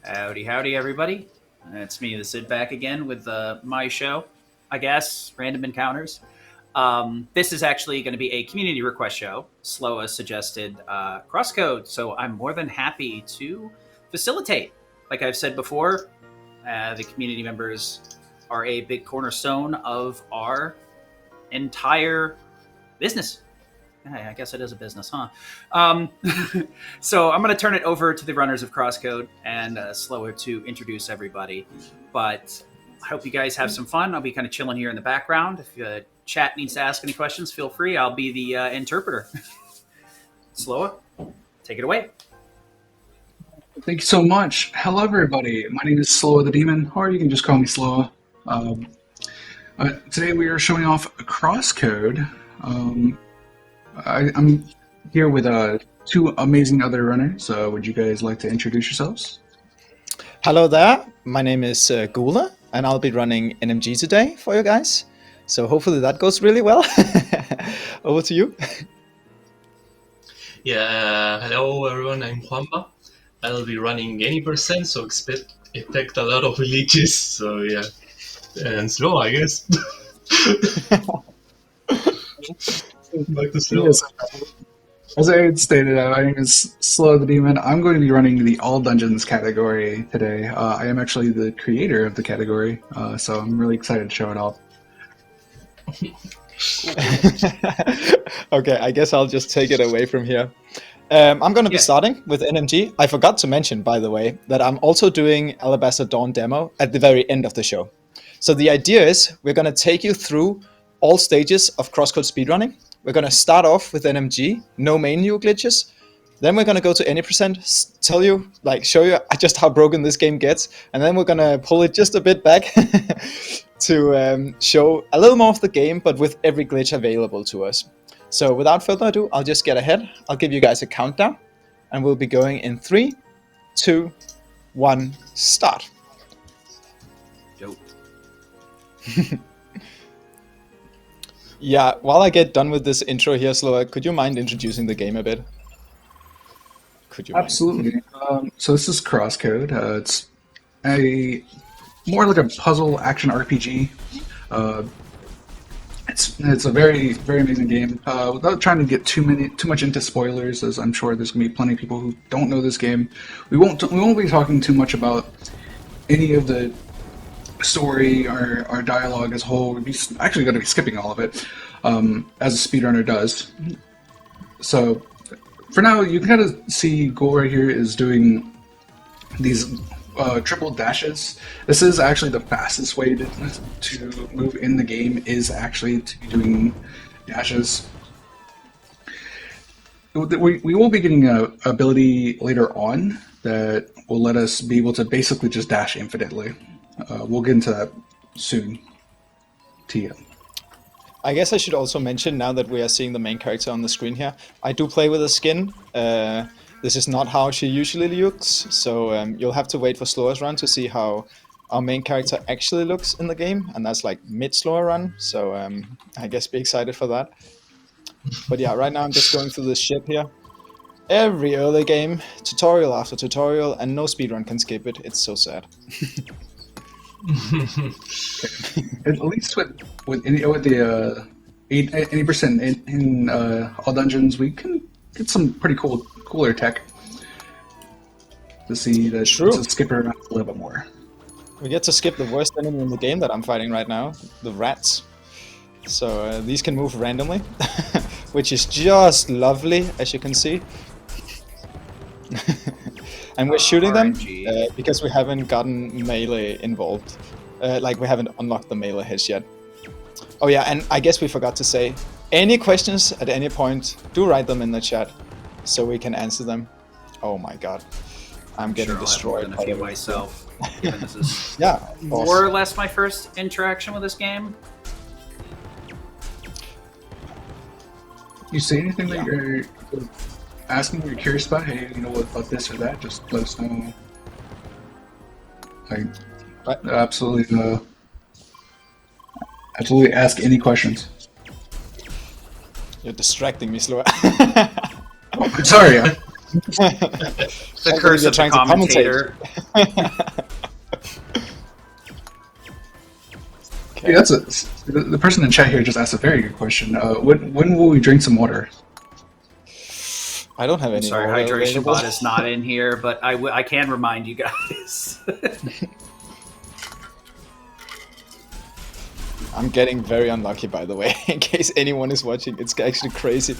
Howdy, howdy, everybody. It's me, the Sid, back again with my show, I guess, Random Encounters. This is actually going to be a community request show. Sloa suggested CrossCode, so I'm more than happy to facilitate. Like I've said before, the community members are a big cornerstone of our entire business. I guess it is a business, huh? So I'm going to turn it over to the runners of CrossCode and Slower to introduce everybody. But I hope you guys have some fun. I'll be kind of chilling here in the background. If chat needs to ask any questions, feel free. I'll be the interpreter. Slower, take it away. Thank you so much. Hello, everybody. My name is SloaTheDemon, or you can just call me Sloa. Today we are showing off CrossCode. I'm here with two amazing other runners. Would you guys like to introduce yourselves? Hello there, my name is Gula, and I'll be running NMG today for you guys. So hopefully that goes really well. Over to you. Yeah, hello everyone, I'm Juanba. I'll be running any percent, so expect a lot of glitches, so yeah. And slow, I guess. Back to slow. Yes. As I had stated, my name is SloaTheDemon. I'm going to be running the All Dungeons category today. I am actually the creator of the category, so I'm really excited to show it off. Okay, I guess I'll just take it away from here. I'm going to be starting with NMG. I forgot to mention, by the way, that I'm also doing Alabaster Dawn demo at the very end of the show. So the idea is we're going to take you through all stages of CrossCode speedrunning. We're going to start off with NMG, no main new glitches. Then we're going to go to any percent, tell you, show you just how broken this game gets. And then we're going to pull it just a bit back to show a little more of the game, but with every glitch available to us. So without further ado, I'll just get ahead. I'll give you guys a countdown, and we'll be going in 3, 2, 1, start. Dope. Yeah, while I get done with this intro here, Sloa, could you mind introducing the game a bit? Could you mind? Absolutely. So this is CrossCode. It's more like a puzzle action RPG. It's a very, very amazing game. Without trying to get too much into spoilers, as I'm sure there's gonna be plenty of people who don't know this game, we won't be talking too much about any of the story or dialogue as a whole. We're actually going to be skipping all of it, as a speedrunner does. So for now, you can kind of see Goal right here is doing these triple dashes. This is actually the fastest way to move in the game, is actually to be doing dashes. We will be getting an ability later on that will let us be able to basically just dash infinitely. We'll get into that soon. Tia. I guess I should also mention, now that we are seeing the main character on the screen here, I do play with a skin. This is not how she usually looks, so you'll have to wait for Sloa's run to see how our main character actually looks in the game, and that's like mid-Sloa run, so I guess be excited for that. But yeah, right now I'm just going through this ship here. Every early game, tutorial after tutorial, and no speedrun can skip it. It's so sad. At least with the 80% in All Dungeons, we can get some pretty cooler tech to see that. True. To skip around a little bit more. We get to skip the worst enemy in the game that I'm fighting right now, the rats. So these can move randomly, which is just lovely, as you can see. And we're shooting them because we haven't gotten melee involved. We haven't unlocked the melee hits yet. Oh yeah, and I guess we forgot to say, any questions at any point, do write them in the chat so we can answer them. Oh my god, I'm getting destroyed. I'll have more than a few myself. Given this is more or less my first interaction with this game. You say anything that you're asking, you're curious about? Hey, you know what about this or that? Just let us know. Absolutely ask any questions. You're distracting me, Sloa. Oh, I'm sorry. The curse of the commentator. Okay, the person in chat here just asked a very good question. When will we drink some water? I don't have any. Sorry, water hydration available. bot is not in here, but I can remind you guys. I'm getting very unlucky, by the way. In case anyone is watching, it's actually crazy.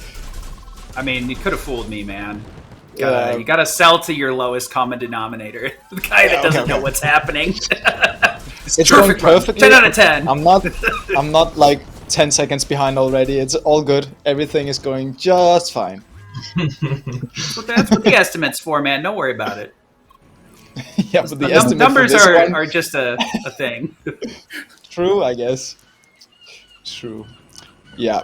I mean, you could have fooled me, man. Yeah. You gotta sell to your lowest common denominator. The guy that doesn't know what's happening. It's going perfectly. 10 out of 10. I'm not like 10 seconds behind already. It's all good. Everything is going just fine. That's what the estimate's for, man. Don't worry about it. Yeah, but the estimate numbers for this one, are just a thing. True, I guess. True. Yeah.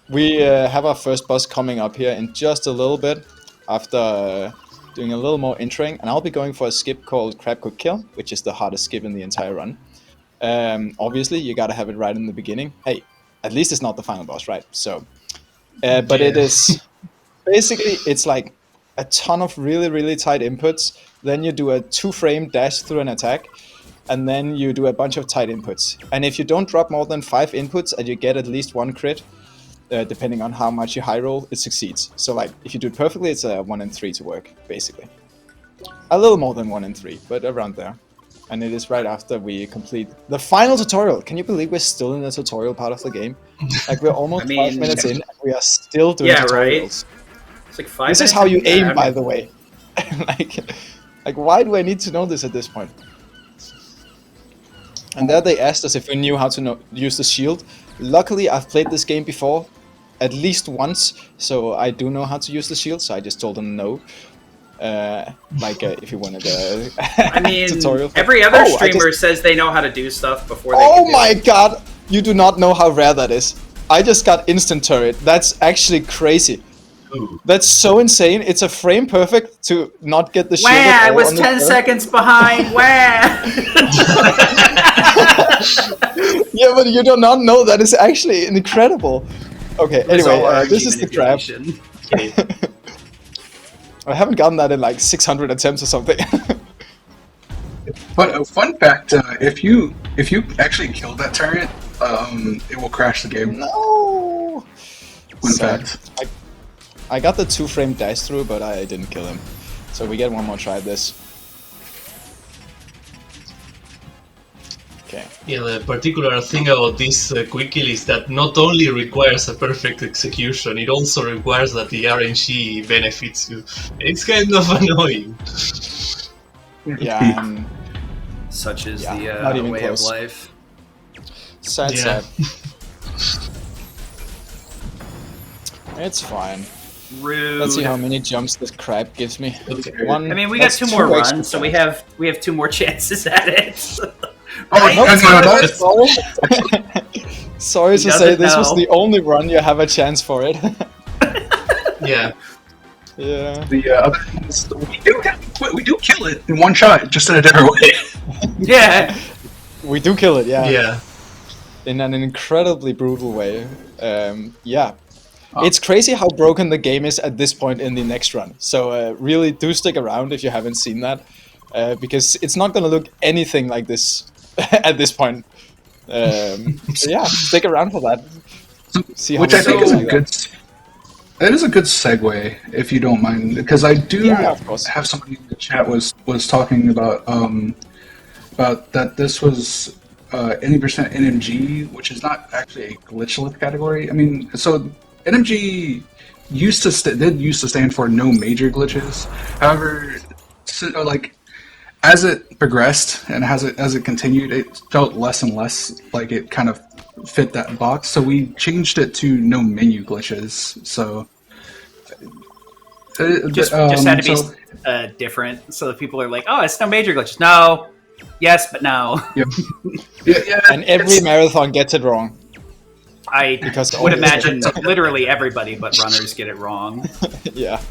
We have our first boss coming up here in just a little bit after doing a little more introing, and I'll be going for a skip called Crab Cook Kill, which is the hardest skip in the entire run. Obviously, you gotta have it right in the beginning. Hey, at least it's not the final boss, right? So, but it is basically, it's like a ton of really, really tight inputs. Then you do a 2-frame dash through an attack, and then you do a bunch of tight inputs. And if you don't drop more than 5 inputs and you get at least 1 crit, depending on how much you high roll, it succeeds. So like, if you do it perfectly, it's a 1 in 3 to work, basically. A little more than 1 in 3, but around there. And it is right after we complete the final tutorial. Can you believe we're still in the tutorial part of the game? Like, we're almost 5 minutes in, and we are still doing tutorials. Right? It's like 5 This is how you aim, by the way. like, why do I need to know this at this point? And there they asked us if we knew how to use the shield. Luckily, I've played this game before, at least once, so I do know how to use the shield, so I just told them no. If you wanted a I mean, tutorial. Every other streamer says they know how to do stuff before they Oh my god! You do not know how rare that is. I just got instant turret. That's actually crazy. Ooh. That's so insane. It's a frame perfect to not get the shield. Wah! I was 10 seconds behind. Wah! Yeah, but you do not know that is actually incredible. Okay, anyway, this is the crab. I haven't gotten that in like 600 attempts or something. But a fun fact: if you actually kill that turret, it will crash the game. No. Fun fact. I got the 2-frame dash through, but I didn't kill him. So we get one more try at this. Okay. Yeah, the particular thing about this quick kill is that not only requires a perfect execution, it also requires that the RNG benefits you. It's kind of annoying. Yeah. Such is not the even way close. of life. Sad. It's fine. Rude. Let's see how many jumps this crab gives me. Okay. One. I mean, we got that's 2 more extra runs, so we times. have 2 more chances at it. Sorry to say, this was the only run you have a chance for it. Yeah. The other thing is we do kill it in one shot, just in a different way. Yeah. We do kill it, yeah. Yeah. In an incredibly brutal way. Yeah. It's crazy how broken the game is at this point in the next run. So really do stick around if you haven't seen that. Because it's not going to look anything like this at this point. So yeah, stick around for that. See how Which I think is a good... It is a good segue, if you don't mind, because I do of course. have somebody in the chat was talking about that this was any percent NMG, which is not actually a glitchless category. I mean, so NMG used to stand for no major glitches. However, as it progressed and as it continued, it felt less and less like it kind of fit that box. So we changed it to no menu glitches. So just had to be different, so that people are like, "Oh, it's no major glitches." No, yes, but no. Yep. yeah, and every marathon gets it wrong. I would imagine literally everybody but runners get it wrong. Yeah.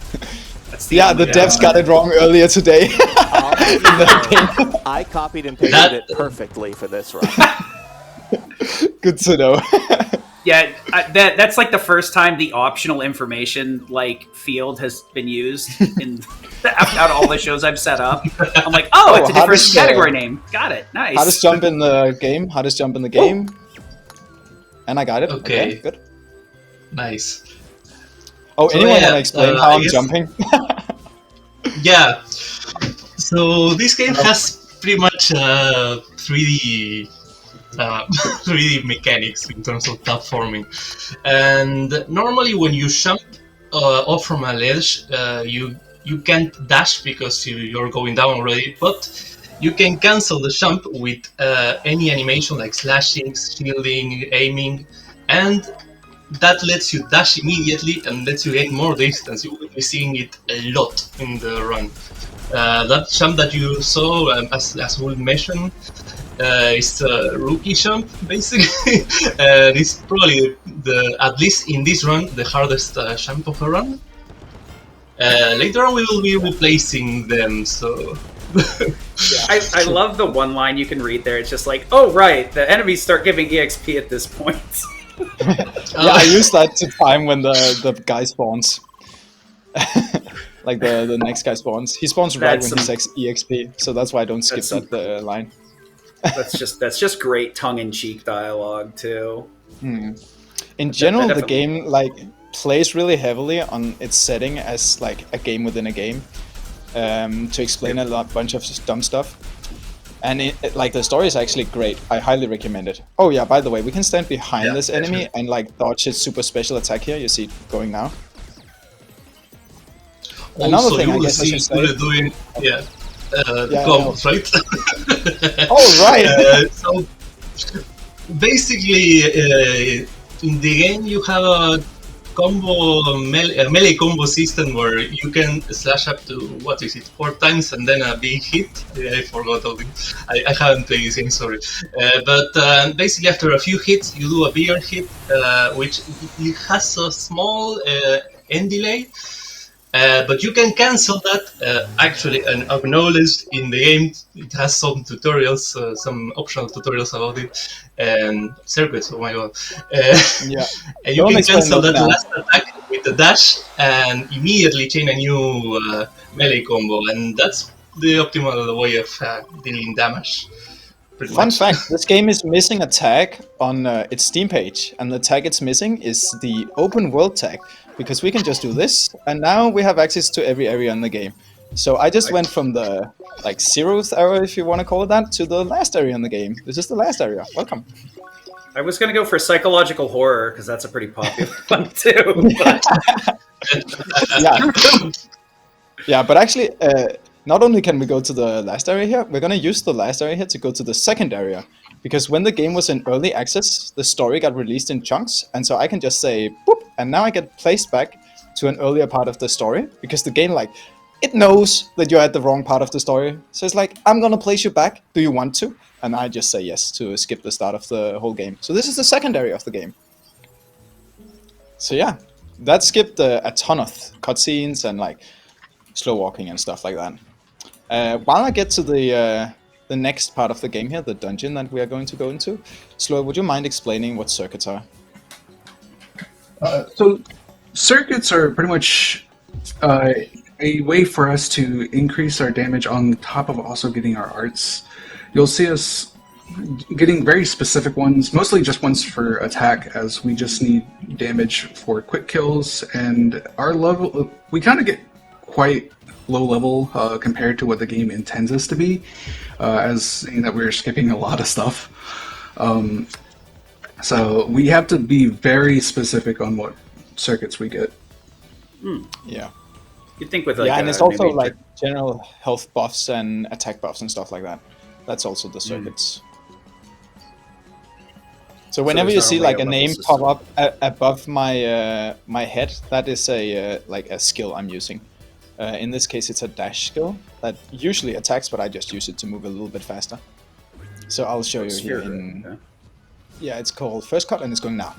That's the devs got it wrong earlier today. I copied and pasted it perfectly for this run. Good to know. Yeah, that's like the first time the optional information like field has been used in out all the shows I've set up. I'm like, oh, it's a how different does, category name. Got it. How does Nice. jump in the game? How does jump in the game? And I got it. Okay. Good. Nice. Oh, So, anyone yeah, want to explain how I I'm guess- jumping? Yeah. So this game has pretty much 3D 3D mechanics in terms of platforming, and normally when you jump off from a ledge, you can't dash because you're going down already, but you can cancel the jump with any animation like slashing, shielding, aiming, and that lets you dash immediately and lets you gain more distance. You will be seeing it a lot in the run. That jump that you saw, as we mentioned, is a rookie jump, basically. It's probably, at least in this run, the hardest jump of the run. Later on, we will be replacing them, so... I love the one line you can read there. It's just like, oh, right, the enemies start giving EXP at this point. Yeah, I use that to time when the guy spawns. Like the next guy spawns. He spawns right That's when he's EXP, so that's why I don't skip That's that line. that's just great tongue-in-cheek dialogue too. In general, the definitely- game like plays really heavily on its setting as like a game within a game, to explain a bunch of dumb stuff. And like the story is actually great. I highly recommend it. Oh yeah, by the way, we can stand behind this enemy and like dodge his super special attack here. You see it going now. Another Also, thing you I will guess I see should say. Gule doing Yeah, combos, right? Oh right. So basically, in the game, you have a melee combo system where you can slash up to 4 times and then a big hit. I forgot all this. I haven't played this game, sorry. But basically, after a few hits, you do a bigger hit, which it has a small end delay. But you can cancel that, actually, and acknowledged in the game. It has some tutorials, some optional tutorials about it, and circuits, oh my god. Yeah. And you Don't can explain cancel those that now. last attack with the dash and immediately chain a new melee combo, and that's the optimal way of dealing damage. Pretty Fun much. fact: this game is missing a tag on its Steam page, and the tag it's missing is the open world tag, because we can just do this, and now we have access to every area in the game. So I just went from the like 0th area, if you want to call it that, to the last area in the game. This is the last area. Welcome. I was gonna go for psychological horror because that's a pretty popular one too. But Yeah. Yeah, but actually, not only can we go to the last area here, we're going to use the last area here to go to the second area. Because when the game was in early access, the story got released in chunks, and so I can just say, boop, and now I get placed back to an earlier part of the story, because the game, like, it knows that you're at the wrong part of the story. So it's like, I'm going to place you back. Do you want to? And I just say yes to skip the start of the whole game. So this is the second area of the game. So yeah, that skipped a ton of cutscenes and like slow walking and stuff like that. While I get to the next part of the game here, the dungeon that we are going to go into, Slow, would you mind explaining what circuits are? So circuits are pretty much a way for us to increase our damage on top of also getting our arts. You'll see us getting very specific ones, mostly just ones for attack, as we just need damage for quick kills, and our level, we kind of get quite low level compared to what the game intends us to be, as seeing that we're skipping a lot of stuff. So we have to be very specific on what circuits we get. Yeah. you'd think with like Yeah, and it's also maybe like general health buffs and attack buffs and stuff like that. That's also the circuits. So whenever there's you not see really like a a level name system. pop up above my my head, that is a like a skill I'm using. In this case, it's a dash skill that usually attacks, but I just use it to move a little bit faster. So I'll show you here in... Okay. Yeah, it's called First Cut and it's going now.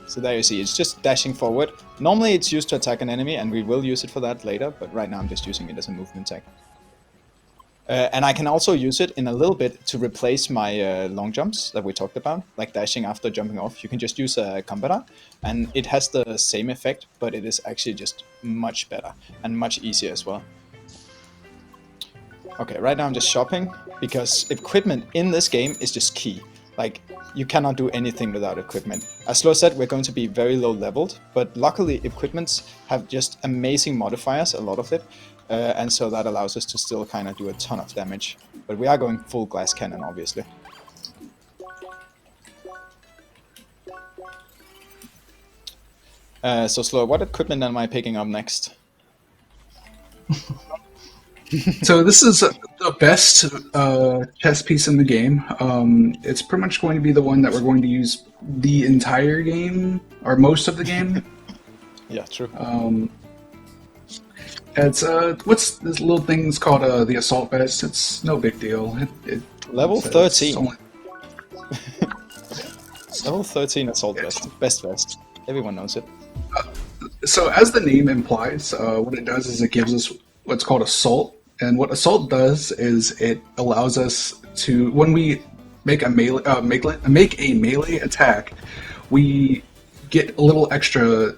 So there you see, it's just dashing forward. Normally it's used to attack an enemy, and we will use it for that later, but right now I'm just using it as a movement tag. And I can also use it in a little bit to replace my long jumps that we talked about, like dashing after jumping off. You can just use a combat art, and it has the same effect, but it is actually just much better and much easier as well. Okay, right now I'm just shopping, because equipment in this game is just key. Like, you cannot do anything without equipment. As Slow said, we're going to be very low leveled, but luckily equipments have just amazing modifiers, a lot of it. And so that allows us to still kind of do a ton of damage. But we are going full glass cannon, obviously. So Slow, what equipment am I picking up next? So this is the best chess piece in the game. It's pretty much going to be the one that we're going to use the entire game, or most of the game. Yeah, true. It's what's this little thing's called the assault vest. It's no big deal. Level it's 13. only- Level 13 assault vest. Best vest. Everyone knows it. So as the name implies, what it does is it gives us what's called assault. And what assault does is it allows us to, when we make a melee attack, we get a little extra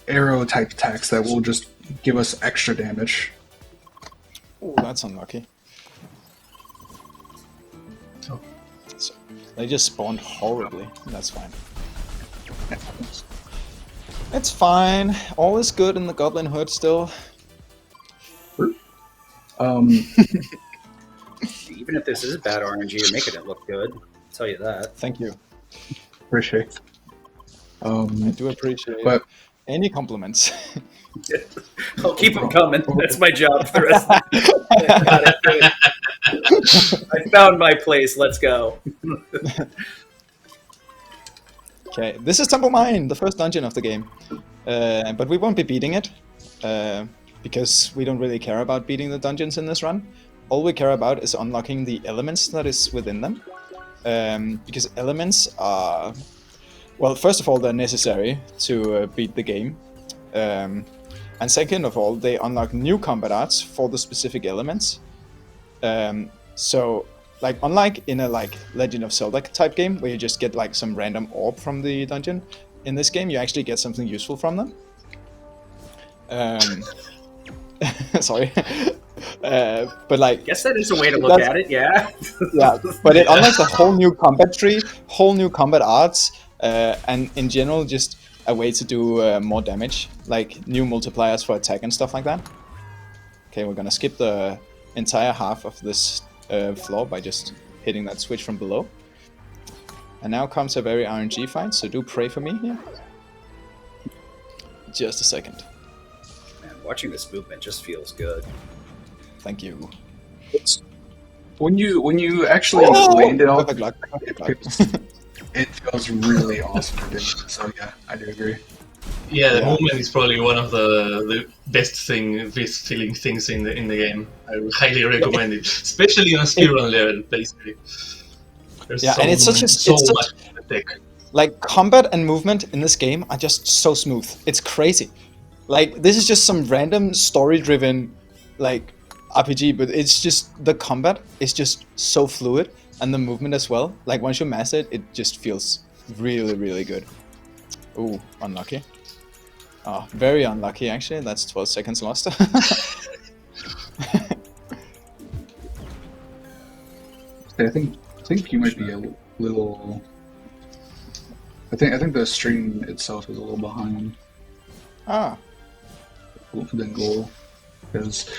arrow type attacks that will just give us extra damage. Oh, that's unlucky. Oh. So, they just spawned horribly. That's fine. It's fine. All is good in the Goblin Hood still. Even if this is bad RNG, you're making it look good. I'll tell you that. Thank you. Appreciate. I do appreciate But any compliments. I'll keep them coming. That's my job for the rest of the I found my place. Let's go. Okay, this is Temple Mine, the first dungeon of the game. But we won't be beating it, because we don't really care about beating the dungeons in this run. All we care about is unlocking the elements that is within them. Because elements are... Well, first of all, they're necessary to beat the game. And second of all, they unlock new combat arts for the specific elements. So, like, unlike in a Legend of Zelda type game, where you just get like some random orb from the dungeon, in this game you actually get something useful from them. Sorry. But like... Guess that is a way to look at it, yeah. Yeah, but it unlocks a whole new combat tree, whole new combat arts, and in general just a way to do more damage, like new multipliers for attack and stuff like that. Okay, we're gonna skip the entire half of this floor by just hitting that switch from below. And now comes a very RNG fight, so do pray for me here. Just a second. Man, watching this movement just feels good. Thank you. when you actually land it all, Perfect luck. it feels really awesome to do. So yeah, I do agree. Yeah, the movement is probably one of the best feeling things in the game. I would highly recommend it, especially on a speedrun level, basically. There's Yeah, and it's such much tech. like combat and movement in this game are just so smooth. It's crazy. Like this is just some random story-driven like RPG, but it's just the combat is just so fluid, and the movement as well. Like once you master it, it just feels really, really good. Ooh, unlucky. Oh, very unlucky actually. That's 12 seconds lost. I think you might be a little. I think the stream itself is a little behind. Ah. Than goal, because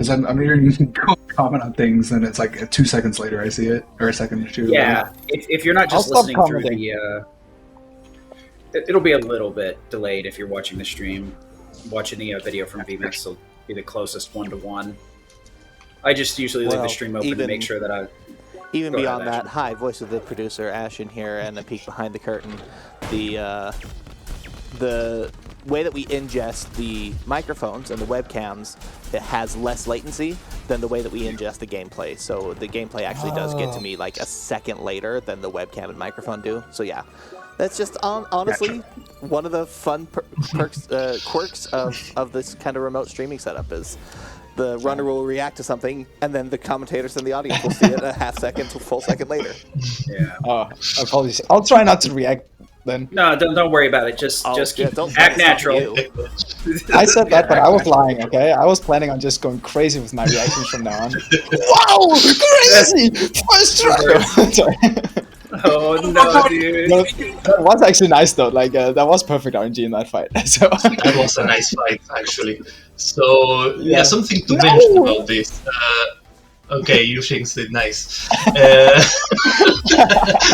I'm hearing Goal comment on things and it's like 2 seconds later I see it, or a second or two. Yeah, if you're not just I'll stop listening through commenting. it'll be a little bit delayed if you're watching the stream. Watching the video from VMAX will be the closest 1-to-1. I just usually leave the stream open to make sure that I... Even Go ahead, beyond that, Ashen. hi, voice of the producer, Ashen here, and a peek behind the curtain. The way that we ingest the microphones and the webcams, it has less latency than the way that we ingest the gameplay. So the gameplay actually does get to me like a second later than the webcam and microphone do. So yeah, that's just honestly one of the fun quirks of this kind of remote streaming setup is the runner will react to something, and then the commentators in the audience will see it a half second to a full second later. Yeah. Oh, apologies. I'll try not to react then. No, don't worry about it. Just keep don't act let it stop natural. you. I said that, but I was lying, okay? I was planning on just going crazy with my reactions from now on. Wow! Crazy! First try! Sorry. Oh no, dude. That was actually nice though. Like that was perfect RNG in that fight. So That was a nice fight, actually. So, Yeah. something to mention about this. Okay, you jinxed it, nice.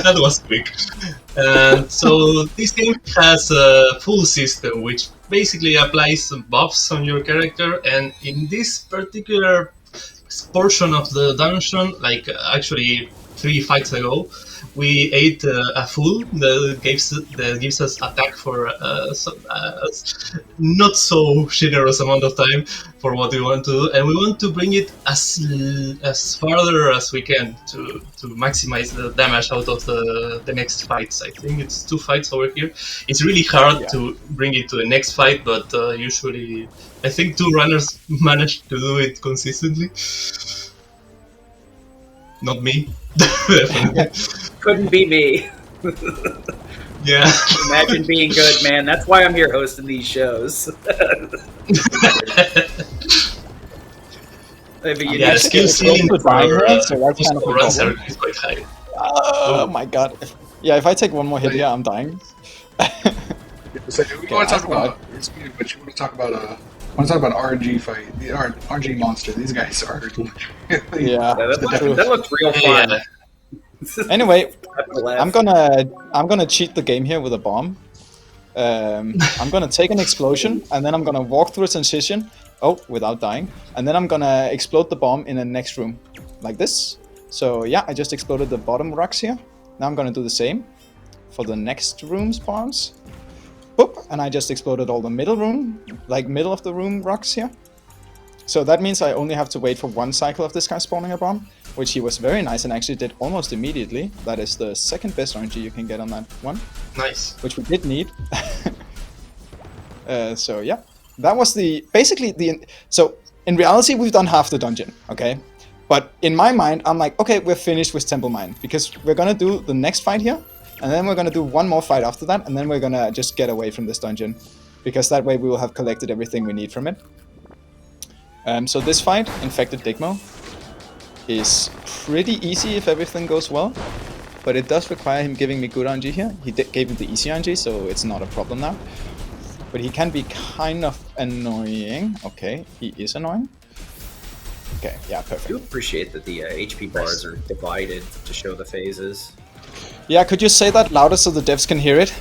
That was quick. So, this game has a full system, which basically applies some buffs on your character, and in this particular portion of the dungeon, like actually 3 fights ago, we ate a fool that gives us attack for not so generous amount of time for what we want to do, and we want to bring it as farther as we can to maximize the damage out of the next fights. I think it's 2 fights over here. It's really hard to bring it to the next fight, but usually I think 2 runners manage to do it consistently. Not me. Definitely. Couldn't be me. Yeah. Imagine being good, man. That's why I'm here hosting these shows. Yeah, skill ceiling for so that's kind of a runs problem. is quite high. Oh my god. Yeah, if I take one more hit here, I'm dying. So we want to talk about. But you want to talk about RNG fight, the RNG monster. These guys are. Yeah. That looked real fun. Yeah. Anyway, I'm I'm gonna cheat the game here with a bomb. I'm gonna take an explosion, and then I'm gonna walk through a transition. Oh, without dying. And then I'm gonna explode the bomb in the next room, like this. So yeah, I just exploded the bottom rocks here. Now I'm gonna do the same for the next room spawns. Boop, and I just exploded all the middle of the room rocks here. So that means I only have to wait for 1 cycle of this guy spawning a bomb, which he was very nice and actually did almost immediately. That is the second best RNG you can get on that one. Nice. Which we did need. So yeah, that was so in reality we've done half the dungeon, okay? But in my mind, I'm like, okay, we're finished with Temple Mine because we're gonna do the next fight here, and then we're gonna do 1 more fight after that, and then we're gonna just get away from this dungeon, because that way we will have collected everything we need from it. So this fight, Infected Digmo, is pretty easy if everything goes well, but it does require him giving me good RNG here. He gave me the easy RNG, so it's not a problem now. But he can be kind of annoying. Okay, he is annoying. Okay, yeah, I perfect. do appreciate that the HP bars are divided to show the phases. Yeah, could you say that louder so the devs can hear it?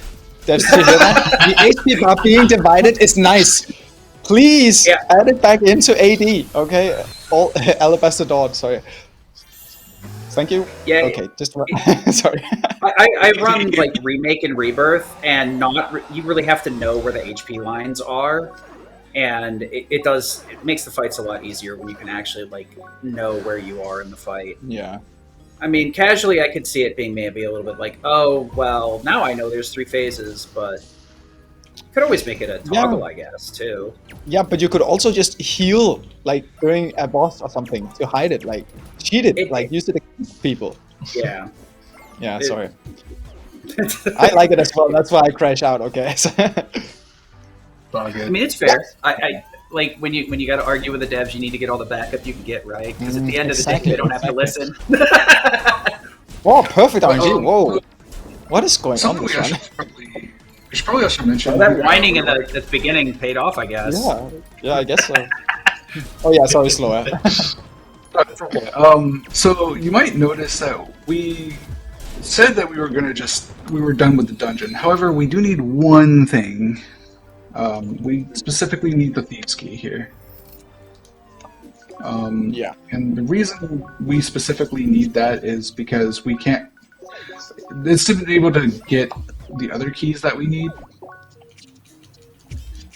Devs, can you hear that? The HP bar being divided is nice. Please add it back into AD, okay? All Alabaster Dawn, sorry. Thank you. Yeah. Okay, just sorry. I run like Remake and Rebirth, and you really have to know where the HP lines are, and it makes the fights a lot easier when you can actually like know where you are in the fight. Yeah. I mean, casually, I could see it being maybe a little bit like, oh, well, now I know there's 3 phases, but you could always make it a toggle, I guess, too. Yeah, but you could also just heal, like, during a boss or something to hide it, like, cheat it, like, use it against people. Yeah. Yeah, sorry. I like it as well, that's why I crash out, okay? I mean, it's fair. I like, when you got to argue with the devs, you need to get all the backup you can get, right? Because at the end of the day, they don't have to listen. Whoa, perfect RNG, whoa. What is going on with this one? We should probably also mention... Well, that whining at the beginning paid off, I guess. Yeah, I guess so. Oh yeah, sorry, slower. So you might notice that we said that we were done with the dungeon. However, we do need one thing. We specifically need the Thieves' Key here. Yeah. And the reason we specifically need that is because we can't... It's to be able to get the other keys that we need.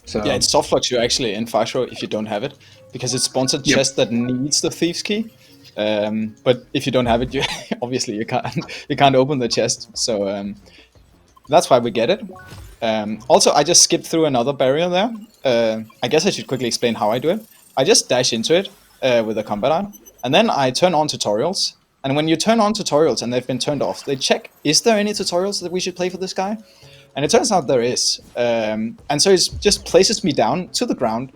So yeah, it's soft flux you actually in Fashro if you don't have it, because it spawns a chest that needs the Thieves' Key. But if you don't have it, you obviously you can't open the chest. So that's why we get it. Also, I just skipped through another barrier there. I guess I should quickly explain how I do it. I just dash into it with a combat art, and then I turn on tutorials. And when you turn on tutorials and they've been turned off, they check, is there any tutorials that we should play for this guy? And it turns out there is. And so it just places me down to the ground,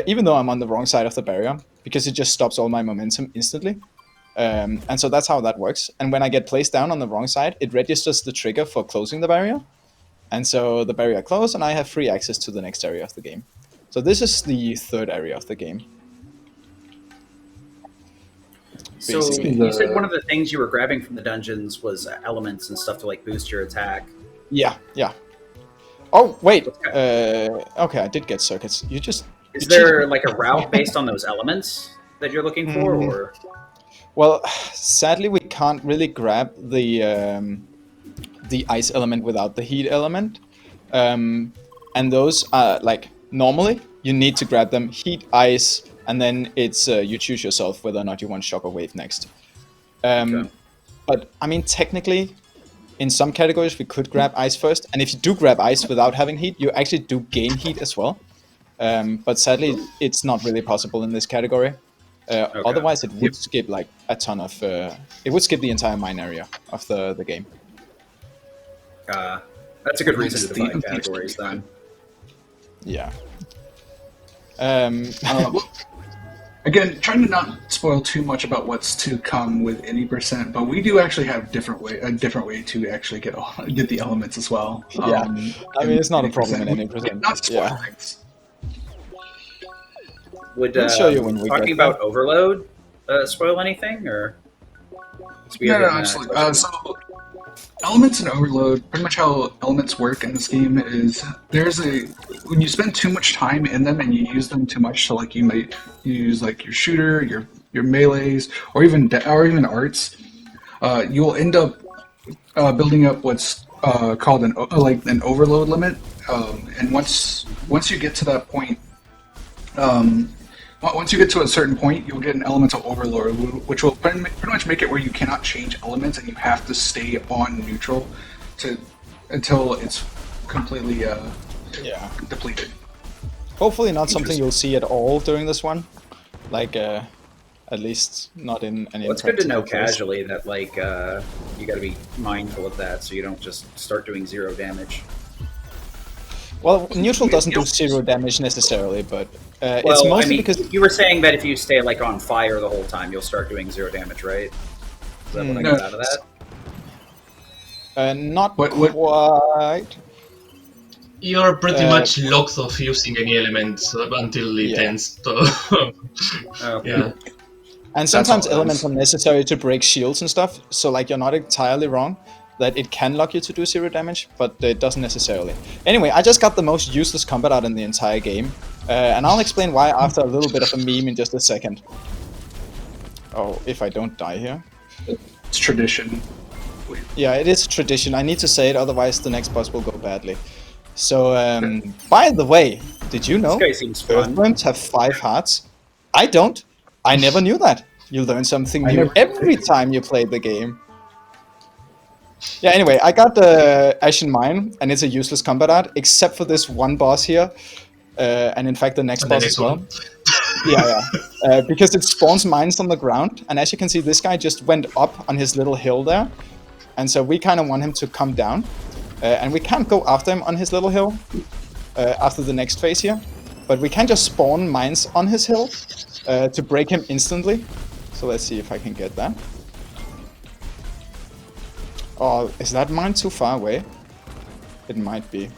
even though I'm on the wrong side of the barrier, because it just stops all my momentum instantly. And so that's how that works. And when I get placed down on the wrong side, it registers the trigger for closing the barrier. And so the barrier closed, and I have free access to the next area of the game. So this is the third area of the game. So you said one of the things you were grabbing from the dungeons was elements and stuff to like boost your attack. Yeah. Oh, wait. Okay, I did get circuits. Is there like a route based on those elements that you're looking for, or? Well, sadly, we can't really grab the ice element without the heat element, and those are like normally you need to grab them heat, ice, and then it's you choose yourself whether or not you want shock or wave next. Okay. But I mean, technically, in some categories we could grab ice first, and if you do grab ice without having heat, you actually do gain heat as well. But sadly, it's not really possible in this category. Okay. Otherwise, it would skip like a ton of. It would skip the entire mine area of the game. That's a good reason to divide categories then. Yeah. Again, trying to not spoil too much about what's to come with any percent, but we do actually have a different way to actually get the elements as well. Yeah, I mean it's not a problem in any percent. Not spoil things. Would I'll show you when we talking get about overload spoil anything, or? No, absolutely. So elements and overload, pretty much how elements work in this game is when you spend too much time in them and you use them too much, so like you might use like your shooter, your melees, or even arts, you'll end up building up what's called an overload limit, and once you get to that point, once you get to a certain point, you'll get an elemental overload, which will pretty much make it where you cannot change elements and you have to stay on neutral until it's completely depleted. Hopefully not something you'll see at all during this one. Like, at least not in any... Well, it's good to know casually that, like, you gotta be mindful of that so you don't just start doing 0 damage. Well, neutral doesn't do 0 damage necessarily, but well, it's mostly because... You were saying that if you stay, like, on fire the whole time, you'll start doing 0 damage, right? Is that what I got out of that? Not quite. You're pretty much locked off using any elements until it ends. So yeah. And sometimes elements are necessary to break shields and stuff, so like you're not entirely wrong that it can lock you to do 0 damage, but it doesn't necessarily. Anyway, I just got the most useless combat art in the entire game, and I'll explain why after a little bit of a meme in just a second. Oh, if I don't die here. It's tradition. Yeah, it is tradition. I need to say it, otherwise the next boss will go badly. So, by the way, did you know earthworms have 5 hearts? I don't. I never knew that. You learn something new every time you play the game. Yeah, anyway, I got the Ashen Mine, and it's a useless combat art, except for this one boss here, and in fact the next boss as well. Because it spawns mines on the ground, and as you can see, this guy just went up on his little hill there, and so we kind of want him to come down, and we can't go after him on his little hill after the next phase here, but we can just spawn mines on his hill to break him instantly. So let's see if I can get that. Oh, is that mine too far away? It might be.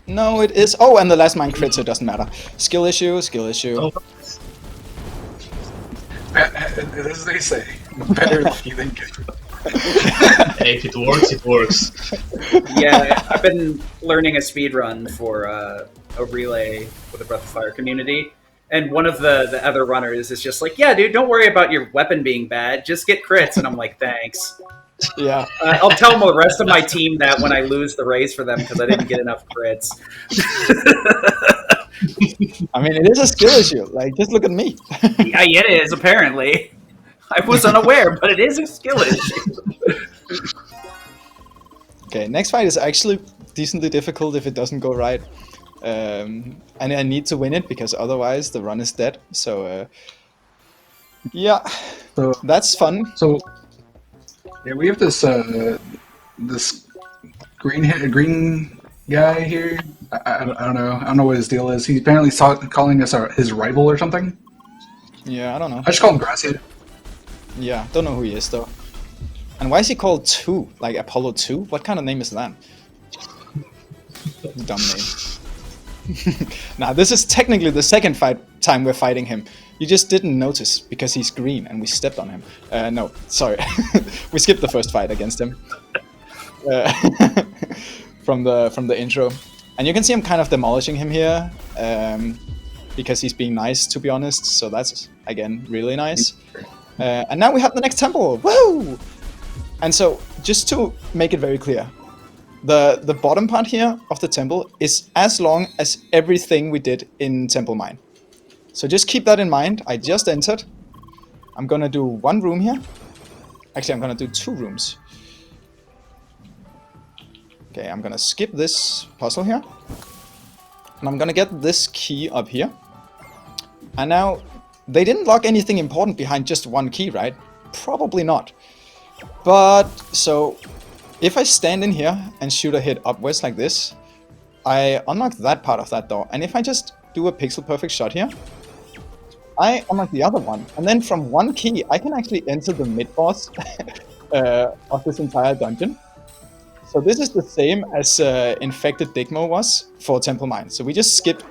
No, it is. Oh, and the last mine crits, so it doesn't matter. Skill issue, skill issue. Oh. As they say, better lucky than good. Hey, if it works, it works. Yeah, I've been learning a speedrun for a relay with the Breath of Fire community. And one of the other runners is just like, yeah, dude, don't worry about your weapon being bad. Just get crits. And I'm like, thanks. Yeah. I'll tell the rest of my team that when I lose the race for them because I didn't get enough crits. I mean, it is a skill issue. Like, just look at me. Yeah, it is, apparently. I was unaware, but it is a skill issue. Okay, next fight is actually decently difficult if it doesn't go right. and I need to win it because otherwise the run is dead. So yeah, So that's fun. So yeah, we have this this green guy here. I don't know. I don't know what his deal is. He's apparently calling us his rival or something. Yeah, I don't know. I just call him Grasshead. Yeah, don't know who he is though. And why is he called 2? Like Apollo 2? What kind of name is that? Dumb name. Now, this is technically the second time we're fighting him. You just didn't notice because he's green and we stepped on him. No, sorry. We skipped the first fight against him. From the intro. And you can see I'm kind of demolishing him here. Because he's being nice, to be honest. So that's, again, really nice. And now we have the next temple. Woo! And so, just to make it very clear, the bottom part here of the temple is as long as everything we did in Temple Mine. So just keep that in mind. I just entered. I'm gonna do 1 room here. Actually, I'm gonna do 2 rooms. Okay, I'm gonna skip this puzzle here. And I'm gonna get this key up here. And now, they didn't lock anything important behind just 1 key, right? Probably not. But, so, if I stand in here and shoot a hit upwards like this, I unlock that part of that door. And if I just do a pixel perfect shot here, I unlock the other one. And then from 1 key, I can actually enter the mid-boss of this entire dungeon. So this is the same as Infected Digmo was for Temple Mine. So we just skipped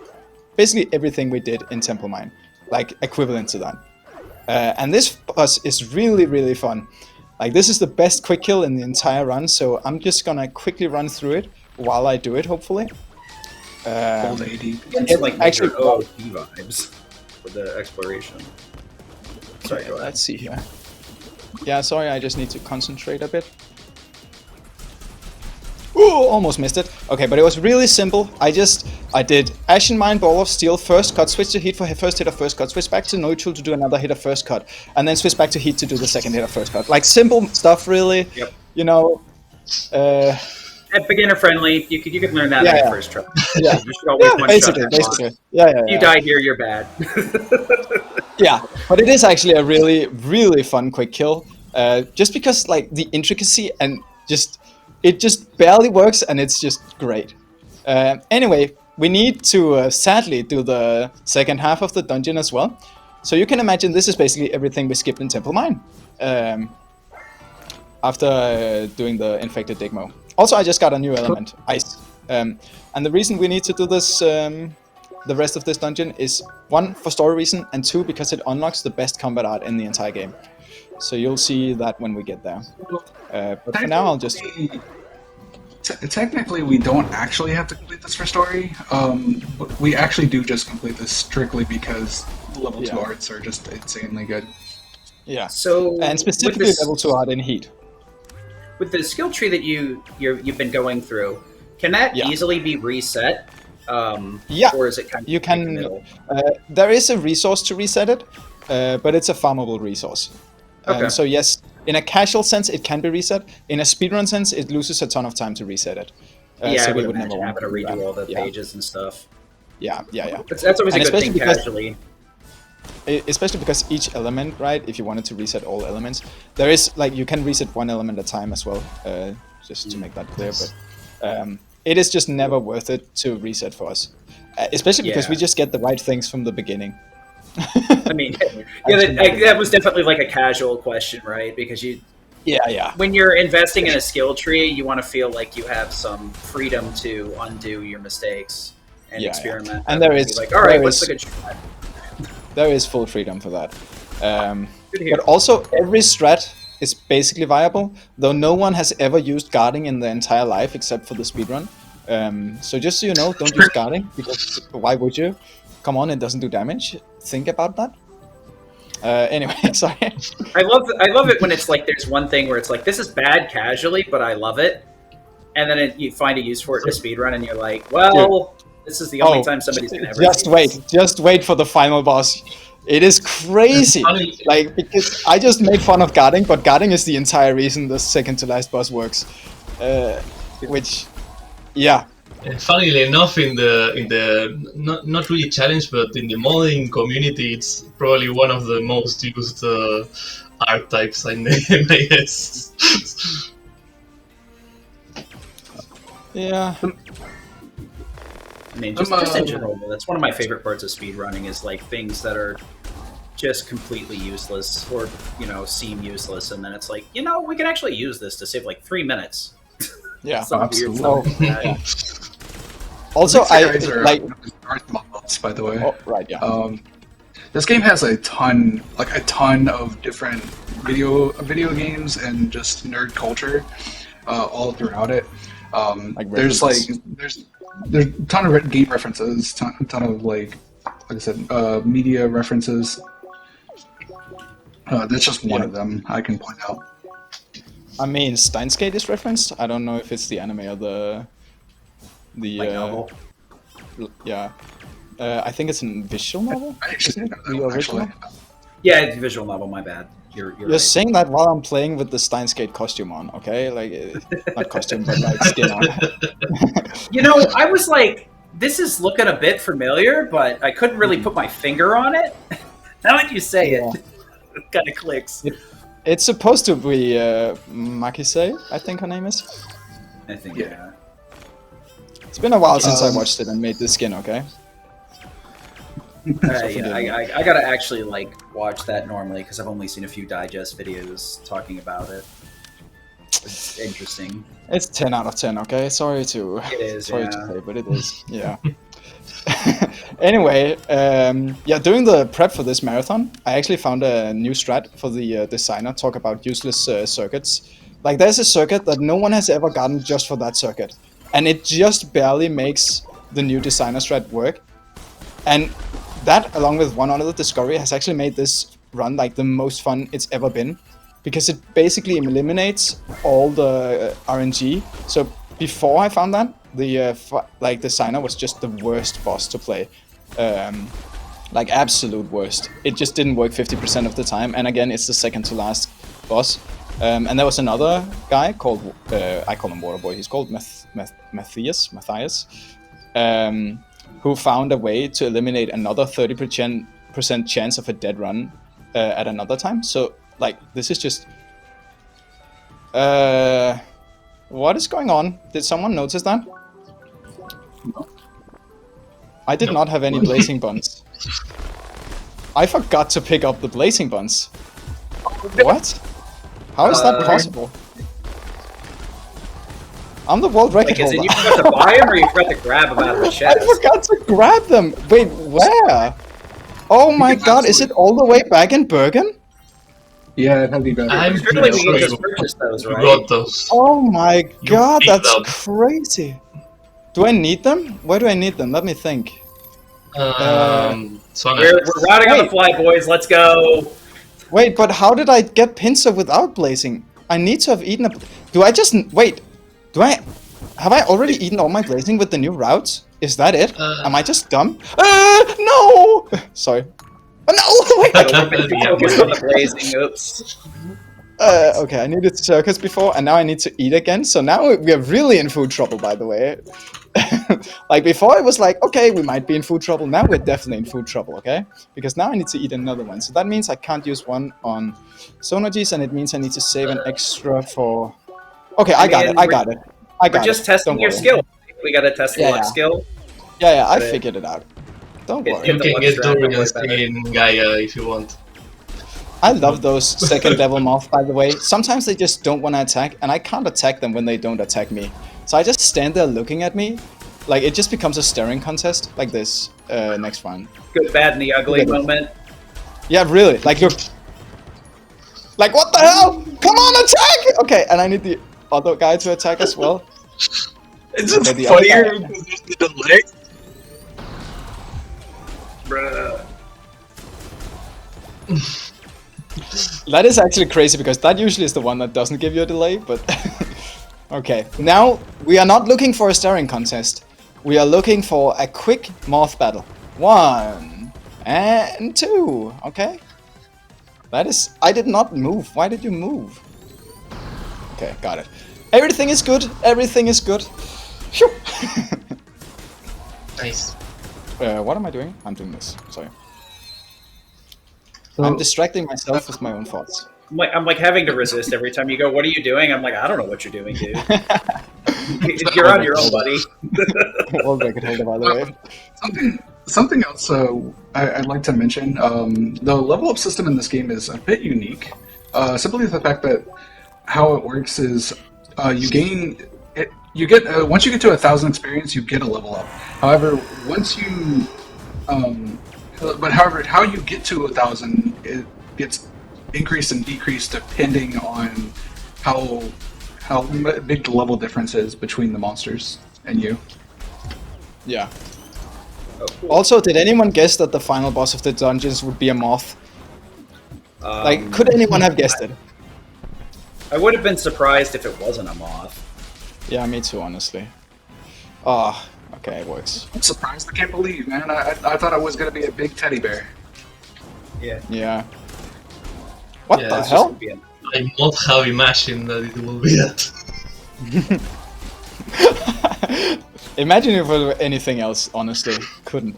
basically everything we did in Temple Mine, like equivalent to that. And this boss is really, really fun. Like, this is the best quick kill in the entire run, so I'm just gonna quickly run through it while I do it, hopefully. Old AD. It's like actually, OOP vibes with the exploration. Sorry, go ahead. Let's see here. Yeah, sorry, I just need to concentrate a bit. Ooh, almost missed it. Okay, but it was really simple. I did Ashen Mine, Ball of Steel, first cut, switch to heat for first hit of first cut, switch back to neutral to do another hit of first cut, and then switch back to heat to do the second hit of first cut. Like, simple stuff, really. Yep. You know, beginner friendly. You could learn that on the first try. Yeah, You should always one basically. shot. Yeah. If you die here, you're bad. Yeah, but it is actually a really, really fun quick kill. Just because, like, the intricacy and it just barely works, and it's just great. Anyway, we need to sadly do the second half of the dungeon as well. So you can imagine this is basically everything we skipped in Temple Mine. After doing the Infected Digmo. Also, I just got a new element, Ice. And the reason we need to do this, the rest of this dungeon, is 1, for story reason, and 2, because it unlocks the best combat art in the entire game. So you'll see that when we get there. But for now, I'll just... Technically, we don't actually have to complete this for story. But we actually do just complete this strictly because level 2 arts are just insanely good. Yeah. So, and specifically level 2 art in heat. With the skill tree that you've been going through, can that easily be reset? Yeah. Or is it kind of you can? in the middle? There is a resource to reset it, but it's a farmable resource. Okay. So yes, in a casual sense, it can be reset. In a speedrun sense, it loses a ton of time to reset it. So I we would never never having to redo all the pages and stuff. Yeah. That's always And a good thing especially because- casually. Especially because each element, right? If you wanted to reset all elements, there is like you can reset 1 element at a time as well. Just to make that clear, but it is just never worth it to reset for us, especially because we just get the right things from the beginning. I mean, that was definitely like a casual question, right? Because when you're investing in a skill tree, you want to feel like you have some freedom to undo your mistakes and experiment. And there is like, all right, what's the good strat? There is full freedom for that. But also, every strat is basically viable, though no one has ever used guarding in their entire life except for the speedrun. So just so you know, don't use guarding, because why would you? Come on, it doesn't do damage. Think about that. Anyway, sorry. I love it when it's like there's one thing where it's like, this is bad casually, but I love it. And then you find a use for it in a speedrun, and you're like, well, this is the only time somebody's going to ever Just wait for the final boss. It is crazy. Like, because I just made fun of guarding, but guarding is the entire reason the second to last boss works. Which, Funnily enough, in the not really challenge, but in the modding community, it's probably one of the most used archetypes I guess. Yeah. I mean, just in general, that's one of my favorite parts of speedrunning is like things that are just completely useless or, seem useless. And then it's like, we can actually use this to save like 3 minutes. Yeah. Some weird absolutely. stuff like that. Yeah. Also, I These guys are, like. Darth models, by the way. Oh, right. Yeah. This game has a ton of different video games and just nerd culture all throughout it. There's a ton of game references, ton of like I said, media references. That's just one of them I can point out. I mean, Steins Gate is referenced. I don't know if it's the anime or the Novel. Yeah. I think it's a visual novel. I actually didn't know The that, original? actually. Yeah, it's a visual novel, my bad. You're You're right. saying that while I'm playing with the Steins Gate costume on, okay? Like, not costume, but like skin on. I was like, this is looking a bit familiar, but I couldn't really put my finger on it. Now that you say it, it kind of clicks. It's supposed to be Makise, I think her name is. I think, Yeah. yeah. It's been a while since I watched it and made this skin, okay? I gotta actually like watch that normally because I've only seen a few digest videos talking about it. It's interesting. It's 10 out of 10, okay? Sorry to It is, sorry yeah. to say, but it is. Yeah. Anyway, during the prep for this marathon, I actually found a new strat for the designer. Talk about useless circuits. Like, there's a circuit that no one has ever gotten just for that circuit, and it just barely makes the new designer strat work. And that, along with one other discovery, has actually made this run like the most fun it's ever been, because it basically eliminates all the RNG. So before I found that, the designer was just the worst boss to play, like absolute worst. It just didn't work 50% of the time, and again, it's the second to last boss. And there was another guy called I call him Waterboy. He's called Matthias, who found a way to eliminate another 30% chance of a dead run at another time. So, like, this is just... what is going on? Did someone notice that? I did not have any blazing buns. I forgot to pick up the blazing buns. What? How is that possible? I'm the world record Like, is it holder. you forgot to buy them or you forgot to grab them out of the I chest? forgot to grab them. Wait, where? Oh my god, is it all the way back in Bergen? Yeah, that'd be better. I'm Surely pretty we sure can you just purchase those, you right? got those. Oh my god, picked that's them. crazy. Do I need them? Where do I need them? Let me think. So We're routing on the fly, boys. Let's go. Wait, but how did I get pincer without blazing? I need to have eaten a... Do I just... Wait. Have I already eaten all my blazing with the new routes? Is that it? Am I just dumb? No! Sorry. No! Wait. Focus on the blazing. Oops. Okay, I needed circus before, and now I need to eat again. So now we are really in food trouble, by the way. Like, before it was like, okay, we might be in food trouble. Now we're definitely in food trouble, okay? Because now I need to eat another one. So that means I can't use one on Sonergies, and it means I need to save an extra for... Okay, I got it. We're just testing your skill. We gotta test the luck skill. Yeah, I figured it out. Don't worry. You can get Dorian's in Gaia if you want. I love those second level moths, by the way. Sometimes they just don't want to attack, and I can't attack them when they don't attack me. So I just stand there looking at me. Like, it just becomes a staring contest, like this, next round. Good, bad, and the ugly moment. Yeah, really. Like, look. Like, what the hell? Come on, attack! Okay, and I need the other guy to attack as well. It's just Okay, the other funnier guy- because there's the delay. Bruh. That is actually crazy, because that usually is the one that doesn't give you a delay, but... Okay, now we are not looking for a staring contest. We are looking for a quick moth battle. 1 and 2, okay? That is... I did not move. Why did you move? Okay, got it. Everything is good. Everything is good. Phew. Nice. What am I doing? I'm doing this. Sorry. So- I'm distracting myself with my own thoughts. I'm like having to resist every time you go, "What are you doing?" I'm like, "I don't know what you're doing, dude. You're on your own, buddy." World record holder, by the way. Something else I'd like to mention. The level up system in this game is a bit unique. Simply the fact that how it works is you gain it. You get once you get to 1,000 experience, you get a level up. However, once you however, how you get to 1,000, it gets increased and decreased depending on how big the level difference is between the monsters and you. Yeah. Also, did anyone guess that the final boss of the dungeons would be a moth? Like, could anyone have guessed it? I would have been surprised if it wasn't a moth. Yeah, me too, honestly. Ah, okay, it works. I'm surprised. I can't believe, man. I thought it was going to be a big teddy bear. Yeah. Yeah. What Yeah, the it's hell? I not have imagined that it will be that. Imagine if it were anything else, honestly. Couldn't.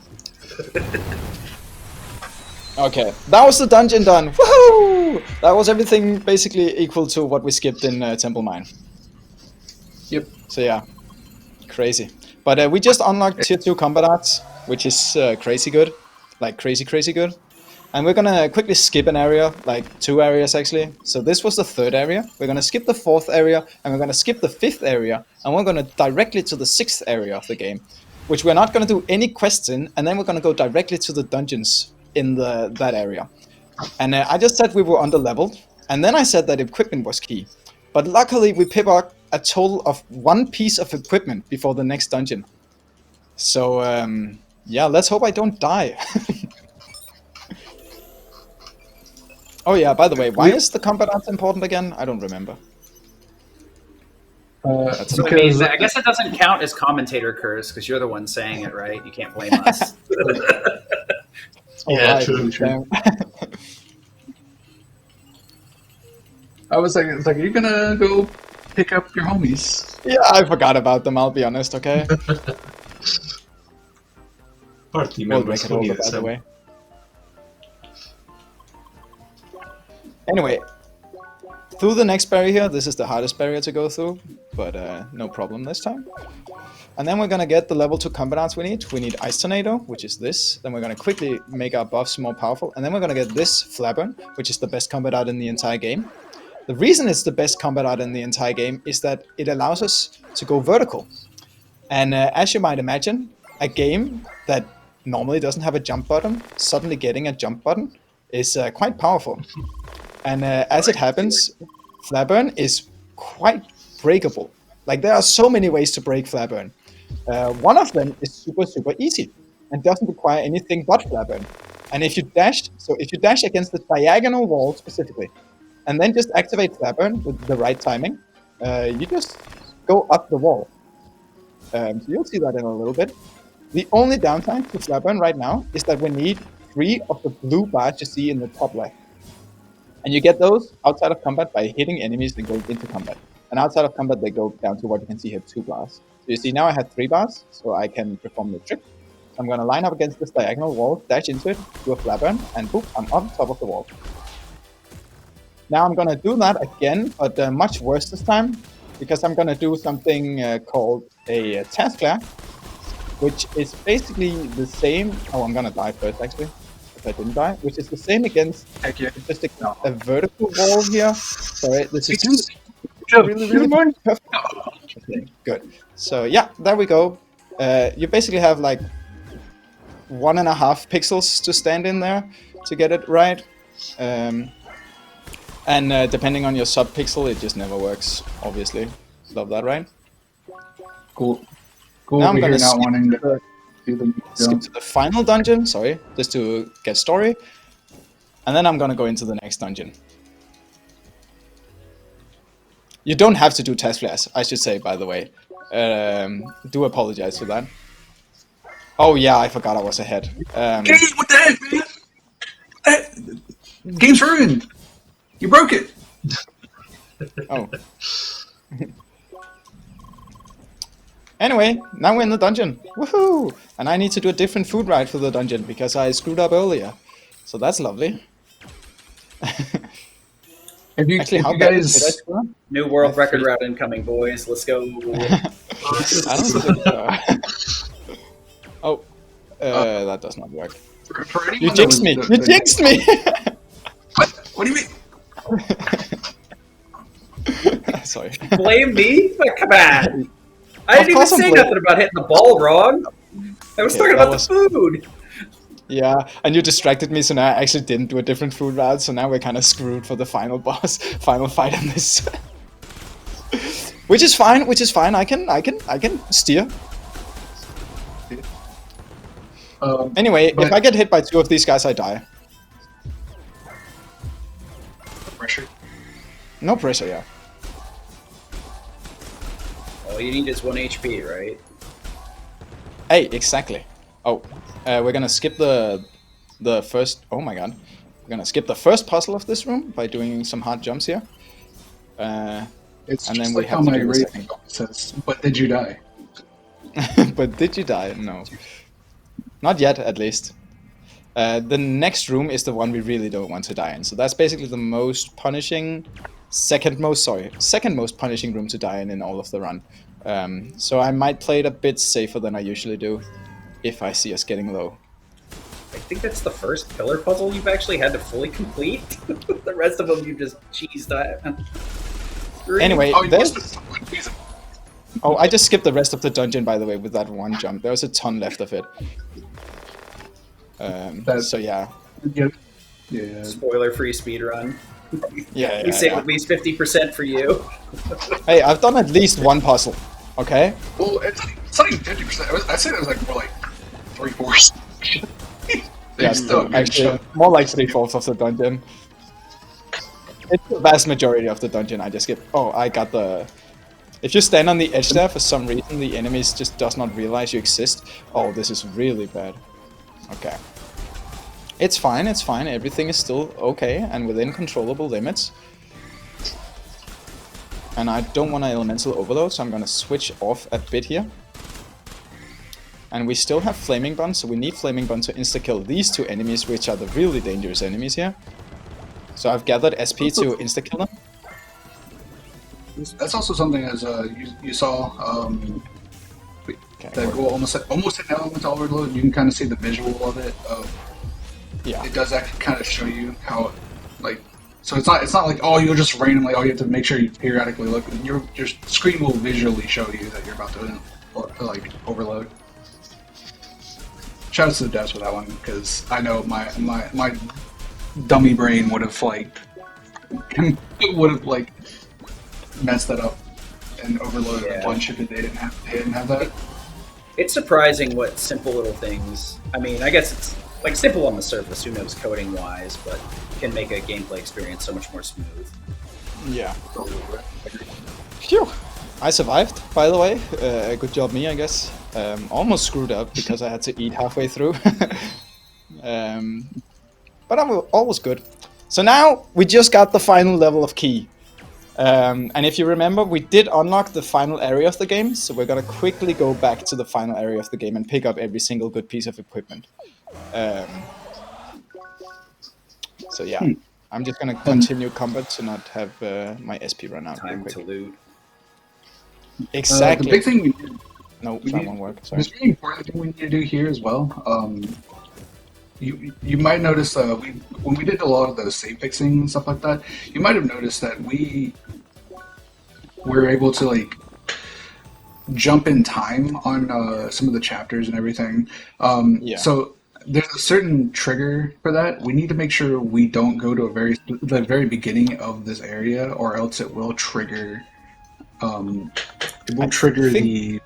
Okay, that was the dungeon done. Woohoo! That was everything basically equal to what we skipped in Temple Mine. Yep. So yeah, crazy. But we just unlocked tier 2 combat arts, which is crazy good. Like crazy good. And we're gonna quickly skip an area, like 2 areas actually. So this was the 3rd area. We're gonna skip the 4th area, and we're gonna skip the 5th area, and we're gonna directly to the 6th area of the game, which we're not gonna do any quests in, and then we're gonna go directly to the dungeons in that area. And I just said we were under-leveled, and then I said that equipment was key. But luckily we pick up a total of 1 piece of equipment before the next dungeon. So yeah, let's hope I don't die. Oh yeah, by the way, why is the combat arts important again? I don't remember. So I mean, I guess it doesn't count as commentator curse because you're the one saying it, right? You can't blame us. Yeah, Alright, true. damn. I was like, are you gonna go pick up your homies? Yeah, I forgot about them, I'll be honest, okay? Party World members record who holder, need by the some. way. Anyway, through the next barrier here, this is the hardest barrier to go through, but no problem this time. And then we're gonna get the level 2 combat arts we need. We need Ice Tornado, which is this. Then we're gonna quickly make our buffs more powerful. And then we're gonna get this Flabburn, which is the best combat art in the entire game. The reason it's the best combat art in the entire game is that it allows us to go vertical. And as you might imagine, a game that normally doesn't have a jump button, suddenly getting a jump button is quite powerful. And as it happens, Flabburn is quite breakable. Like, there are so many ways to break Flabburn. One of them is super easy and doesn't require anything but Flabburn. And if you dash against the diagonal wall specifically, and then just activate Flabburn with the right timing, you just go up the wall. So you'll see that in a little bit. The only downside to Flabburn right now is that we need 3 of the blue bars you see in the top left. And you get those outside of combat by hitting enemies that go into combat. And outside of combat, they go down to what you can see here, 2 bars. So you see now I have 3 bars, so I can perform the trick. I'm going to line up against this diagonal wall, dash into it, do a Flabburn, and boop, I'm on top of the wall. Now I'm going to do that again, but much worse this time, because I'm going to do something called a task flare, which is basically the same. Oh, I'm going to die first, actually, if I didn't die, which is the same against just a vertical wall here. Sorry, this is really perfect. Okay, good. So yeah, there we go. You basically have like 1.5 pixels to stand in there to get it right. And depending on your sub-pixel, it just never works, obviously. Love that, right? Cool Now I'm over gonna here not wanting to do the skip to the final dungeon, sorry, just to get story. And then I'm gonna go into the next dungeon. You don't have to do task flares, I should say, by the way. Do apologize for that. Oh yeah, I forgot I was ahead. Game, what the heck, man? Game's ruined. You broke it. Anyway, now we're in the dungeon. Woohoo! And I need to do a different food ride for the dungeon because I screwed up earlier. So that's lovely. Actually, how bad did I screw up? New world record route incoming, boys. Let's go. I don't think so. Oh, that does not work. You jinxed me! You jinxed me! What do you mean? Sorry. Blame me? Oh, come on. I didn't even course I'm say blaming- nothing about hitting the ball wrong. I was Okay, talking that about was- the food. Yeah, and you distracted me, so now I actually didn't do a different food route, so now we're kind of screwed for the final boss, final fight on this. Which is fine, I can steer. Anyway, if I get hit by 2 of these guys, I die. Pressure. No pressure, yeah. All you need is 1 HP, right? Hey, exactly. Oh, we're gonna skip the first. Oh my god, we're gonna skip the first puzzle of this room by doing some hard jumps here. It's And just then we like have how to my do the rating says, but did you die? But did you die? No, not yet, at least. The next room is the one we really don't want to die in. So that's basically the most punishing, second most punishing room to die in all of the run. So I might play it a bit safer than I usually do, if I see us getting low. I think that's the first pillar puzzle you've actually had to fully complete. The rest of them you just cheesed at. Anyway, Oh, you there's... must have confusing. Oh, I just skipped the rest of the dungeon, by the way, with that one jump. There was a ton left of it. So yeah. Yeah. Spoiler-free speedrun. Yeah, We saved at least 50% for you. Hey, I've done at least one puzzle, okay? Well, it's not even 50%. I said it was like more like 3/4. Yeah, still actually, more like 3/4 of the dungeon. It's the vast majority of the dungeon I just skip. Oh, I got the... If you stand on the edge there, for some reason, the enemies just does not realize you exist. Oh, this is really bad. Okay. It's fine, everything is still okay and within controllable limits. And I don't want an elemental overload, so I'm gonna switch off a bit here. And we still have Flaming Bun, so we need Flaming Bun to insta-kill these 2 enemies, which are the really dangerous enemies here. So I've gathered SP to insta-kill them. That's also something as you saw that goal almost hit an elemental overload. You can kind of see the visual of it. Yeah. It does actually kind of show you how, like, so it's not like you'll just randomly. You have to make sure you periodically look. Your screen will visually show you that you're about to like overload. Shout out to the devs for that one, because I know my dummy brain would have messed that up and overloaded a bunch if they didn't have that. It's surprising what simple little things. I mean, I guess it's like simple on the surface. Who knows coding wise, but can make a gameplay experience so much more smooth. Yeah. Phew. I survived, by the way. Good job me, I guess. Almost screwed up because I had to eat halfway through. But all was good. So now we just got the final level of key. And if you remember, we did unlock the final area of the game, so we're gonna quickly go back to the final area of the game and pick up every single good piece of equipment. So yeah, I'm just gonna continue combat to not have my SP run out. Time to loot. Exactly. The big thing we did, No, that won't work. Sorry. there's a really important thing we need to do here as well. You might notice when we did a lot of those save fixing and stuff like that, you might have noticed that we were able to like jump in time on some of the chapters and everything. Yeah. So there's a certain trigger for that. We need to make sure we don't go to the very beginning of this area, or else it will trigger. It will trigger the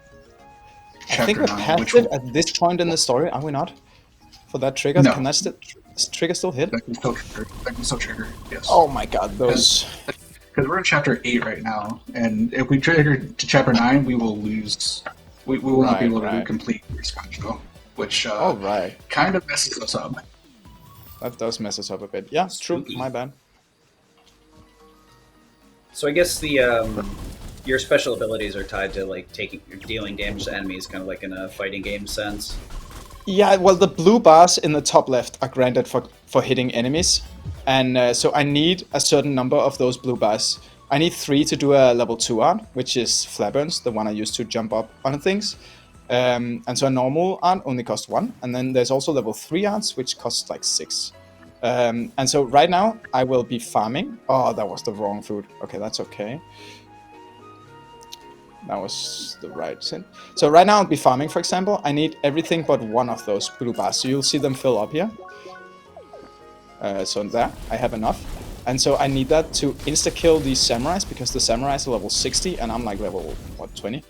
chapter I think we're 9, past which it at this point in the story, are we not? For that trigger, No. can that trigger still hit? that can still trigger. Yes. Oh my god, those... Because we're in chapter 8 right now, and if we trigger to chapter 9, we will lose. We will not be able to complete Responsible, which Alright, kind of messes us up. that does mess us up a bit. Yeah, true, Spooky. my bad. So I guess the Your special abilities are tied to like taking or dealing damage to enemies, kind of like in a fighting game sense. Yeah, well, the blue bars in the top left are granted for hitting enemies, and so I need a certain number of those blue bars. I need 3 to do a level 2 art, which is Flabberns, the one I use to jump up on things. And so a normal art only costs 1, and then there's also level 3 arts, which costs like 6. And so right now I will be farming. Oh, that was the wrong food. Okay, that's okay. That was the right sin. So right now I'll be farming, for example. I need everything but one of those blue bars. So you'll see them fill up here. So there, I have enough. And so I need that to insta-kill these samurais, because the samurais are level 60 and I'm like level, what, 20?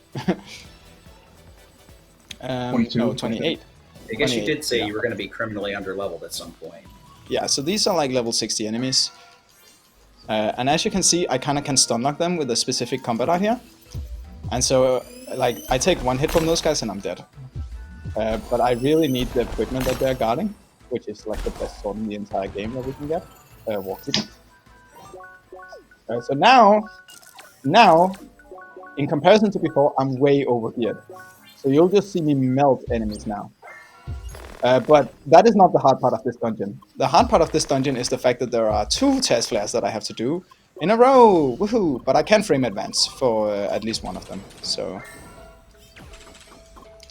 22. No, 28. I guess you 28, did say yeah. you were going to be criminally underleveled at some point. Yeah, so these are like level 60 enemies. And as you can see, I kind of can stun lock them with a specific combat art here. And so, like, I take one hit from those guys and I'm dead. But I really need the equipment that they're guarding, which is like the best sword in the entire game that we can get. Walkie. So now, in comparison to before, I'm way over here. So you'll just see me melt enemies now. But that is not the hard part of this dungeon. The hard part of this dungeon is the fact that there are 2 test flares that I have to do in a row. Woohoo! But I can frame advance for at least one of them. So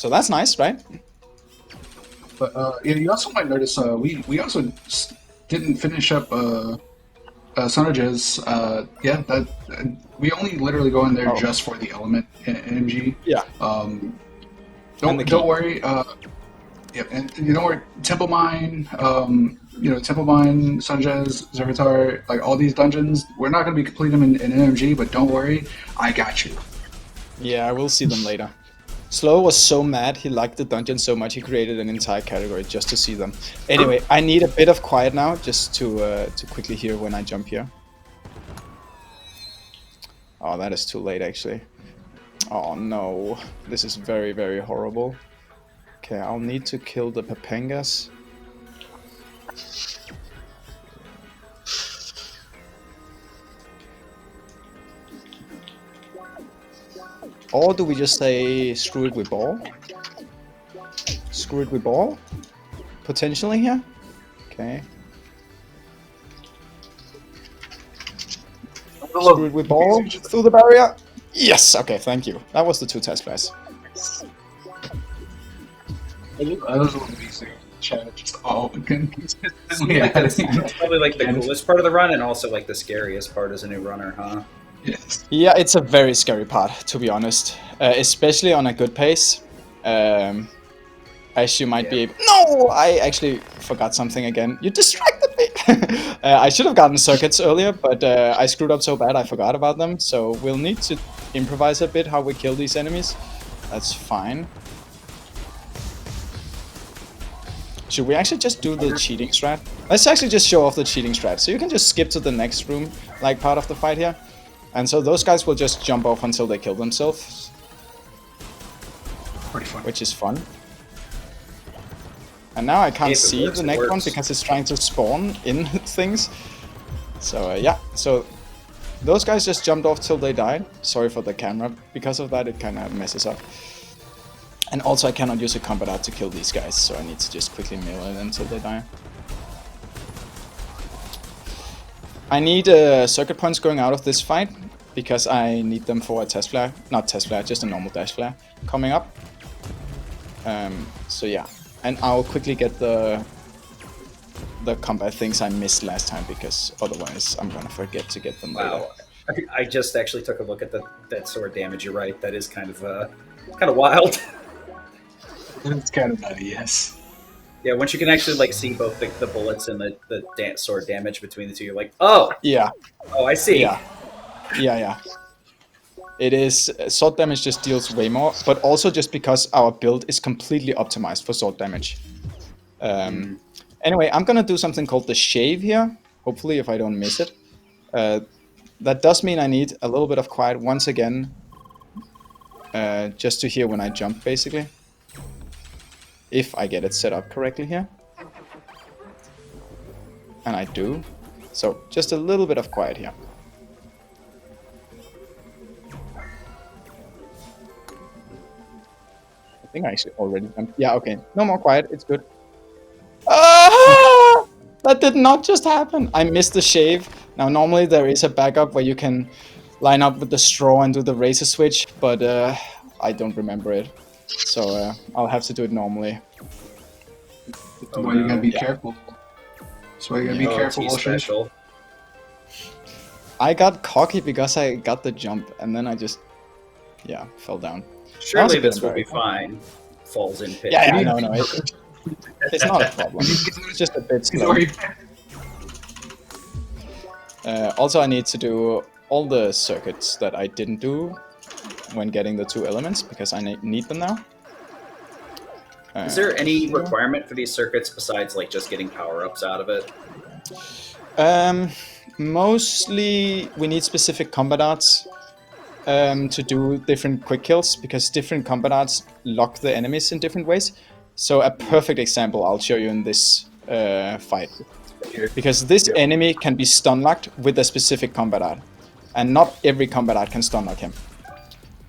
that's nice, right? But yeah, you also might notice we also didn't finish up Sunrages. Yeah, that we only literally go in there just for the element NMG. Yeah. Don't worry. Yeah, and you know where Temple Mine, Temple Mine, Sunjez, Zervitar, like all these dungeons, we're not going to be completing them in NMG, but don't worry, I got you. Yeah, I will see them later. Slow was so mad, he liked the dungeon so much he created an entire category just to see them. Anyway, I need a bit of quiet now, just to quickly hear when I jump here. Oh, that is too late actually. Oh no, this is very, very horrible. Okay, I'll need to kill the Papangas. Or do we just say screw it with ball? Screw it with ball? Potentially here? Okay. Screw it with ball through the barrier? Yes! Okay, thank you. That was the 2 test flares. I was a little easier. Chat just all Yeah, it's probably like the coolest part of the run, and also like the scariest part as a new runner, huh? Yes. Yeah, it's a very scary part, to be honest. Especially on a good pace. As you might be able... No! I actually forgot something again. You distracted me! I should have gotten circuits earlier, but I screwed up so bad I forgot about them. So we'll need to improvise a bit how we kill these enemies. That's fine. Should we actually just do the cheating strat? Let's actually just show off the cheating strat. So you can just skip to the next room, like part of the fight here. And so those guys will just jump off until they kill themselves. Pretty fun. Which is fun. And now I can't see the next one because it's trying to spawn in things. So yeah, so those guys just jumped off till they died. Sorry for the camera. Because of that, it kind of messes up. And also I cannot use a combat art to kill these guys, so I need to just quickly melee them until they die. I need circuit points going out of this fight, because I need them for a test flare. Not test flare, just a normal dash flare coming up. So yeah, and I'll quickly get the combat things I missed last time, because otherwise I'm gonna forget to get them later. Wow, I just actually took a look at that sword damage. You're right, that is kind of wild. It's kind of nutty, yes. Yeah, once you can actually like see both the bullets and the sword damage between the two, you're like, oh, yeah, oh, I see. Yeah. It is sword damage just deals way more, but also just because our build is completely optimized for sword damage. Anyway, I'm gonna do something called the shave here. Hopefully, if I don't miss it. That does mean I need a little bit of quiet once again, just to hear when I jump, basically. If I get it set up correctly here. And I do. So just a little bit of quiet here. think I actually already done. Yeah, okay. No more quiet. It's good. Ah! That did not just happen. I missed the shave. Now, normally there is a backup where you can line up with the straw and do the razor switch, but I don't remember it. So I'll have to do it normally. That's why you gotta be careful. That's why you gotta be Oh, careful. T special. I got cocky because I got the jump, and then I just, fell down. Surely bit this will be embarrassing. fine. Falls in pit. Yeah, no. It's not a problem. It's just a bit slow. Also, I need to do all the circuits that I didn't do when getting the 2 elements, because I need them now. Is there any requirement for these circuits besides like just getting power-ups out of it? Mostly we need specific combat arts to do different quick kills, because different combat arts lock the enemies in different ways. So a perfect example I'll show you in this fight. Because this enemy can be stun locked with a specific combat art, and not every combat art can stun lock him.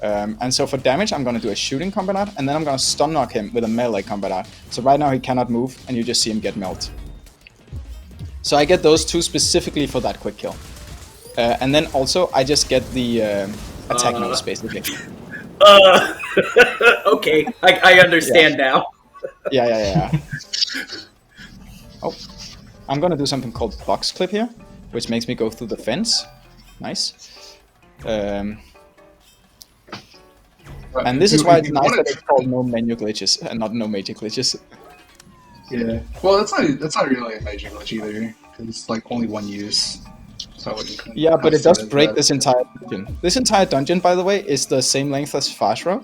And so for damage, I'm going to do a shooting combat art, and then I'm going to stun knock him with a melee combat art. So right now he cannot move, and you just see him get melt. So I get those 2 specifically for that quick kill. And then also, I just get the attack moves, basically. Okay, I understand now. Yeah. Oh, I'm going to do something called box clip here, which makes me go through the fence. Nice. And this is why it's nice that it's called no menu glitches and not no major glitches. Yeah. Well, that's not really a major glitch either. 'Cause it's like only one use. So yeah, but it does break this entire dungeon. This entire dungeon, by the way, is the same length as Fast Row.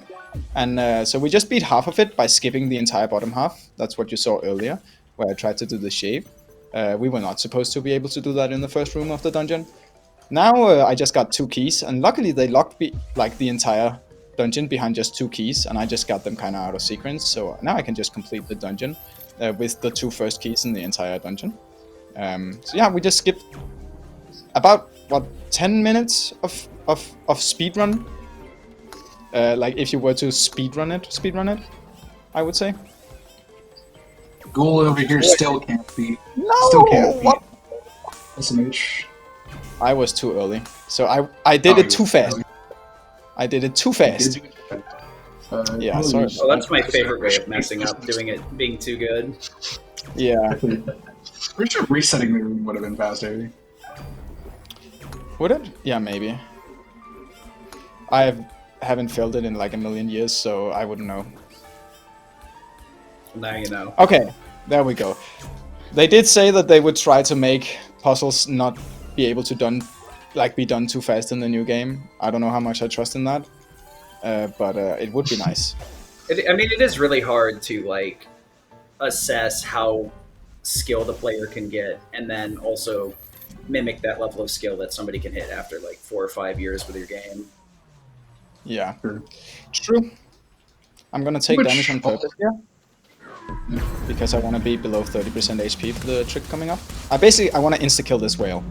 And so we just beat half of it by skipping the entire bottom half. That's what you saw earlier, where I tried to do the shave. We were not supposed to be able to do that in the first room of the dungeon. Now I just got 2 keys, and luckily they locked the entire dungeon behind just 2 keys, and I just got them kind of out of sequence. So now I can just complete the dungeon with the 2 first keys in the entire dungeon. So yeah, we just skipped about 10 minutes of speedrun. Like if you were to speedrun it, I would say. Ghoul over here still can't beat. No! Still can't beat. What? SMH. I was too early, so I did it too fast. I did it too fast. Yeah, sorry. Well, that's my favorite way of messing up, being too good. Yeah. Pretty sure resetting the room would have been faster. Would it? Yeah, maybe. I haven't felt it in like a million years, so I wouldn't know. Now you know. Okay, there we go. They did say that they would try to make puzzles not be able to be done too fast in the new game. I don't know how much I trust in that, but it would be nice. It is really hard to like assess how skilled a player can get, and then also mimic that level of skill that somebody can hit after like 4 or 5 years with your game. Yeah, true. I'm gonna take damage on purpose here, because I want to be below 30% HP for the trick coming up. I want to insta-kill this whale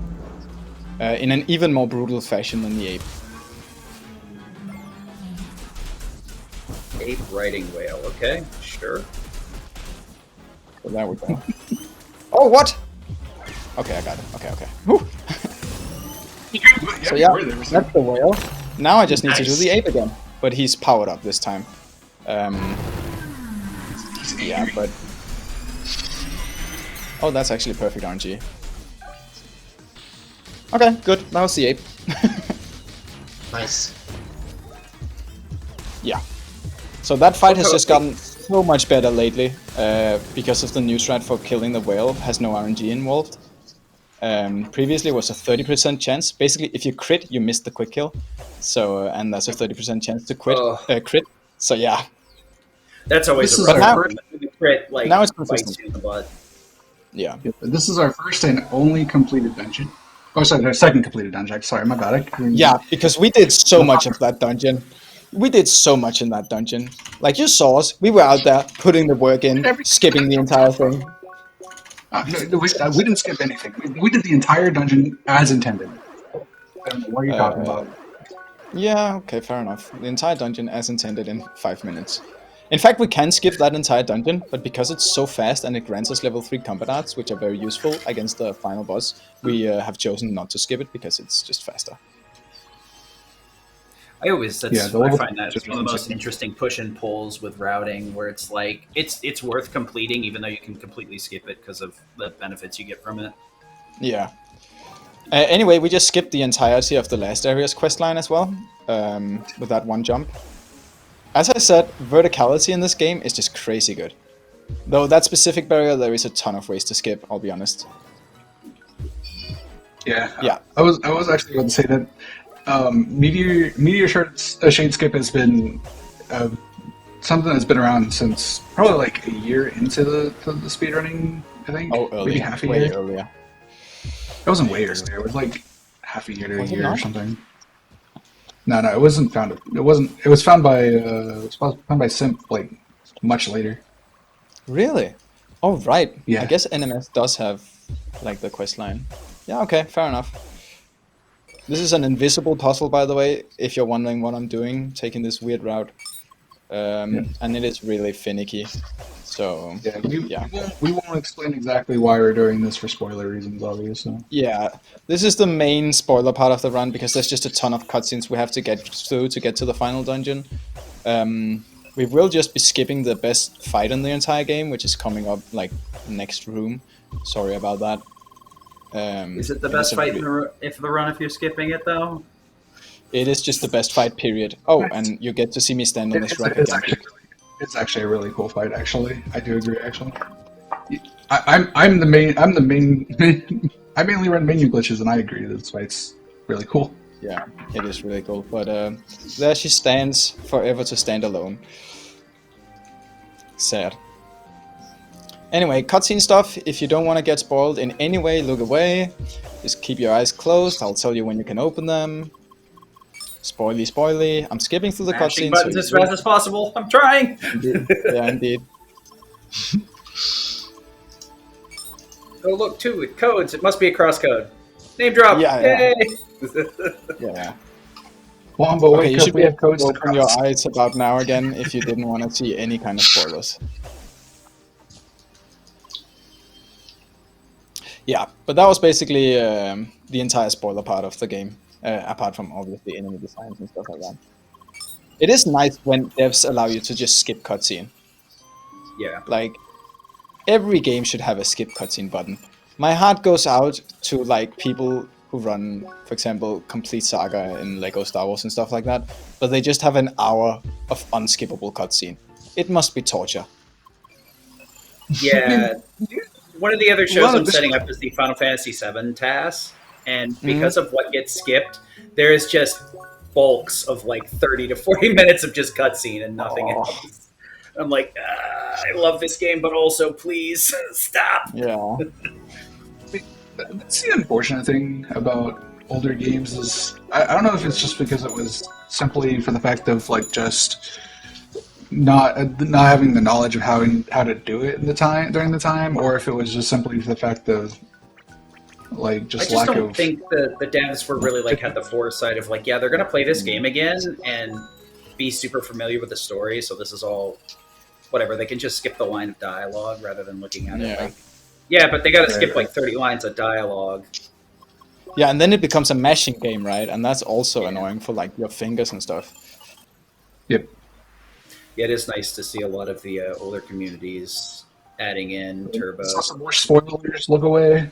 in an even more brutal fashion than the ape. Ape riding whale, okay, sure. So there we go. Oh, what? Okay, I got it. Okay. Whew. So yeah, that's the whale. Now I just need to do the ape again, but he's powered up this time. Yeah, but... Oh, that's actually perfect RNG. Okay, good. That was the ape. Nice. Yeah. So that fight has just gotten so much better lately, because of the new strat for killing the whale has no RNG involved. Previously it was a 30% chance. Basically, if you crit, you miss the quick kill. So, and that's a 30% chance to crit. So yeah. That's always This a is rough our one. The crit, like, now it's bites consistent. you in the butt. Yeah. This is our first and only completed dungeon. Oh, sorry, our second completed dungeon. Sorry, my bad. Yeah, because we did so much of that dungeon. We did so much in that dungeon. Like, you saw us. We were out there putting the work in, skipping the entire thing. No, we didn't skip anything. We did the entire dungeon as intended. I don't know what you're talking about. Yeah, okay, fair enough. The entire dungeon as intended in 5 minutes. In fact, we can skip that entire dungeon, but because it's so fast and it grants us level 3 combat arts, which are very useful against the final boss, we have chosen not to skip it because it's just faster. I find that it's one of the most interesting push and pulls with routing, where it's like it's worth completing even though you can completely skip it because of the benefits you get from it. Yeah. Anyway, we just skipped the entirety of the last area's questline as well, with that one jump. As I said, verticality in this game is just crazy good. Though that specific barrier, there is a ton of ways to skip, I'll be honest. Yeah. I was actually going to say that Meteor Shade Skip has been something that's been around since probably like a year into the speedrunning, I think. Oh, early. Maybe half a way year. Earlier. It wasn't way earlier. It was like half a year to a year or something. No, it wasn't found. It wasn't. It was found by Simp like much later. Really? Oh, right. Yeah. I guess NMS does have like the quest line. Yeah. Okay. Fair enough. This is an invisible puzzle, by the way. If you're wondering what I'm doing, taking this weird route, and it is really finicky. So we won't explain exactly why we're doing this for spoiler reasons, obviously. Yeah, this is the main spoiler part of the run because there's just a ton of cutscenes we have to get through to get to the final dungeon. We will just be skipping the best fight in the entire game, which is coming up like next room. Sorry about that. Is it the best fight in the run if you're skipping it though? It is just the best fight, period. Oh, and you get to see me stand on this rock again. It's actually a really cool fight. Actually, I do agree. Actually, I'm the main. I mainly run menu glitches, and I agree that this fight's really cool. Yeah, it is really cool. But there she stands, forever to stand alone. Sad. Anyway, cutscene stuff. If you don't want to get spoiled in any way, look away. Just keep your eyes closed. I'll tell you when you can open them. Spoily. I'm skipping through the cutscenes. Buttons as fast as possible. I'm trying. Indeed. Yeah, indeed. Oh, look, too, with codes. It must be a CrossCode. Name drop. Yeah. Yay! Yeah. Juanba, Okay, you should be have codes to open your cross. eyes about now again if you didn't want to see any kind of spoilers. Yeah, but that was basically the entire spoiler part of the game, apart from obviously enemy designs and stuff like that. It is nice when devs allow you to just skip cutscene. Yeah. Like, every game should have a skip cutscene button. My heart goes out to like people who run, for example, Complete Saga in Lego Star Wars and stuff like that, but they just have an hour of unskippable cutscene. It must be torture. Yeah. One of the other shows I'm setting up is the Final Fantasy VII TAS, and because of what gets skipped, there is just bulks of like 30 to 40 minutes of just cutscene and nothing else. I'm like, I love this game, but also please stop. Yeah. That's the unfortunate thing about older games is I don't know if it's just because it was simply for the fact of like just not having the knowledge of how to do it during the time, or if it was just simply for the fact of like just lack of. I just don't think the devs were really like had the foresight of like, yeah, they're gonna play this game again and be super familiar with the story, so this is all whatever. They can just skip the line of dialogue rather than looking at it like, yeah, but they gotta skip like 30 lines of dialogue. Yeah, and then it becomes a mashing game, right? And that's also annoying for like your fingers and stuff. Yep. Yeah, it is nice to see a lot of the older communities adding in turbo. Saw some more spoilers. Look away.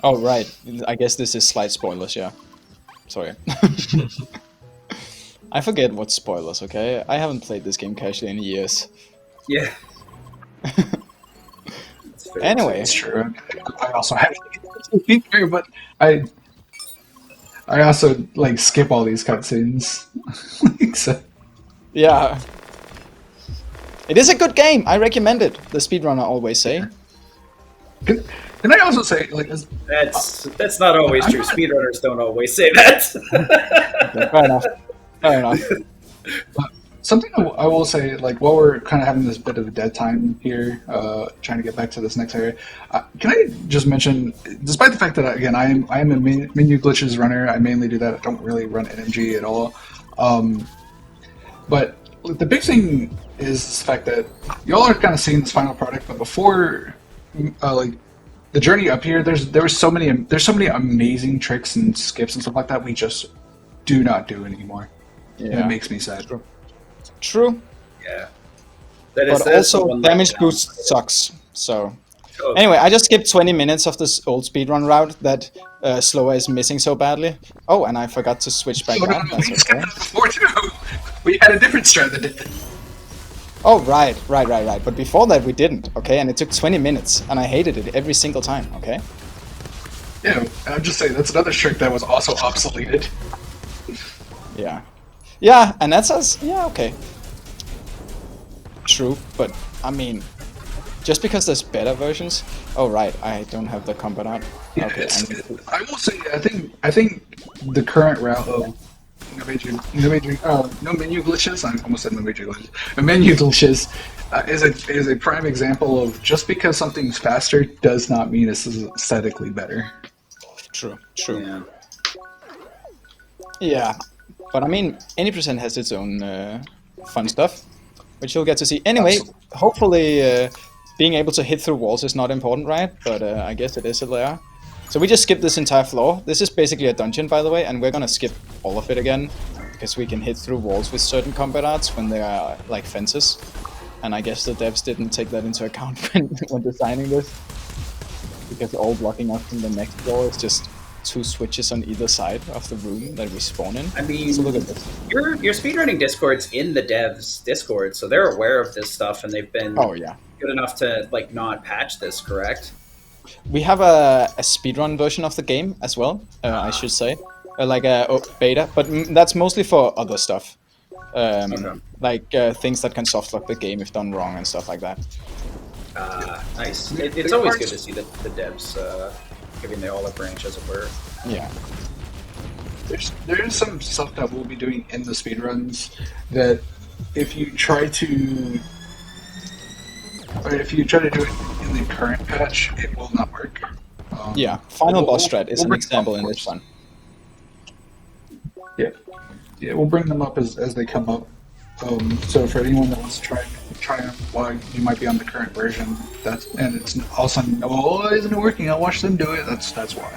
Oh right, I guess this is slight spoilers. Yeah, sorry. I forget what's spoilers. Okay, I haven't played this game casually in years. Yeah. Anyway, it's true. I also have here, but I also like skip all these cutscenes. So. Yeah, it is a good game. I recommend it. The speedrunner always say. Can I also say like that's not always true. Speedrunners don't always say that. Okay, fair enough. Fair enough. But something I will say, like while we're kind of having this bit of a dead time here, trying to get back to this next area, can I just mention, despite the fact that again I am a menu glitches runner, I mainly do that. I don't really run NMG at all. But the big thing is the fact that y'all are kind of seeing this final product, but before, like the journey up here, there's so many amazing tricks and skips and stuff like that we just do not do anymore. Yeah, and it makes me sad. True. Yeah. But also, damage boost sucks. So, anyway, I just skipped 20 minutes of this old speedrun route that Sloa is missing so badly. Oh, and I forgot to switch back on. We skipped that before too. We had a different strat that did that. Oh, right. But before that, we didn't, okay? And it took 20 minutes, and I hated it every single time, okay? Yeah, I'm just saying, that's another trick that was also obsoleted. Yeah. Yeah, and that's us. Yeah, okay. True, but, I mean, just because there's better versions... Oh, right, I don't have the combat art. Yeah, okay. I will say, I think the current route of no menu glitches. I almost said no major glitches. Menu glitches is a prime example of just because something's faster does not mean it's aesthetically better. True. Yeah. Yeah, but I mean, any percent has its own fun stuff, which you'll get to see. Anyway, hopefully being able to hit through walls is not important, right? But I guess it is there. So we just skipped this entire floor. This is basically a dungeon, by the way, and we're gonna skip all of it again, because we can hit through walls with certain combat arts when they are like fences. And I guess the devs didn't take that into account when designing this, because all blocking us from the next floor is just 2 switches on either side of the room that we spawn in. I mean, so look at this. Your speedrunning Discord's in the devs Discord, so they're aware of this stuff, and they've been good enough to like not patch this, correct? We have a speedrun version of the game as well, I should say, like a beta, but that's mostly for other stuff, like things that can softlock the game if done wrong and stuff like that. Nice. It's always good to see the devs giving the olive branch, as it were. Yeah. There is some stuff that we'll be doing in the speedruns that if you try to do it in the current patch, it will not work. Yeah, final boss strat is an example in this one. Yeah, we'll bring them up as they come up. So for anyone that wants to try them while you might be on the current version, and it's all of a sudden, oh, isn't it working? I'll watch them do it. That's why.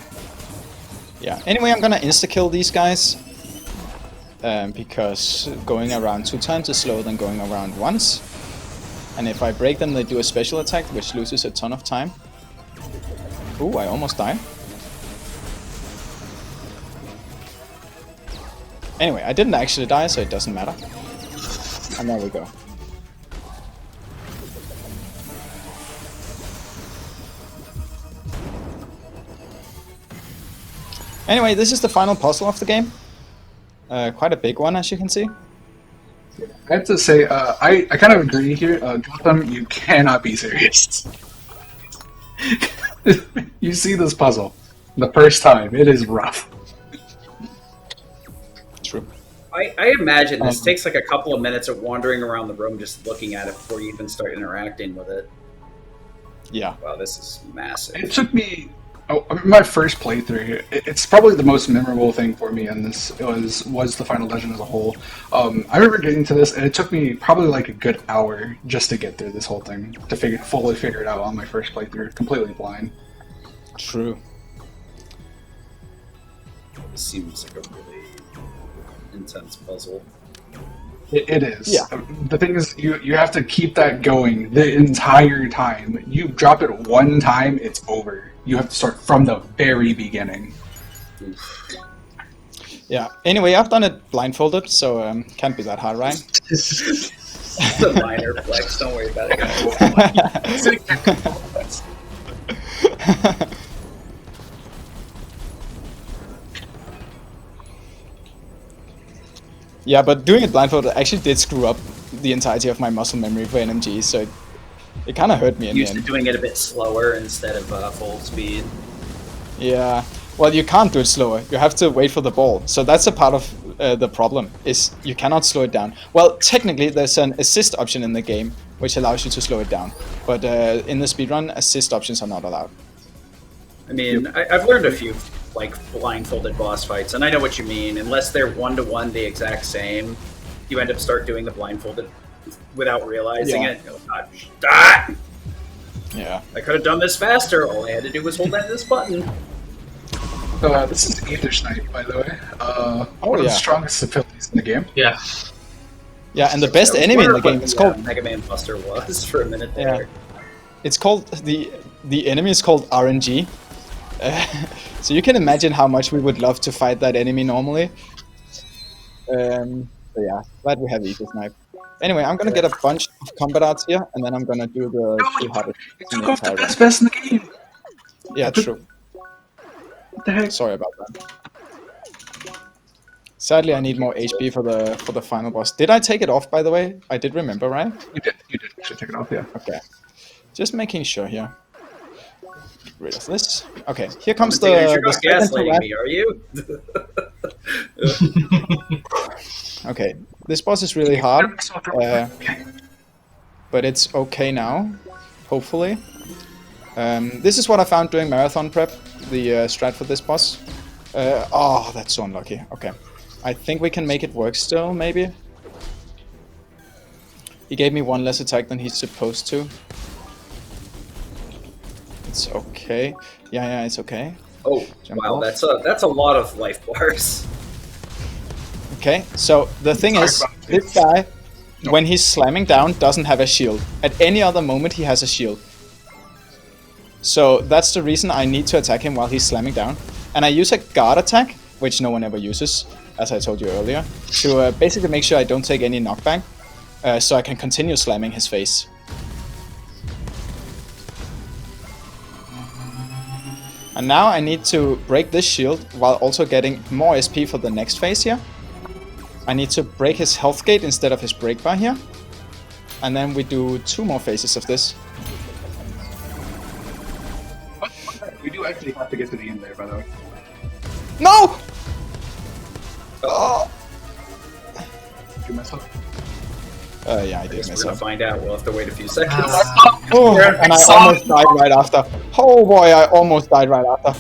Yeah. Anyway, I'm gonna insta kill these guys because going around 2 times is slower than going around once. And if I break them, they do a special attack, which loses a ton of time. Ooh, I almost died. Anyway, I didn't actually die, so it doesn't matter. And there we go. Anyway, this is the final puzzle of the game. Quite a big one, as you can see. I have to say, I kind of agree here. Gotham, you cannot be serious. You see this puzzle the first time, it is rough. True. I imagine this takes like a couple of minutes of wandering around the room just looking at it before you even start interacting with it. Yeah. Wow, this is massive. It took me my first playthrough. It's probably the most memorable thing for me in this was the final dungeon as a whole. I remember getting to this, and it took me probably like a good hour just to get through this whole thing, to fully figure it out on my first playthrough, completely blind. True. This seems like a really intense puzzle. It is. Yeah. The thing is, you have to keep that going the entire time. You drop it one time, it's over. You have to start from the very beginning. Oof. Yeah. Anyway, I've done it blindfolded, so can't be that hard, right? It's a minor flex. Don't worry about it. Yeah, but doing it blindfolded actually did screw up the entirety of my muscle memory for NMG, so it kind of hurt me in the Used to end. doing it a bit slower instead of full speed. Yeah. Well, you can't do it slower. You have to wait for the ball. So that's a part of the problem, is you cannot slow it down. Well, technically, there's an assist option in the game, which allows you to slow it down. But in the speedrun, assist options are not allowed. I mean, I've learned a few like blindfolded boss fights, and I know what you mean. Unless they're 1-to-1 the exact same, you end up start doing the blindfolded without realizing Yeah. it. You're like, ah! Yeah. I could have done this faster. All I had to do was hold down this button. This is Aether Snipe, by the way. One of the yeah. strongest abilities in the game. Yeah. Yeah, and the best I was enemy in the wondering game what is called Mega Man Buster was for a minute Yeah. there. it's called the enemy is called RNG. So you can imagine how much we would love to fight that enemy normally. But yeah, glad we have Aether Snipe. Anyway, I'm gonna get a bunch of combat arts here, and then I'm gonna do the two hardest. You in took off the entire best vest in the game! run. Yeah, true. What the heck? Sorry about that. Sadly, I need more HP for the final boss. Did I take it off, by the way? I did remember, right? You did actually take it off, yeah. Okay. Just making sure here. Get rid of this. Okay, here comes You're the not gaslighting me, are you? Okay, this boss is really hard, but it's okay now, hopefully. This is what I found during marathon prep, the strat for this boss. Oh, that's so unlucky. Okay, I think we can make it work still, maybe. He gave me one less attack than he's supposed to. It's okay. Yeah, it's okay. Oh, Jump wow, off. that's a lot of life bars. Okay, so the thing is, this guy, when he's slamming down, doesn't have a shield. At any other moment, he has a shield. So that's the reason I need to attack him while he's slamming down. And I use a guard attack, which no one ever uses, as I told you earlier, to basically make sure I don't take any knockback, so I can continue slamming his face. And now I need to break this shield while also getting more SP for the next phase here. I need to break his health gate instead of his break bar here. And then we do 2 more phases of this. We do actually have to get to the end there, by the way. No! Oh! Did you mess up? Yeah, I I did guess mess we're gonna up. find out. We'll have to wait a few seconds. Oh, and I almost died right after. Oh boy, I almost died right after.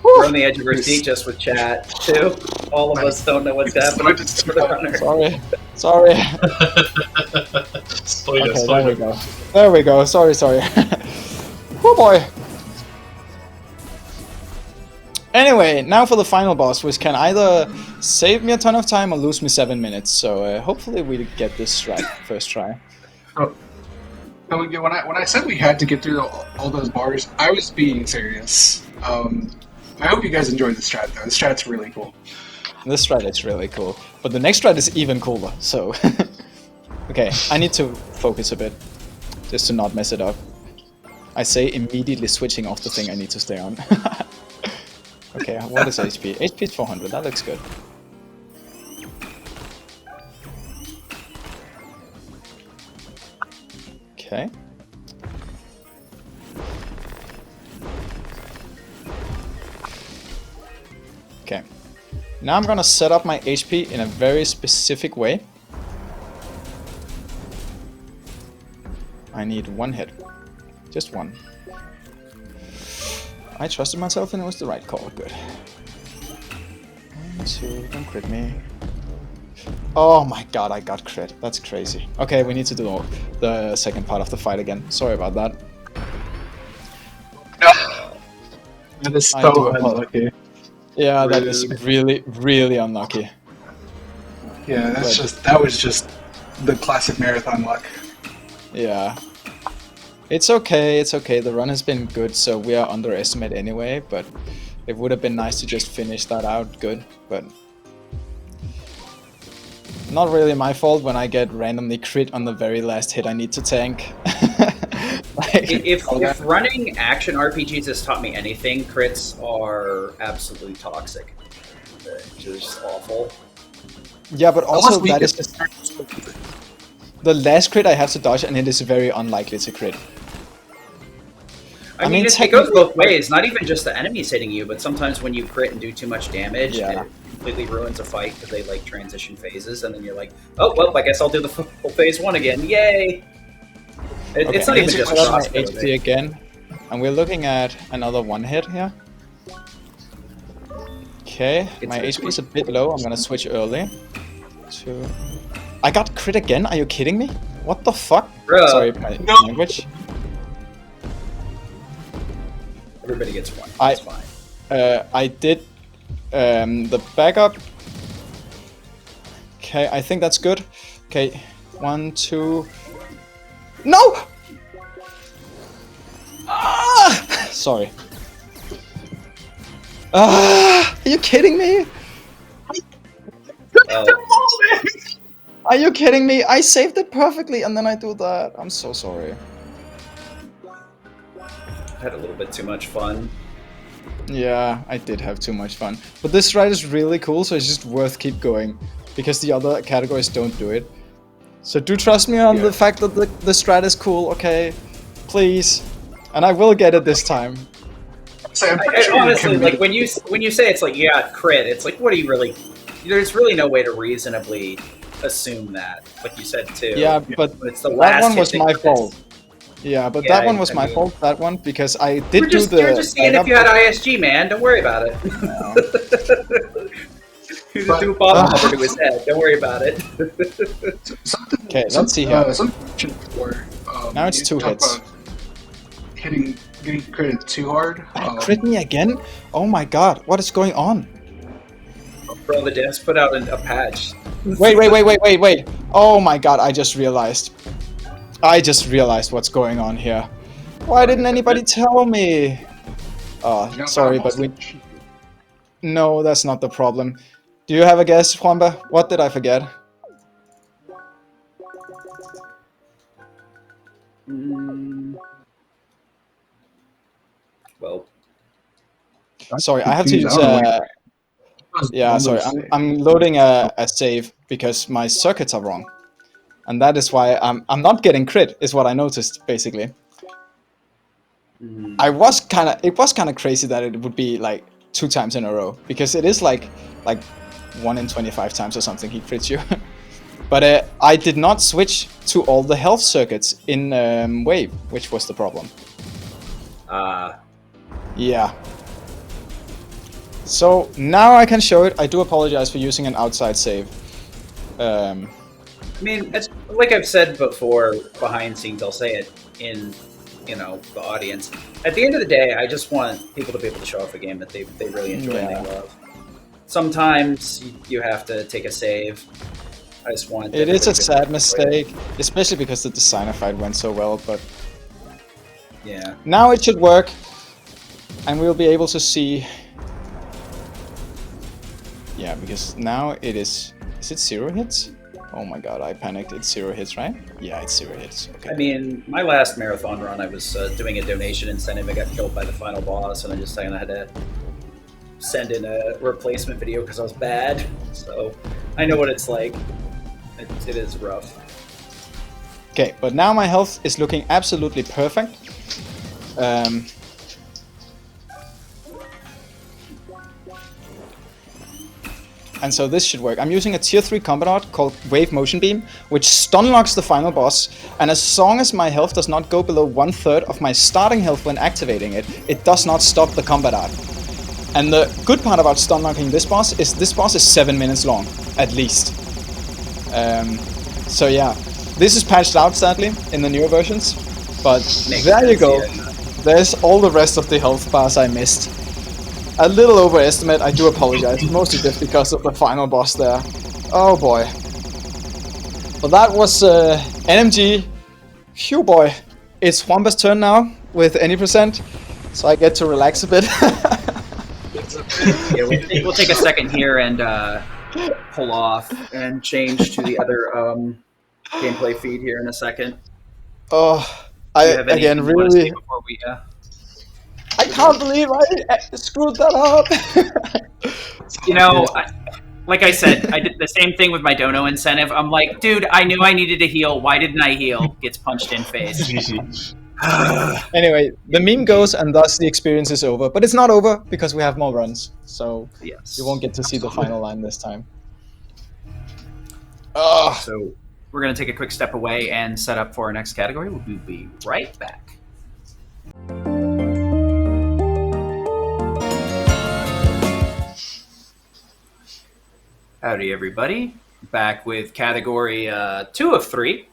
We're on the edge of our seat just with chat, too. All of us don't know what's happening to the runner. Sorry. Spoiler, Okay, spoiler. there we go. Sorry. Oh boy. Anyway, now for the final boss, which can either save me a ton of time or lose me 7 minutes. So hopefully we get this right first try. Oh. So yeah, when I said we had to get through all those bars, I was being serious. I hope you guys enjoyed the strat, though. The strat's really cool. This strat is really cool, but the next strat is even cooler. So, okay, I need to focus a bit, just to not mess it up. I say immediately switching off the thing I need to stay on. Okay, what is HP? HP is 400. That looks good. Okay. Okay. Now I'm gonna set up my HP in a very specific way. I need 1 hit. Just 1. I trusted myself and it was the right call. Good. 1, 2, don't crit me. Oh my god, I got crit. That's crazy. Okay, we need to do the second part of the fight again. Sorry about that. That is I so do unlucky. Yeah, that is really, really unlucky. Yeah, that was just the classic marathon luck. Yeah. It's okay, it's okay. The run has been good, so we are underestimate anyway, but it would have been nice to just finish that out good, but not really my fault when I get randomly crit on the very last hit I need to tank. Like, If running action RPGs has taught me anything, crits are absolutely toxic. They're just awful. yeah, but also Unless we that get- is just the last crit I have to dodge, and it is very unlikely to crit. I mean, mean, it goes both ways. Not even just the enemies hitting you, but sometimes when you crit and do too much damage, Yeah. it completely ruins a fight because they like transition phases, and then you're like, oh well, I guess I'll do the full phase 1 again. Yay! Okay, It's not I even need to just set up my CrossCode. Okay, my HP is a bit low. I'm gonna switch early. I got crit again? Are you kidding me? What the fuck? Bro. Sorry, my language. Everybody gets one. That's fine. I did the backup. Okay, I think that's good. Okay, 1, 2. No! Ah! Sorry. Ah! Are you kidding me? Are you kidding me? I saved it perfectly and then I do that. I'm so sorry. Had a little bit too much fun. Yeah, I did have too much fun. But this ride is really cool, so it's just worth keep going. Because the other categories don't do it. So do trust me on the fact that the strat is cool, okay? Please. And I will get it this time. So I'm pretty sure honestly, like when you say it's like you got crit, it's like, what do you really? There's really no way to reasonably assume that, like you said too. Yeah, but it's the that last one was hit my that fault. Yeah, but Yeah, that one was I my mean- fault, that one, because I did You're do just seeing if you had ISG, man. Don't worry about it. You just do a bottom cover to his head. Don't worry about it. Okay, let's see here. Something before, Now it's you 2 talk hits. about getting critted too hard. Crit me again? Oh my god, what is going on? Bro, the devs put out a patch. Wait. Oh my god, I just realized. What's going on here. Why didn't anybody tell me? Oh, sorry, but we... No, that's not the problem. Do you have a guess, Juanba? What did I forget? Well, Sorry, I have to confused. use I don't know what- yeah, sorry, I'm loading a save because my circuits are wrong. And that is why I'm not getting crit, is what I noticed, basically. It was kind of crazy that it would be like 2 times in a row, because it is like 1 in 25 times or something he crits you. But I did not switch to all the health circuits in Wave, which was the problem. Yeah. So now I can show it. I do apologize for using an outside save. I mean, like I've said before, behind scenes, I'll say it in, the audience. At the end of the day, I just want people to be able to show off a game that they really enjoy and they love. Sometimes you have to take a save. I just want. It is a sad mistake, especially because the designer fight went so well. But yeah, now it should work, and we'll be able to see. Yeah, because now it is. Is it 0 hits? Oh my god, I panicked. It's 0 hits, right? Yeah, it's 0 hits. Okay. I mean, my last marathon run, I was doing a donation incentive. I got killed by the final boss, and I just kind of had to send in a replacement video because I was bad. So I know what it's like. It is rough. Okay, but now my health is looking absolutely perfect. And so this should work. I'm using a tier 3 combat art called Wave Motion Beam, which stun locks the final boss, and as long as my health does not go below 1/3 of my starting health when activating it, it does not stop the combat art. And the good part about stun locking this boss is 7 minutes long, at least. So yeah, this is patched out sadly in the newer versions, but there you go. There's all the rest of the health bars I missed. A little overestimate, I do apologize, mostly just because of the final boss there. Oh boy. But that was NMG. Phew boy. It's Juanba's turn now, with any percent, so I get to relax a bit. Yeah, we'll take a second here and pull off and change to the other gameplay feed here in a second. Oh, again, really... Before we, I can't believe I screwed that up! Like I said, I did the same thing with my dono incentive. I'm like, dude, I knew I needed to heal. Why didn't I heal? Gets punched in face. Anyway, the meme goes, and thus the experience is over. But it's not over, because we have more runs. So yes, you won't get to see the final line this time. So we're going to take a quick step away and set up for our next category. We'll be right back. Howdy, everybody. Back with category 2 of 3.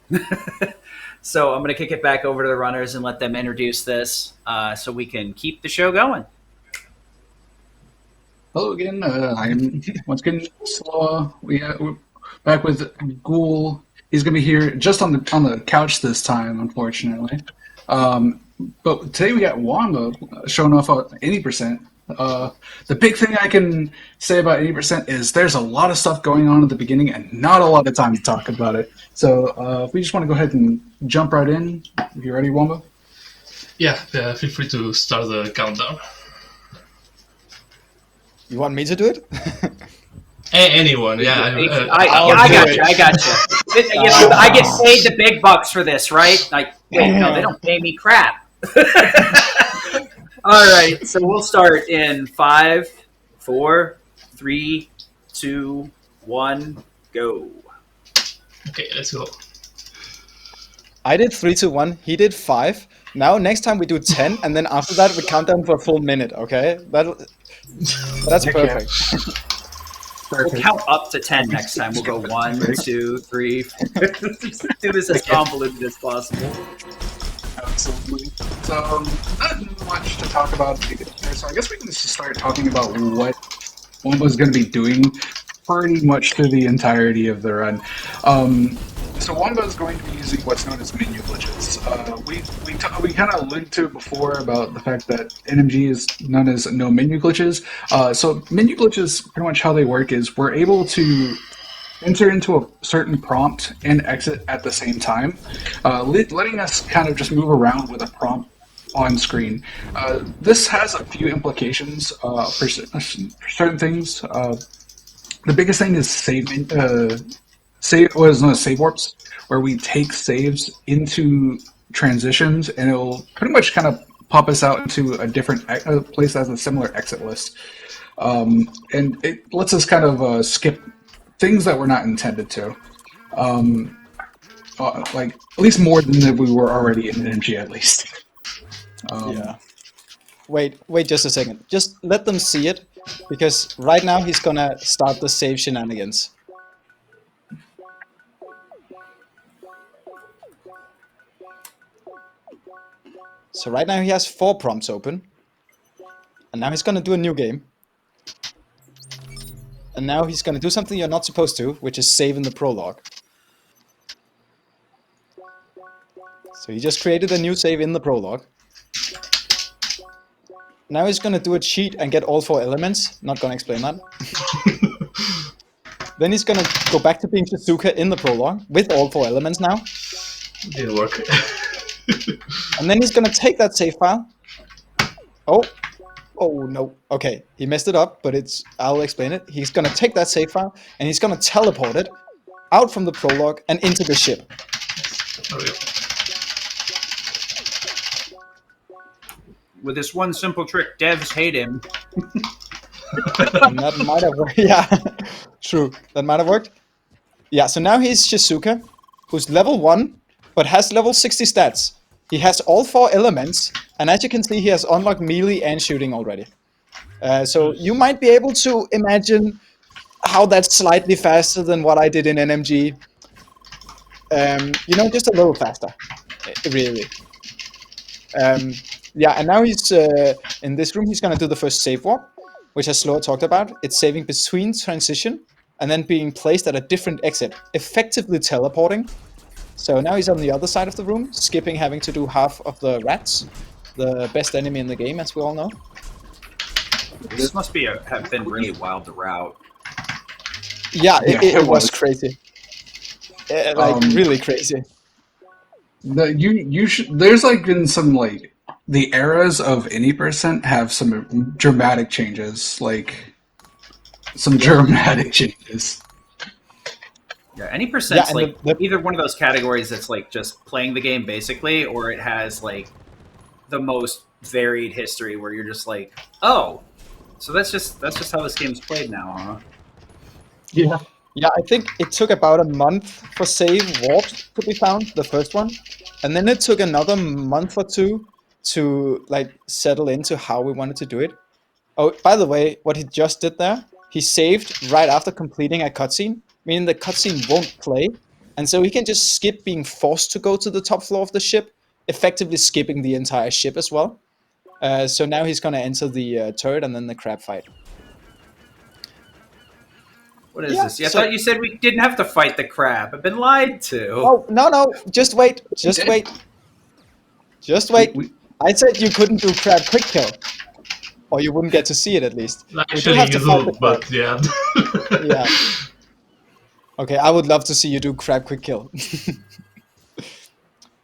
So I'm going to kick it back over to the runners and let them introduce this so we can keep the show going. Hello again. I'm once again Sloa. We're back with Ghoul. He's gonna be here just on the couch this time, unfortunately. But today we got Juanba showing off 80%. The big thing I can say about 80% is there's a lot of stuff going on at the beginning and not a lot of time to talk about it. So if we just want to go ahead and jump right in. If you're ready, Juanba? Yeah, feel free to start the countdown. You want me to do it? Anyone, yeah. I got you. I get paid the big bucks for this, right? Like, wait, no, they don't pay me crap. All right, so we'll start in 5, 4, 3, 2, 1, go. Okay, let's go. I did 3, 2, 1. He did 5. Now, next time we do 10, and then after that we count down for a full minute. Okay, that's perfect. We'll count up to 10 next time. We'll go 1, 2, 3, 4. Do this as convoluted as possible. Absolutely. So, not much to talk about. So I guess we can just start talking about what Wumba's going to be doing pretty much through the entirety of the run. So Juanba is going to be using what's known as menu glitches. We kind of alluded to it before about the fact that NMG is known as no menu glitches. So menu glitches, pretty much how they work is we're able to enter into a certain prompt and exit at the same time, letting us kind of just move around with a prompt on screen. This has a few implications for certain things. The biggest thing is what is known as save warps, where we take saves into transitions, and it'll pretty much kind of pop us out into a different place that has a similar exit list. And it lets us kind of skip things that were not intended to. Like, at least more than we were already in NMG, at least. Yeah. Wait just a second. Just let them see it, because right now he's gonna start the save shenanigans. So right now he has 4 prompts open. And now he's gonna do a new game. And now he's gonna do something you're not supposed to, which is save in the prologue. So he just created a new save in the prologue. Now he's gonna do a cheat and get all 4 elements. Not gonna explain that. Then he's gonna go back to being Shizuka in the prologue with all 4 elements now. Didn't work. And then he's gonna take that save file. Oh no. Okay, he messed it up, but I'll explain it. He's gonna take that save file and he's gonna teleport it out from the prologue and into the ship. With this one simple trick, devs hate him. And that might have worked. Yeah, true. That might have worked. Yeah, so now he's Shizuka, who's level 1, but has level 60 stats. He has all 4 elements, and as you can see, he has unlocked melee and shooting already. So you might be able to imagine how that's slightly faster than what I did in NMG. Just a little faster, really. Yeah, and now he's in this room. He's gonna do the first save warp, which as Sloa talked about. It's saving between transition and then being placed at a different exit, effectively teleporting. So now he's on the other side of the room, skipping having to do half of the rats, the best enemy in the game, as we all know. This must have been really wild to route. Yeah, it was crazy. Really crazy. There's like been some like the eras of any percent have some dramatic changes, Yeah, any percent's Yeah, like either one of those categories that's like just playing the game basically, or it has like the most varied history where you're just like, oh, so that's just how this game's played now, huh? Yeah. Yeah, I think it took about a month for save warps to be found, the first one, and then it took another month or 2 to like settle into how we wanted to do it. Oh, by the way, what he just did there he saved right after completing a cutscene, meaning the cutscene won't play, and so he can just skip being forced to go to the top floor of the ship, effectively skipping the entire ship as well. So now he's going to enter the turret and then the crab fight. What is this? I thought you said we didn't have to fight the crab. I've been lied to. Oh, no. Just wait. Just wait. I said you couldn't do crab quick kill. Or you wouldn't get to see it, at least. Actually, you do, but yeah. Yeah. Okay, I would love to see you do crab quick kill.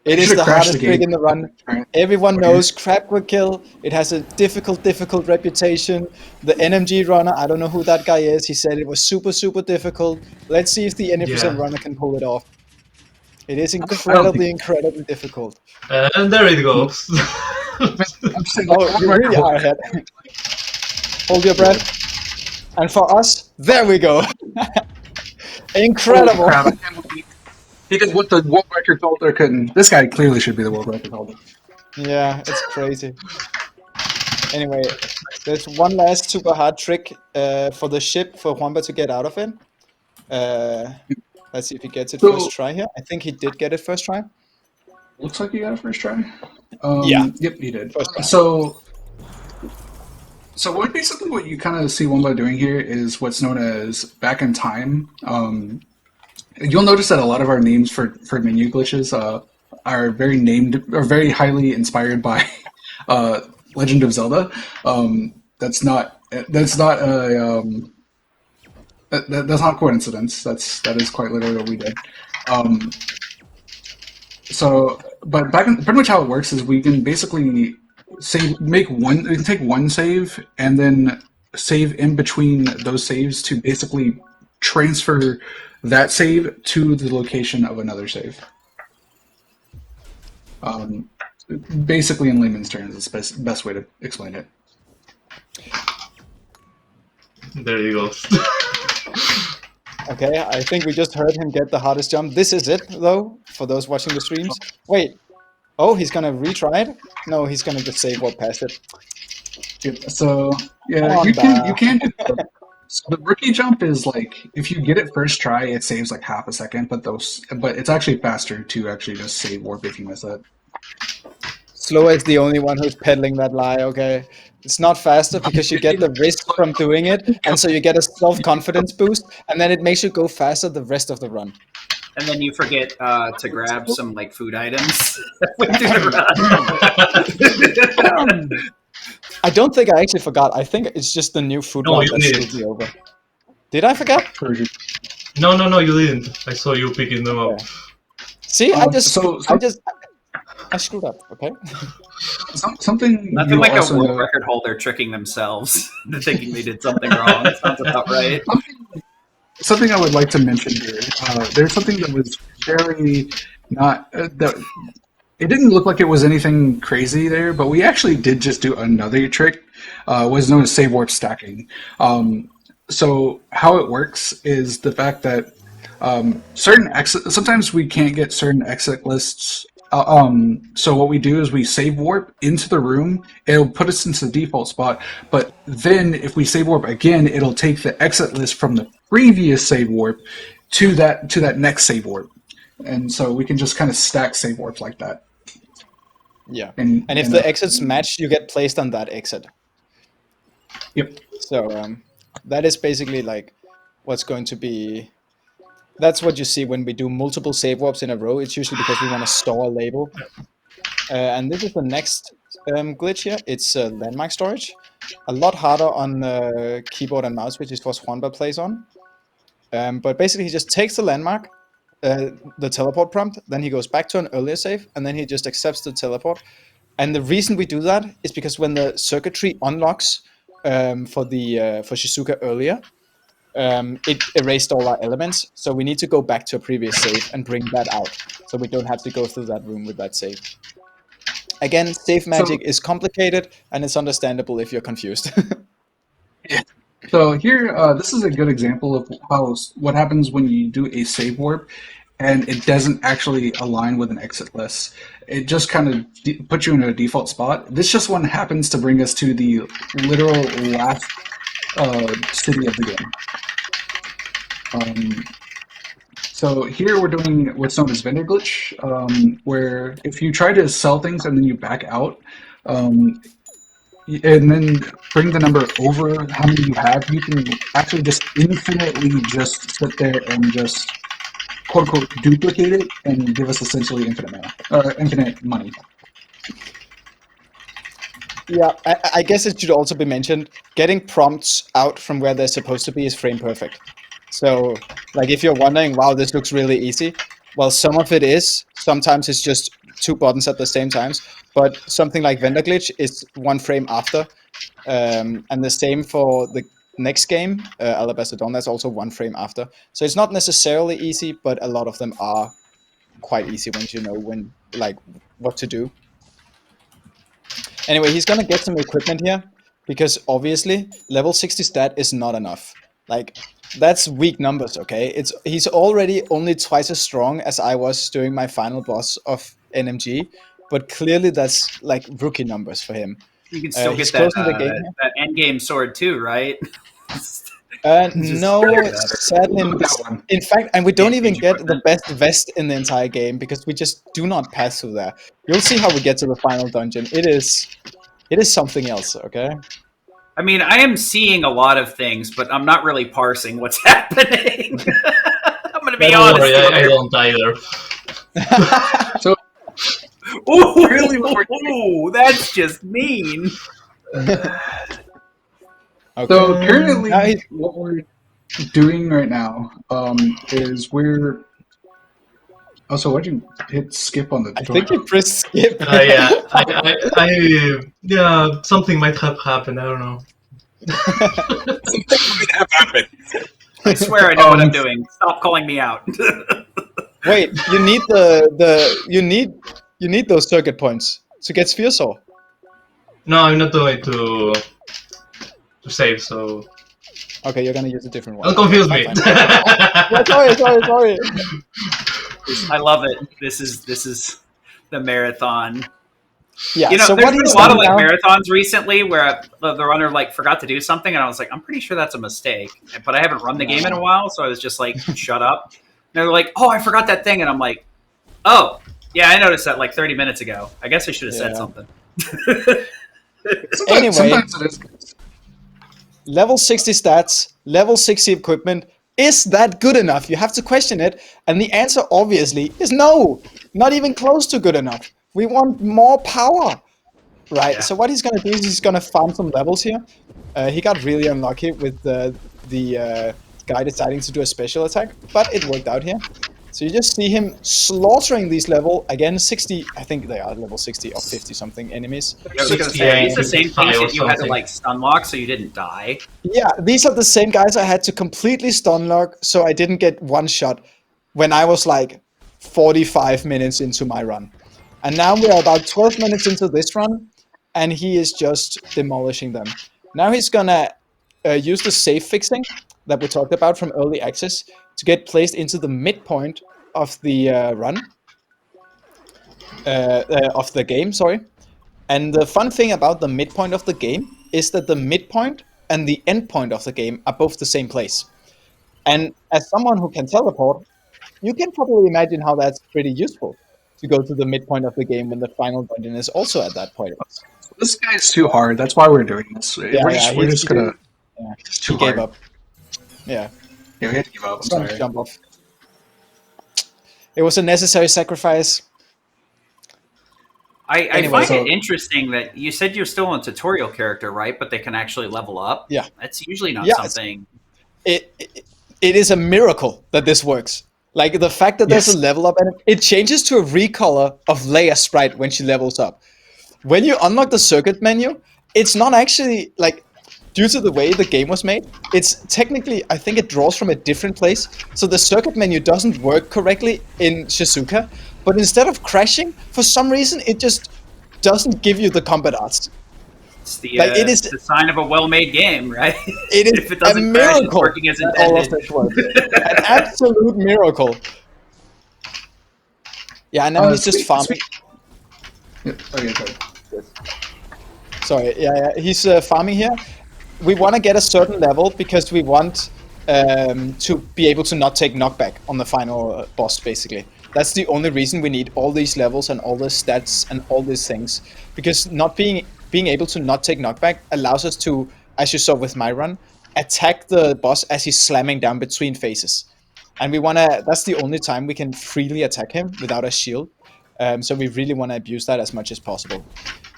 It is the hardest trick in the run. Everyone knows crab quick kill. It has a difficult reputation. The NMG runner, I don't know who that guy is. He said it was super difficult. Let's see if the NFZ runner can pull it off. It is incredibly difficult. And there it goes. Oh, you really are ahead. Hold your breath. And for us, there we go. Incredible. He did what the world record holder couldn't. This guy clearly should be the world record holder. Yeah, it's crazy. Anyway, there's one last super hard trick for the ship for Juanba to get out of it. Let's see if he gets it first try here. I think he did get it first try. Looks like he got it first try. Yeah. Yep, he did. So basically what you kind of see Juanba doing here is what's known as back in time. You'll notice that a lot of our names for menu glitches are very highly inspired by Legend of Zelda. That's not coincidence. That is quite literally what we did. But pretty much how it works is we can basically we can take one save and then save in between those saves to basically transfer that save to the location of another save. Basically, in layman's terms, is the best way to explain it. There you go. Okay, I think we just heard him get the hardest jump. This is it, though, for those watching the streams. Wait. Oh, he's going to retry it? No, he's going to just save what past it. So, yeah, you can do that. So the rookie jump is like, if you get it first try, it saves like half a second, but it's actually faster to actually just save warp if you miss it. Sloa is the only one who's peddling that lie, okay? It's not faster because you get the risk from doing it, and so you get a self-confidence boost, and then it makes you go faster the rest of the run. And then you forget to grab some like food items when you do the run. I don't think I actually forgot. I think it's just the new food run that screwed me over. Did I forget? No, you didn't. I saw you picking them up. See, I screwed up, okay? Something Nothing like a world record holder tricking themselves into thinking they did something wrong. That sounds about right. Something I would like to mention here. There's something that was very not... it didn't look like it was anything crazy there, but we actually did just do another trick. Was known as save warp stacking. So how it works is the fact that sometimes we can't get certain exit lists. So what we do is we save warp into the room. It'll put us into the default spot, but then if we save warp again, it'll take the exit list from the previous save warp to that next save warp, and so we can just kind of stack save warps like that. Yeah, and if the exits match, you get placed on that exit. Yep. So that is basically like what's going to be. That's what you see when we do multiple save warps in a row. It's usually because we want to store a label. And this is the next glitch here. It's landmark storage. A lot harder on keyboard and mouse, which is what Juanba plays on. But basically, he just takes the landmark, the teleport prompt, then he goes back to an earlier save, and then he just accepts the teleport. And the reason we do that is because when the circuitry unlocks for Shizuka earlier, it erased all our elements, so we need to go back to a previous save and bring that out, so we don't have to go through that room with that save. Again, save magic is complicated, and it's understandable if you're confused. Yeah. So here, this is a good example of what happens when you do a save warp, and it doesn't actually align with an exit list. It just kind of puts you in a default spot. This just one happens to bring us to the literal last city of the game. So here we're doing what's known as vendor glitch, where if you try to sell things and then you back out, and then bring the number over how many you have, you can actually just infinitely just sit there and just quote unquote duplicate it and give us essentially infinite money. Yeah, I guess it should also be mentioned, getting prompts out from where they're supposed to be is frame perfect. So, like, if you're wondering, wow, this looks really easy, well, some of it is. Sometimes it's just 2 buttons at the same times, but something like vendor glitch is 1 frame after. And the same for the next game, Alabaster Dawn, that's also 1 frame after. So it's not necessarily easy, but a lot of them are quite easy once you know what to do. Anyway, he's gonna get some equipment here, because obviously level 60 stat is not enough. Like, that's weak numbers, okay? He's already only twice as strong as I was during my final boss of NMG, but clearly that's like rookie numbers for him. You can still he's get that, closing the game here. that end game sword too, right? No, sadly. That one. In fact, and we don't Can't even change get the equipment. best vest in the entire game because we just do not pass through there. You'll see how we get to the final dungeon. It is something else, okay? I mean, I am seeing a lot of things, but I'm not really parsing what's happening. I'm going to be Don't honest. worry, I don't either. So Ooh, really what we're ooh, that's just mean. Okay. So currently, Now he's- what we're doing right now is we're. Also, why'd you hit skip on the? I think you pressed skip. Yeah, yeah, something might have happened. I don't know. I swear I know what I'm doing. Stop calling me out. Wait, you need you need those circuit points to get Sphere Saw. No, I'm not going to save. So Okay, you're gonna use a different one. don't confuse me. Fine. Yeah, sorry. I love it. This is the marathon. Yeah, You know, so there's what been he's a lot of done like now- marathons recently where the runner like forgot to do something, and I was like, I'm pretty sure that's a mistake. But I haven't run the game in a while, so I was just like, shut up. And they're like, oh, I forgot that thing, and I'm like, oh, yeah, I noticed that like 30 minutes ago. I guess I should have said Yeah. something. Anyway. Sometimes it is. Level 60 stats, level 60 equipment. Is that good enough? You have to question it. And the answer, obviously, is no. Not even close to good enough. We want more power. Right, Yeah. so what he's going to do is he's going to farm some levels here. He got really unlucky with the guy deciding to do a special attack, but it worked out here. So you just see him slaughtering these level, again, 60, I think they are level 60 or 50 something enemies. I was gonna 60, say, he's the same 55 or patient you had to something. like stun lock so you didn't die. Yeah, these are the same guys I had to completely stun lock so I didn't get one shot when I was like 45 minutes into my run. And now we are about 12 minutes into this run, and he is just demolishing them. Now he's gonna use the save fixing that we talked about from early access to get placed into the midpoint of the run, of the game, sorry. And the fun thing about the midpoint of the game is that the midpoint and the end point of the game are both the same place. And as someone who can teleport, you can probably imagine how that's pretty useful to go to the midpoint of the game when the final dungeon is also at that point. This guy's too hard. That's why we're doing this. Yeah, We're just gonna. Yeah, It's too he gave hard. up. Yeah, Yeah, we had to give up. I'm he's gonna sorry. jump off. It was a necessary sacrifice. I Anyway, find so- it interesting that you said you're still a tutorial character, right? But they can actually level up. Yeah. That's usually not Yeah, it's- something. It is a miracle that this works. Like the fact that there's Yes. a level up and it changes to a recolor of Leia's sprite when she levels up. When you unlock the circuit menu, it's not actually like due to the way the game was made. It's technically, I think it draws from a different place. So the circuit menu doesn't work correctly in Shizuka, but instead of crashing, for some reason it just doesn't give you the combat arts. It's the, Like, it is- the sign of a well-made game, right? It is If it a doesn't crash, it's miracle working as that all of intended. this works. An absolute miracle. Yeah, and now he's just farming. Yeah, okay, sorry. Sorry, yeah, he's farming here. we want to get a certain level because we want to be able to not take knockback on the final boss, basically. That's the only reason we need all these levels and all the stats and all these things. Because not being able to not take knockback allows us to, as you saw with my run, attack the boss as he's slamming down between phases. And we want to, that's the only time we can freely attack him without a shield. So we really want to abuse that as much as possible.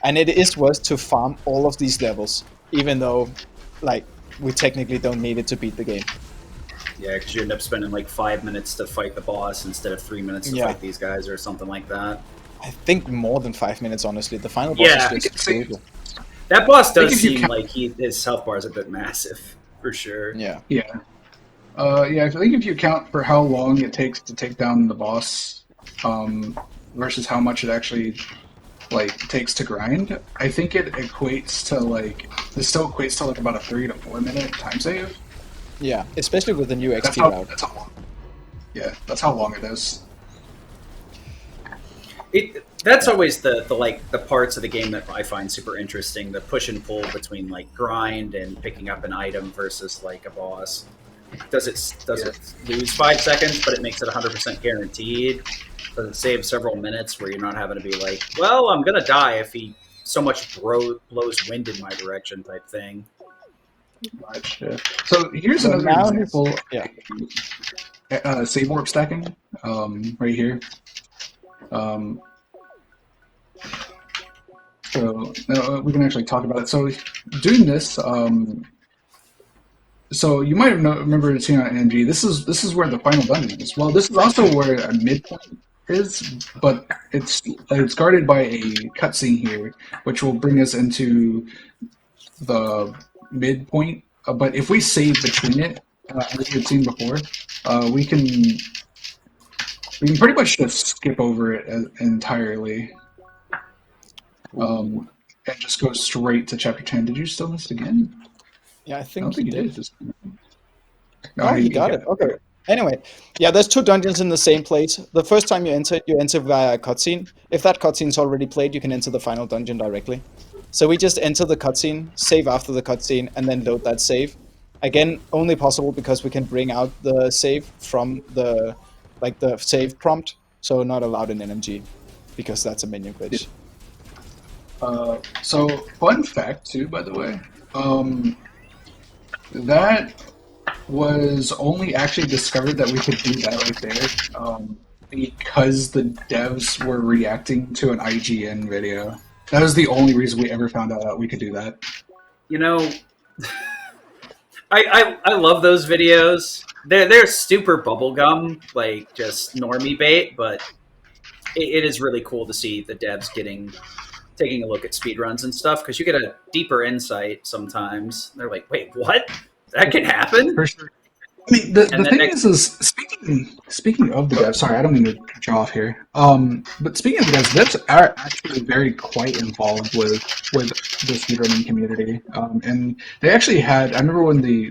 And it is worth to farm all of these levels, even though, like, we technically don't need it to beat the game. Yeah, because you end up spending like 5 minutes to fight the boss instead of 3 minutes to fight these guys or something like that. I think more than 5 minutes, honestly. The final boss is just brutal. That boss does seem like his health bar is a bit massive, for sure. Yeah. Yeah. I think if you account for how long it takes to take down the boss, versus how much it actually takes to grind, I think it equates to still equates to about a 3 to 4 minute time save. Yeah, especially with the new XP route. That's how long. Yeah, that's how long it is. That's always the parts of the game that I find super interesting. The push and pull between grind and picking up an item versus a boss. Does it lose 5 seconds, but it makes it 100% guaranteed? Does it save several minutes where you're not having to be well, I'm gonna die if he so much blows wind in my direction type thing? So here's another example. Save warp stacking, right here. So we can actually talk about it. So doing this, so you might have remembered seeing on NMG. This is where the final dungeon is. Well, this is also where a midpoint is, but it's guarded by a cutscene here, which will bring us into the midpoint. But if we save between it, as you've seen before, we can pretty much just skip over it entirely, and just go straight to chapter 10. Did you still miss it again? Yeah, I think he did. No, he got it. Okay. Anyway, yeah, there's 2 dungeons in the same place. The first time you enter via a cutscene. If that cutscene's already played, you can enter the final dungeon directly. So we just enter the cutscene, save after the cutscene, and then load that save. Again, only possible because we can bring out the save from the save prompt. So not allowed in NMG because that's a menu glitch. So fun fact too, by the way, that was only actually discovered that we could do that right there because the devs were reacting to an IGN video. That was the only reason we ever found out that we could do that. You know, I love those videos. They're super bubblegum, just normie bait, but it is really cool to see the devs taking a look at speedruns and stuff, because you get a deeper insight sometimes. They're like, wait, what? That can happen? For sure. I mean, the thing is speaking of the devs, sorry, I don't mean to cut you off here. But speaking of the devs are actually very quite involved with the speedrunning community. And they actually had, I remember when the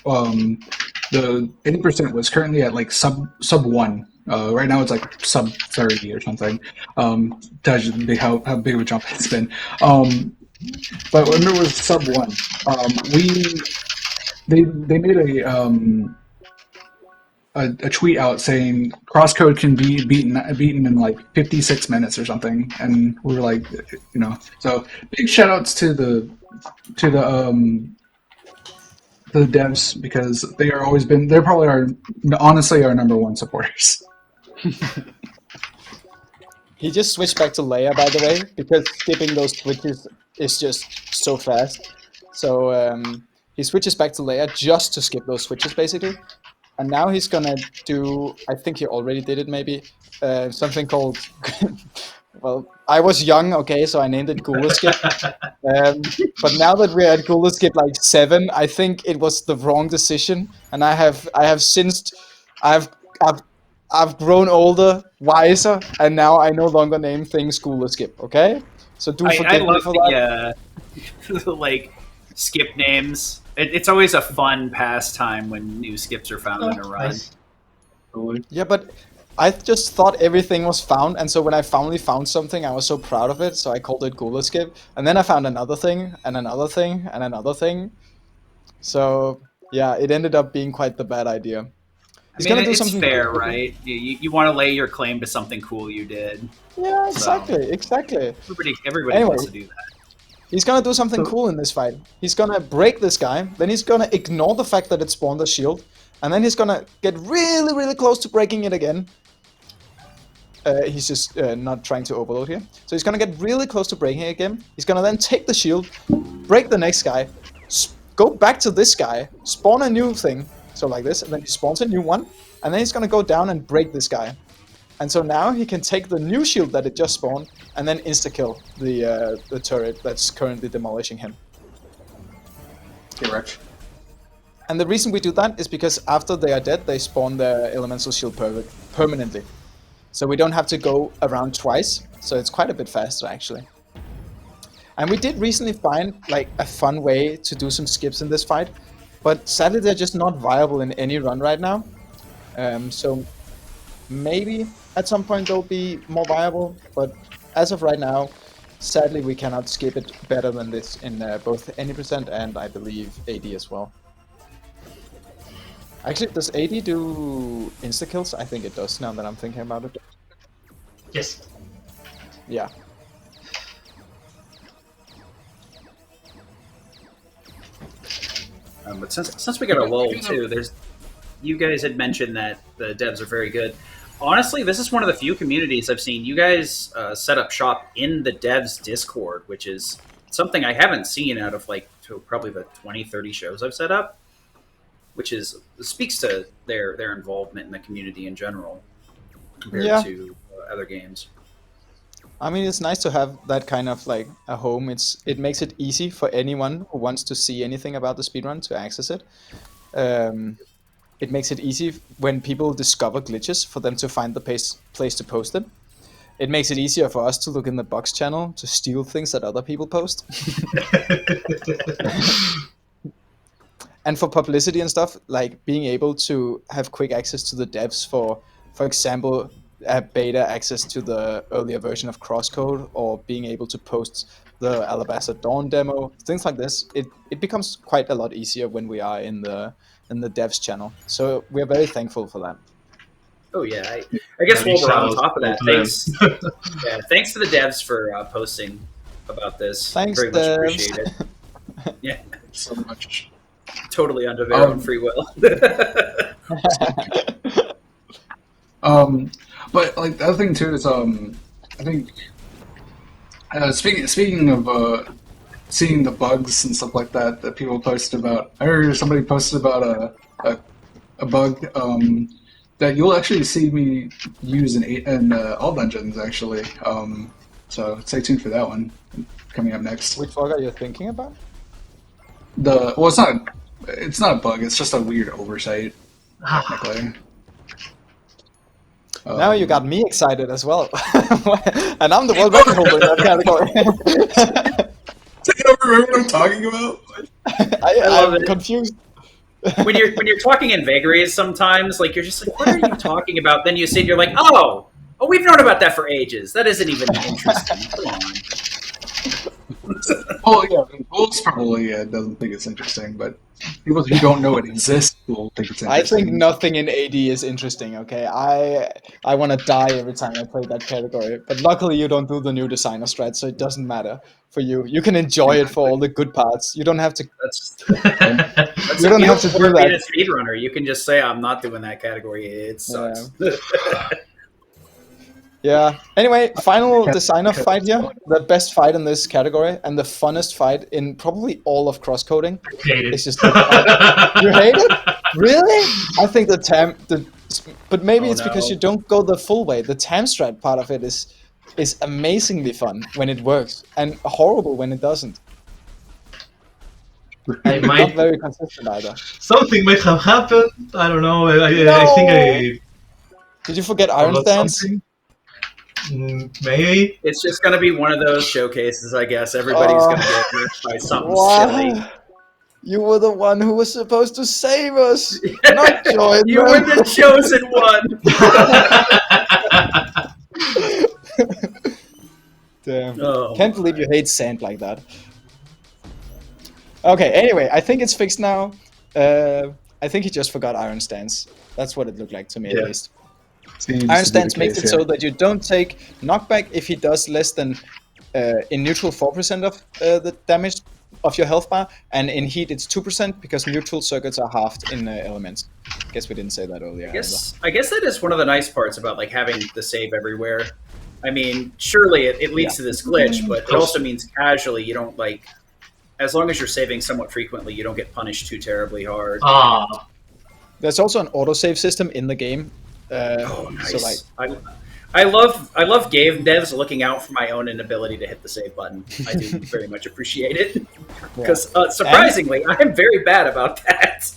80% was currently at sub 1. Right now it's sub 30 or something. Tells you how big of a jump it's been. But when it was sub 1, they made a tweet out saying CrossCode can be beaten in 56 minutes or something, and we were so big shout outs to the devs, because they're probably honestly our number 1 supporters. He just switched back to Leia, by the way, because skipping those switches is just so fast. So he switches back to Leia just to skip those switches, basically. And now he's gonna do, I think he already did it maybe, something called, well, I was young, okay, so I named it Gula Skip. But now that we're at Gula Skip 7, I think it was the wrong decision. And I have since, I've grown older, wiser, and now I no longer name things Gula Skip, okay? So do forgive me for that. The skip names. It's always a fun pastime when new skips are found in a run. Nice. Yeah, but I just thought everything was found, and so when I finally found something, I was so proud of it, so I called it Gula Skip. And then I found another thing, and another thing, and another thing. So, yeah, it ended up being quite the bad idea. I He's mean, gonna do it's something fair, cool. right? You want to lay your claim to something cool you did. Yeah, So- exactly. Everybody Anyway. wants to do that. He's gonna do something cool in this fight. He's gonna break this guy, then he's gonna ignore the fact that it spawned a shield, and then he's gonna get really, really close to breaking it again. He's just not trying to overload here. So he's gonna get really close to breaking it again. He's gonna then take the shield, break the next guy, go back to this guy, spawn a new thing, so like this, and then he spawns a new one, and then he's gonna go down and break this guy. And so now he can take the new shield that it just spawned and then insta-kill the turret that's currently demolishing him. Correct. And the reason we do that is because after they are dead, they spawn their elemental shield permanently. So we don't have to go around twice, so it's quite a bit faster actually. And we did recently find like a fun way to do some skips in this fight, but sadly they're just not viable in any run right now. So maybe at some point they'll be more viable, but as of right now, sadly we cannot skip it better than this in both any percent and I believe AD as well. Actually, does AD do insta-kills? I think it does now that I'm thinking about it. Yes. Yeah. But since we got a lull too, you guys had mentioned that the devs are very good. Honestly, this is one of the few communities I've seen you guys set up shop in the devs Discord, which is something I haven't seen out of like probably the 20, 30 shows I've set up, which speaks to their involvement in the community in general compared to other games. I mean, it's nice to have that kind of like a home. It makes it easy for anyone who wants to see anything about the speedrun to access it. It makes it easy when people discover glitches for them to find the place to post it. It makes it easier for us to look in the box channel to steal things that other people post. And for publicity and stuff, like being able to have quick access to the devs for example, beta access to the earlier version of CrossCode, or being able to post the Alabaster Dawn demo, things like this, it becomes quite a lot easier when we are in the devs channel. So we're very thankful for that. Oh yeah, I guess while we're on top of that, thanks to the devs for posting about this. Thanks, very much devs. appreciate it. Yeah, So much. totally under their own free will. But like the other thing too is I think speaking of seeing the bugs and stuff like that people posted about. I heard somebody posted about a bug that you'll actually see me use in all dungeons actually. So stay tuned for that one coming up next. Which bug are you thinking about? It's not a bug. It's just a weird oversight technically. Now you got me excited as well. And I'm the world record holder in that category. You don't remember what I'm talking about? I'm confused. when you're talking in vagaries, sometimes like you're just like, what are you talking about? Then you see, you're like, oh, we've known about that for ages. That isn't even interesting. Come on. Oh yeah, Bulls probably doesn't think it's interesting, but people who don't know it exists will think it's interesting. I think nothing in AD is interesting, okay? I want to die every time I play that category. But luckily you don't do the new designer strat, so it doesn't matter for you. You can enjoy it for all the good parts. You don't have to... That's You don't have to do being that. a speedrunner. You can just say, I'm not doing that category. It sucks. Yeah. Anyway, final designer fight here. The best fight in this category, and the funnest fight in probably all of cross-coding. Hate it. It's just you hate it? Really? I think but maybe it's because you don't go the full way. The tam strat part of it is amazingly fun when it works, and horrible when it doesn't. Not very consistent either. Something might have happened. I don't know. I think I. Did you forget Iron forgot Dance? something. Maybe. It's just going to be one of those showcases, I guess. Everybody's going to get hurt by something silly. You were the one who was supposed to save us, not join You were the chosen one. Damn. Oh, Can't believe you hate sand like that. Okay, anyway, I think it's fixed now. I think he just forgot Iron Stance. That's what it looked like to me, at Yeah. least. Seems Iron to be the Stance makes case it so here. that you don't take knockback if he does less than in neutral 4% of the damage of your health bar, and in heat it's 2% because neutral circuits are halved in elements. Guess we didn't say that earlier. I guess that is one of the nice parts about like having the save everywhere. I mean, surely it leads to this glitch, but it also means casually you don't like. As long as you're saving somewhat frequently, you don't get punished too terribly hard. Ah, There's also an autosave system in the game. Oh, So like, nice. I love game devs looking out for my own inability to hit the save button. I do very much appreciate it because surprisingly, I'm very bad about that.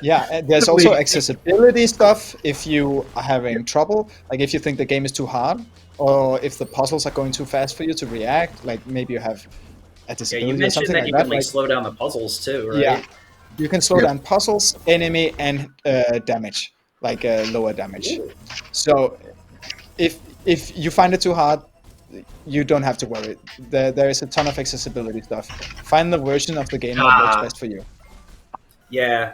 yeah, and there's also accessibility stuff if you are having trouble, like if you think the game is too hard, or if the puzzles are going too fast for you to react, like maybe you have a Yeah, disability you or mentioned something that like you that. can like slow down the puzzles too, right? Yeah, you can slow Yep. down puzzles, enemy, and damage, like lower damage. Ooh. So if you find it too hard, you don't have to worry. There is a ton of accessibility stuff. Find the version of the game that works best for you. Yeah.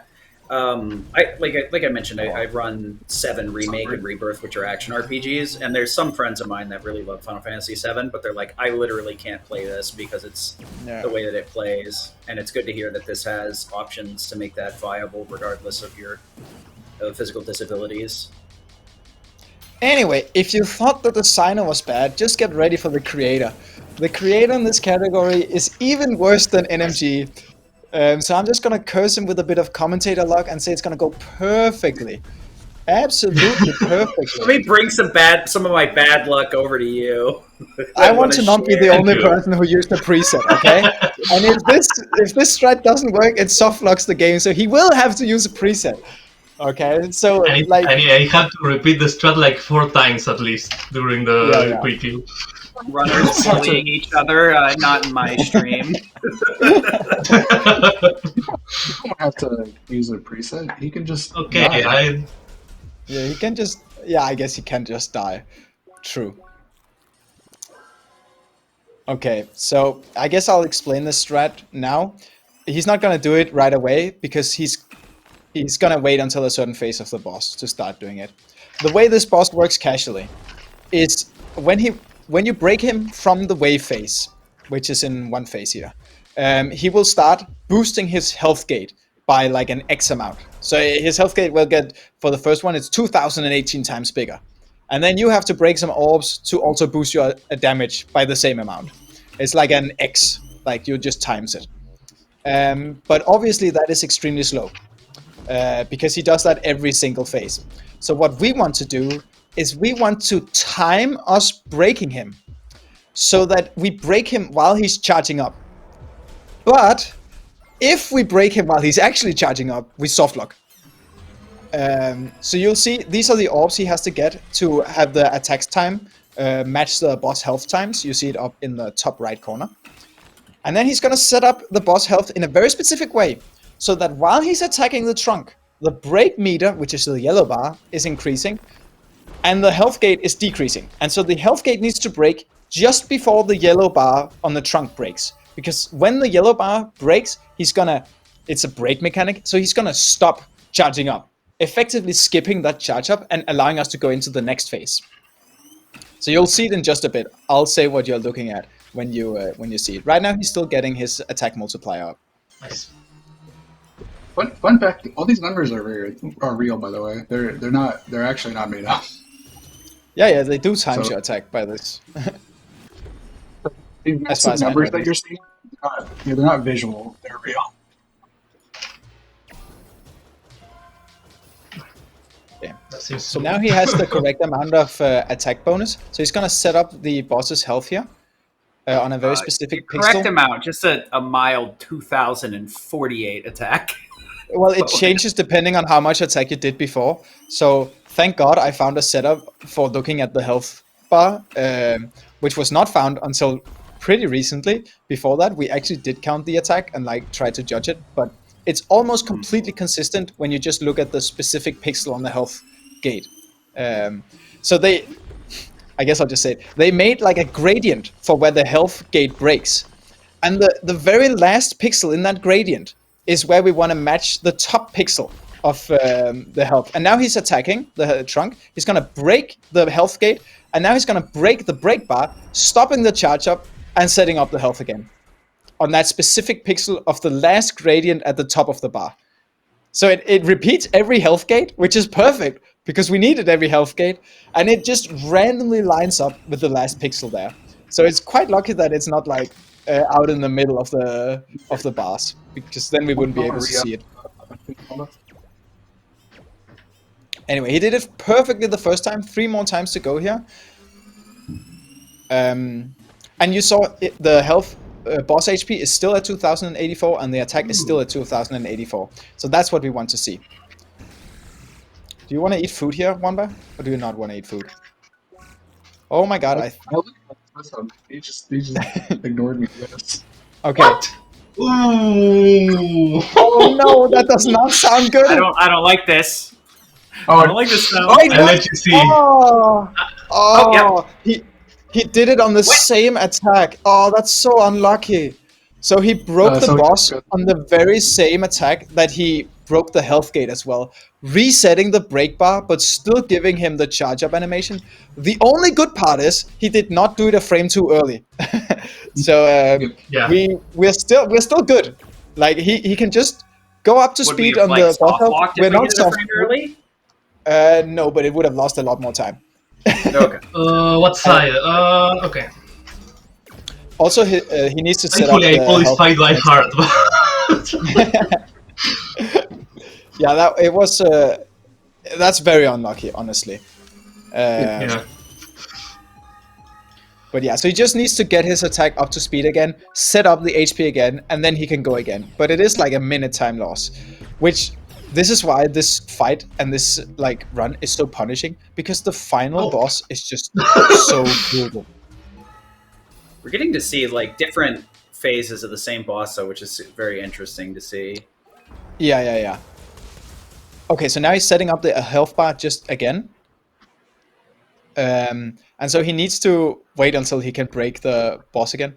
Like I mentioned, I run 7 Remake and Rebirth, which are action RPGs, and there's some friends of mine that really love Final Fantasy VII, but they're like, I literally can't play this because it's Yeah. the way that it plays, and it's good to hear that this has options to make that viable regardless of your physical disabilities. Anyway, if you thought the designer was bad, just get ready for the creator. The creator in this category is even worse than NMG. So I'm just gonna curse him with a bit of commentator luck and say it's gonna go perfectly. Absolutely Let perfectly. me bring some of my bad luck over to you. I want to not be the share. only Thank you. person who used the preset, okay? And if this strat doesn't work, it soft locks the game, so he will have to use a preset. Okay, so and like I had to repeat the strat like 4 times at least during the Yeah. quick kill. Runners bullying each other, not in my stream. You don't have to use a preset. He can just Okay, die. yeah, he can just I guess he can just die. True. Okay, so I guess I'll explain the strat now. He's not gonna do it right away because he's gonna wait until a certain phase of the boss to start doing it. The way this boss works casually is when you break him from the wave phase, which is in one phase here, he will start boosting his health gate by like an X amount. So his health gate will get, for the first one, it's 2018 times bigger. And then you have to break some orbs to also boost your damage by the same amount. It's like an X, like you just times it. But obviously that is extremely slow because he does that every single phase. So what we want to do is we want to time us breaking him so that we break him while he's charging up. But if we break him while he's actually charging up, we softlock. So you'll see these are the orbs he has to get to have the attack time match the boss health times. You see it up in the top right corner. And then he's going to set up the boss health in a very specific way so that while he's attacking the trunk, the break meter, which is the yellow bar, is increasing and the health gate is decreasing. And so the health gate needs to break just before the yellow bar on the trunk breaks. Because when the yellow bar breaks, it's a break mechanic, so he's gonna stop charging up, effectively skipping that charge up and allowing us to go into the next phase. So you'll see it in just a bit. I'll say what you're looking at when you see it. Right now, he's still getting his attack multiplier up. Nice. Fun fact: all these numbers are real, by the way. They're actually not made up. Yeah, they do time So- your attack by this. These As far massive as I know, numbers at that you're seeing, they're not visual. They're real. That seems So now he has the correct amount of attack bonus. So he's gonna set up the boss's health here on a very specific Correct pixel. amount, just a mild 2048 attack. Well, it changes depending on how much attack you did before. So thank God I found a setup for looking at the health bar, which was not found until pretty recently. Before that, we actually did count the attack and like try to judge it, but it's almost completely consistent when you just look at the specific pixel on the health gate. So I guess I'll just say it. They made like a gradient for where the health gate breaks. And the very last pixel in that gradient is where we want to match the top pixel of the health. And now he's attacking the trunk. He's going to break the health gate. And now he's going to break the break bar, stopping the charge up and setting up the health again on that specific pixel of the last gradient at the top of the bar. So it repeats every health gate, which is perfect because we needed every health gate. And it just randomly lines up with the last pixel there. So it's quite lucky that it's not like out in the middle of the bars, because then we wouldn't be able to see it. Anyway, he did it perfectly the first time. 3 more times to go here. And you saw the health boss HP is still at 2084 and the attack is still at 2084. So that's what we want to see. Do you want to eat food here, Juanba? Or do you not want to eat food? Oh my god, He just ignored me. Yes. Okay. What? Ooh. Oh no, that does not sound good. I don't like this. Oh, I don't like this sound. I'll let you see. He did it on the same attack. Oh, that's so unlucky. So he broke the boss on the very same attack that he broke the health gate as well, resetting the break bar, but still giving him the charge up animation. The only good part is he did not do it a frame too early. So we're still good. Like he can just go up to speed on the boss health. We're not soft early. No, but it would have lost a lot more time. Okay. What side? Okay. Also, he needs to set up. Thankfully, I qualified by heart. Yeah, it was. That's very unlucky, honestly. Yeah. But yeah, so he just needs to get his attack up to speed again, set up the HP again, and then he can go again. But it is like a minute time loss, which this is why this fight and this like run is so punishing, because the final boss is just so brutal. We're getting to see like different phases of the same boss, though, which is very interesting to see. Yeah. Okay, so now he's setting up the health bar just again. And so he needs to wait until he can break the boss again.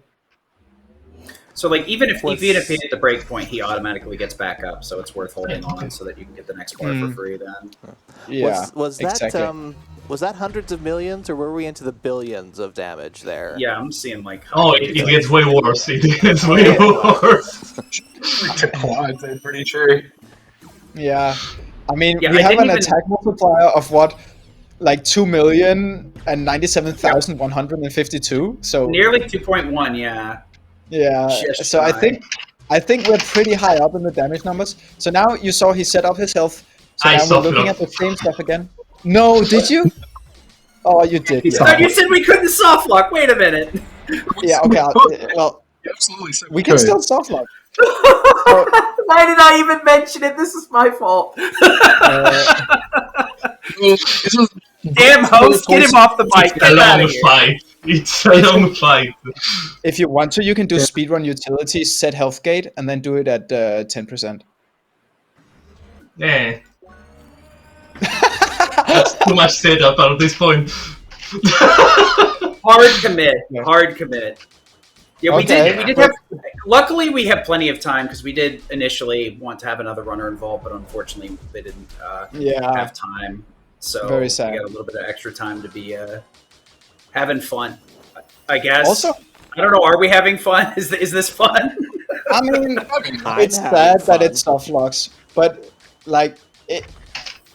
So like even if he hit the break point, he automatically gets back up, so it's worth holding on so that you can get the next part for free then. Yeah, was that exactly. Was that hundreds of millions, or were we into the billions of damage there? Yeah, I'm seeing like... it gets way worse. It gets way worse. To quads, I'm pretty sure. Yeah. I mean, we have an attack multiplier of what? Like 2,097,152? So nearly 2.1, yeah. Yeah, Just so high. I think we're pretty high up in the damage numbers. So now you saw he set up his health. So now we're looking at the same stuff again. No, did you? Oh, you did. You said we couldn't soft lock. Wait a minute. Yeah, okay. Well, Absolutely. we can still soft lock. Why did I even mention it? This is my fault. Damn host, get him off the mic. It's a long fight. It's a long fight. If you want to, you can do speedrun utility, set health gate, and then do it at 10%. Yeah. That's too much setup at this point. Hard commit. Yeah, we did have. Luckily, we have plenty of time because we did initially want to have another runner involved, but unfortunately, they didn't have time. So very sad. We got a little bit of extra time to be having fun, I guess. Also, I don't know. Are we having fun? Is this fun? I mean, it's sad that it soft locks, but like it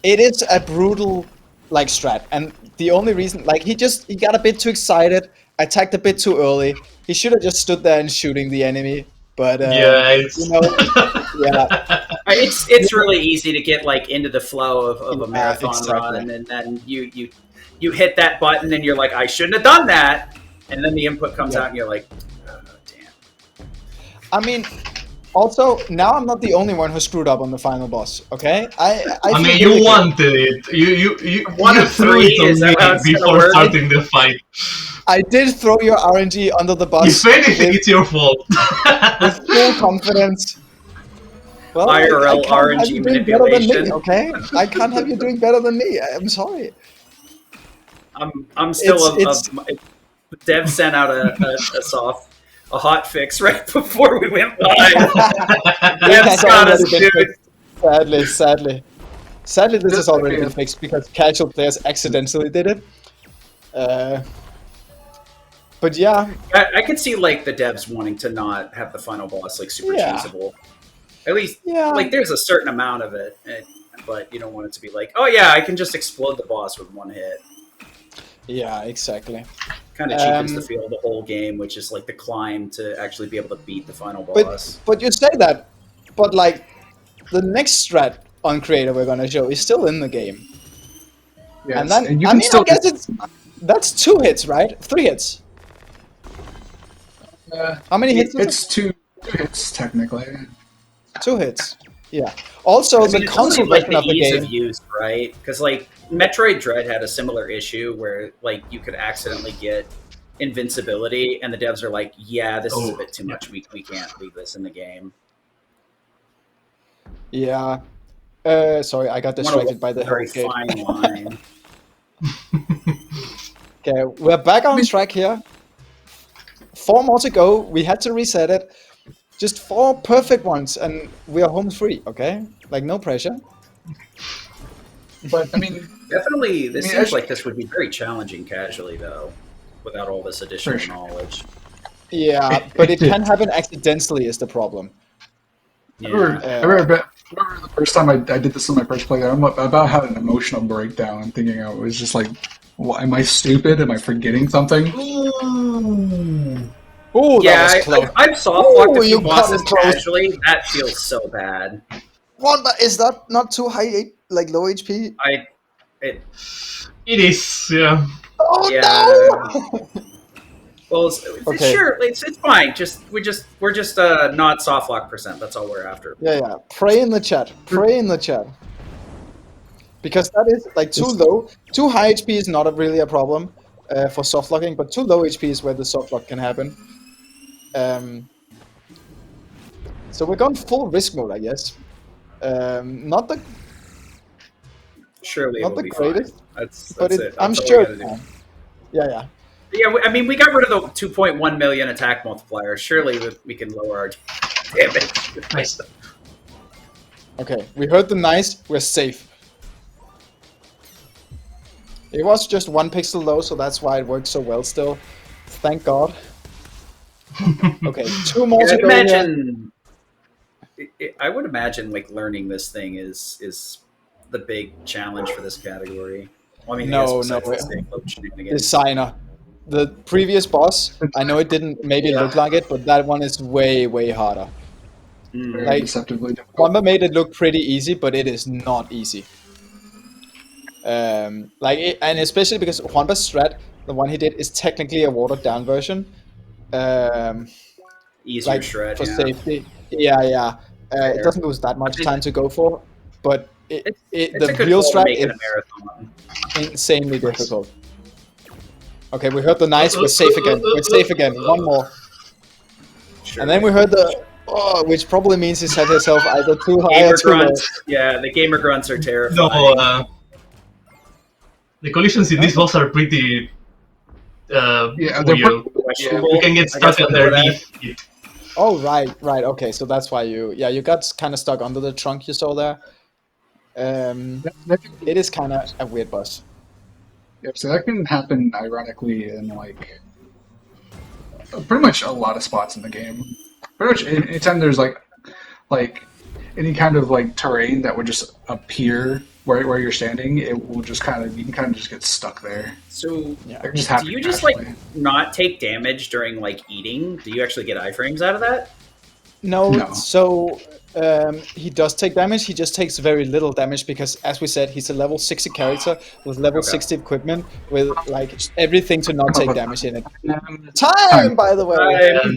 is a brutal like strat, and the only reason like he got a bit too excited, attacked a bit too early. He should have just stood there and shooting the enemy. But it's really easy to get like into the flow of a marathon run, and then you hit that button and you're like, I shouldn't have done that, and then the input comes out and you're like, oh, damn. I mean, also now I'm not the only one who screwed up on the final boss. Okay, I mean, you wanted it. You threw it on me before starting the fight. I did throw your RNG under the bus. If anything, it's your fault. With full confidence. Well, IRL RNG manipulation. Me, okay, I can't have you doing better than me. I'm sorry. I'm still It's- Dev sent out a hot fix right before we went live. It Dev's has got us, already been dude. fixed. Sadly, this has already been Yeah. fixed because casual players accidentally did it. But yeah, I could see like the devs wanting to not have the final boss like super Yeah. cheesable. At least yeah, like there's a certain amount of it, but you don't want it to be like, oh yeah, I can just explode the boss with one hit. yeah, exactly. Kind of cheapens the feel of the whole game, which is like the climb to actually be able to beat the final boss. But you say that, but like the next strat on creator we're gonna show is still in the game, Yes, and then you I can mean still I guess that's 2 hits, right? 3 hits. How many hits? is It's two hits technically. 2 hits. Yeah. Also, I mean, the it's only, console like version the of the ease game. of use, right? Because like Metroid Dread had a similar issue where like you could accidentally get invincibility, and the devs are like, "Yeah, this is a bit too much. We can't leave this in the game." Yeah. Sorry, I got distracted by the very health gate. fine line. Okay, we're back on track here. 4 more to go. We had to reset it. Just 4 perfect ones, and we are home free. Okay, like no pressure. But I mean, Definitely, this I mean, seems actually- like this would be very challenging casually, though, without all this additional sure. knowledge. Yeah, but it can happen accidentally. Is the problem? I remember the first time I did this in my first playthrough, I'm about had an emotional breakdown, thinking I was just like, am I stupid? Am I forgetting something? Oh, Yeah, that was close. I've soft locked a Ooh, few you got bosses it close. casually. That feels so bad. Juanba, is that not too high, like low HP? It is, yeah. Oh Yeah. no! Well, Okay. sure, it's fine. We're just not soft lock percent. That's all we're after. Yeah. Pray in the chat. Pray in the chat. Because that is like too low. Too high HP is not really a problem for soft locking, but too low HP is where the soft lock can happen. So we're going full risk mode, I guess. Not the Surely, not it will the be greatest, fine. That's but it. I'm That's all sure. we gotta do. Yeah. Yeah, I mean, we got rid of the 2.1 million attack multiplier. Surely we can lower our damage. Nice. Okay, we heard the nice. We're safe. It was just 1 pixel low, so that's why it worked so well still. Thank God. Okay, 2 more to I'd go here. imagine. I would imagine like learning this thing is the big challenge for this category. Well, I mean, I guess No, besides the safe load shenanigans. Designer. The previous boss, I know it didn't maybe look like it, but that one is way, way harder. Very Like, deceptively difficult. Juanba made it look pretty easy, but it is not easy. And especially because Juanba's strat, the one he did, is technically a watered down version. Easier Like shred, for yeah. safety. Yeah. It doesn't lose that much time to go for, but It's the a good real goal to strat make it is a marathon. insanely difficult. Okay, we heard the nice. We're safe again. We're safe again. One more. Sure. And then we heard the which probably means he set himself either too high gamer or too low. grunts. Yeah, the gamer grunts are terrifying. No, the collisions in this boss are pretty Yeah, they're weird. Questionable. You can get I guess stuck what they were underneath it. Oh right. Okay, so that's why you got kind of stuck under the trunk you saw there. It is kind of a weird boss. Yeah, so that can happen ironically in like pretty much a lot of spots in the game. Pretty much anytime there's like any kind of like terrain that would just appear where you're standing, it will just you can kind of just get stuck there. So, It just do happens you just naturally. like not take damage during like eating? Do you actually get iframes out of that? No. So he does take damage. He just takes very little damage because, as we said, he's a level 60 character with level Okay. 60 equipment with like everything to not take damage in it. Time. Time, by the way.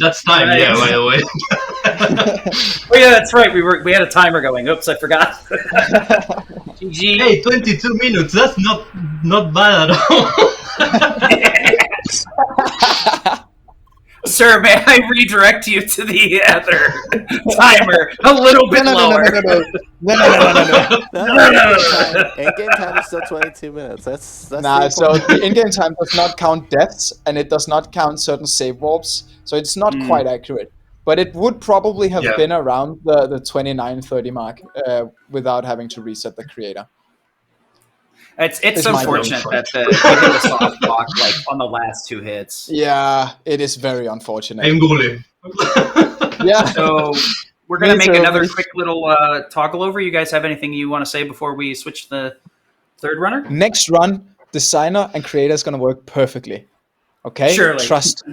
That's time, yeah, by the way. Oh yeah, that's right. We had a timer going. Oops, I forgot. GG. Hey, 22 minutes, that's not bad at all. Sir, may I redirect you to the other timer a little bit lower? In-game time is still 22 minutes. That's Nah, so the in-game time does not count deaths, and it does not count certain save warps, so it's not quite accurate. But it would probably have been around the 29-30 mark without having to reset the creator. It's unfortunate that we hit the soft block like on the last 2 hits. Yeah, it is very unfortunate. I'm Gule. Yeah. So we're going to make another quick little toggle over. You guys have anything you want to say before we switch to the third runner? Next run, designer and creator is going to work perfectly. Okay? Surely. Trust.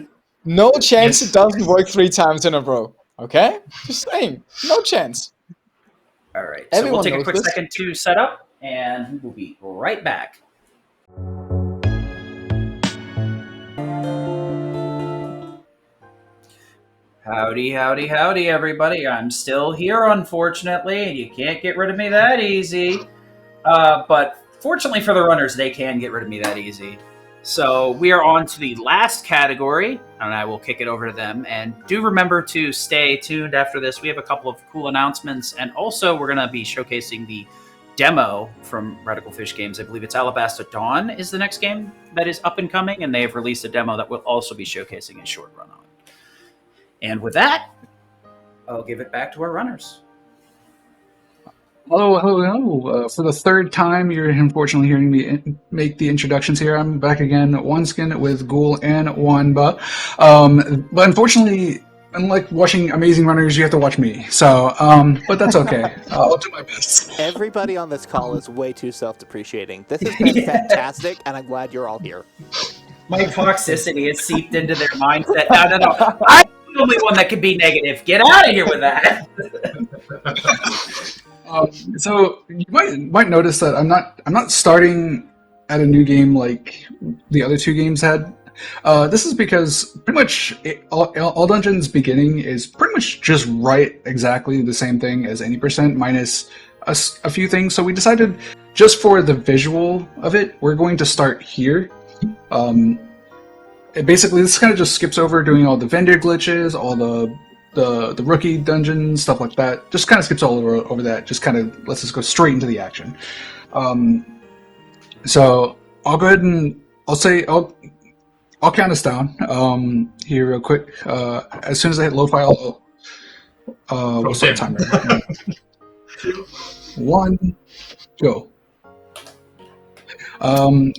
No chance it doesn't work 3 times in a row. Okay? Just saying. No chance. All right. So we'll take a quick second to set up, and we'll be right back. Howdy, howdy, howdy, everybody. I'm still here, unfortunately, and you can't get rid of me that easy. But fortunately for the runners, they can get rid of me that easy. So we are on to the last category, and I will kick it over to them. And do remember to stay tuned after this. We have a couple of cool announcements, and also we're going to be showcasing the demo from Radical Fish Games. I believe it's Alabaster Dawn is the next game that is up and coming, and they have released a demo that we'll also be showcasing a short run on. And with that, I'll give it back to our runners. Hello. For the third time, you're unfortunately hearing me make the introductions here. I'm back again, once again, with Ghoul and Juanba. But unfortunately, unlike watching amazing runners, you have to watch me. So, but that's okay. I'll do my best. Everybody on this call is way too self-depreciating. This has been fantastic, and I'm glad you're all here. My toxicity has seeped into their mindset. No. I'm the only one that can be negative. Get out of here with that. So you might notice that I'm not starting at a new game like the other 2 games had. This is because pretty much all Dungeons beginning is pretty much just exactly the same thing as any percent minus a few things. So we decided just for the visual of it, we're going to start here. Basically, this kind of just skips over doing all the vendor glitches, all the rookie dungeons, stuff like that. Just kind of skips all over that. Just kind of lets us go straight into the action. So I'll go ahead and I'll count us down here real quick. As soon as I hit load file, we'll start the timer. 1, go.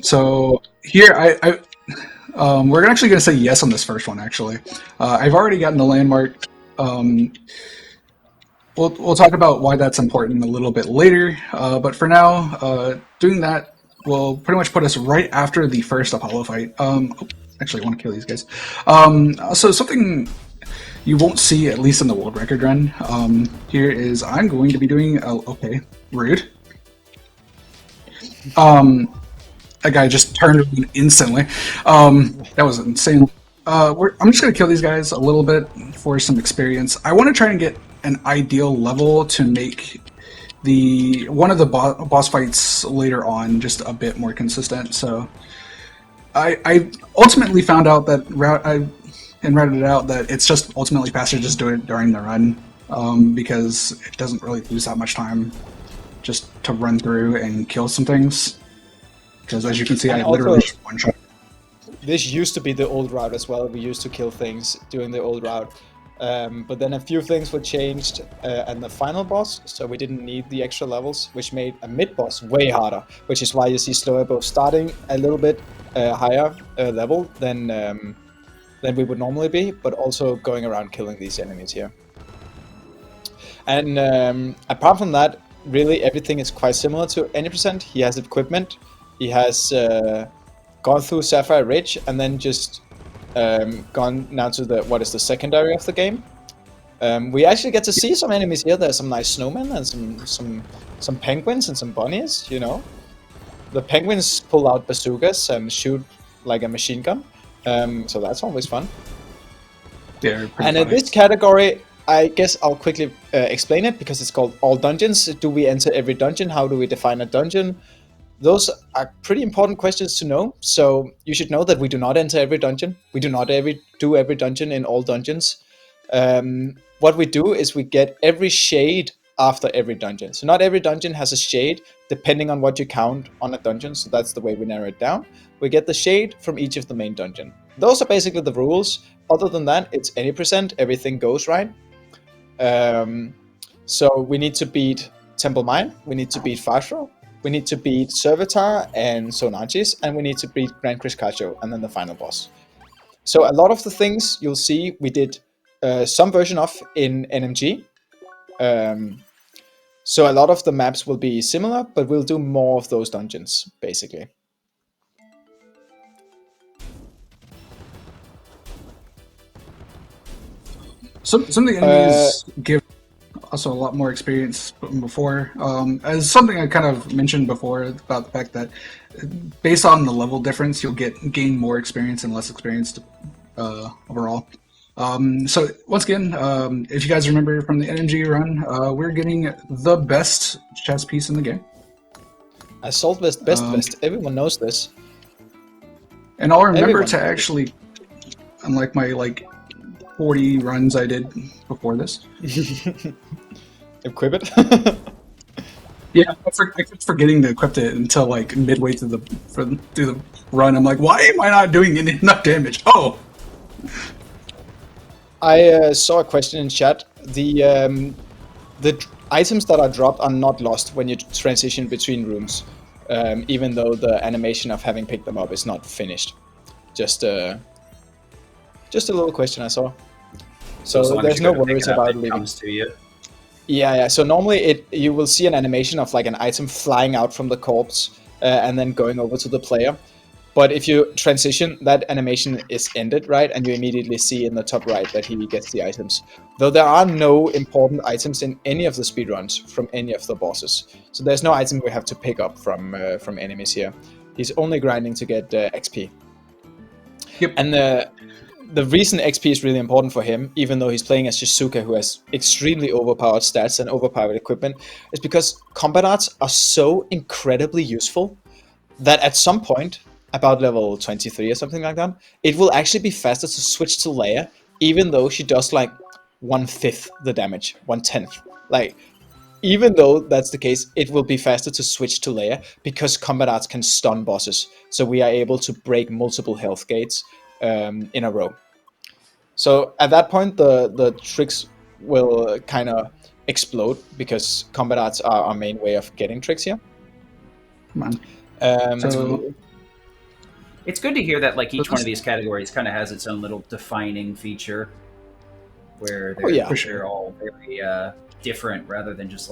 So here we're actually going to say yes on this first one. Actually, I've already gotten the landmark. We'll talk about why that's important a little bit later. But for now, doing that will pretty much put us right after the first Apollo fight. Actually, I want to kill these guys. So something you won't see, at least in the world record run, here is I'm going to be doing. Okay, rude. That guy just turned instantly. That was insane. I'm just going to kill these guys a little bit for some experience. I want to try and get an ideal level to make one of the boss fights later on just a bit more consistent. So I ultimately found out that routed it out that it's just ultimately faster to just do it during the run because it doesn't really lose that much time just to run through and kill some things. Because as you can see, I literally just one-shot. This used to be the old route as well. We used to kill things during the old route. But then a few things were changed at the final boss, so we didn't need the extra levels, which made a mid-boss way harder, which is why you see Slower both starting a little bit higher level than we would normally be, but also going around killing these enemies here. And apart from that, really everything is quite similar to any percent. He has equipment. He has gone through Sapphire Ridge and then just gone now to the secondary of the game. We actually get to see some enemies here. There's some nice snowmen and some penguins and some bunnies. You know, the penguins pull out bazookas and shoot like a machine gun. So that's always fun. Yeah, and in this category, I guess I'll quickly explain it because it's called all dungeons. Do we enter every dungeon? How do we define a dungeon? Those are pretty important questions to know. So you should know that we do not enter every dungeon. We do not do every dungeon in all dungeons. What we do is we get every shade after every dungeon. So not every dungeon has a shade, depending on what you count on a dungeon. So that's the way we narrow it down. We get the shade from each of the main dungeon. Those are basically the rules. Other than that, it's any percent. Everything goes right. So we need to beat Temple Mine. We need to beat Fashro. We need to beat Servitar and Sonachis, and we need to beat Grand Crishkacho, and then the final boss. So a lot of the things you'll see we did some version of in NMG. So a lot of the maps will be similar, but we'll do more of those dungeons, basically. Some of the enemies give also a lot more experience than before. As something I kind of mentioned before about the fact that based on the level difference, you'll gain more experience and less experience overall. So once again, if you guys remember from the NMG run, we're getting the best chess piece in the game. Assault Vest, Vest. Everyone knows this. And I'll remember Everyone to knows actually, unlike my 40 runs I did before this. Equip it. Yeah, I kept forgetting to equip it until midway through the run. I'm like, why am I not doing enough damage? Oh, I saw a question in chat. The items that are dropped are not lost when you transition between rooms, even though the animation of having picked them up is not finished. Just a little question I saw. So there's no worries about leaving. To you. Yeah. So normally you will see an animation of an item flying out from the corpse and then going over to the player. But if you transition, that animation is ended, right? And you immediately see in the top right that he gets the items. Though there are no important items in any of the speedruns from any of the bosses. So there's no item we have to pick up from enemies here. He's only grinding to get XP. Yep. And the reason XP is really important for him, even though he's playing as Shizuka, who has extremely overpowered stats and overpowered equipment, is because combat arts are so incredibly useful that at some point, about level 23 or something like that, it will actually be faster to switch to Leia, even though she does 1/5 the damage, 1/10. Even though that's the case, it will be faster to switch to Leia because combat arts can stun bosses. So we are able to break multiple health gates in a row. So at that point, the tricks will kind of explode because combat arts are our main way of getting tricks here. Come on. It's good to hear that each one of these categories kind of has its own little defining feature, where they're all very different, rather than just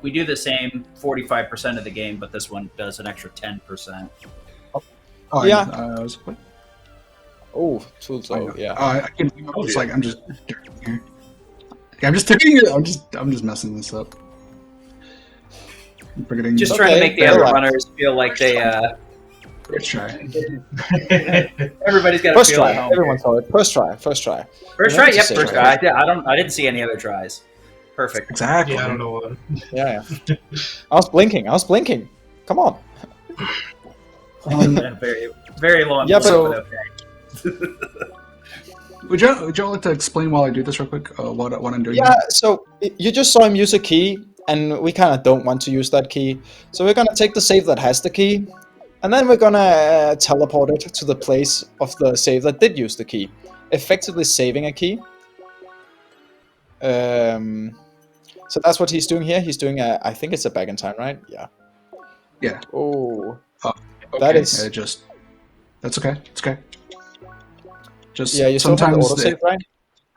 we do the same 45% of the game, but this one does an extra 10%. Oh yeah. Oh, too slow. Yeah. I can't. I'm just here. I'm just taking it. I'm just messing this up. I'm forgetting. Just trying to make the other runners feel like they. First try. Everybody's got first to feel try. at home. Everyone saw it. First try. First try. Yep. First try. I didn't see any other tries. Perfect. Exactly. Yeah, I don't know. Yeah. I was blinking. Come on. Very, very long. Yeah, but okay. Would y'all like to explain while I do this real quick? What I'm doing? Yeah. So you just saw him use a key, and we kind of don't want to use that key. So we're gonna take the save that has the key, and then we're gonna teleport it to the place of the save that did use the key, effectively saving a key. So that's what he's doing here. He's doing I think it's a back in time, right? Yeah. Yeah. Oh. Okay. That is. That's okay. It's okay. Just you still have the sometimes autosave, right?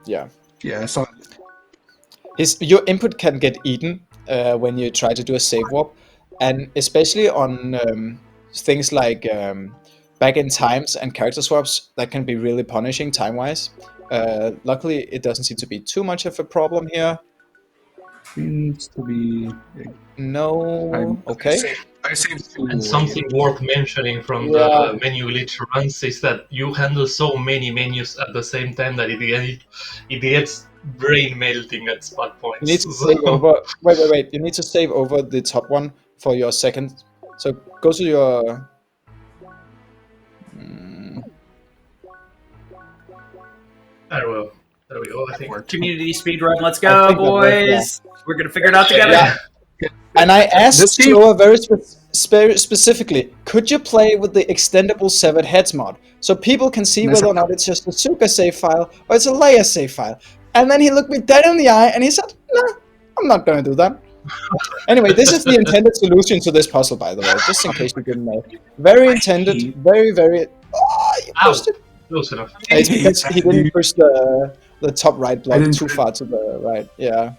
Yeah. Yeah. So Your input can get eaten when you try to do a save warp, and especially on things like back in times and character swaps, that can be really punishing time-wise. Luckily, it doesn't seem to be too much of a problem here. seems to be No. Okay. I saved two. And something worth mentioning from the menu glitch runs is that you handle so many menus at the same time that it gets brain melting at spot points. You need to save over. Wait. You need to save over the top one for your second So go to your. There we go. I think. Community speedrun. Let's I go, think that worked, yeah. boys. We're gonna figure it out together. Yeah. And I asked This game- Sloa very specifically, could you play with the extendable severed heads mod? So people can see whether or not it's just a Suka save file or it's a layer save file. And then he looked me dead in the eye and he said, nah, I'm not going to do that. Anyway, this is the intended solution to this puzzle, by the way, just in case you didn't know. Very intended, very, very... Oh, you pushed it. Close enough. It's because he didn't push the top right block didn't too put it- far to the right, yeah.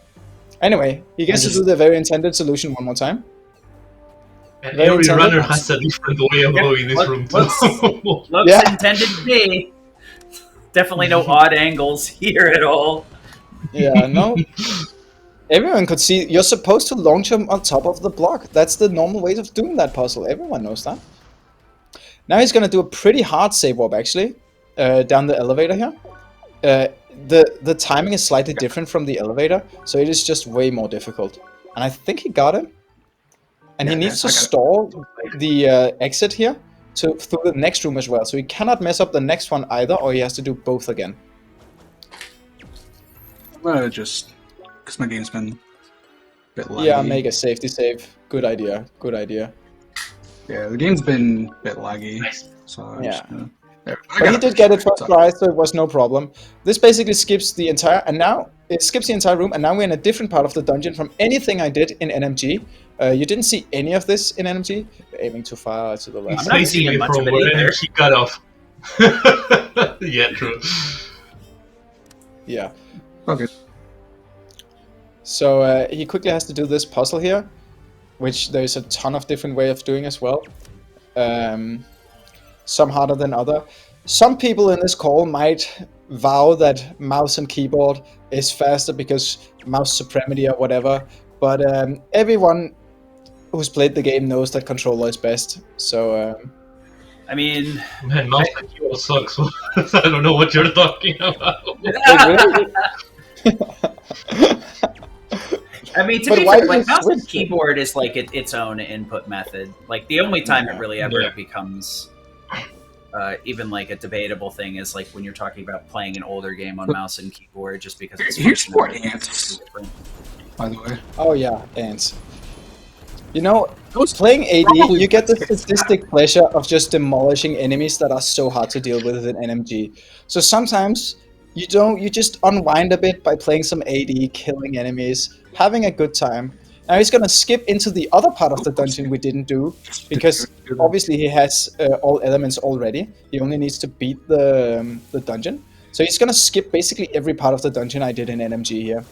Anyway, he gets to do the very intended solution one more time. And Very every intended. runner has a different way of going in this room too. Looks Yeah. intended to be. Definitely no odd angles here at all. Yeah, no. Everyone could see, you're supposed to launch him on top of the block. That's the normal way of doing that puzzle. Everyone knows that. Now he's going to do a pretty hard save warp, actually, down the elevator here. The timing is slightly different from the elevator, so it is just way more difficult. And I think he got it. And he needs to stall the exit here through the next room as well. So he cannot mess up the next one either, or he has to do both again. I'm gonna just, because my game's been a bit laggy. Yeah, make a safety save. Good idea. Good idea. Yeah, the game's been a bit laggy. Nice. So I'm Yeah. just gonna... There, I But got he did get it first try, so it was no problem. This basically skips the entire, and now it skips the entire room, and now we're in a different part of the dungeon from anything I did in NMG. You didn't see any of this in NMG. You're aiming too far to the left. I'm not Basically seeing much from of it where either. energy cut off. Yeah, true. Yeah. Okay. So he quickly has to do this puzzle here, which there's a ton of different way of doing as well. Some harder than other. Some people in this call might vow that mouse and keyboard is faster because mouse supremacy or whatever, but everyone who's played the game knows that controller is best. So I mean, Man, mouse and keyboard sucks. I don't know what you're talking about. I mean, to But be why fair, like did you mouse and switch it? keyboard is like its own input method. Like the only time it really ever Yeah. becomes even like a debatable thing is like when you're talking about playing an older game on mouse and keyboard, just because it's Here's more functionality ants. is different. By the way. oh yeah, ants. You know, playing AD, you get the sadistic pleasure of just demolishing enemies that are so hard to deal with in NMG. So sometimes you just unwind a bit by playing some AD, killing enemies, having a good time. Now he's gonna skip into the other part of the dungeon we didn't do, because obviously he has all elements already. He only needs to beat the dungeon. So he's gonna skip basically every part of the dungeon I did in NMG here.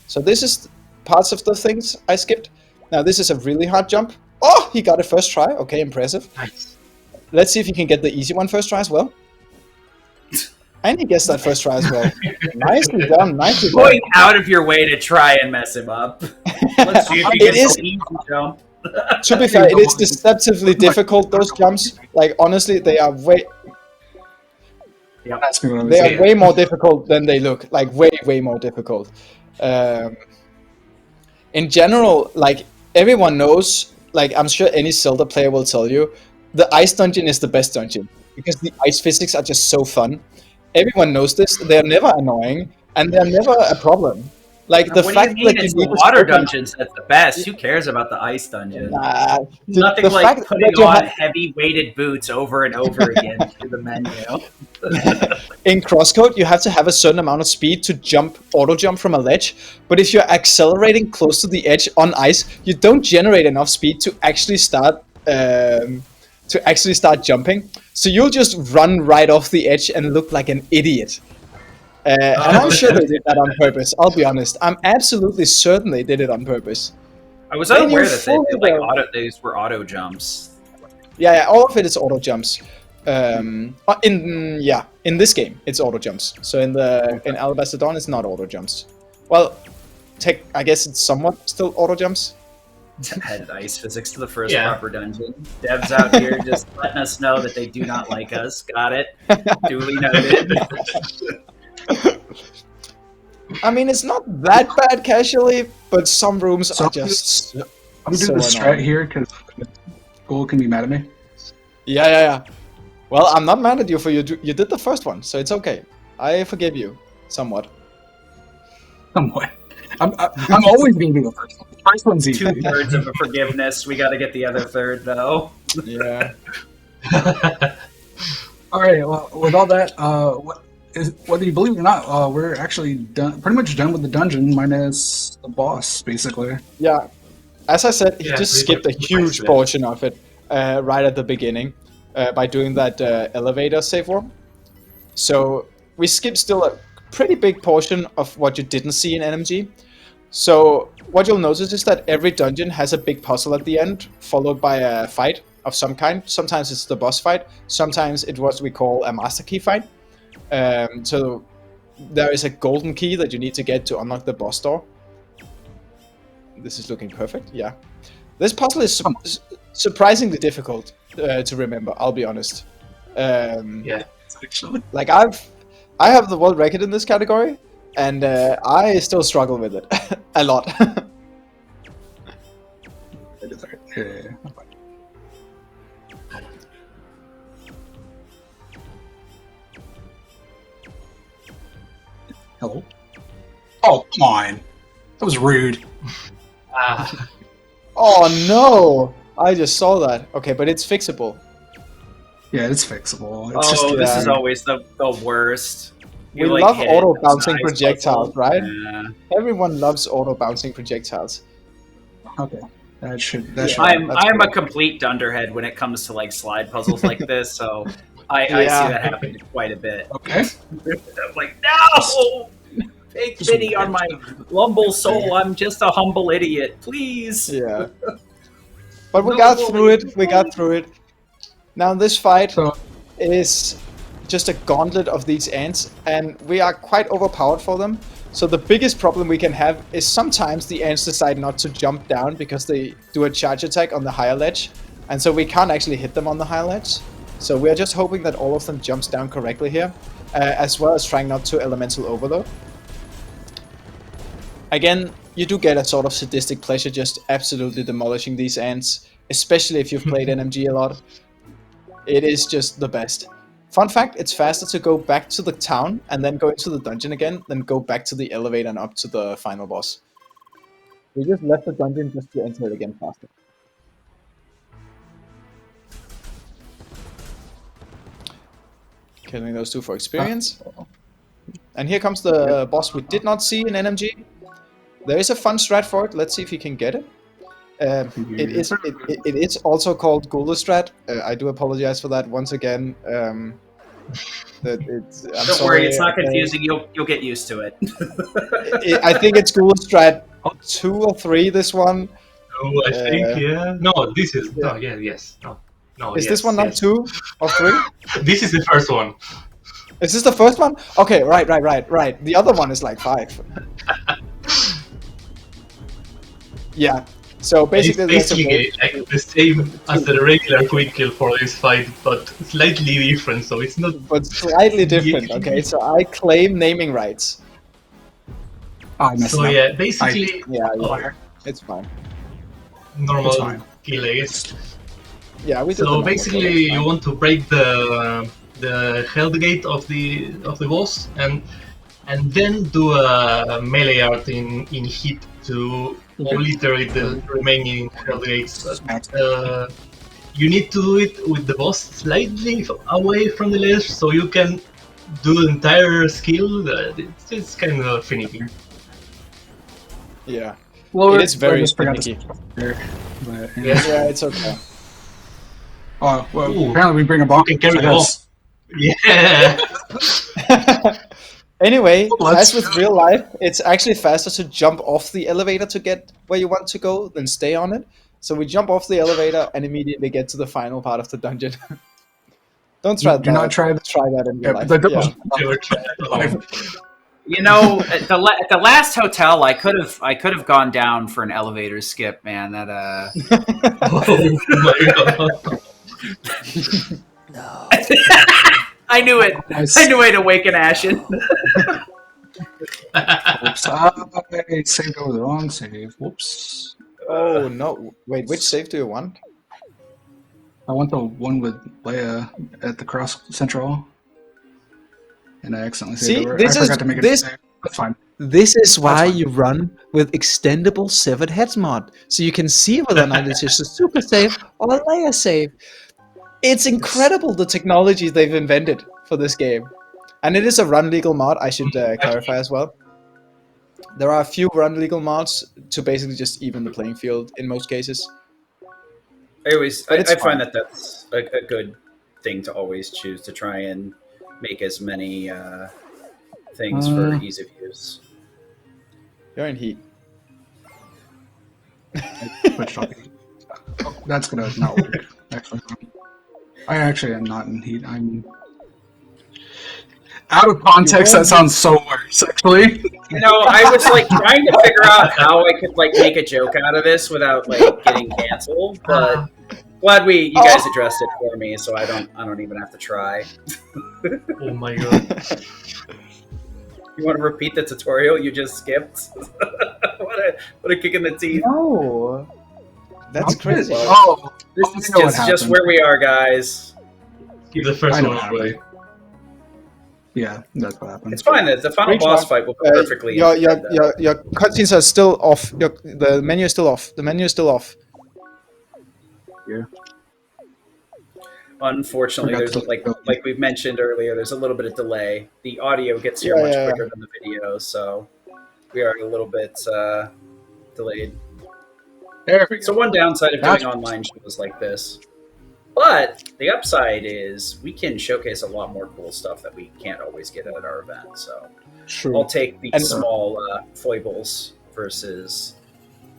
So this is parts of the things I skipped. Now this is a really hard jump. Oh, he got it first try. Okay, impressive. Nice. Let's see if he can get the easy one first try as well. And he gets that first try as well. Nicely done, nicely done. Going out of your way to try and mess him up. Let's see if he It gets is- the easy jump. To be fair, it is deceptively difficult, those jumps. Like, honestly, they are way Ask me what I was they saying. are way more difficult than they look. Like, way more difficult. In general, like, everyone knows, like, I'm sure any Zelda player will tell you, the ice dungeon is the best dungeon. Because the ice physics are just so fun. Everyone knows this. They're never annoying, and they're never a problem. Like, the What fact do you mean that it's you the need to water open- dungeons that's the best? Who cares about the ice dungeon? Nah, Nothing the like fact putting that you on have- heavy weighted boots over and over again through the menu. In CrossCode, you have to have a certain amount of speed to auto jump from a ledge. But if you're accelerating close to the edge on ice, you don't generate enough speed to actually start jumping. So you'll just run right off the edge and look like an idiot. And I'm sure they did that on purpose. I'll be honest. I'm absolutely certain they did it on purpose. I was Then unaware you're that they did, fully like these were auto jumps. Yeah, all of it is auto jumps. In this game, it's auto jumps. So in Alabaster Dawn, it's not auto jumps. Well, I guess it's somewhat still auto jumps. Added ice physics to the first Yeah. proper dungeon. Devs out here just letting us know that they do not like us. Got it. Duly noted. I mean, it's not that bad casually, but some rooms are just I'm so doing the strat annoying. here because Gold can be mad at me. Yeah. Well, I'm not mad at you for you did the first one, so it's okay. I forgive you somewhat. Somewhat. I'm always going to be the first one. The first one's easy. 2/3 of a forgiveness. We got to get the other third, though. Yeah. All right. Well, with all that, whether you believe it or not, we're actually done. Pretty much done with the dungeon, minus the boss, basically. Yeah. As I said, he Yeah, just pretty skipped a much huge left. portion of it right at the beginning by doing that elevator save warp. So we skipped still a pretty big portion of what you didn't see in NMG. So what you'll notice is that every dungeon has a big puzzle at the end, followed by a fight of some kind. Sometimes it's the boss fight. Sometimes it's what we call a master key fight. So there is a golden key that you need to get to unlock the boss door. This is looking perfect. Yeah, this puzzle is surprisingly difficult to remember. I'll be honest. Yeah. Like I have the world record in this category, and I still struggle with it a lot. Hello? Oh, come on. That was rude. Oh no! I just saw that. Okay, but it's fixable. Yeah, it's fixable. It's This is always the worst. We love hit auto those bouncing nice projectiles, puzzles. right? Yeah. Everyone loves auto bouncing projectiles. okay. That should. I'm that's a cool. complete dunderhead when it comes to like slide puzzles like this, so I see Yeah. that happen quite a bit. Okay. I'm like, no! Take pity on my humble soul. I'm just a humble idiot. Please. Yeah. But we No got bully. through it. We got through it. Now this fight So, is just a gauntlet of these ants, and we are quite overpowered for them. So the biggest problem we can have is sometimes the ants decide not to jump down because they do a charge attack on the higher ledge, and so we can't actually hit them on the higher ledge. So we are just hoping that all of them jumps down correctly here, as well as trying not to elemental overload. Again, you do get a sort of sadistic pleasure just absolutely demolishing these ants, especially if you've played NMG a lot. It is just the best. Fun fact, it's faster to go back to the town and then go into the dungeon again than go back to the elevator and up to the final boss. We just left the dungeon just to enter it again faster. Killing those two for experience. And here comes the boss we did not see in NMG. There is a fun strat for it. Let's see if you can get it. It is also called Gulebamse. I do apologize for that once again. I'm Don't worry, it's not confusing. You'll get used to it. I think it's Gulebamse 2 or 3. This one. Oh, I think yeah. No, this is Yeah. no. Yeah, yes. No. Is yes, this one not yes. 2 or 3? This is the first one. Is this the first one? Okay, right. The other one is like 5. Yeah. So basically, It's basically like the same as the regular quick kill for this fight, but slightly different. So it's not. but slightly different. Okay, so I claim naming rights. I messed So up. yeah, basically Yeah, oh, it's fine. normal It's fine. kill, I guess. Yeah, we did. the So normal basically, kill, it's you fine. want to break the health gate of the boss, and then do a melee art in hit to obliterate the remaining health gates. But, you need to do it with the boss slightly away from the ledge, so you can do the entire skill. It's kind of finicky. Yeah. Well, It is very I just forgot finicky. to but, Yeah. Yeah, it's okay. Oh, well, Ooh. apparently we bring a bomb. You can carry I the guess. Yeah. Anyway, Let's as with go. real life, it's actually faster to jump off the elevator to get where you want to go than stay on it. So we jump off the elevator and immediately get to the final part of the dungeon. Don't try that. Do not try that. Try that in real Yeah, life. Yeah. Never tried. Oh. You know, at the last hotel, I could have gone down for an elevator skip, man. That Oh my god. No. I knew it. Nice. I knew it. Awaken Ashen. Oops. I saved over the wrong save. Whoops. Oh no! Wait, which save do you want? I went to one with Leia at the Cross Central, and I accidentally saved over. I forgot to make it save. That's fine. This is why fine. you run with extendable severed heads mod, so you can see whether or not it's just a super save or a layer save. It's incredible the technology they've invented for this game, and it is a run legal mod. I should clarify as well. There are a few run legal mods to basically just even the playing field in most cases. I find that that's a good thing to always choose, to try and make as many things for ease of use. You're in heat. Oh, that's gonna not work. Actually, I actually am not in heat. I'm out of context. That sounds so worse. Actually, I was like trying to figure out how I could like make a joke out of this without like getting canceled, but glad you guys addressed it for me, so I don't even have to try. Oh my god. You want to repeat the tutorial you just skipped? what a kick in the teeth. No. That's crazy. This is just where we are, guys. Keep the first one away. Yeah, that's what happened. It's fine. The final boss fight will go perfectly. Your cutscenes are still off. The menu is still off. The menu is still off. Yeah. Unfortunately, there's like we've mentioned earlier, there's a little bit of delay. The audio gets here much quicker than the video, so we are a little bit delayed. There we go. So one downside of doing online shows like this, but the upside is we can showcase a lot more cool stuff that we can't always get at our event. So I'll take the small foibles versus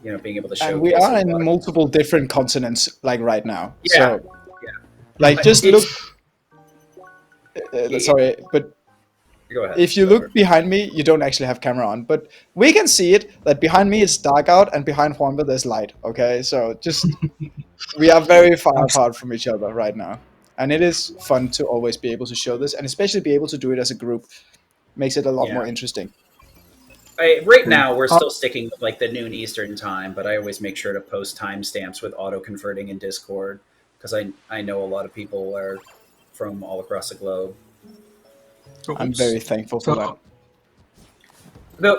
being able to showcase. And we are in multiple different continents, like right now. Yeah. So, like, just look. Sorry, but go ahead. If you look behind me, you don't actually have camera on, but we can see it. That behind me it's dark out, and behind Juanba there's light. Okay, so just we are very far apart from each other right now, and it is fun to always be able to show this, and especially be able to do it as a group. Makes it a lot more interesting. Right now, we're still sticking with like the noon Eastern time, but I always make sure to post timestamps with auto converting in Discord, because I know a lot of people are from all across the globe. I'm very thankful for that.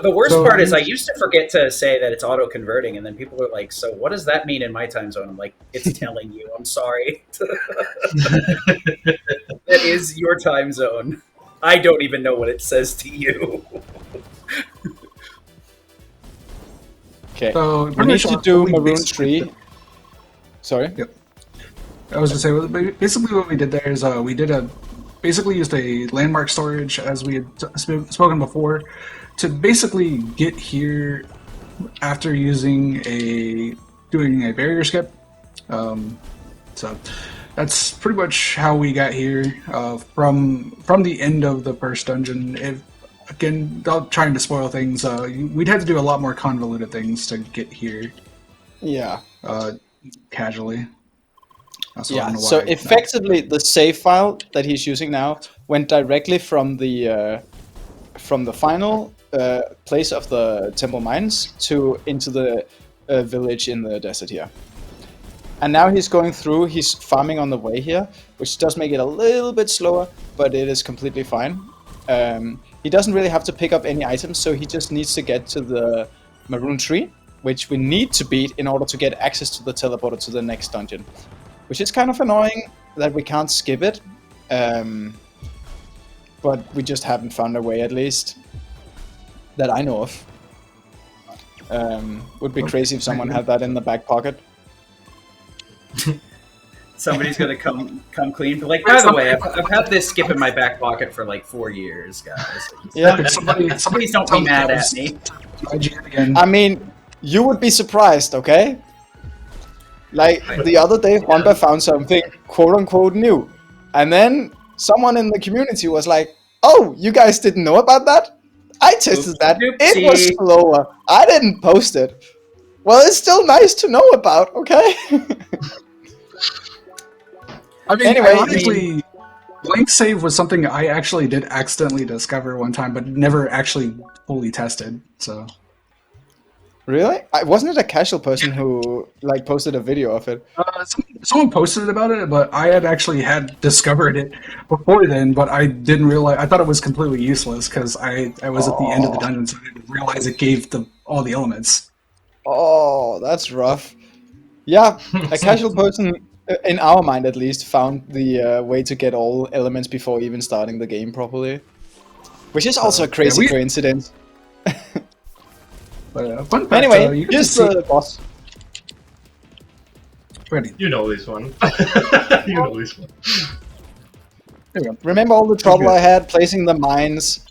The worst part is I used to forget to say that it's auto converting, and then people are like, "So what does that mean in my time zone?" I'm like, "It's telling you. I'm sorry. That is your time zone. I don't even know what it says to you." Okay. So we need to do Maroon Tree. Sorry. Yep. I was going to say, basically what we did there is we basically used a landmark storage, as we had spoken before, to basically get here after doing a barrier skip. So that's pretty much how we got here from the end of the first dungeon. Again, without trying to spoil things, we'd have to do a lot more convoluted things to get here. Yeah. Casually. So effectively, the save file that he's using now went directly from the final place of the temple mines into the village in the desert here. And now he's going through. He's farming on the way here, which does make it a little bit slower, but it is completely fine. He doesn't really have to pick up any items, so he just needs to get to the Maroon Tree, which we need to beat in order to get access to the teleporter to the next dungeon. Which is kind of annoying that we can't skip it, but we just haven't found a way, at least, that I know of. Would be crazy if someone had that in the back pocket. Somebody's gonna come clean. But like, by the way, I've had this skip in my back pocket for like 4 years, guys. Yeah. Please don't be mad at me. I mean, you would be surprised, okay? Like, the other day, Juanba found something quote-unquote new. And then someone in the community was like, "Oh, you guys didn't know about that? I tested that. It was slower. I didn't post it." Well, it's still nice to know about, okay? I mean, anyway, honestly, link save was something I actually did accidentally discover one time, but never actually fully tested, so... Really? Wasn't it a casual person who like posted a video of it? Someone posted about it, but I had discovered it before then, but I didn't realize. I thought it was completely useless because I was at the end of the dungeon, so I didn't realize it gave all the elements. Oh, that's rough. Yeah, a casual person, in our mind at least, found the way to get all elements before even starting the game properly. Which is also a crazy coincidence. But fun fact, Anyway, you here's the boss. Ready. You know this one. You know this one. There we go. Remember all the trouble I had placing the mines?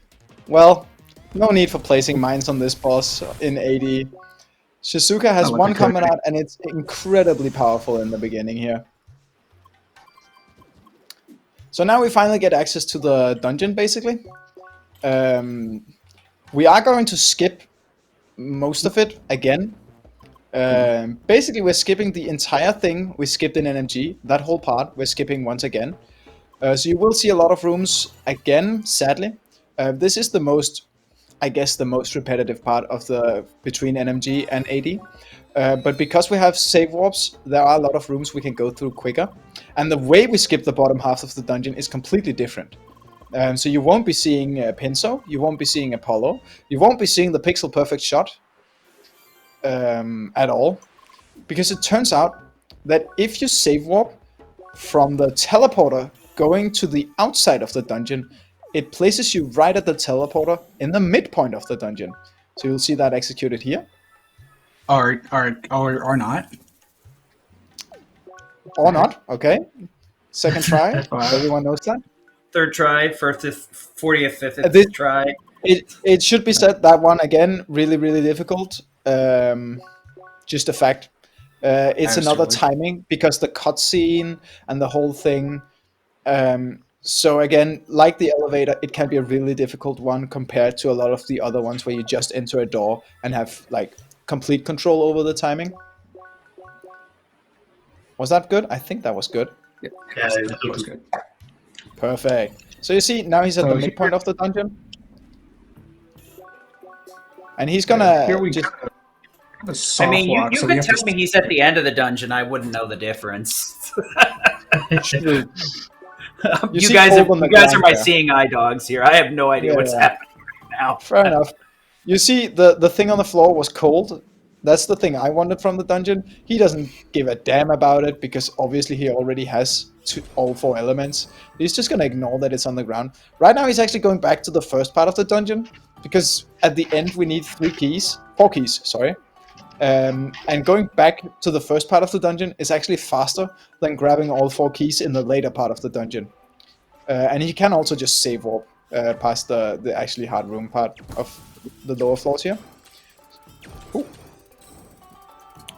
Well, no need for placing mines on this boss in 80. Shizuka has one coming out, and it's incredibly powerful in the beginning here. So now we finally get access to the dungeon, basically. We are going to skip most of it again. Basically, we're skipping the entire thing we skipped in NMG. That whole part, we're skipping once again. So you will see a lot of rooms again, sadly. This is the most, I guess, the most repetitive part of the between NMG and AD. But because we have save warps, there are a lot of rooms we can go through quicker. And the way we skip the bottom half of the dungeon is completely different. So you won't be seeing Pinso, you won't be seeing Apollo, you won't be seeing the pixel perfect shot at all. Because it turns out that if you save warp from the teleporter going to the outside of the dungeon, it places you right at the teleporter in the midpoint of the dungeon. So you'll see that executed here. Or not. Or not, okay. Second try, everyone knows that. Third try, 40th, 50th try. It should be said that one again, really, really difficult. Just a fact. It's another timing because the cutscene and the whole thing. So again, like the elevator, it can be a really difficult one compared to a lot of the other ones where you just enter a door and have like complete control over the timing. Was that good? I think that was good. Yeah, that was good. Perfect. So you see, now he's at the midpoint of the dungeon. And he's gonna I mean, you could tell me he's at the end of the dungeon. I wouldn't know the difference. You guys are my seeing eye dogs here. I have no idea what's happening right now. Fair enough. You see, the thing on the floor was cold. That's the thing I wanted from the dungeon. He doesn't give a damn about it because obviously he already has all 4 elements. He's just going to ignore that it's on the ground. Right now he's actually going back to the first part of the dungeon because at the end we need 4 keys, sorry. And going back to the first part of the dungeon is actually faster than grabbing all 4 keys in the later part of the dungeon. And he can also just save warp past the actually hard room part of the lower floors here. Ooh.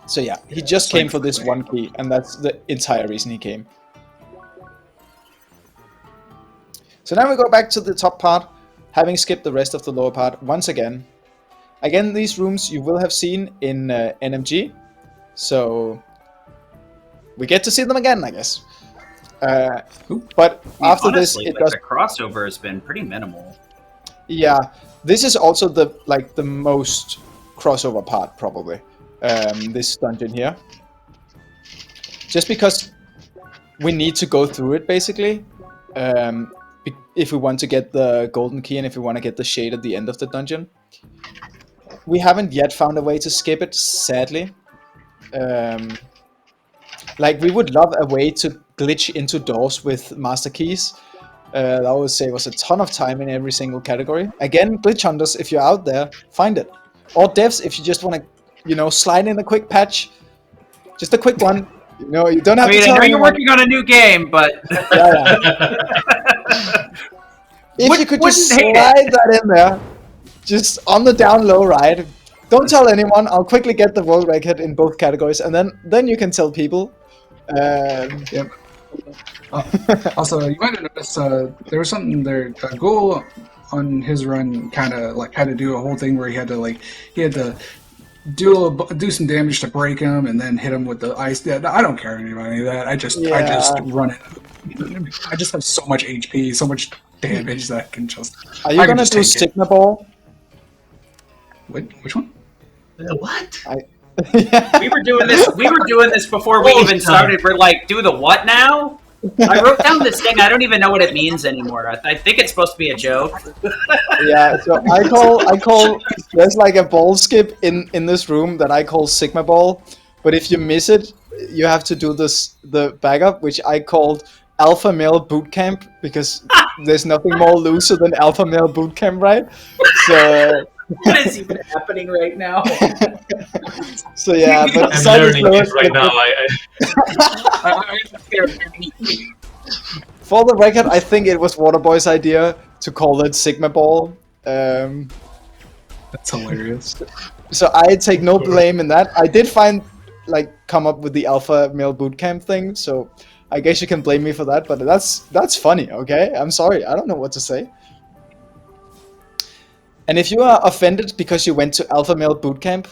So yeah, he just came for this 1 key, and that's the entire reason he came. So now we go back to the top part, having skipped the rest of the lower part once again. Again, these rooms you will have seen in NMG, so we get to see them again, I guess. But after honestly, this, the crossover has been pretty minimal. Yeah, this is also the most crossover part probably. This dungeon here, just because we need to go through it basically, if we want to get the golden key and if we want to get the shade at the end of the dungeon. We haven't yet found a way to skip it, sadly. Like, we would love a way to glitch into doors with master keys. That would save us a ton of time in every single category. Again, glitch hunters, if you're out there, find it. Or devs, if you just want to, slide in a quick patch. Just a quick one. You don't have to tell I know anyone. you're working on a new game, but... If you could just slide that in there, just on the down low, right? Don't tell anyone. I'll quickly get the world record in both categories, and then you can tell people. Yep. Also, you might have noticed there was something there. Ghoul on his run kind of had to do a whole thing where he had to do some damage to break him and then hit him with the ice. Yeah, I don't care about any of that. I just run it. I just have so much HP, so much damage that I can just. Are you gonna do Sigma Ball? Which one? What? We were doing this. We were doing this before we even started. We're like, do the what now? I wrote down this thing. I don't even know what it means anymore. I think it's supposed to be a joke. Yeah, so I call there's like a ball skip in this room that I call Sigma ball, but if you miss it, you have to do the backup, which I called Alpha Male Boot Camp, because there's nothing more loser than Alpha Male Boot Camp, right? So What is even happening right now? so yeah, but I'm learning it right now. For the record, I think it was Waterboy's idea to call it Sigma Ball. That's hilarious. So I take no blame in that. I did come up with the Alpha Male Bootcamp thing, so I guess you can blame me for that, but that's funny, okay? I'm sorry, I don't know what to say. And if you are offended because you went to Alpha Male Bootcamp,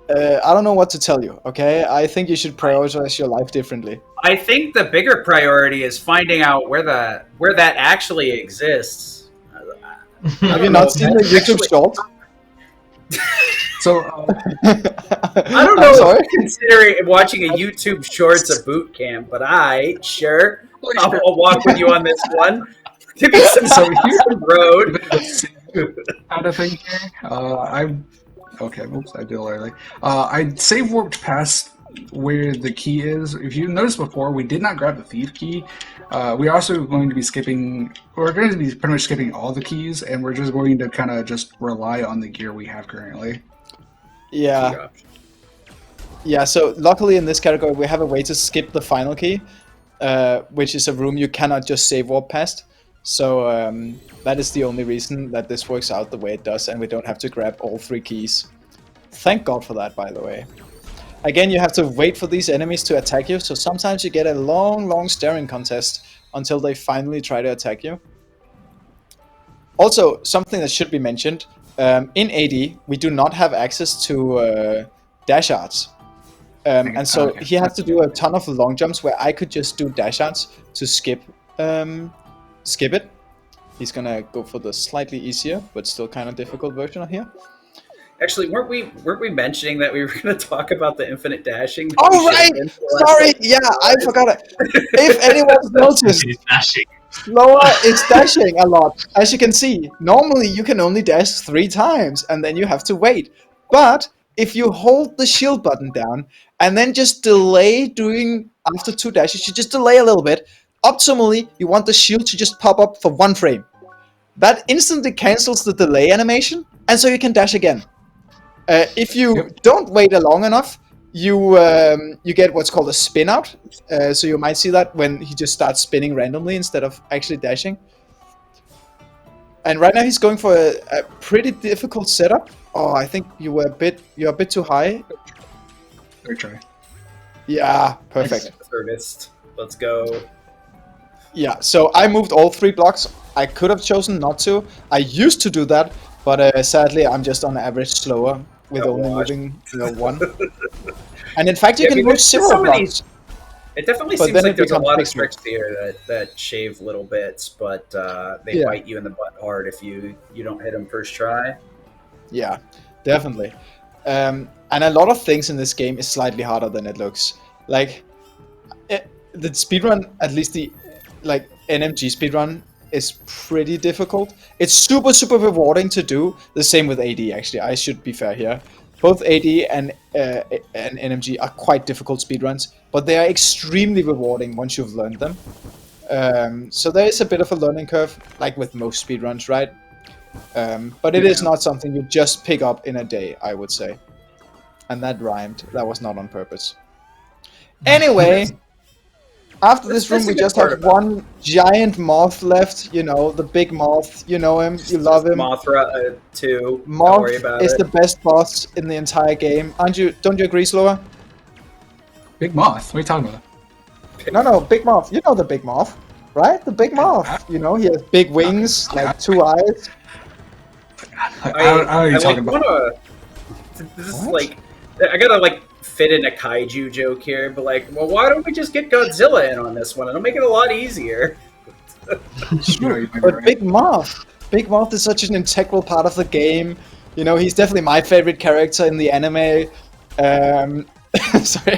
I don't know what to tell you, okay? I think you should prioritize your life differently. I think the bigger priority is finding out where that actually exists. Have you not seen the YouTube short? So, I don't know if I'm considering watching a YouTube Shorts of boot camp, but I'll walk with you on this one. Give me some road. Kind of thing here. Okay. Oops, I did it early. I save warped past where the key is. If you noticed before, we did not grab the thief key. We're also going to be skipping. We're going to be pretty much skipping all the keys, and we're just going to kind of just rely on the gear we have currently. Yeah. Yeah. So luckily in this category, we have a way to skip the final key, which is a room you cannot just save warp past. So that is the only reason that this works out the way it does, and we don't have to grab all 3 keys. Thank God for that, by the way. Again, you have to wait for these enemies to attack you, so sometimes you get a long staring contest until they finally try to attack you. Also, something that should be mentioned, in AD, we do not have access to dash arts. And so he has to do a ton of long jumps where I could just do dash arts to skip it. He's gonna go for the slightly easier but still kind of difficult version of here. Actually, weren't we mentioning that we were going to talk about the infinite dashing? Oh right, sorry, yeah, I forgot it. If anyone's noticed, Sloa is dashing a lot. As you can see, normally you can only dash 3 times and then you have to wait. But if you hold the shield button down and then just delay doing after 2 dashes, you just delay a little bit. Optimally, you want the shield to just pop up for 1 frame. That instantly cancels the delay animation, and so you can dash again. If you don't wait long enough, you get what's called a spin out. So you might see that when he just starts spinning randomly instead of actually dashing. And right now he's going for a pretty difficult setup. Oh, I think you're a bit too high. Third try. Yeah, perfect. Let's go. Yeah, so I moved all 3 blocks. I could have chosen not to. I used to do that, but sadly I'm just on average slower with only moving 1. And in fact, you can move 0 blocks. It definitely seems like there's a lot of tricks here that shave little bits, but they bite you in the butt hard if you don't hit them first try. Yeah, definitely. And a lot of things in this game is slightly harder than it looks. Like the speedrun, at least the NMG speedrun, is pretty difficult. It's super rewarding to do. The same with AD, actually. I should be fair here. Both AD and NMG are quite difficult speedruns, but they are extremely rewarding once you've learned them. So there is a bit of a learning curve, like with most speedruns, right? But it is not something you just pick up in a day, I would say. And that rhymed. That was not on purpose. Anyway, after this room, we just have one giant moth left. You know, the big moth. You know him. You love him. Mothra 2. Moth Don't worry about is it. the best boss in the entire game. Don't you agree, Sloa? Big Moth? What are you talking about? No, Big Moth. You know the Big Moth, right? The Big Moth. You know, he has big wings, like 2 eyes. I don't know what you're talking about. This is like, I gotta fit in a kaiju joke here, but well, why don't we just get Godzilla in on this one? It'll make it a lot easier. Sure, but Big Moth is such an integral part of the game. You know, he's definitely my favorite character in the anime. Sorry.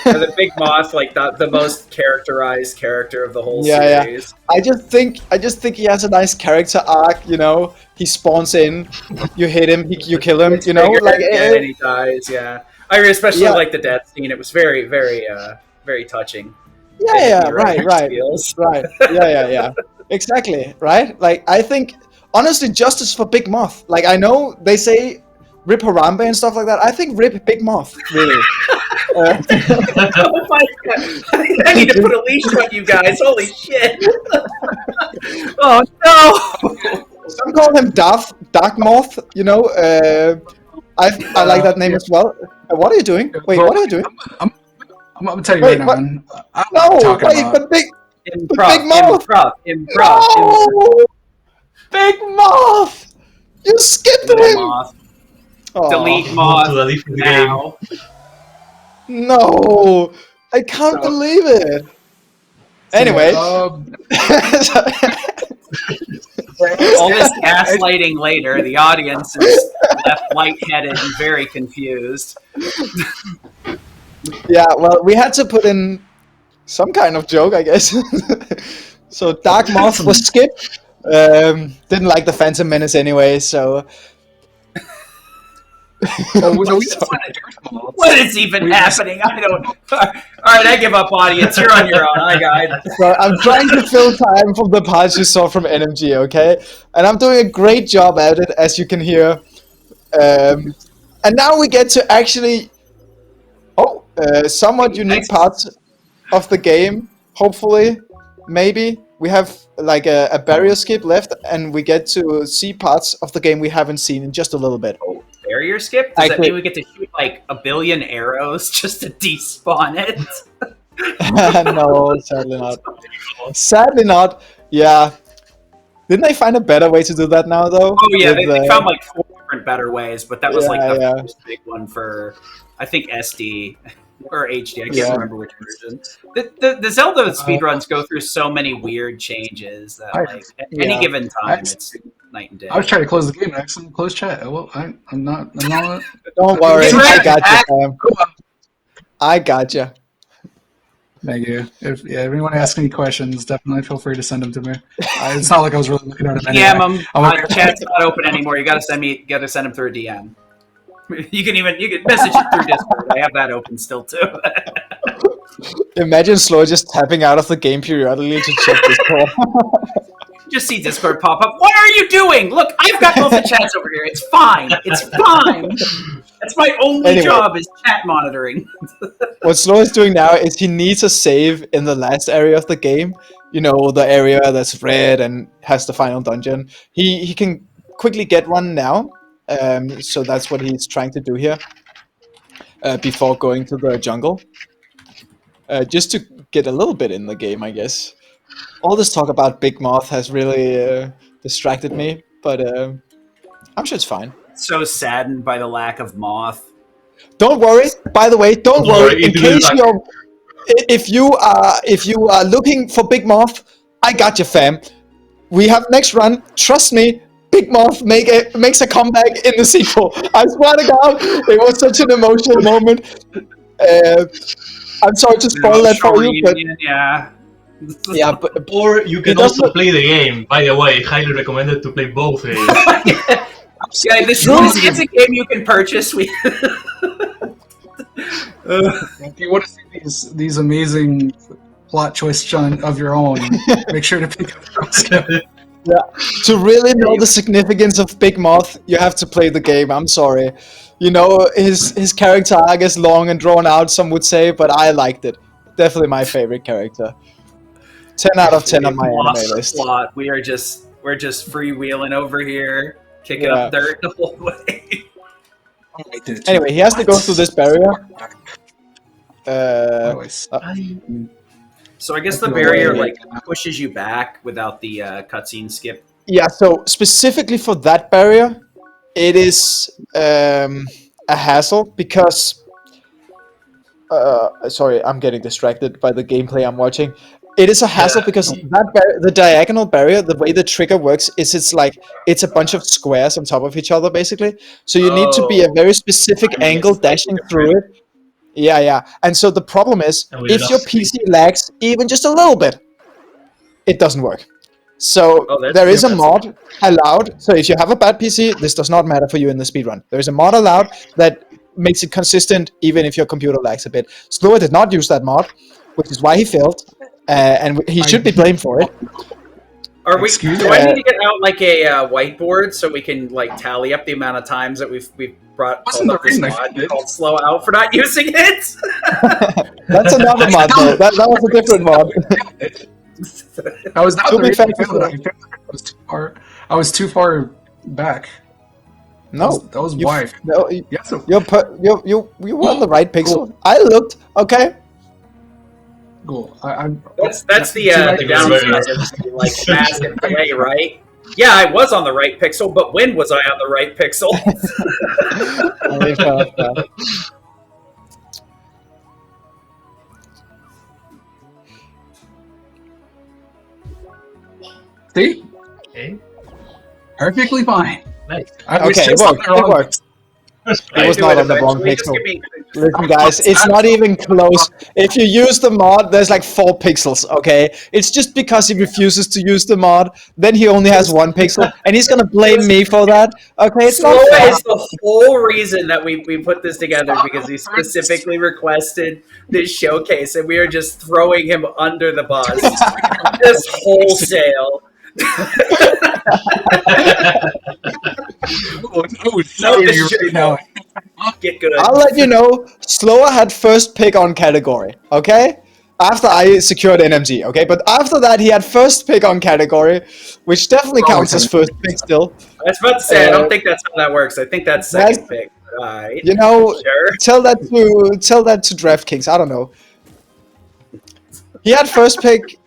Or the Big Moth, like the most characterized character of the whole Yeah. series. I just think he has a nice character arc. You know, he spawns in, you hit him, you kill him. You know, like and he dies. Yeah, I especially like the death scene. It was very, very, very touching. Right. Yeah. Exactly, right? Like, I think, honestly, justice for Big Moth. Like, I know they say rip Harambe and stuff like that. I think rip Big Moth, really. Oh my god! I need to put a leash on you guys. Holy shit! Oh no! Some call him Dark Moth, you know. I like that name as well. What are you doing? Wait, what are you doing? I'm gonna tell you Wait, right now, what? man. I'm No, not talking wait, about. but Big Improv. Moth! Improv. Big Moth! You skipped Little him! Moth. Oh, Delete To Moth delete from the now. no! I can't believe it! Anyway. All this gaslighting later, the audience is left lightheaded and very confused. Yeah, well, we had to put in some kind of joke, I guess. So Dark Moth was skipped. Didn't like the Phantom Menace anyway, so... What is even happening? I don't. All right, I give up, audience. You're on your own. I got. So I'm trying to fill time from the parts you saw from NMG, okay? And I'm doing a great job at it, as you can hear. And now we get to actually... somewhat unique parts of the game, hopefully. Maybe. We have like a barrier skip left, and we get to see parts of the game we haven't seen in just a little bit. Barrier skip? Does that mean we get to shoot like a billion arrows just to despawn it? No, sadly not. Sadly not. Yeah. Didn't they find a better way to do that now, though? Oh yeah, they found like 4 different better ways, but that was like the first big one for, I think, SD or HD. I can't remember which version. The Zelda speedruns go through so many weird changes that like at any given time it's night and day. I was trying to close the game and accidentally close chat. Well, I'm not. Don't worry, I got you, Sam. I got you. Thank you. If anyone asks any questions, definitely feel free to send them to me. It's not like I was really looking at them. DM them. Chat's not open anymore. You got to send them through a DM. You can message it through Discord. I have that open still too. Imagine Slow just tapping out of the game periodically to check Discord. Just see Discord pop up. What are you doing? Look, I've got both the chats over here. It's fine. It's fine. That's my only job is chat monitoring. What Slow is doing now is he needs a save in the last area of the game. You know, the area that's red and has the final dungeon. He can quickly get one now. So that's what he's trying to do here. Before going to the jungle. Just to get a little bit in the game, I guess. All this talk about Big Moth has really distracted me, but I'm sure it's fine. So saddened by the lack of Moth. Don't worry. By the way, don't worry. In case if you are looking for Big Moth, I got you, fam. We have next run. Trust me. Big Moth makes a comeback in the sequel. I swear to God, it was such an emotional moment. I'm sorry to spoil that for you, but yeah, or you can also play the game. By the way, highly recommended to play both games. Yeah, this is a game you can purchase. If you want to see these amazing plot choices of your own, make sure to pick up CrossCode. Yeah, to really know the significance of Big Moth, you have to play the game. I'm sorry. You know, his character arc is long and drawn out, some would say, but I liked it. Definitely my favorite character. 10 out of 10 on my anime list. Plot. We're just freewheeling over here, kicking up dirt the whole way. Anyway, he has to go through this barrier. So I guess the barrier like pushes you back without the cutscene skip. Yeah, so specifically for that barrier, it is a hassle because sorry, I'm getting distracted by the gameplay I'm watching. It is a hassle because the diagonal barrier, the way the trigger works is it's a bunch of squares on top of each other basically. So you need to be a very specific Timing angle is slightly dashing different. through it. Yeah. And so the problem is, And we if your lost PC lags even just a little bit, it doesn't work. So Oh, there is a mod allowed. So if you have a bad PC, this does not matter for you in the speedrun. There is a mod allowed that makes it consistent even if your computer lags a bit. Sloa did not use that mod, which is why he failed, and he should be blamed for it. Are we? Excuse Do me? I need to get out like a whiteboard so we can like tally up the amount of times that we've brought Wasn't pulled up this the reason I mod did it? called "Slow Out" for not using it? That's another mod, though. That was a different mod. I was not To the be reason fair, I failed it. I failed it. I was too far back. No, That was why. No, Yes, you were on the right pixel. I looked. Okay. cool. That's the Too downside very of the, like mask and delay, right? Yeah, I was on the right pixel, but when was I on the right pixel? See? Okay. Perfectly fine. Nice. I was Okay, just it on worked. the wrong It worked. It was do not it on the wrong eventually. Just pixel. give me- Listen, guys, it's not even close. If you use the mod, there's like 4 pixels, okay? It's just because he refuses to use the mod, then he only has 1 pixel, and he's gonna blame me for that. Okay, it's not Sloa fair. is the whole reason that we put this together because he specifically requested this showcase, and we are just throwing him under the bus, just wholesale. No, you're right now. Get good. I'll let you know, Slower had first pick on category, okay? After I secured NMG, okay? But after that, he had first pick on category, which definitely counts as first pick still. I was about to say, I don't think that's how that works. I think that's second pick. Right. You know, Sure. tell that to DraftKings. I don't know. He had first pick,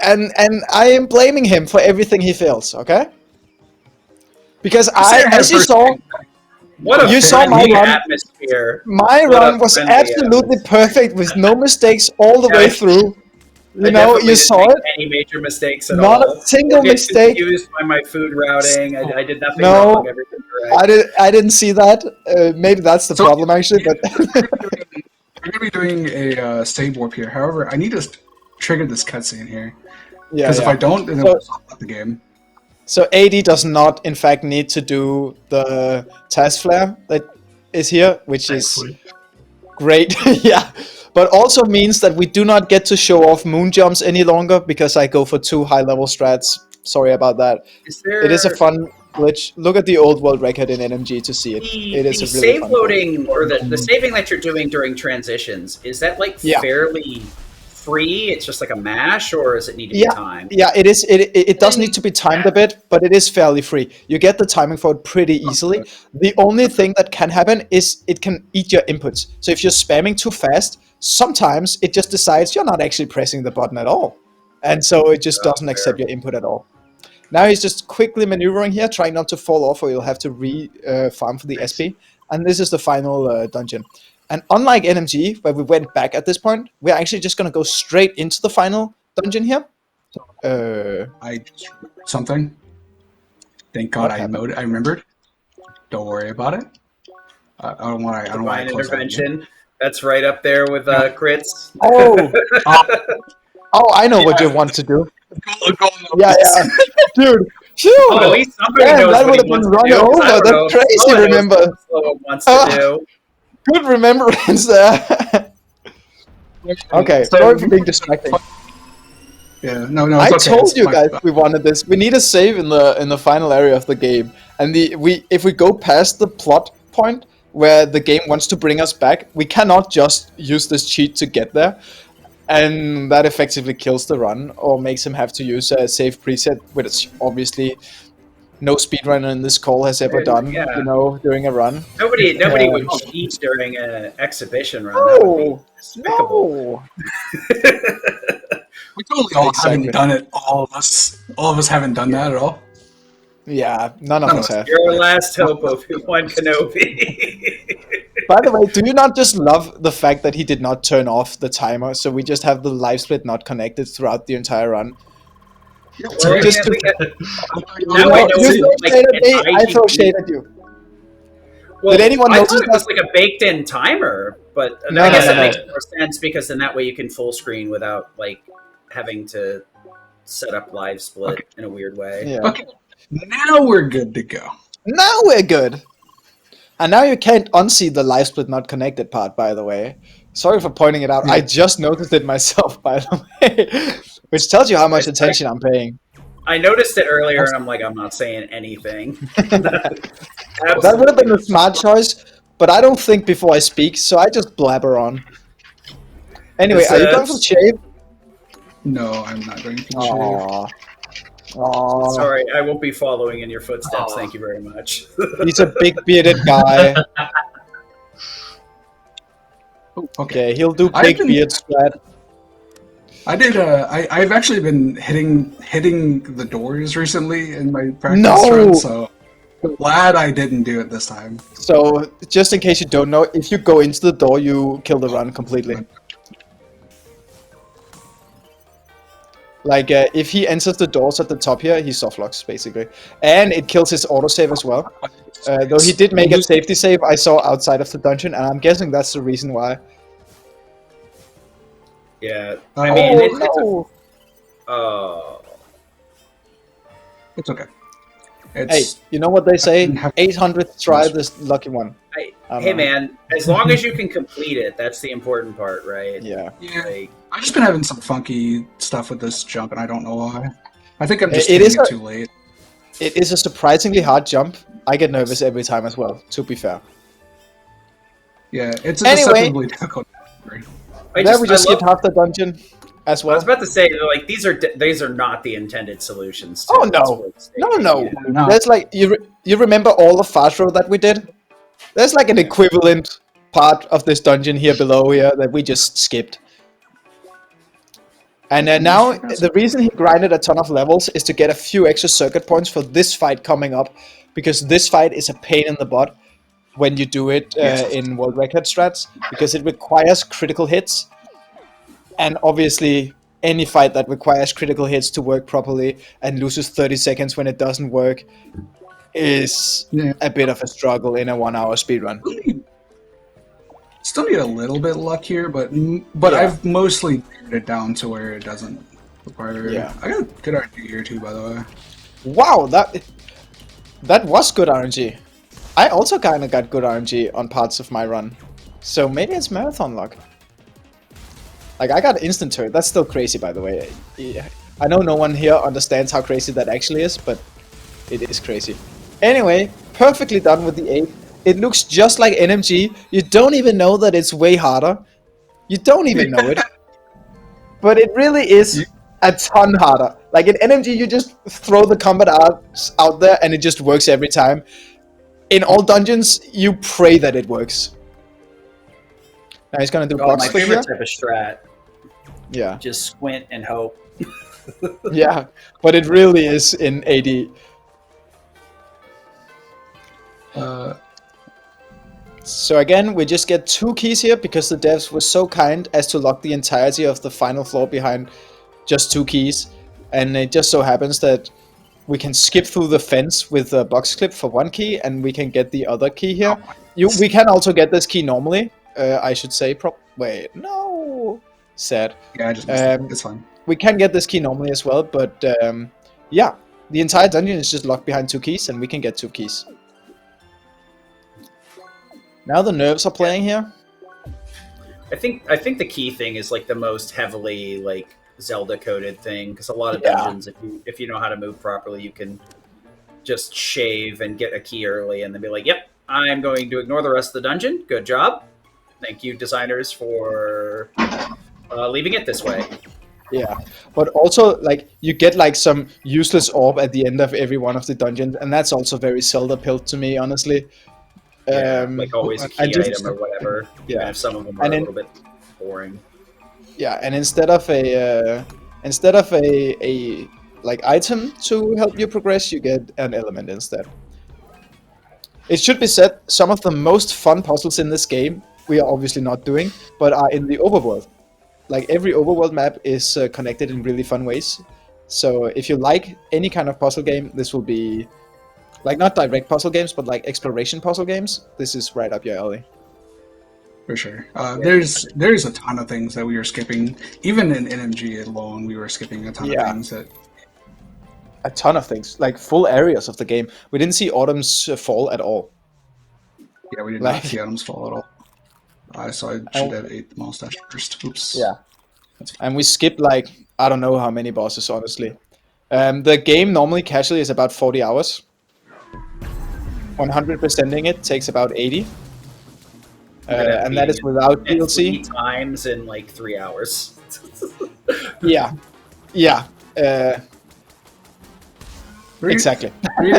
and I am blaming him for everything he fails. Okay? Because as you saw, What a you saw my friendly run. atmosphere. My What a run was friendly absolutely perfect with no mistakes all the way through. I You know, definitely you didn't saw make it. any major mistakes at Not all. a single Get mistake. confused by my food routing. I did nothing No, wrong. Everything correct. I didn't see that. Maybe that's the problem actually. But We're gonna be doing a save warp here. However, I need to trigger this cutscene here yeah, because if I don't, then So- it'll stop the game. So AD does not, in fact, need to do the task flare that is here, which is Thankfully. great. Yeah, but also means that we do not get to show off moon jumps any longer because I go for 2 high-level strats. Sorry about that. Is there, It is a fun glitch. Look at the old world record in NMG to see it. It is the a really save fun loading or the saving that you're doing during transitions. Is that like Yeah. fairly free? It's just like a mash, or does it need to be Yeah. timed? Yeah, it is. It does need to be timed a bit, but it is fairly free. You get the timing for it pretty easily. The only thing that can happen is it can eat your inputs. So if you're spamming too fast, sometimes it just decides you're not actually pressing the button at all, and so it just doesn't accept your input at all. Now he's just quickly maneuvering here, trying not to fall off, or you'll have to farm for the SP. And this is the final dungeon. And unlike NMG, where we went back at this point, we're actually just going to go straight into the final dungeon here. I just remembered something. Thank God What happened? I remembered. Don't worry about it. I don't want to. I don't want Divine to close that again. intervention. That's right up there with crits. Oh, I know what you want to do. Yeah, dude. Phew. Oh, at least somebody Damn, knows that what would he have been wants to run do, 'cause I over. don't know That's if crazy. Sloa knows Remember? what Sloa wants to do. Good remembrance there. Okay, So- sorry for being distracting. Yeah, no. I It's okay. told It's you fine. guys we wanted this. We need a save in the final area of the game, and if we go past the plot point where the game wants to bring us back, we cannot just use this cheat to get there, and that effectively kills the run or makes him have to use a save preset, which obviously no speedrunner in this call has ever done. Yeah. You know, during a run. Nobody would cheat during an exhibition run. That would be No, despicable. no. We totally all Exactly. haven't done it. All of us haven't done that at all. Yeah, none of None us of us. have. Your last hope of One Kenobi. By the way, do you not just love the fact that he did not turn off the timer, so we just have the live split not connected throughout the entire run? Well, I Just mean, to- now I know you it's throw like shade an at me, I throw IGP. shade at you. Well, Did anyone I notice thought it was that? like a baked-in timer, but No, I guess no, that no. makes more sense because then that way you can full screen without like having to set up live split in a weird way. Yeah. Okay, now we're good to go. Now we're good. And now you can't unsee the live split not connected part, by the way. Sorry for pointing it out. Yeah. I just noticed it myself, by the way. Which tells you how much attention I'm paying. I noticed it earlier, and I'm like, I'm not saying anything. That would have been a smart choice, but I don't think before I speak, so I just blabber on. Anyway, are you going for shave? No, I'm not going for the shave. Aww. Aww. Sorry, I won't be following in your footsteps. Aw. Thank you very much. He's a big bearded guy. Oh, okay. Okay, he'll do I've big been- beard strat. I did. I've actually been hitting the doors recently in my practice No! run, so I'm glad I didn't do it this time. So, just in case you don't know, if you go into the door, you kill the run completely. Like, if he enters the doors at the top here, he softlocks, basically. And it kills his autosave as well. Though he did make a safety save I saw outside of the dungeon, and I'm guessing that's the reason why. Yeah, Oh, I mean, no. It's okay. Hey, It's you know what they say? didn't have- 800th try this lucky one. hey, I don't hey know. man, as long as you can complete it, that's the important part, right? Yeah. yeah. Like, I've just been having some funky stuff with this jump, and I don't know why. I think I'm just It hitting is it a- too late. It is a surprisingly hard jump. I get nervous every time as well, to be fair. Yeah, it's a Anyway. deceptively difficult. I There we just I love- skipped half the dungeon as I well. was about to say, like, these are not the intended solutions. To Oh, this no. world No, staging. no. Yeah. No. There's like you remember all the fast row that we did? There's like an equivalent part of this dungeon here below here that we just skipped. And now the reason he grinded a ton of levels is to get a few extra circuit points for this fight coming up, because this fight is a pain in the butt when you do it in world record strats, because it requires critical hits, and obviously any fight that requires critical hits to work properly and loses 30 seconds when it doesn't work is Yeah. a bit of a struggle in a 1 hour speedrun. Still need a little bit of luck here, but Yeah. I've mostly narrowed it down to where it doesn't require. Yeah. I got a good RNG here too, by the way. Wow, that was good RNG. I also kind of got good RNG on parts of my run, so maybe it's marathon luck. Like, I got instant turret. That's still crazy, by the way. Yeah. I know no one here understands how crazy that actually is, but it is crazy. Anyway, perfectly done with the 8. It looks just like NMG. You don't even know that it's way harder. You don't even know it. But it really is a ton harder. Like in NMG, you just throw the combat arts out there and it just works every time. In all dungeons, you pray that it works. Now he's gonna do Oh, box my click favorite here. type of strat. Yeah, Just squint and hope. yeah. But it really is in AD. So again, we just get 2 keys here because the devs were so kind as to lock the entirety of the final floor behind just 2 keys. And it just so happens that we can skip through the fence with a box clip for 1 key, and we can get the other key here. We can also get this key normally, I should say. Wait, no. Sad. Yeah, I just missed it. Um, It's fine. We can get this key normally as well, but yeah. The entire dungeon is just locked behind 2 keys, and we can get 2 keys. Now the nerves are playing here. I think the key thing is like the most heavily like Zelda coded thing, because a lot of Yeah. dungeons, if you know how to move properly, you can just shave and get a key early and then be like, yep, I'm going to ignore the rest of the dungeon. Good job. Thank you, designers, for leaving it this way. Yeah, but also like you get like some useless orb at the end of every one of the dungeons, and that's also very Zelda pilled to me, honestly. Like always a key and just- item or whatever. Yeah. Even if some of them are And a then- little bit boring. Yeah, and instead of a like item to help you progress, you get an element instead. It should be said, some of the most fun puzzles in this game we are obviously not doing, but are in the overworld. Like every overworld map is connected in really fun ways. So if you like any kind of puzzle game, this will be like not direct puzzle games, but like exploration puzzle games. This is right up your alley. For sure. There's a ton of things that we were skipping. Even in NMG alone, we were skipping a ton of things that. A ton of things, like full areas of the game. We didn't see Autumn's fall at all. Yeah, we did not see Autumn's fall at all. So I should have ate the mustache first. Oops. Yeah. And we skipped like, I don't know how many bosses, honestly. The game normally casually is about 40 hours. 100%ing it takes about 80. And that is without DLC. 3 times in like 3 hours. Yeah. Exactly. Three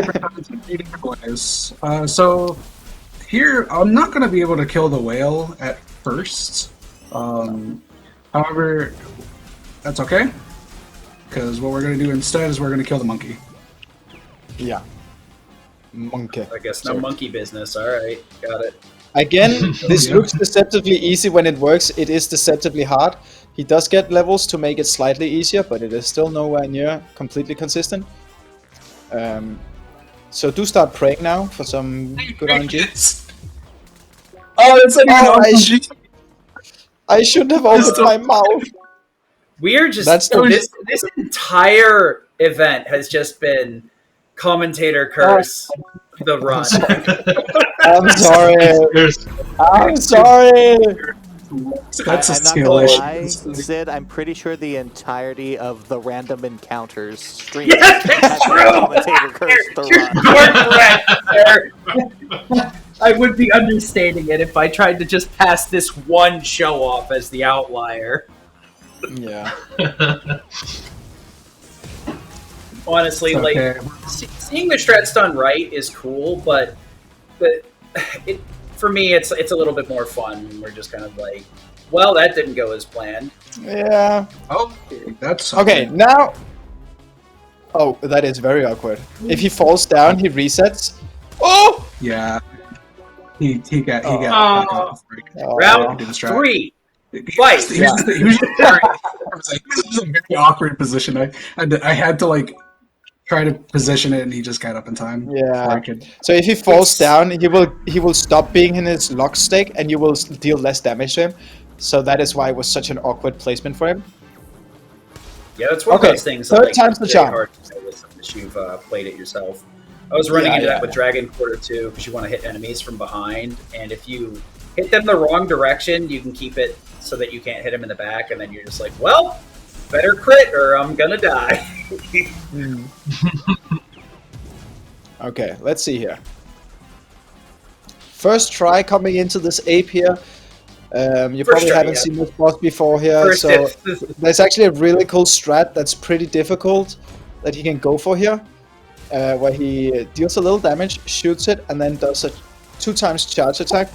different ways. So here, I'm not going to be able to kill the whale at first. However, that's okay. Because what we're going to do instead is we're going to kill the monkey. Yeah. Monkey. I guess no monkey business. All right, got it. Again, this looks deceptively easy when it works. It is deceptively hard. He does get levels to make it slightly easier, but it is still nowhere near completely consistent. So do start praying now for some good RNG. Oh, it's like I shouldn't have opened my mouth. We are just this entire event has just been commentator curse the run. I'm sorry. That's a I'm not skill gonna issue. lie, Sid, I'm pretty sure the entirety of the Random Encounters stream Yes, has it's been true! commentator curse the You're correct, sir. I would be understating it if I tried to just pass this one show off as the outlier. Yeah. Honestly, Okay. like seeing the strats done right is cool, but for me, it's a little bit more fun when we're just kind of like, well, that didn't go as planned. Yeah. Okay, that's Okay, now... Oh, that is very awkward. If he falls down, he resets. Oh! Yeah. He got Oh. back off. Round Did the strat. 3. Fight. He was this is a very awkward position. I had to like try to position it, and he just got up in time. Yeah. So if he falls down, he will stop being in his lock stake, and you will deal less damage to him. So that is why it was such an awkward placement for him. Yeah, that's one of those things. Third like, time's the very charm. hard to say this unless you've played it yourself. I was running into that with Dragon Quarter 2 because you want to hit enemies from behind, and if you hit them the wrong direction, you can keep it so that you can't hit them in the back, and then you're just like, well, better crit or I'm gonna die. Okay, let's see here. First try coming into this ape here. You probably haven't seen this boss before here, so there's actually a really cool strat that's pretty difficult that he can go for here, where he deals a little damage, shoots it, and then does a 2 times charge attack,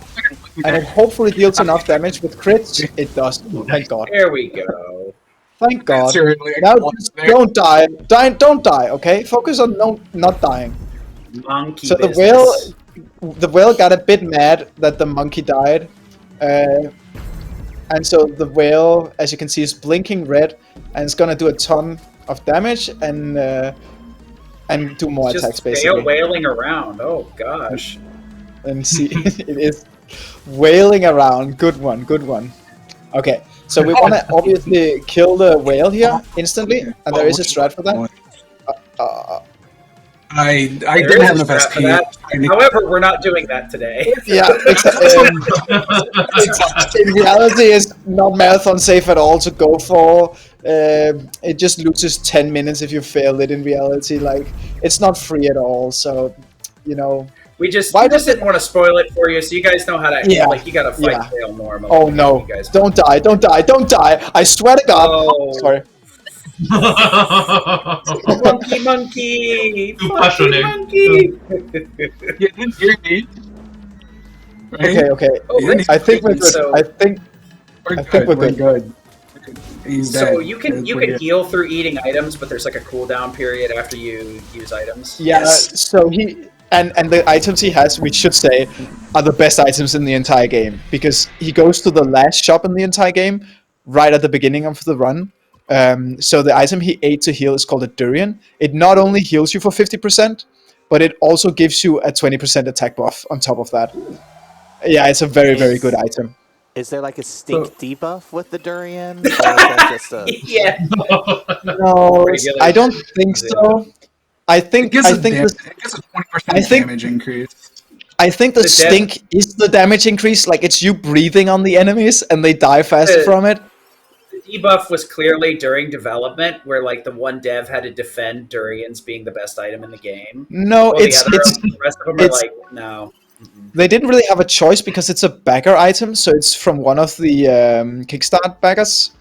and it hopefully deals enough damage with crits. It does. Thank God. There we go. Thank God. Seriously, Now just don't die. Don't die, okay? Focus on not dying. Monkey So business. the whale got a bit mad that the monkey died. And so the whale, as you can see, is blinking red, and it's gonna do a ton of damage and do more Just attacks basically. wailing around. Oh gosh. And see, it is wailing around. Good one, good one. Okay, so we want to obviously kill the whale here instantly, and there is a strat for that. I There didn't is have a enough strat for SP. that. However, we're not doing that today. Yeah, in reality, it's not marathon safe at all to go for. It just loses 10 minutes if you fail it in reality. Like, it's not free at all, so, you know. We just didn't want to spoil it for you, so you guys know how to like. You gotta fight fail normally. Oh no! You guys Don't die! Don't die! Don't die! I swear to God! Oh. Sorry. Monkey! Too passionate. Monkey! You didn't hear me. Right? Okay. Oh, I think we're good. So- I think we're good. He's dead. So you can heal through eating items, but there's like a cooldown period after you use items. Yeah. So And the items he has, we should say, are the best items in the entire game, because he goes to the last shop in the entire game right at the beginning of the run. So the item he ate to heal is called a durian. It not only heals you for 50%, but it also gives you a 20% attack buff on top of that. Yeah, it's a very, very good item. Is there like a stink debuff with the durian, or is that just a? Yeah. No, Regular. I don't think so. I It think gives I a think dam- this, it gives a I 20% think- damage increase. I think the The stink is the damage increase. Like, it's you breathing on the enemies and they die faster The- from it. The debuff was clearly during development, where like the one dev had to defend durians being the best item in the game. No, While it's the rest of them are it's- like, no. Mm-mm. they didn't really have a choice because it's a bagger item, so it's from one of the Kickstart baggers.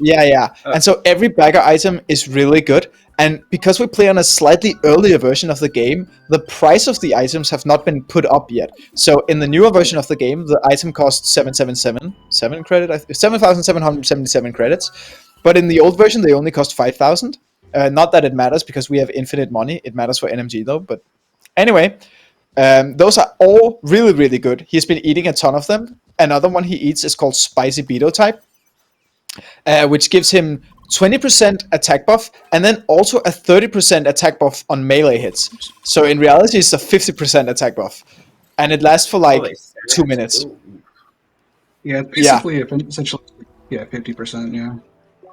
Yeah. And so every bagger item is really good. And because we play on a slightly earlier version of the game, the price of the items have not been put up yet. So in the newer version of the game, the item costs 777 credit, 7,777 credits. But in the old version, they only cost 5,000. Not that it matters because we have infinite money. It matters for NMG though. But anyway, those are all really, really good. He's been eating a ton of them. Another one he eats is called Spicy Beetle type, which gives him 20% attack buff and then also a 30% attack buff on melee hits. So in reality, it's a 50% attack buff, and it lasts for like Holy 2 minutes. Ooh. Yeah, basically, essentially, 50%. Yeah.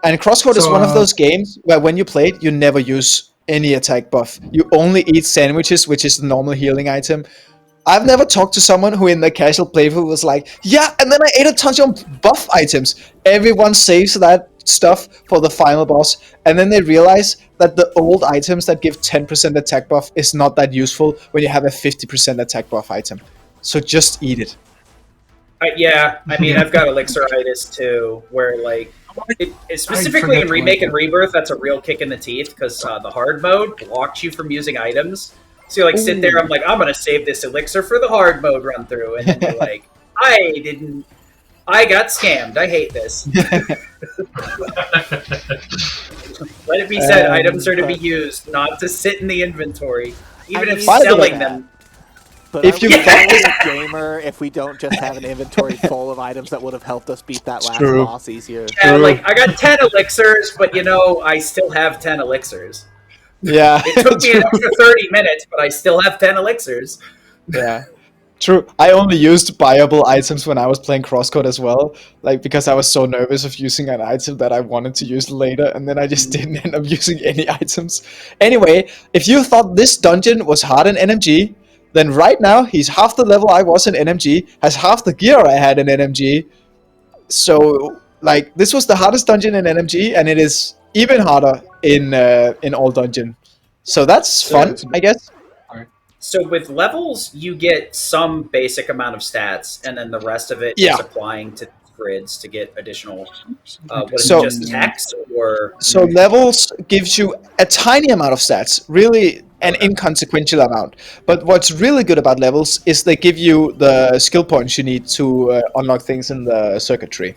And CrossCode is So, one of those games where when you play it, you never use any attack buff. You only eat sandwiches, which is the normal healing item. I've never talked to someone who in the casual playthrough was like, yeah, and then I ate a ton of buff items. Everyone saves that stuff for the final boss, and then they realize that the old items that give 10% attack buff is not that useful when you have a 50% attack buff item. So just eat it. Yeah, I mean, I've got elixiritis too, where like, specifically in Remake and Rebirth, that's a real kick in the teeth because the hard mode blocks you from using items. So you like sit there, I'm like, I'm gonna save this elixir for the hard mode run through, and then you're like, I got scammed. I hate this. Let it be said, items are to be used, not to sit in the inventory, even if by the selling way, them. But if if you you thought- a gamer, if we don't just have an inventory full of items that would have helped us beat that last True. boss easier. Yeah, like I got 10 elixirs, but I still have 10 elixirs. Yeah. It took me an extra 30 minutes, but I still have 10 elixirs. Yeah. True. I only used buyable items when I was playing CrossCode as well, like because I was so nervous of using an item that I wanted to use later, and then I just didn't end up using any items. Anyway, if you thought this dungeon was hard in NMG, then right now he's half the level I was in NMG, has half the gear I had in NMG. So, like, this was the hardest dungeon in NMG, and it is even harder in all dungeon. So that's fun, I guess. So with levels, you get some basic amount of stats, and then the rest of it is applying to grids to get additional. What is it, just text or? So levels gives you a tiny amount of stats, really an inconsequential amount. But what's really good about levels is they give you the skill points you need to unlock things in the circuit tree,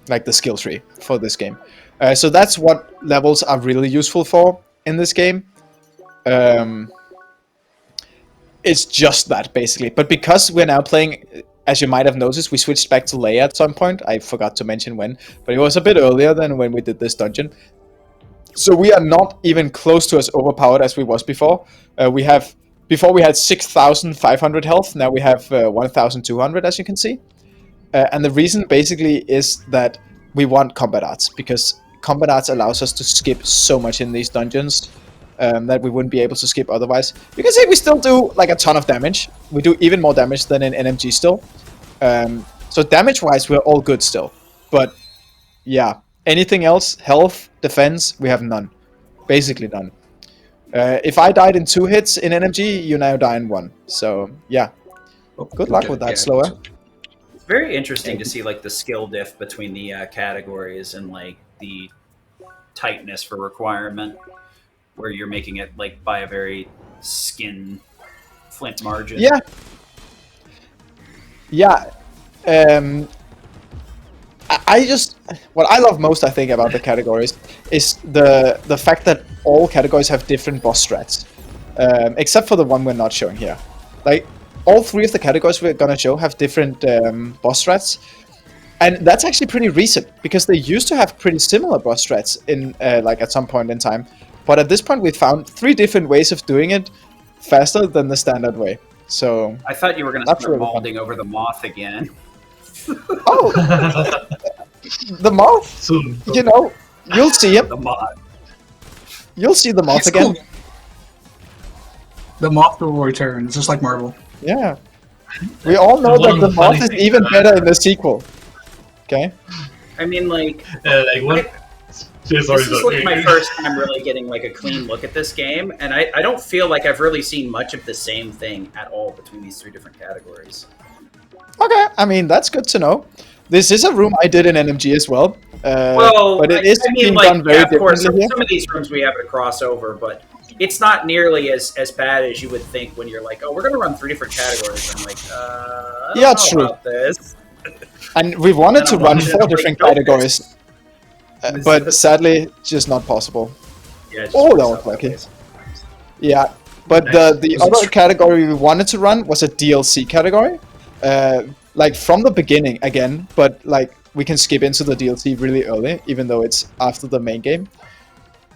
like the skill tree for this game. So that's what levels are really useful for in this game. It's just that, basically. But because we're now playing, as you might have noticed, we switched back to Leia at some point. I forgot to mention when, but it was a bit earlier than when we did this dungeon. So we are not even close to as overpowered as we was before. Before we had 6,500 health, now we have 1,200, as you can see. And the reason basically is that we want combat arts, because combat arts allows us to skip so much in these dungeons. That we wouldn't be able to skip otherwise. You can say we still do like a ton of damage. We do even more damage than in NMG still. So damage-wise, we're all good still. But yeah, anything else, health, defense, we have none. Basically none. If I died in 2 hits in NMG, you now die in 1. So yeah, good luck with that, Slower. Very interesting to see like the skill diff between the categories and like the tightness for requirement, where you're making it like by a very skin flint margin. Yeah. I just what I love most, I think, about the categories is the fact that all categories have different boss strats, except for the one we're not showing here. Like all 3 of the categories we're gonna show have different boss strats, and that's actually pretty recent because they used to have pretty similar boss strats in like at some point in time. But at this point, we found 3 different ways of doing it faster than the standard way. So I thought you were going to that's start really molding over the moth again. oh, the moth. Soon. You know, you'll see him. The moth. You'll see the moth It's again. cool. The moth will return. It's just like Marvel. Yeah. We all know One that of the the moth funny is things even that better in the sequel. Okay. I mean, like, Like what? Yeah, sorry, this is like my first time really getting like a clean look at this game, and I don't feel like I've really seen much of the same thing at all between these 3 different categories. Okay. I mean, that's good to know. This is a room I did in NMG as well. But it is being done very of course, differently here. some of these rooms we have to cross over, but it's not nearly as bad as you would think when you're like, oh, we're going to run 3 different categories. I'm like, I don't Yeah, know true. about this. And we wanted to And I'm run watching 4 it, different like, categories. But sadly, just not possible. Yeah, it just Oh, works that out was lucky. way. Yeah, but the other category we wanted to run was a DLC category, like from the beginning again. But like we can skip into the DLC really early, even though it's after the main game.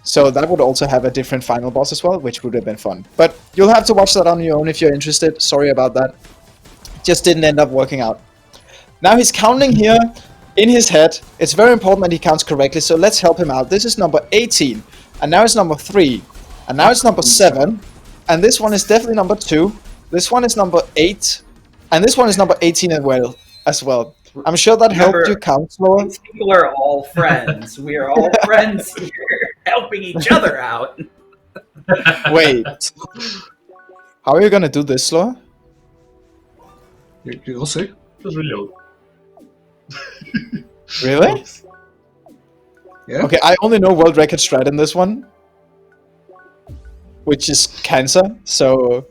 So that would also have a different final boss as well, which would have been fun. But you'll have to watch that on your own if you're interested. Sorry about that. Just didn't end up working out. Now he's counting here in his head. It's very important that he counts correctly, so let's help him out. This is number 18, and now it's number 3, and now it's number 7, and this one is definitely number 2. This one is number 8, and this one is number 18 as well. I'm sure that helped you count slower. These people are all friends. We are all friends here, helping each other out. Wait. How are you gonna do this slower? You'll see. Just reload. Really? Yeah. Okay, I only know world record strat in this one, which is cancer. So,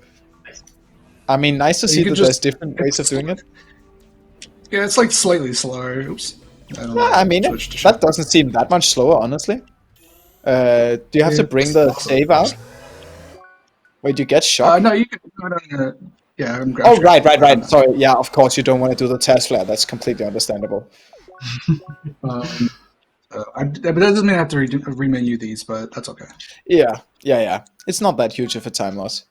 I mean, nice to You see could that there's just- different ways of doing it. Yeah, it's like slightly slower. Oops. Yeah, I mean, that doesn't seem that much slower, honestly. Do you have to bring the save out? Wait, you get shot? No, you can go down. Yeah, I'm Oh, right. Sorry, yeah, of course you don't want to do the test flare. That's completely understandable. But that doesn't mean I have to remenu these, but that's okay. Yeah. It's not that huge of a time loss.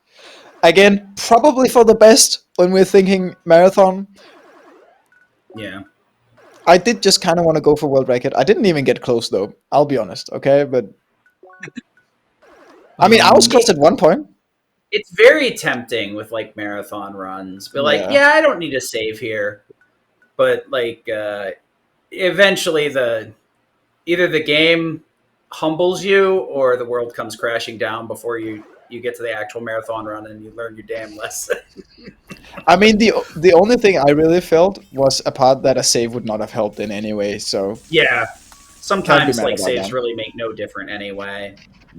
Again, probably for the best when we're thinking marathon. Yeah. I did just kind of want to go for world record. I didn't even get close though. I'll be honest, okay? But I mean, I was close at one point. It's very tempting with like marathon runs, but like, yeah, I don't need a save here. But like, eventually either the game humbles you or the world comes crashing down before you get to the actual marathon run and you learn your damn lesson. I mean, the only thing I really felt was a part that a save would not have helped in any way. So yeah, sometimes mad like about saves that. really make no different anyway.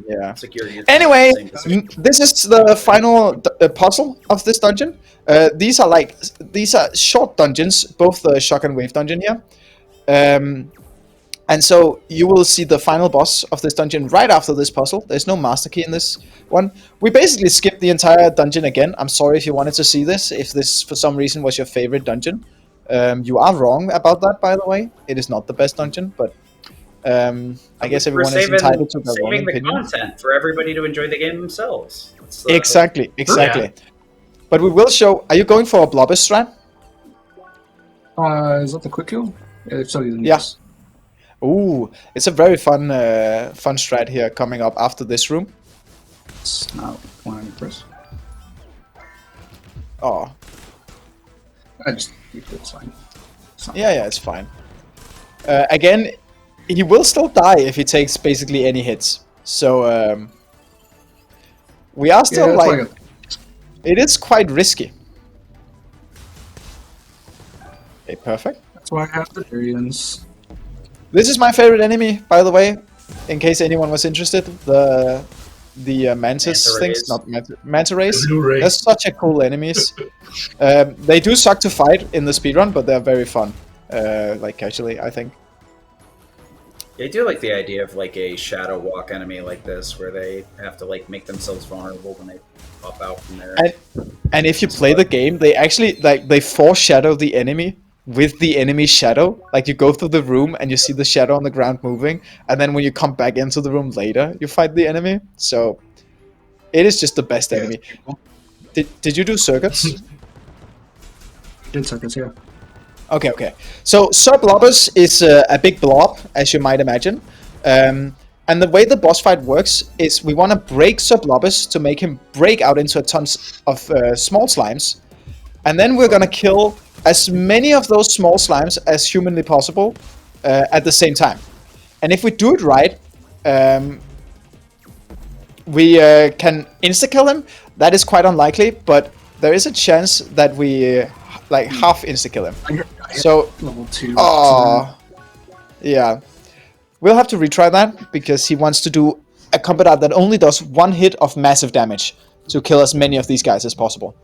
yeah. Security. Is Anyway, the same decision. this is the final puzzle of this dungeon. These are short dungeons, both the shock and wave dungeon here. And so you will see the final boss of this dungeon right after this puzzle. There's no master key in this one. We basically skipped the entire dungeon again. I'm sorry if you wanted to see this, if this for some reason was your favorite dungeon. You are wrong about that, by the way. It is not the best dungeon, but I guess everyone is entitled to their own saving the opinion. content for everybody to enjoy the game themselves. That's, Exactly. Yeah. But we will show. Are you going for a blobber strat? Is that the quick kill? If so, then Yeah. yes. Ooh, it's a very fun strat here coming up after this room. It's not one I press. Oh, I just it's fine. It's not- yeah, it's fine. Again, he will still die if he takes basically any hits. So we are still that's like, it is quite risky. Okay, perfect. That's why I have the variants. This is my favorite enemy, by the way, in case anyone was interested. The mantis Manta things, rays. not manta rays. Blue ray. They're such a cool enemies. They do suck to fight in the speedrun, but they're very fun. Like casually, I think. I do like the idea of like a shadow walk enemy like this, where they have to like make themselves vulnerable when they pop out from there. And if you play the game, they actually like they foreshadow the enemy with the enemy shadow. Like you go through the room and you see the shadow on the ground moving, and then when you come back into the room later, you fight the enemy. So it is just the best enemy. Did you do circuits? Did circuits, yeah. Okay. So Sir Blobbers is a big blob, as you might imagine. And the way the boss fight works is we want to break Sir Blobbers to make him break out into a tons of small slimes. And then we're going to kill as many of those small slimes as humanly possible at the same time. And if we do it right, we can insta-kill him. That is quite unlikely, but there is a chance that we like half insta-kill him. So, level 2. Yeah. We'll have to retry that, because he wants to do a combat art that only does one hit of massive damage to kill as many of these guys as possible.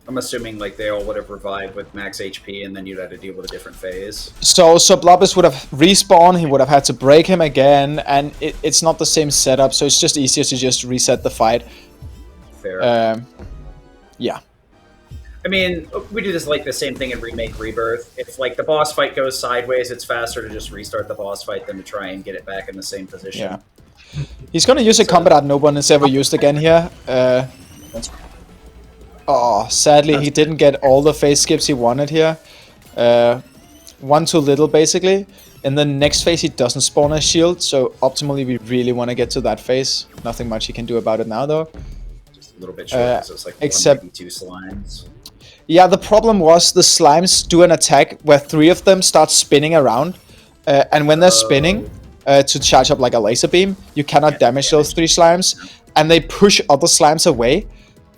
I'm assuming like they all would have revived with max HP, and then you'd have to deal with a different phase. So Blobbers would have respawned, he would have had to break him again, and it's not the same setup, so it's just easier to just reset the fight. Fair. Yeah. I mean, we do this like the same thing in Remake Rebirth. If like the boss fight goes sideways, it's faster to just restart the boss fight than to try and get it back in the same position. Yeah. He's gonna use a combat art no one has ever used again here. Sadly he didn't get all the phase skips he wanted here. One too little, basically. In the next phase he doesn't spawn a shield, so optimally we really want to get to that phase. Nothing much he can do about it now, though. Just a little bit short, so it's like except, 1, maybe 2 slimes. Yeah, the problem was the slimes do an attack where 3 of them start spinning around. And when they're spinning to charge up like a laser beam, you cannot damage those 3 slimes. And they push other slimes away.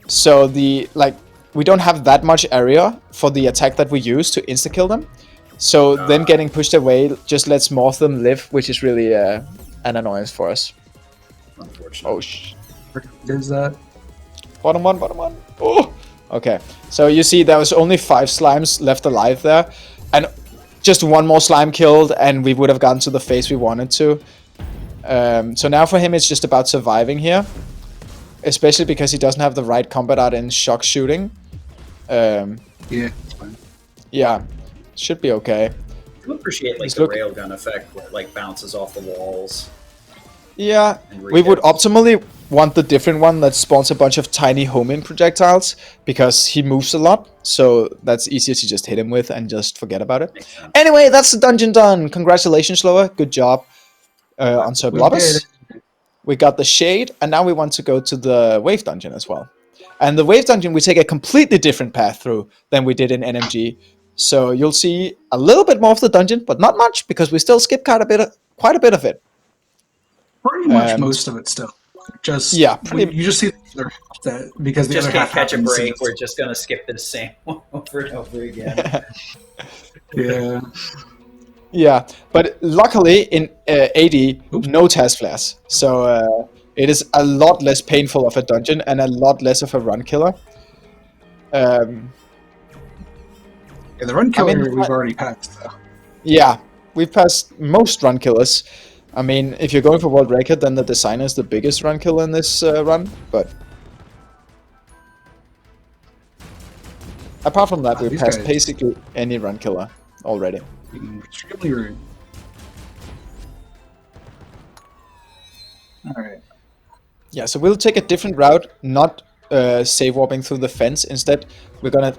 So we don't have that much area for the attack that we use to insta-kill them. So them getting pushed away just lets more of them live, which is really an annoyance for us. Unfortunately. There's that. Bottom one. Oh! Okay, so you see there was only 5 slimes left alive there. And just 1 more slime killed and we would have gotten to the phase we wanted to. So now for him it's just about surviving here. Especially because he doesn't have the right combat art in shock shooting. Yeah, it's fine. Yeah, should be okay. I appreciate like the railgun effect where it like bounces off the walls. Yeah, we would optimally want the different one that spawns a bunch of tiny homing projectiles, because he moves a lot, so that's easier to just hit him with and just forget about it. Anyway, that's the dungeon done. Congratulations, Sloa. Good job on Sir Blobbers. We got the shade, and now we want to go to the wave dungeon as well. And the wave dungeon, we take a completely different path through than we did in NMG. So you'll see a little bit more of the dungeon, but not much, because we still skip quite a bit of it. Pretty much most of it still. Just you just see the other half that, because the just other half can't catch a break. We're just gonna skip the same one over and over again. Yeah. Yeah, but luckily in AD, no task flares, so it is a lot less painful of a dungeon and a lot less of a run killer. Yeah, the run killer we've already passed, though. Yeah, we've passed most run killers. I mean, if you're going for world record, then the designer is the biggest run killer in this run, but apart from that, we've passed basically any run killer already. Extremely rude. Alright. Yeah, so we'll take a different route, not save warping through the fence. Instead, we're gonna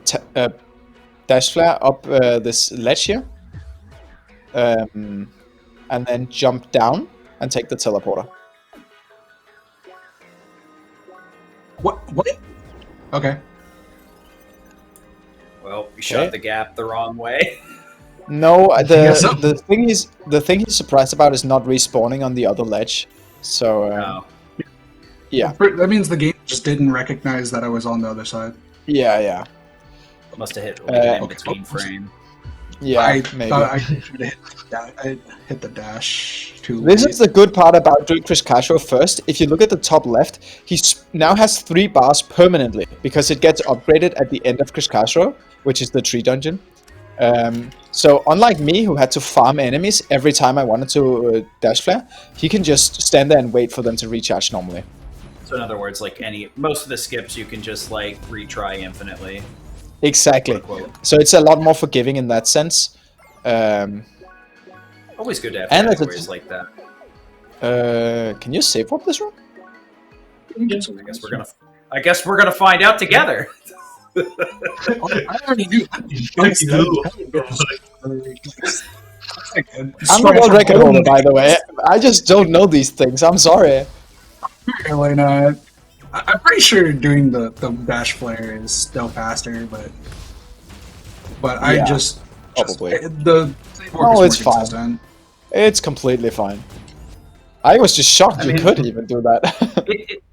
dash flare up this ledge here. And then jump down and take the teleporter. What? Okay. Well, we shot the gap the wrong way. No, the thing he's surprised about is not respawning on the other ledge. So yeah. That means the game just didn't recognize that I was on the other side. Yeah. Must have hit in between frame. Yeah, maybe. I hit the dash too late. This is the good part about doing Chris Castro first. If you look at the top left, he now has 3 bars permanently, because it gets upgraded at the end of Chris Castro, which is the tree dungeon. So unlike me, who had to farm enemies every time I wanted to dash flare, he can just stand there and wait for them to recharge normally. So in other words, like most of the skips, you can just like retry infinitely. Exactly. Quote. So it's a lot more forgiving in that sense. Always good to have And categories like that. Can you save up this room? I guess we're gonna find out together. I already knew. I'm a world record holder, by the way. I just don't know these things. I'm sorry. Really not. I'm pretty sure doing the dash flare is still faster, but I Yeah, just probably. it's fine. It's completely fine. I was just shocked you could even do that.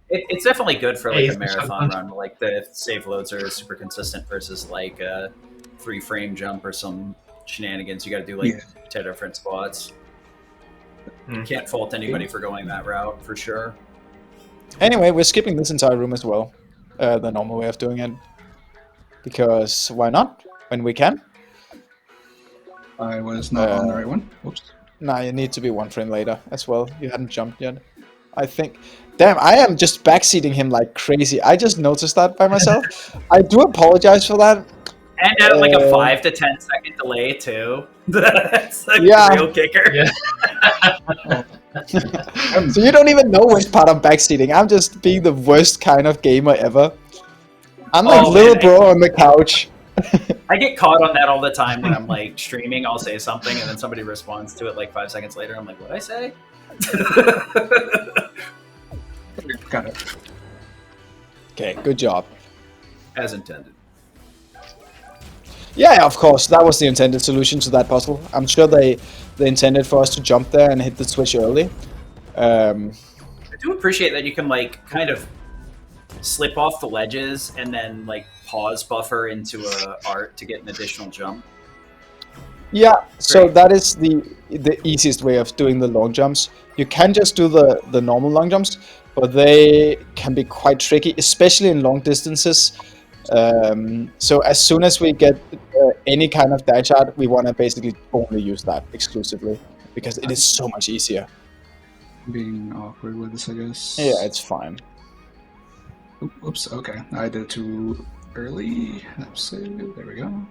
It's definitely good for like Yeah, a marathon run. Like the save loads are super consistent versus like a 3-frame jump or some shenanigans. You got to do like 10 different spots. Can't fault anybody for going that route for sure. Anyway, we're skipping this entire room as well. The normal way of doing it. Because why not? When we can. I was not on the right one. Whoops. Nah, you need to be 1 frame later as well. You hadn't jumped yet. I think... Damn, I am just backseating him like crazy. I just noticed that by myself. I do apologize for that. And at like a 5 to 10 second delay too. That's a real kicker. Yeah. So you don't even know which part I'm backseating. I'm just being the worst kind of gamer ever. I'm like little bro on the couch. I get caught on that all the time when I'm like streaming. I'll say something and then somebody responds to it like 5 seconds later. I'm like, what'd I say? Got it. Okay, good job. As intended. Yeah, of course, that was the intended solution to that puzzle. I'm sure they intended for us to jump there and hit the switch early. I do appreciate that you can like kind of slip off the ledges and then like pause buffer into a art to get an additional jump. Yeah, so that is the easiest way of doing the long jumps. You can just do the normal long jumps, but they can be quite tricky, especially in long distances. So as soon as we get any kind of dash art, we want to basically only use that exclusively because it is so much easier. Being awkward with this, I guess. Yeah, it's fine. Oops, okay. I did it too early. There we go.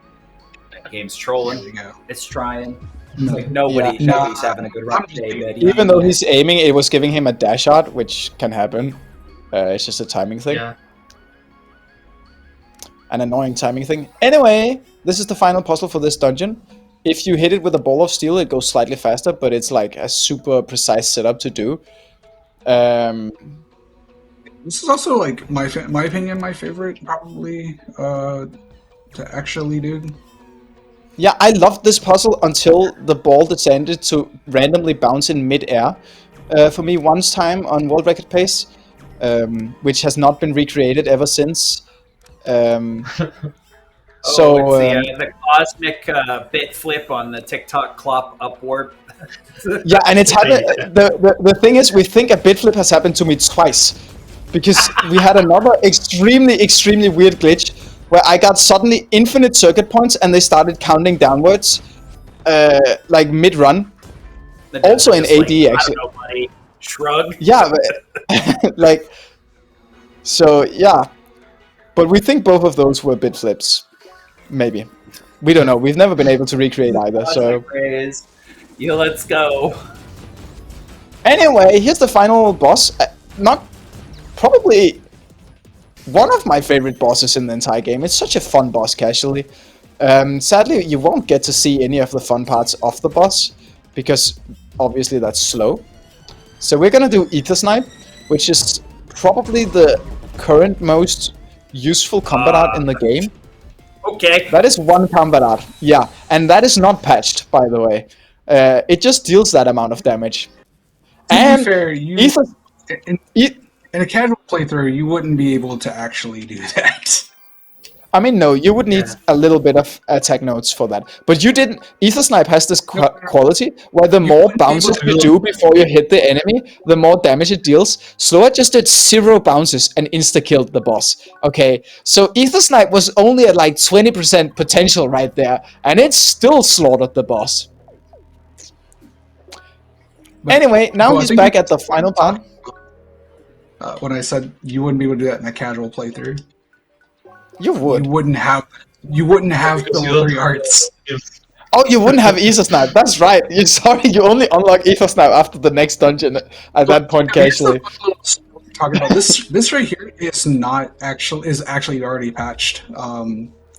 That game's trolling. There we go. It's trying. It's like nobody's having a good run today. Even though he's aiming, it was giving him a dash art, which can happen. It's just a timing thing. Yeah. An annoying timing thing. Anyway, this is the final puzzle for this dungeon. If you hit it with a ball of steel, it goes slightly faster, but it's like a super precise setup to do. This is also like my opinion, my favorite probably to actually do. Yeah, I loved this puzzle until the ball decided to randomly bounce in mid-air. For me, once time on world record pace, which has not been recreated ever since. It's the cosmic bit flip on the TikTok clop upward. Yeah, and it's happened. The thing is, we think a bit flip has happened to me twice, because we had another extremely weird glitch where I got suddenly infinite circuit points and they started counting downwards, like mid-run. Also in AD, like, actually. I don't know, buddy. Shrug. Yeah, but, like, so yeah. But we think both of those were bit flips. Maybe. We don't know. We've never been able to recreate either, so... Yeah, let's go. Anyway, here's the final boss. Probably one of my favorite bosses in the entire game. It's such a fun boss, casually. Sadly, you won't get to see any of the fun parts of the boss, because obviously that's slow. So we're gonna do Ether Snipe, which is probably the current most useful combat art in the game. Okay. That is one combat art, yeah, and that is not patched, by the way. It just deals that amount of damage. To be fair, in Ether, a casual playthrough, you wouldn't be able to actually do that. I mean, no, you would need Yeah. a little bit of attack notes for that. But you didn't. Ether Snipe has this quality where the more bounces you do before you hit the enemy, the more damage it deals. Sloa just did 0 bounces and insta-killed the boss. Okay, so Ether Snipe was only at like 20% potential right there, and it still slaughtered the boss. But, Anyway, now well, I he's think back you- at the final part. when I said you wouldn't be able to do that in a casual playthrough. You would. You wouldn't have Because you level don't 3 have arts. skills. Oh, you wouldn't have Ether Snipe. That's right. You sorry, you only unlock Ether Snipe after the next dungeon. At that point, Here's the casually. fun little story we're talking about this right here is actually already patched.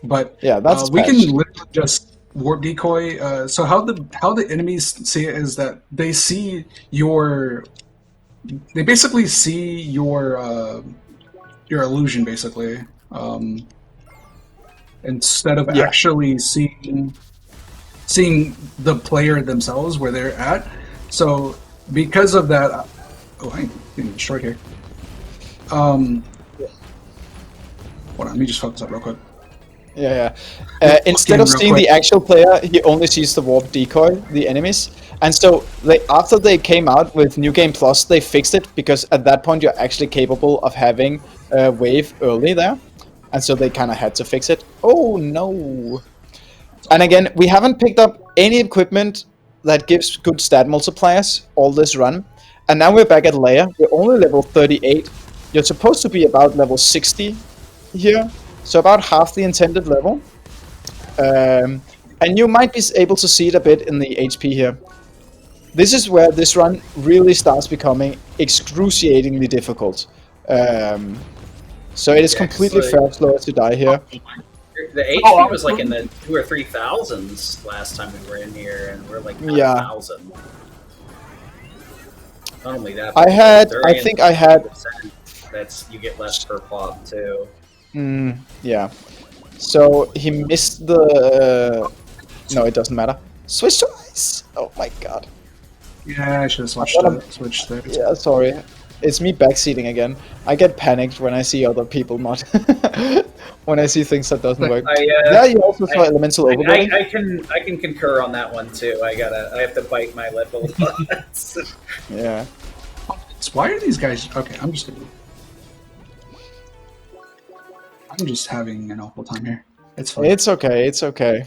But Yeah, that's we can patched. literally just warp decoy. So how the enemies see it is that they basically see your illusion basically. Instead of Yeah. actually seeing the player themselves where they're at. So because of that, I'm getting destroyed here. Hold on, let me just focus up real quick. Yeah. Instead of real seeing quick. the actual player, he only sees the warp decoy, the enemies. And so after they came out with New Game Plus, they fixed it because at that point you're actually capable of having a wave early there. And so they kind of had to fix it. Oh no. And again, we haven't picked up any equipment that gives good stat multipliers all this run. And now we're back at layer. We're only level 38. You're supposed to be about level 60 here. So about half the intended level. And you might be able to see it a bit in the HP here. This is where this run really starts becoming excruciatingly difficult. So it is completely fair Sloa to die here. The HP was like in the 2,000 or 3,000s last time we were in here, and we're like 1,000. Not only that, but I think I had. That's you get less per pop too. Yeah. So he missed the. No, it doesn't matter. Switch to ice. Oh my god. Yeah, I should have switched there. Yeah, sorry. It's me backseating again. I get panicked when I see other people mod. When I see things that doesn't work. Yeah, you also saw elemental overloading. I can concur on that one too. I have to bite my lip a lot. Yeah. Why are these guys? Okay, I'm just having an awful time here. It's fine. It's okay. It's okay.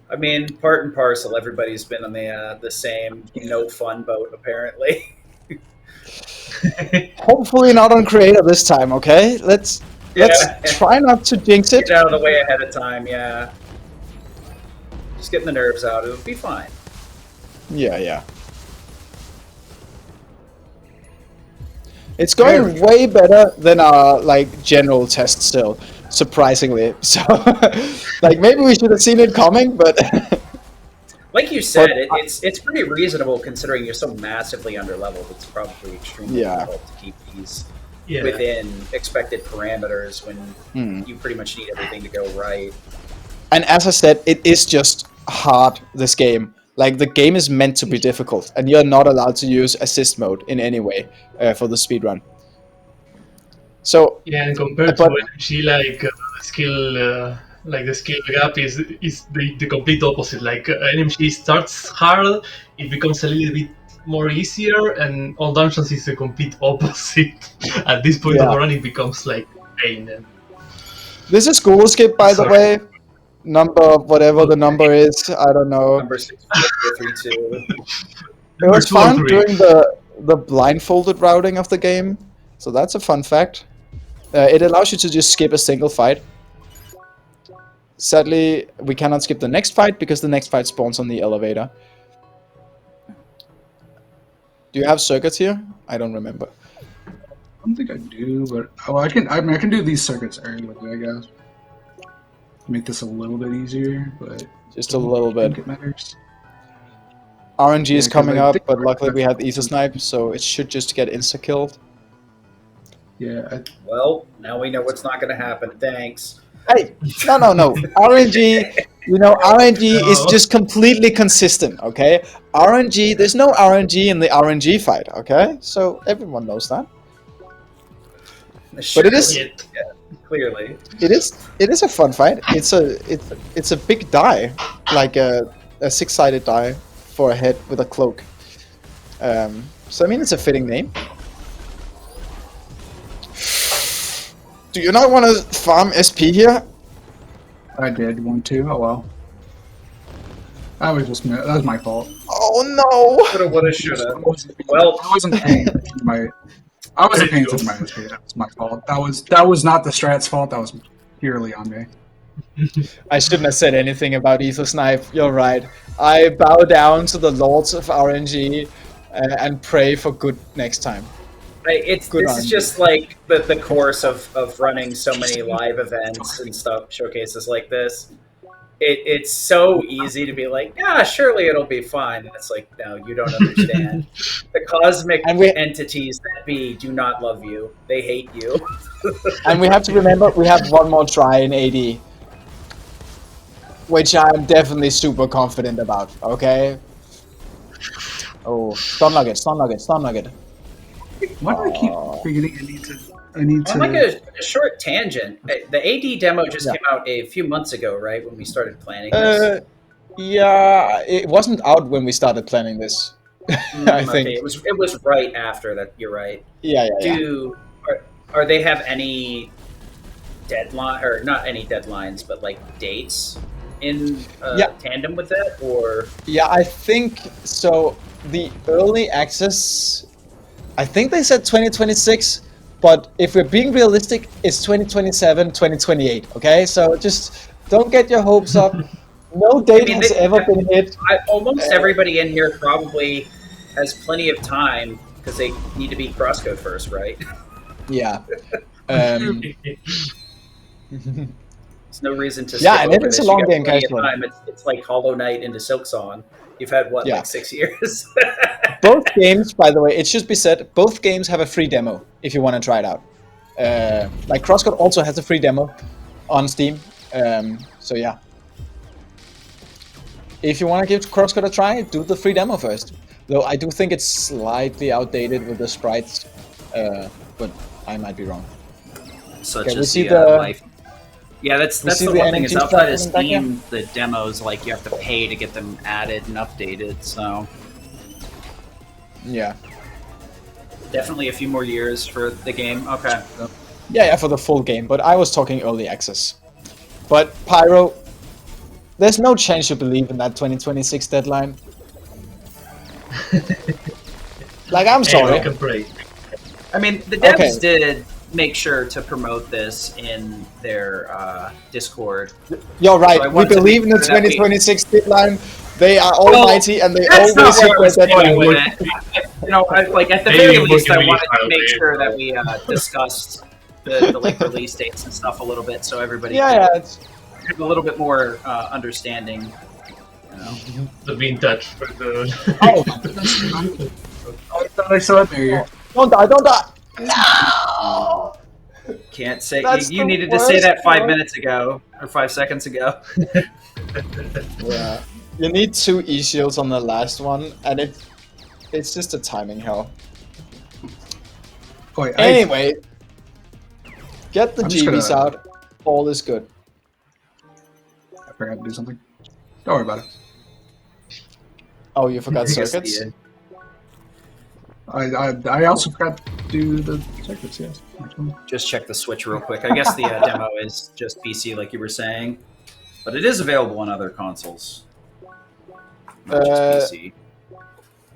I mean, part and parcel. Everybody's been on the same no fun boat apparently. Hopefully not on creator this time. Okay, let's try not to jinx it. Get out of the way ahead of time. Yeah. Just getting the nerves out. It'll be fine. Yeah. It's going way better than our general test still, surprisingly. So, maybe we should have seen it coming, but like you said, it's pretty reasonable considering you're so massively underleveled. It's probably extremely difficult to keep these within expected parameters when you pretty much need everything to go right. And as I said, it is just hard, this game. The game is meant to be difficult, and you're not allowed to use assist mode in any way for the speedrun. So and compared to NMG, the skill gap is the complete opposite. NMG starts hard, it becomes a little bit more easier, and all dungeons is the complete opposite. At this point of the run, it becomes pain. This is Google Skip, by the way. Number, whatever the number is, I don't know. Number 6432. It was fun doing the blindfolded routing of the game, so that's a fun fact. It allows you to just skip a single fight. Sadly, we cannot skip the next fight because the next fight spawns on the elevator. Do you have circuits here? I don't remember. I don't think I do, but I can do these circuits early, I guess. Make this a little bit easier, but just a little bit. I think it matters. RNG is coming up, but luckily we have Ether Snipe, so it should just get insta-killed. Yeah. Well, now we know what's not going to happen. Thanks. Hey, no. RNG, RNG is just completely consistent, okay? RNG, there's no RNG in the RNG fight, okay? So everyone knows that. Sure, but it is... Clearly. It is a fun fight. It's a big die, like a 6-sided die for a head with a cloak. So I mean, it's a fitting name. Do you not want to farm SP here? I did want to. Oh well. That was my fault. Oh no! Coulda, woulda, shoulda. Well, I wasn't paying attention to my SP. That was my fault. That was not the strat's fault. That was purely on me. I shouldn't have said anything about Ether Snipe. You're right. I bow down to the lords of RNG and pray for good next time. This Good is on just like the course of running so many live events and stuff, showcases like this. It's so easy to be like, yeah, surely it'll be fine. And it's like, no, you don't understand. The cosmic entities that be do not love you. They hate you. And we have to remember, we have one more try in AD. Which I'm definitely super confident about, okay? Oh, stun nugget. Why do I keep forgetting I need to... On like a short tangent, the AD demo just came out a few months ago, right? When we started planning this. Yeah, it wasn't out when we started planning this. I think it was right after that. You're right. Yeah. Are they have any deadline, or not any deadlines, but like dates in tandem with that, or? Yeah, I think so. The early access, I think they said 2026. But if we're being realistic, it's 2027, 2028, okay? So just don't get your hopes up. No date has ever been hit. Almost everybody in here probably has plenty of time because they need to beat CrossCode first, right? Yeah. There's no reason to and if it's a long game, guys. It's like Hollow Knight into Silksong. You've had, like 6 years? Both games, by the way, it should be said, both games have a free demo if you want to try it out. Like CrossCode also has a free demo on Steam. So yeah. If you want to give CrossCode a try, do the free demo first. Though I do think it's slightly outdated with the sprites, but I might be wrong. Such as the life. Yeah, that's the one thing is outside of Steam, the demos, like, you have to pay to get them added and updated, so... Yeah. Definitely a few more years for the game, okay. Yeah, for the full game, but I was talking early access. But, Pyro, there's no chance you believe in that 2026 deadline. Like, I'm sorry. I mean, the devs did make sure to promote this in their Discord. You're right. So we believe in the 2026 deadline. They are almighty, and they always hit their deadline. You know, like at the very least, I wanted to make sure that we discussed the like release dates and stuff a little bit, so everybody it's have a little bit more understanding. You know, to be in touch for the. I thought I saw it there. Don't die! No! Can't say you needed to say that 5 minutes ago or 5 seconds ago. Yeah, you need 2 E-shields on the last one, and it's just a timing hell. Anyway, get the GBs out. All is good. I forgot to do something. Don't worry about it. Oh, you forgot circuits? I also forgot to do the circuits, yes. Just check the Switch real quick. I guess the demo is just PC, like you were saying, but it is available on other consoles. Not just PC.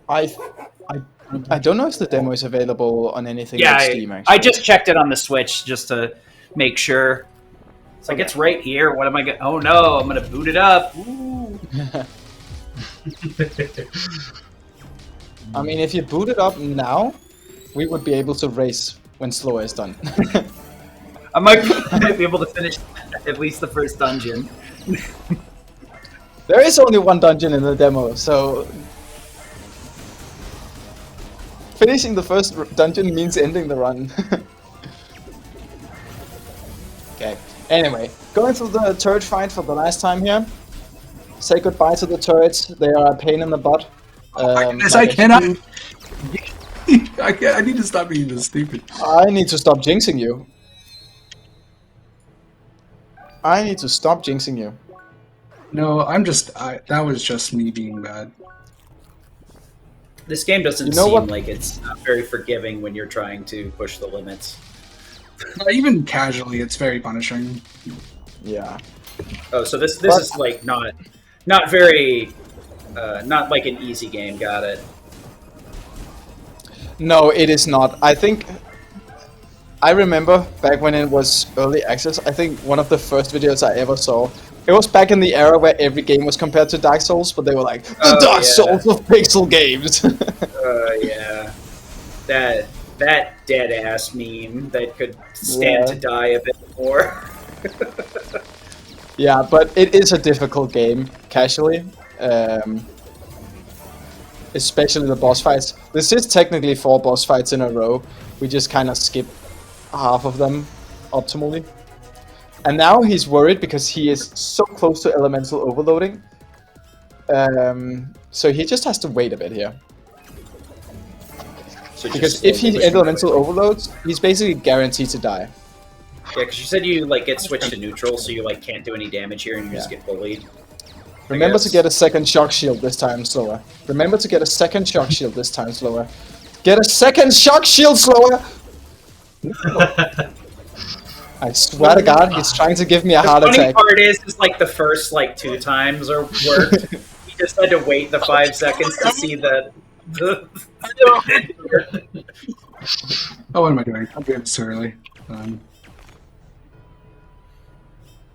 I don't know if the demo is available on anything like Steam, actually. I just checked it on the Switch just to make sure. It's like, it's right here. What am I going to... Oh, no, I'm going to boot it up. Ooh. I mean, if you boot it up now, we would be able to race when Sloa is done. I might be able to finish at least the first dungeon. There is only one dungeon in the demo, so... Finishing the first dungeon means ending the run. Okay, anyway, going through the turret fight for the last time here. Say goodbye to the turrets, they are a pain in the butt. I cannot. I need to stop being this stupid. I need to stop jinxing you. I need to stop jinxing you. No, that was just me being bad. This game doesn't You know seem what? like it's not very forgiving when you're trying to push the limits. Even casually, it's very punishing. Yeah. Oh, so this is like not very not like an easy game. Got it. No, it is not. I think I remember back when it was early access. I think one of the first videos I ever saw. It was back in the era where every game was compared to Dark Souls, but they were like the Dark Souls of pixel games. Yeah, that dead ass meme that could stand to die a bit more. Yeah, but it is a difficult game casually, especially the boss fights. This is technically 4 boss fights in a row. We just kind of skip half of them optimally. And now he's worried because he is so close to elemental overloading. So he just has to wait a bit here. So Because if he elemental overloads, he's basically guaranteed to die. Yeah, because you said you like get switched to neutral, so you like can't do any damage here, and you just get bullied. Remember to get a second shock shield this time slower. Remember to get a second shock shield this time slower. Get a second shock shield slower! I swear to God, he's trying to give me a heart The funny attack. part is like the first like 2 times or worked. He just had to wait the 5 seconds to see the Oh, what am I doing? I'm doing this too early.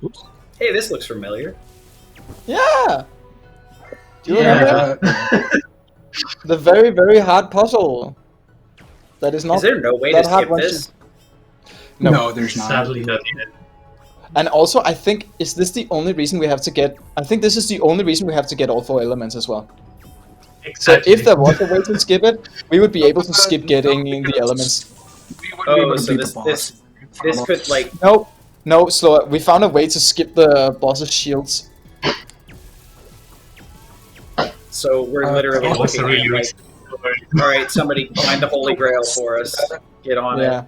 Oops. Hey, this looks familiar. Yeah! Do you remember the very, very hard puzzle? That is not Is there no way that to hard skip once this? No, there's not. Sadly not yet. And also, I think, is this the only reason we have to get... I think this is the only reason we have to get all 4 elements as well. So Exactly. if there was a way to skip it, we would be able to skip getting the elements. We wouldn't be able Oh, to so beat the boss. this could like No, slower. We found a way to skip the boss's shields. so we're literally It was looking a really at like, risky story. all right, somebody find the Holy Grail for us. Get on Yeah. it.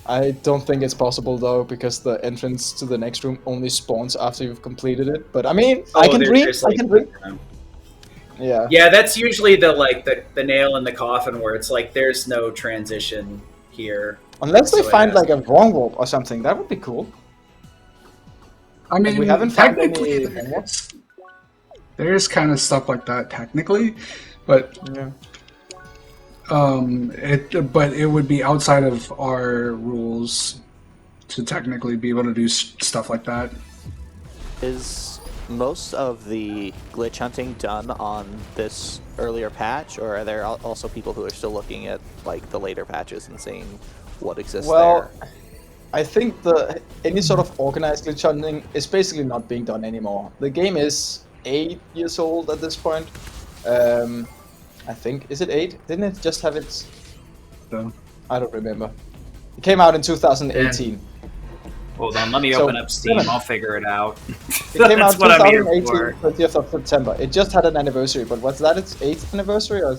I don't think it's possible though, because the entrance to the next room only spawns after you've completed it. But I mean, I can dream. there's, I like, can dream. Yeah. Yeah, that's usually the nail in the coffin where it's like there's no transition here. Unless they So it find has- like a wrong warp or something, that would be cool. I mean, we haven't found technically, any homeworks. there's kind of stuff like that technically, but Yeah. but it would be outside of our rules to technically be able to do stuff like that. Is most of the glitch hunting done on this earlier patch, or are there also people who are still looking at like the later patches and seeing what exists Well, there? I think any sort of organized glitch hunting is basically not being done anymore. The game is 8 years old at this point. I think, is it 8? Didn't it just have its... So I don't remember. It came out in 2018. Hold on, let me So, open up Steam. 7. I'll figure it out. It came out That's what I'm here 2018, for. 20th of September. It just had an anniversary, but was that its 8th anniversary? Or...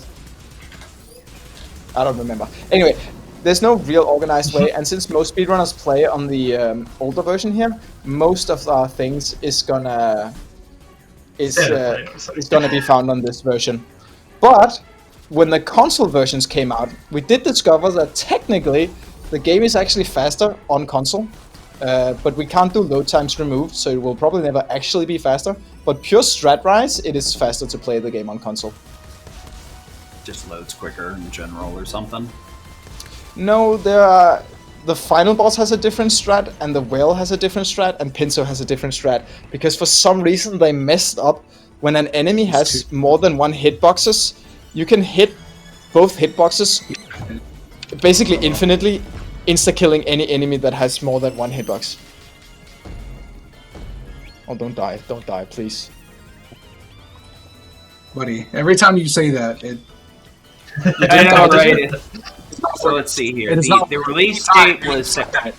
I don't remember. Anyway, there's no real organized way, and since most speedrunners play on the older version here, most of our things is gonna is gonna be found on this version. But when the console versions came out, we did discover that technically the game is actually faster on console. But we can't do load times removed, so it will probably never actually be faster. But pure strat-wise, it is faster to play the game on console. Just loads quicker in general or something. No, the final boss has a different strat, and the whale has a different strat, and Pinto has a different strat. Because for some reason they messed up. When an enemy has more than 1 hitboxes, you can hit both hitboxes basically infinitely, insta-killing any enemy that has more than 1 hitbox. Oh, don't die, please. buddy, every time you say that, it I know, not right? So let's see here. It is not- The release date was September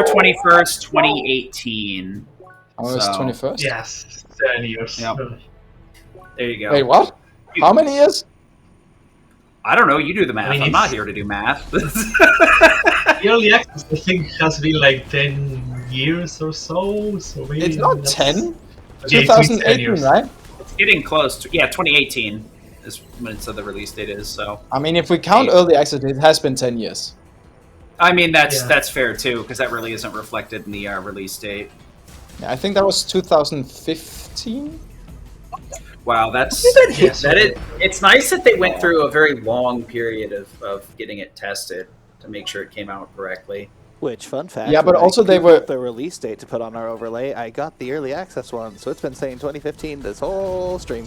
21st, 2018. Oh, it's So- 21st? Yes, 10 years. Yep. There you go. Wait, what? How many years? I don't know. You do the math. I mean, I'm not it's- here to do math. The early access, I think, has been like 10 years or so. So maybe It's not that's- 10. Yeah, it's 10 2018, years. right? It's getting close to 2018 is when it said the release date is. So I mean, if we count early access, it has been 10 years. I mean Yeah. that's fair too because that really isn't reflected in the release date. Yeah, I think that was 2015. Wow, that's Yeah, it's nice that they went through a very long period of getting it tested to make sure it came out correctly. Which, fun fact, Yeah, but when also I they Googled were- the release date to put on our overlay. I got the early access one, so it's been saying 2015 this whole stream.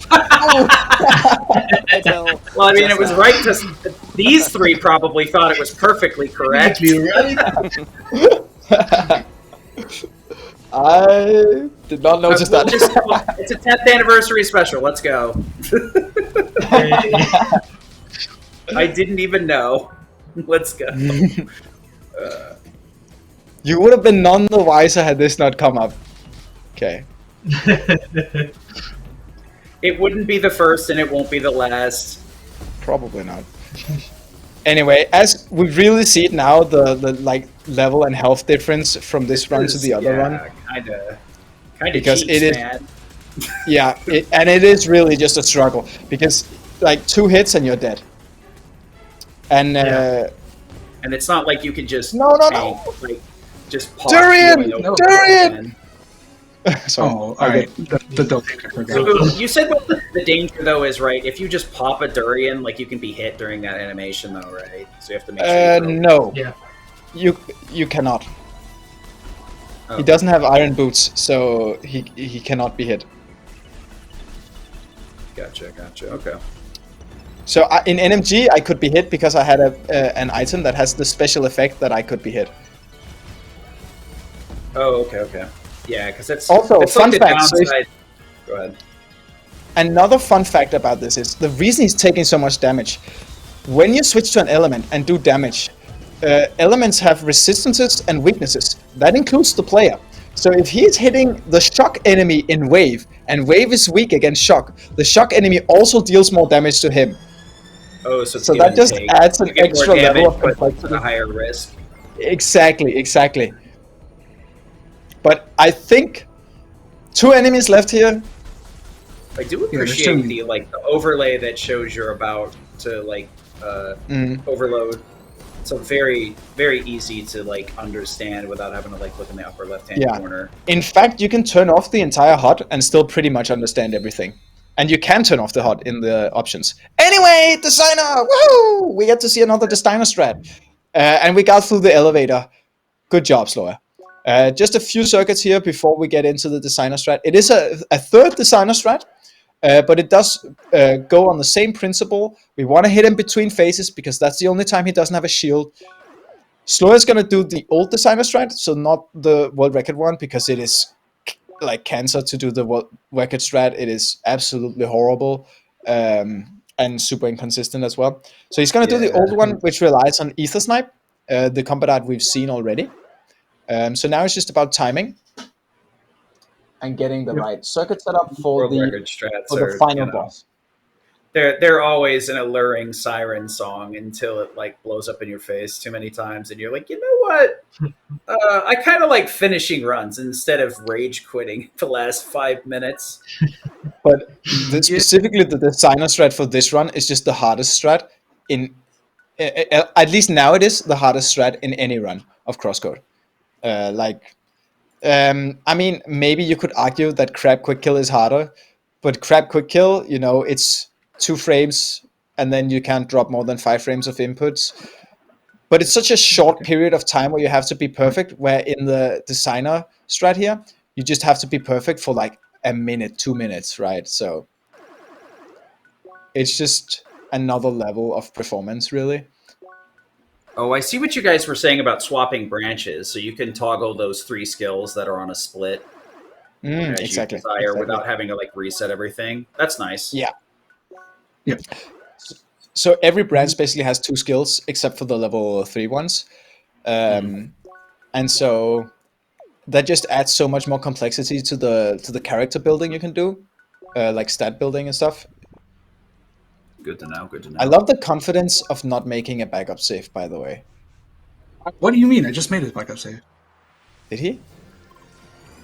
Until Well, I mean, just it was now. right to these three probably thought it was perfectly correct. Right? I did not notice We'll that. just- it's a 10th anniversary special. Let's go. I didn't even know. Let's go. You would have been none the wiser had this not come up. Okay. It wouldn't be the first, and it won't be the last. Probably not. Anyway, as we really see it now, the like level and health difference from this run to the other run. kind of Because cheats, it is- man. Yeah, and it is really just a struggle because like 2 hits and you're dead. And And it's not like you can just No. like just pause Durian! healing over Durian! again. sorry. Oh, alright. The double So you said what the danger though is, right? If you just pop a durian, like you can be hit during that animation though, right? So you have to make sure. you throw- No, Yeah. you cannot. Oh. He doesn't have iron boots, so he cannot be hit. Gotcha. Okay. So in NMG, I could be hit because I had an item that has the special effect that I could be hit. Oh, okay. Yeah, because it's Also, it's fun like the fact, so if- downside. Go ahead. Another fun fact about this is the reason he's taking so much damage. When you switch to an element and do damage, elements have resistances and weaknesses. That includes the player. So if he's hitting the shock enemy in wave, and wave is weak against shock, the shock enemy also deals more damage to him. Oh, so it's So give that and just take. adds an You get more extra level damage, of but complexity. at a higher risk. Exactly. But I think 2 enemies left here. I do there's appreciate some- the overlay that shows you're about to overload. So very, very easy to understand without having to look in the upper left-hand Yeah. corner. In fact, you can turn off the entire HUD and still pretty much understand everything. And you can turn off the HUD in the options. Anyway, designer! Woohoo! We get to see another designer strat. And we got through the elevator. Good job, Sloa. Just a few circuits here before we get into the designer strat. It is a third designer strat, but it does go on the same principle. We want to hit him between phases because that's the only time he doesn't have a shield. Sloa is going to do the old designer strat, so not the world record one, because it is like cancer to do the world record strat. It is absolutely horrible and super inconsistent as well. So he's going to do the old one, which relies on ether snipe, the combat art we've seen already. So now it's just about timing and getting the right circuit set up for World the record strats for the are, final boss. They're always an alluring siren song until it blows up in your face too many times, and you're like, you know what? I kind of like finishing runs instead of rage quitting the last 5 minutes. But specifically, the designer strat for this run is just the hardest strat in. At least now it is the hardest strat in any run of CrossCode. I mean, maybe you could argue that Crab Quick Kill is harder, but Crab Quick Kill, it's 2 frames and then you can't drop more than 5 frames of inputs. But it's such a short period of time where you have to be perfect, where in the designer strat here, you just have to be perfect for a minute, 2 minutes, right? So it's just another level of performance, really. Oh, I see what you guys were saying about swapping branches, so you can toggle those 3 skills that are on a split as Exactly. you desire without having to reset everything. That's nice. Yeah. Yeah. So every branch basically has 2 skills except for the level 3 ones. And so that just adds so much more complexity to the character building you can do, like stat building and stuff. Good to know. I love the confidence of not making a backup save, by the way. What do you mean? I just made his backup save. Did he?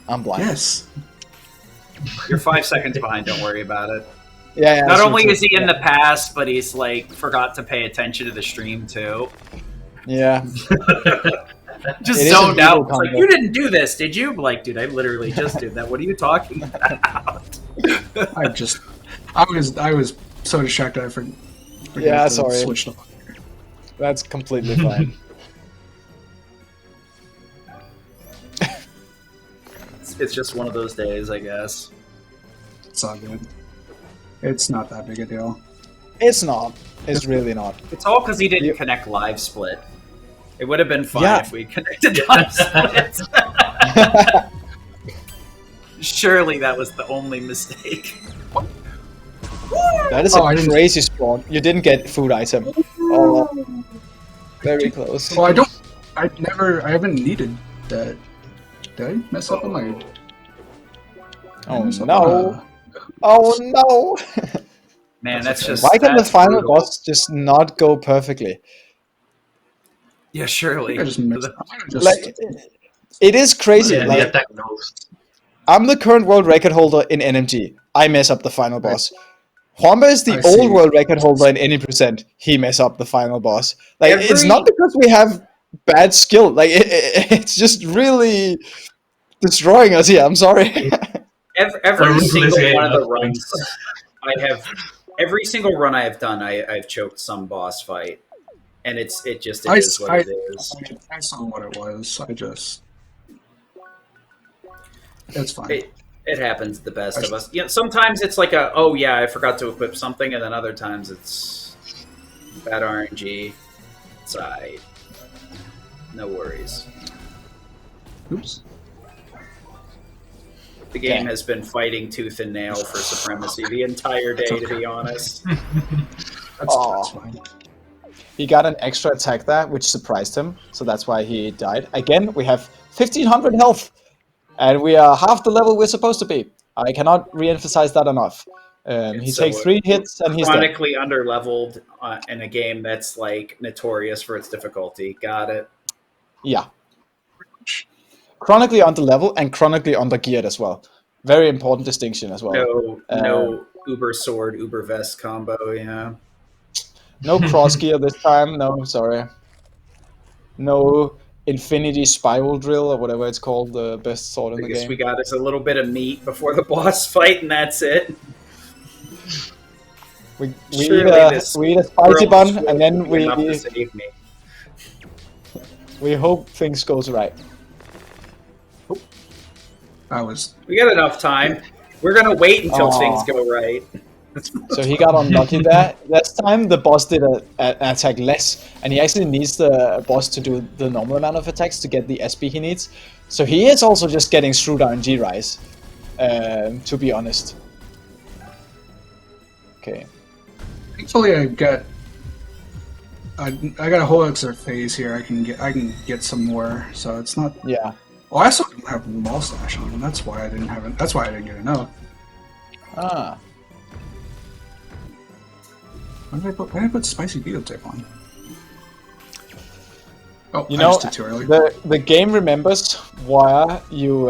I'm blind. Yes. You're 5 seconds behind. Don't worry about it. Yeah. Not only is he in the past, but he's like forgot to pay attention to the stream too. Yeah. Just It is zoned a out. brutal It's like, combo. you didn't do this, did you? I'm like, dude, I literally just did that. What are you talking about? I was so distracted I forgot. Yeah, to sorry. Switch off. That's completely fine. It's just one of those days, I guess. It's all good. It's not that big a deal. It's not. It's really not. It's all because he didn't connect live split. It would have been fine if we connected live split. Surely that was the only mistake. That is a crazy spawn. You didn't get food item. Oh, very close. Well, I haven't needed that. Did I mess up on my... Oh no. Oh no. Man, that's just... Why can the that's final brutal. boss just not go perfectly? Yeah, surely. I just messed up. Like, it is crazy. Yeah, the Like, attack knows. I'm the current world record holder in NMG. I mess up the final boss. Juanba is the I old see. world record holder in any percent. He mess up the final boss. Like, it's Every- not because we have bad skill. Like, it's just really destroying us here. I'm sorry. Every single one of the runs every single run I have done, I've choked some boss fight, and it is what it is. I saw what it was. It's fine. It happens to the best of us. Yeah, sometimes it's like oh yeah, I forgot to equip something, and then other times it's bad RNG. It's alright. No worries. Oops. The game has been fighting tooth and nail for supremacy the entire day, to be honest. That's fine. He got an extra attack there, which surprised him, so that's why he died. Again, we have 1500 health, and we are half the level we're supposed to be. I cannot re-emphasize that enough. He takes 3 hits, and he's dead. Chronically underleveled in a game that's like notorious for its difficulty. Got it. Yeah. Chronically underleveled and chronically undergeared as well. Very important distinction as well. No Uber Sword, Uber Vest combo, yeah. No cross gear this time. No, sorry. No Infinity Spiral Drill or whatever it's called, the best sword in the Because game. we got us a little bit of meat before the boss fight, and that's it. We Surely eat this a spicy world bun, will and then be enough to save me. we hope things goes right. We got enough time. We're gonna wait until Aw. things go right. So he got unlucky there. Last time the boss did an attack less, and he actually needs the boss to do the normal amount of attacks to get the SP he needs. So he is also just getting screwed RNG rise, to be honest. Okay. Thankfully, I got a whole extra phase here. I can get some more, so it's not. Yeah. Well, I also don't have wall slash on, and that's why I didn't have it. That's why I didn't get enough. Ah. Why did I put spicy beetle tape on? Oh, You I know, just did too early. the game remembers where you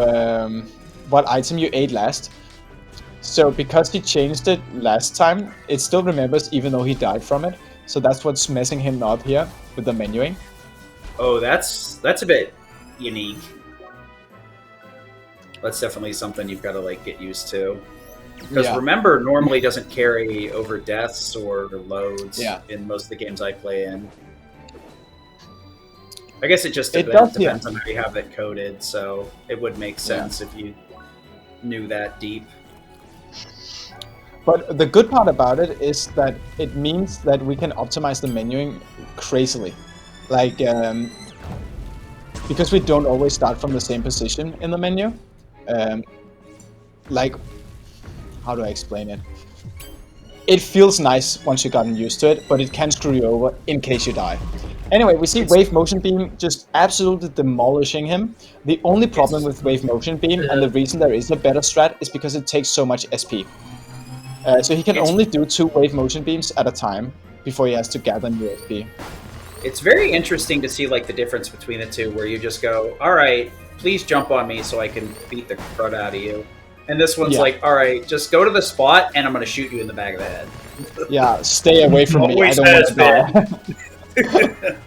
what item you ate last. So because he changed it last time, it still remembers even though he died from it. So that's what's messing him up here with the menuing. Oh, that's a bit unique. That's definitely something you've got to like get used to. Because remember, normally doesn't carry over deaths or loads in most of the games I play in. I guess it just depends on how you have it coded, so it would make sense if you knew that deep. But the good part about it is that it means that we can optimize the menuing crazily. Like, because we don't always start from the same position in the menu. Like, how do I explain it? It feels nice once you've gotten used to it, but it can screw you over in case you die. Anyway, we see Wave Motion Beam just absolutely demolishing him. The only problem with Wave Motion Beam, and the reason there is a better strat, is because it takes so much SP. So he can only do 2 Wave Motion Beams at a time before he has to gather new SP. It's very interesting to see like the difference between the two, where you just go, all right, please jump on me so I can beat the crud out of you. And this one's Yeah. like, all right, just go to the spot, and I'm going to shoot you in the back of the head. Yeah, stay away from me. I Always don't want to has die.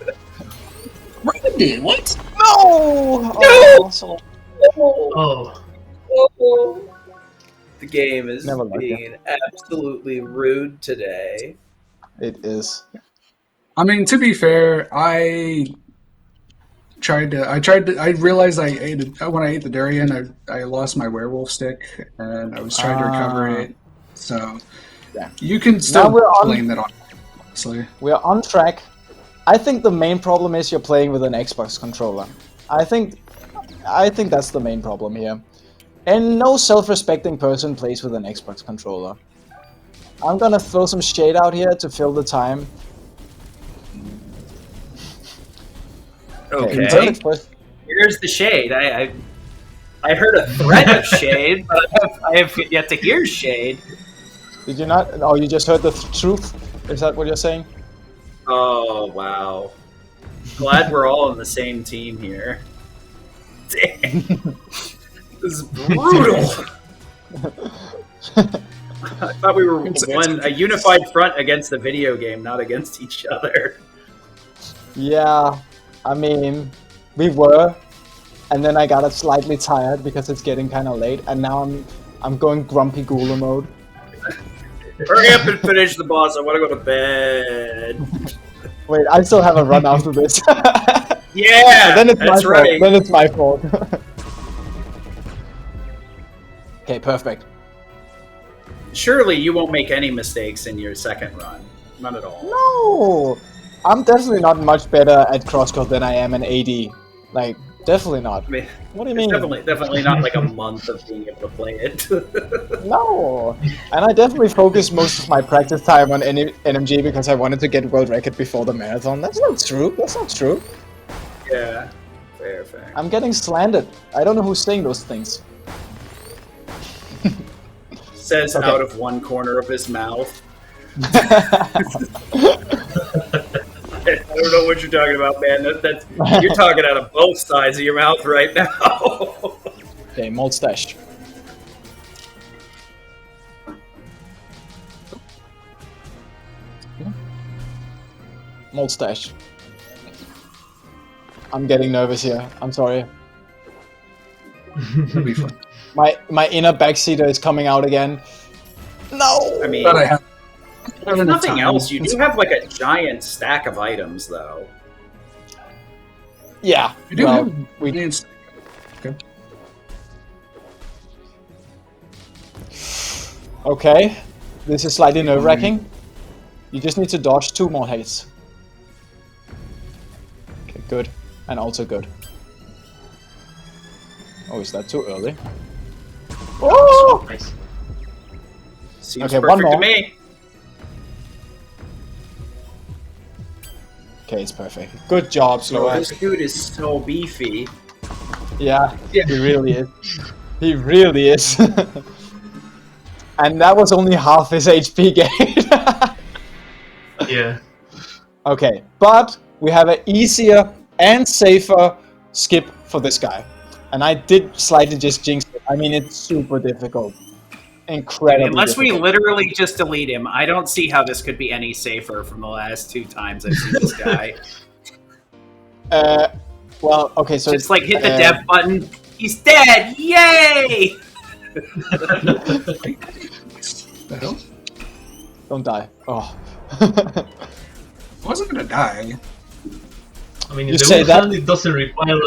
Randy, what? No! No! So- Oh, The game is Never liked being absolutely rude today. It is. I mean, to be fair, I realized when I ate the durian, I lost my werewolf stick, and I was trying to recover it. So, Yeah. you can still Now we're on- blame that on me, honestly. We're on track. I think the main problem is you're playing with an Xbox controller. I think that's the main problem here. And no self-respecting person plays with an Xbox controller. I'm gonna throw some shade out here to fill the time. Okay. Felix first. Here's the shade. I heard a threat of shade, but I have yet to hear shade. Did you not? Oh, you just heard the truth? Is that what you're saying? Oh, wow. Glad we're all on the same team here. Dang. This is brutal. I thought we were a unified front against the video game, not against each other. Yeah, I mean, we were, and then I got slightly tired because it's getting kind of late, and now I'm going grumpy Gula mode. Hurry up and finish the boss. I want to go to bed. Wait, I still have a run after this. Yeah, Then it's that's my right. fault. Then it's my fault. Okay, perfect. Surely you won't make any mistakes in your second run. None at all. No, I'm definitely not much better at CrossCode than I am in AD. Like, definitely not. I mean, What do you it's mean? definitely not like a month of being able to play it. No, and I definitely focused most of my practice time on NMG because I wanted to get world record before the marathon. That's not true. That's not true. Yeah, fair. I'm getting slandered. I don't know who's saying those things. Says Okay. out of one corner of his mouth. I don't know what you're talking about, man. You're talking out of both sides of your mouth right now. Okay, malt stash. Malt stash. I'm getting nervous here. I'm sorry. That'd be fun. My inner backseater is coming out again. No. I mean, But I have if nothing else, you do have like a giant stack of items, though. Yeah. You do Well, have we It's- Okay. This is slightly nerve-wracking. You just need to dodge 2 more hits. Okay, good. And also good. Oh, is that too early? Oh! nice. Seems Okay, one perfect to more. me. Okay, it's perfect. Good job, Oh, Slow. this dude is so beefy. Yeah, he really is. He really is. And that was only half his HP gain. Yeah. Okay, but we have an easier and safer skip for this guy. And I did slightly just jinx it. I mean, it's super difficult. Incredibly Unless we difficult. literally just delete him, I don't see how this could be any safer from the last 2 times I've seen this guy. Well, okay, so Just like hit the dev button. He's dead! Yay! the hell? Don't die. Oh. I wasn't gonna die. I mean, You on the say one that- hand, it doesn't require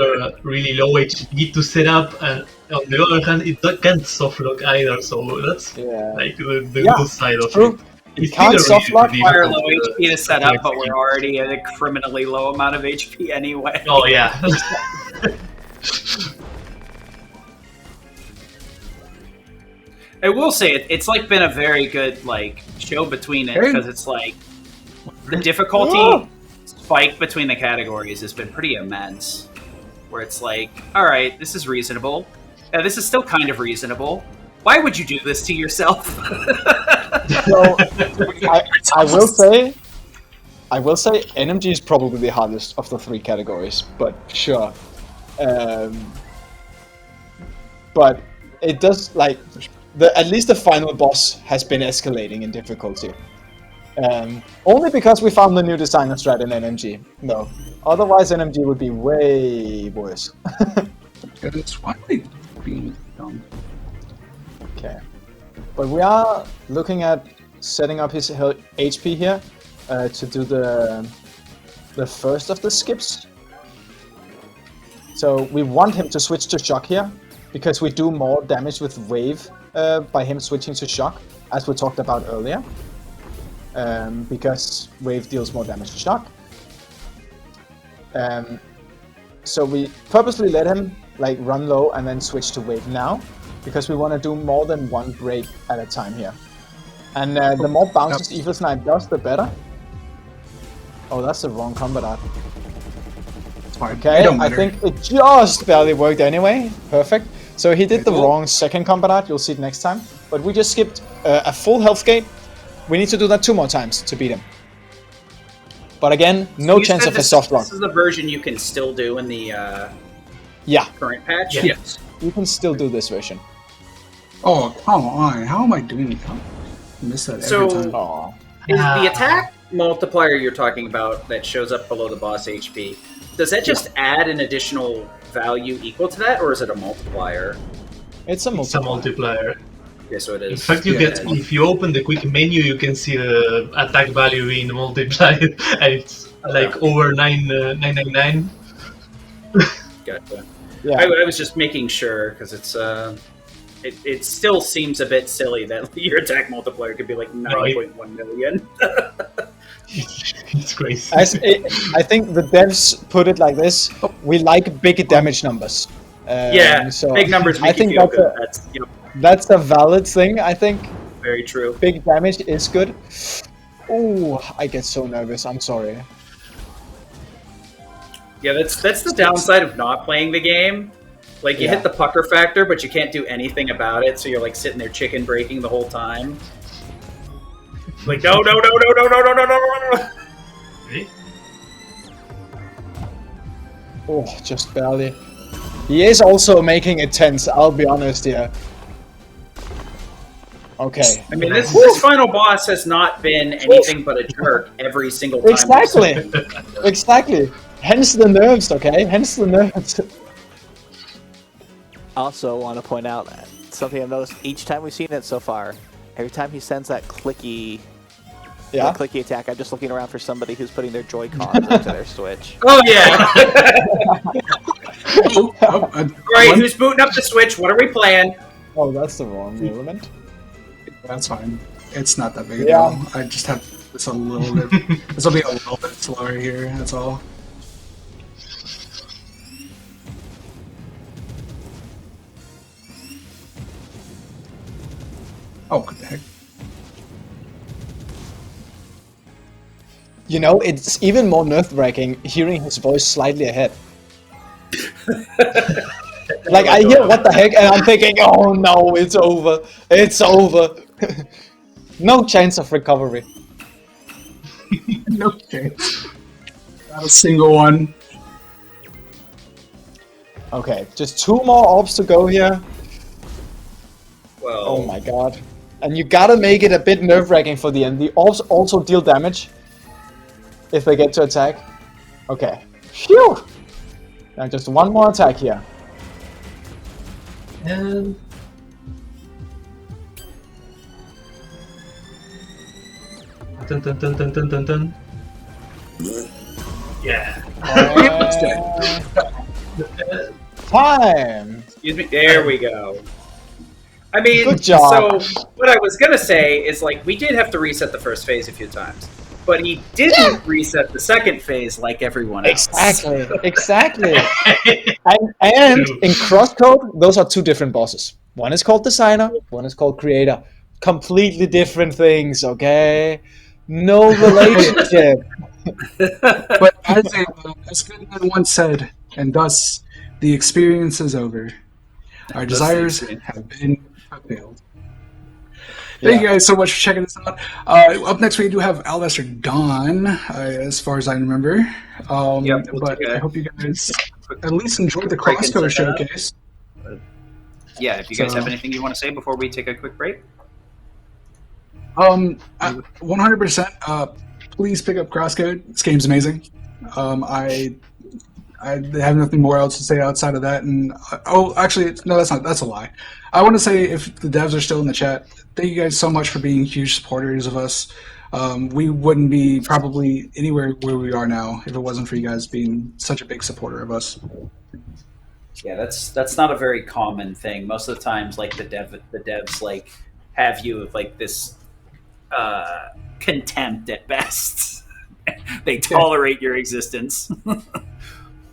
really low HP to set up, and on the other hand, it can't softlock either. So that's Yeah. like the Yeah, good side of true. it. You It's can't still softlock Fire difficult low HP to set to up, but execute. we're already at a criminally low amount of HP anyway. Oh yeah. I will say it's like been a very good like show between it because it's like the difficulty spike between the categories has been pretty immense. Where it's like, all right, this is reasonable. This is still kind of reasonable. Why would you do this to yourself? So, I will say, NMG is probably the hardest of the 3 categories, but sure. but it does like at least the final boss has been escalating in difficulty. Only because we found the new designer strat in NMG. No, otherwise NMG would be way worse. It's why are they being dumb? Okay, but we are looking at setting up his HP here to do the first of the skips. So we want him to switch to shock here, because we do more damage with wave by him switching to shock, as we talked about earlier. Because wave deals more damage to shock. So we purposely let him like run low and then switch to wave now, because we want to do more than one break at a time here. And the more bounces Evil Snipe does, the better. Oh, that's the wrong combat art. Okay, I think it just barely worked anyway. Perfect. So he did the wrong second combat art. You'll see it next time. But we just skipped a full health gate. We need to do that 2 more times to beat him. But again, no chance of a soft lock. This is the version you can still do in the current patch? Yes. You can still do this version. Oh, come on. How am I doing it? I miss that every time. Aww. Is the attack multiplier you're talking about that shows up below the boss HP, does that just add an additional value equal to that, or is it a multiplier? It's a multiplier. Okay, so it is. In fact, you get if you open the quick menu, you can see the attack value being multiplied, and it's like over 999. Gotcha. Yeah. I was just making sure because it's it still seems a bit silly that your attack multiplier could be like 9.1 million. It's crazy. I think the devs put it like this: we like big damage numbers. So big numbers make I think you feel good. That's a valid thing. I think very true. Big damage is good. Oh, I get so nervous. I'm sorry. Yeah, that's the downside of not playing the game. Like you hit the pucker factor, but you can't do anything about it, so you're like sitting there chicken breaking the whole time. Like no. Really? Oh, just barely. He is also making it tense, I'll be honest here. Okay. I mean, this final boss has not been anything but a jerk every single time. Exactly. Exactly. Hence the nerves, okay? Hence the nerves. Also, want to point out something I've noticed each time we've seen it so far. Every time he sends that clicky attack, I'm just looking around for somebody who's putting their Joy-Cons into their Switch. Oh yeah. Right, who's booting up the Switch? What are we playing? Oh, that's the wrong element. That's fine. It's not that big a deal. I just have this a little bit. This will be a little bit slower here. That's all. Oh, what the heck? You know, it's even more nerve-wracking hearing his voice slightly ahead. Like, I hear what the heck, and I'm thinking, oh no, it's over. It's over. No chance of recovery. No chance. Not a single one. Okay, just 2 more orbs to go here. Well, Oh my god. And you gotta make it a bit nerve-wracking for the end. The orbs also deal damage if they get to attack. Okay. Phew! Now just 1 more attack here. And dun. Yeah. Time! excuse me. There we go. I mean, Good job. so what I was gonna say is like we did have to reset the first phase a few times, but he didn't reset the second phase like everyone else. Exactly. And in CrossCode, those are 2 different bosses. One is called Designer, one is called Creator. Completely different things, okay? No relationship. But as Goodman once said, and thus the experience is over. Our desires have been fulfilled. Thank you guys so much for checking this out. Up next, we do have Alabaster Dawn, as far as I remember. Yep, but I hope you guys at least enjoyed the CrossCode showcase. yeah, if you guys have anything you want to say before we take a quick break. 100%. Please pick up CrossCode. This game's amazing. I have nothing more else to say outside of that. And actually, no, that's a lie. I want to say, if the devs are still in the chat, thank you guys so much for being huge supporters of us. We wouldn't be probably anywhere where we are now if it wasn't for you guys being such a big supporter of us. Yeah, that's not a very common thing. Most of the times, like the devs like have you with like this contempt at best. They tolerate your existence.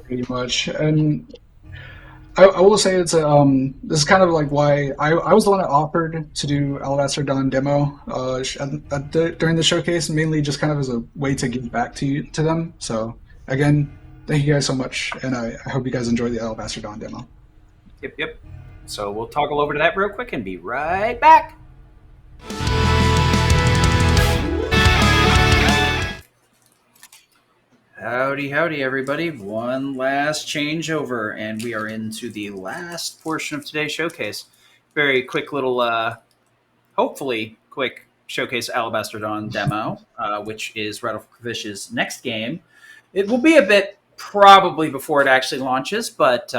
Pretty much. And I will say it's this is kind of like why I was the one that offered to do Alabaster Dawn demo during the showcase, mainly just kind of as a way to give back to them. So again, thank you guys so much, and I hope you guys enjoy the Alabaster Dawn demo. Yep. So we'll toggle over to that real quick and be right back. Howdy, everybody. One last changeover, and we are into the last portion of today's showcase. Very quick little, hopefully quick showcase Alabaster Dawn demo, which is Radovish's next game. It will be a bit probably before it actually launches, but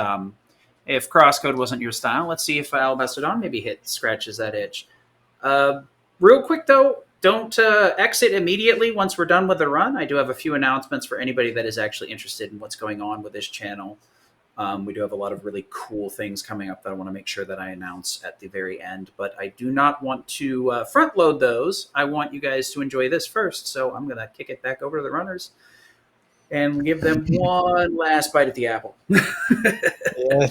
if CrossCode wasn't your style, let's see if Alabaster Dawn maybe scratches that itch. Real quick, though, don't exit immediately once we're done with the run. I do have a few announcements for anybody that is actually interested in what's going on with this channel. We do have a lot of really cool things coming up that I want to make sure that I announce at the very end. But I do not want to front load those. I want you guys to enjoy this first. So I'm going to kick it back over to the runners and give them one last bite at the apple.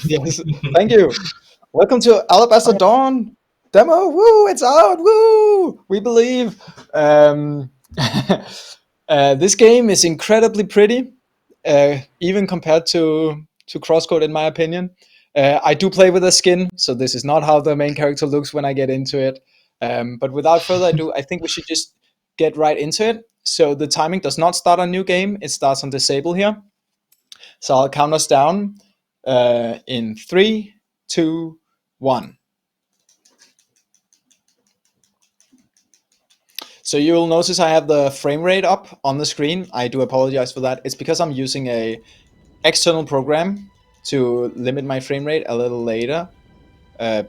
Yes. Thank you. Welcome to Alabaster Dawn demo. Woo! It's out. Woo! We believe. This game is incredibly pretty, even compared to CrossCode, in my opinion. I do play with a skin, so this is not how the main character looks when I get into it. But without further ado, I think we should just get right into it. So the timing does not start on new game; it starts on disable here. So I'll count us down in 3, 2, 1. So you will notice I have the frame rate up on the screen. I do apologize for that. It's because I'm using a external program to limit my frame rate a little later,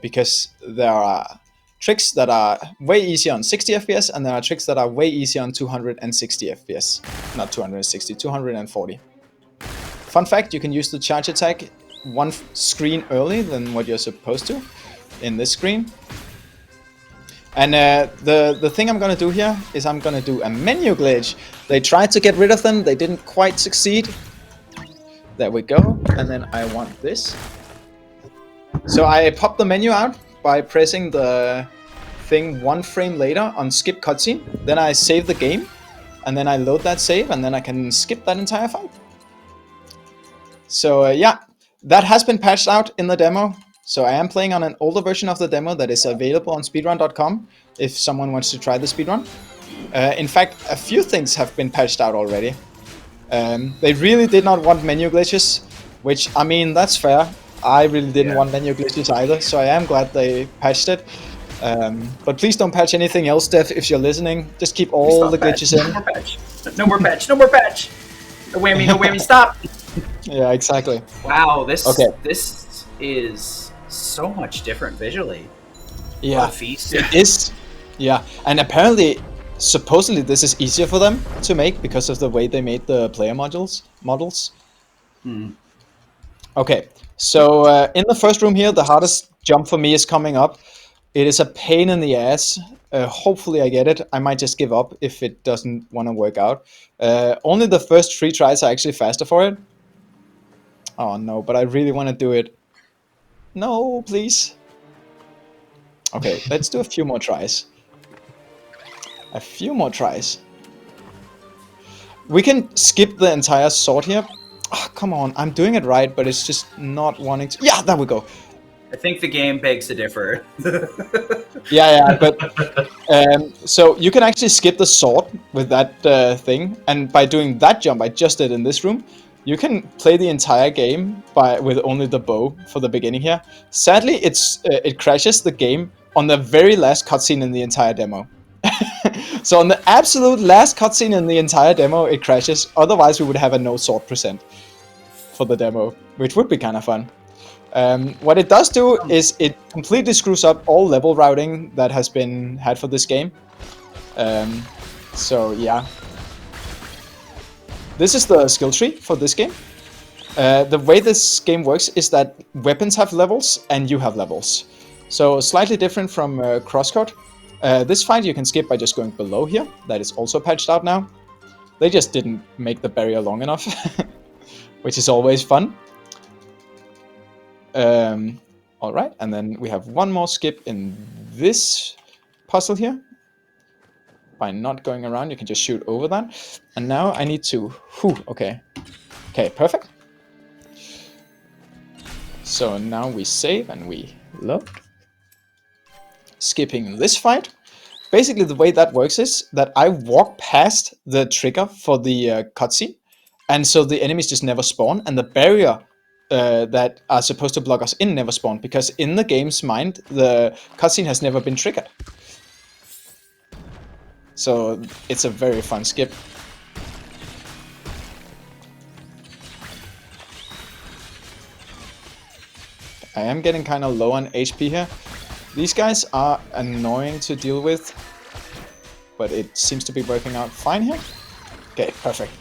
because there are tricks that are way easier on 60 FPS, and there are tricks that are way easier on 260 FPS. Not 260, 240. Fun fact, you can use the charge attack one screen early than what you're supposed to in this screen. And the thing I'm going to do here is I'm going to do a menu glitch. They tried to get rid of them, they didn't quite succeed. There we go, and then I want this. So I pop the menu out by pressing the thing one frame later on skip cutscene. Then I save the game, and then I load that save, and then I can skip that entire fight. So yeah, that has been patched out in the demo. So I am playing on an older version of the demo that is available on speedrun.com if someone wants to try the speedrun. In fact, a few things have been patched out already. They really did not want menu glitches, which, I mean, that's fair. I really didn't want menu glitches either, so I am glad they patched it. But please don't patch anything else, Dev, if you're listening. Just keep all the glitches in. No more patch. No more patch. No more patch. No whammy, stop. Yeah, exactly. Wow, this is so much different visually. Yeah, what a feast. It is. Yeah, and apparently, supposedly this is easier for them to make because of the way they made the player models. Okay, so in the first room here, the hardest jump for me is coming up. It is a pain in the ass. Hopefully I get it. I might just give up if it doesn't want to work out. Only the first 3 tries are actually faster for it. Oh no, but I really want to do it. No, please. Okay, let's do a few more tries. A few more tries. We can skip the entire sword here. Oh, come on, I'm doing it right, but it's just not wanting to. Yeah, there we go. I think the game begs to differ. Yeah, but so you can actually skip the sword with that thing, and by doing that jump I just did in this room, you can play the entire game with only the bow for the beginning here. Sadly, it crashes the game on the very last cutscene in the entire demo. So on the absolute last cutscene in the entire demo, it crashes. Otherwise, we would have a no sword percent for the demo, which would be kind of fun. What it does do is it completely screws up all level routing that has been had for this game. So yeah. This is the skill tree for this game. The way this game works is that weapons have levels and you have levels. So slightly different from CrossCode. This fight you can skip by just going below here. That is also patched out now. They just didn't make the barrier long enough, which is always fun. Alright, and then we have one more skip in this puzzle here. By not going around, you can just shoot over that. And now I need to... okay. Okay, perfect. So now we save and we load. Skipping this fight. Basically the way that works is that I walk past the trigger for the cutscene. And so the enemies just never spawn. And the barrier that are supposed to block us in never spawn. Because in the game's mind, the cutscene has never been triggered. So it's a very fun skip. I am getting kind of low on HP here. These guys are annoying to deal with, but it seems to be working out fine here. Okay, perfect.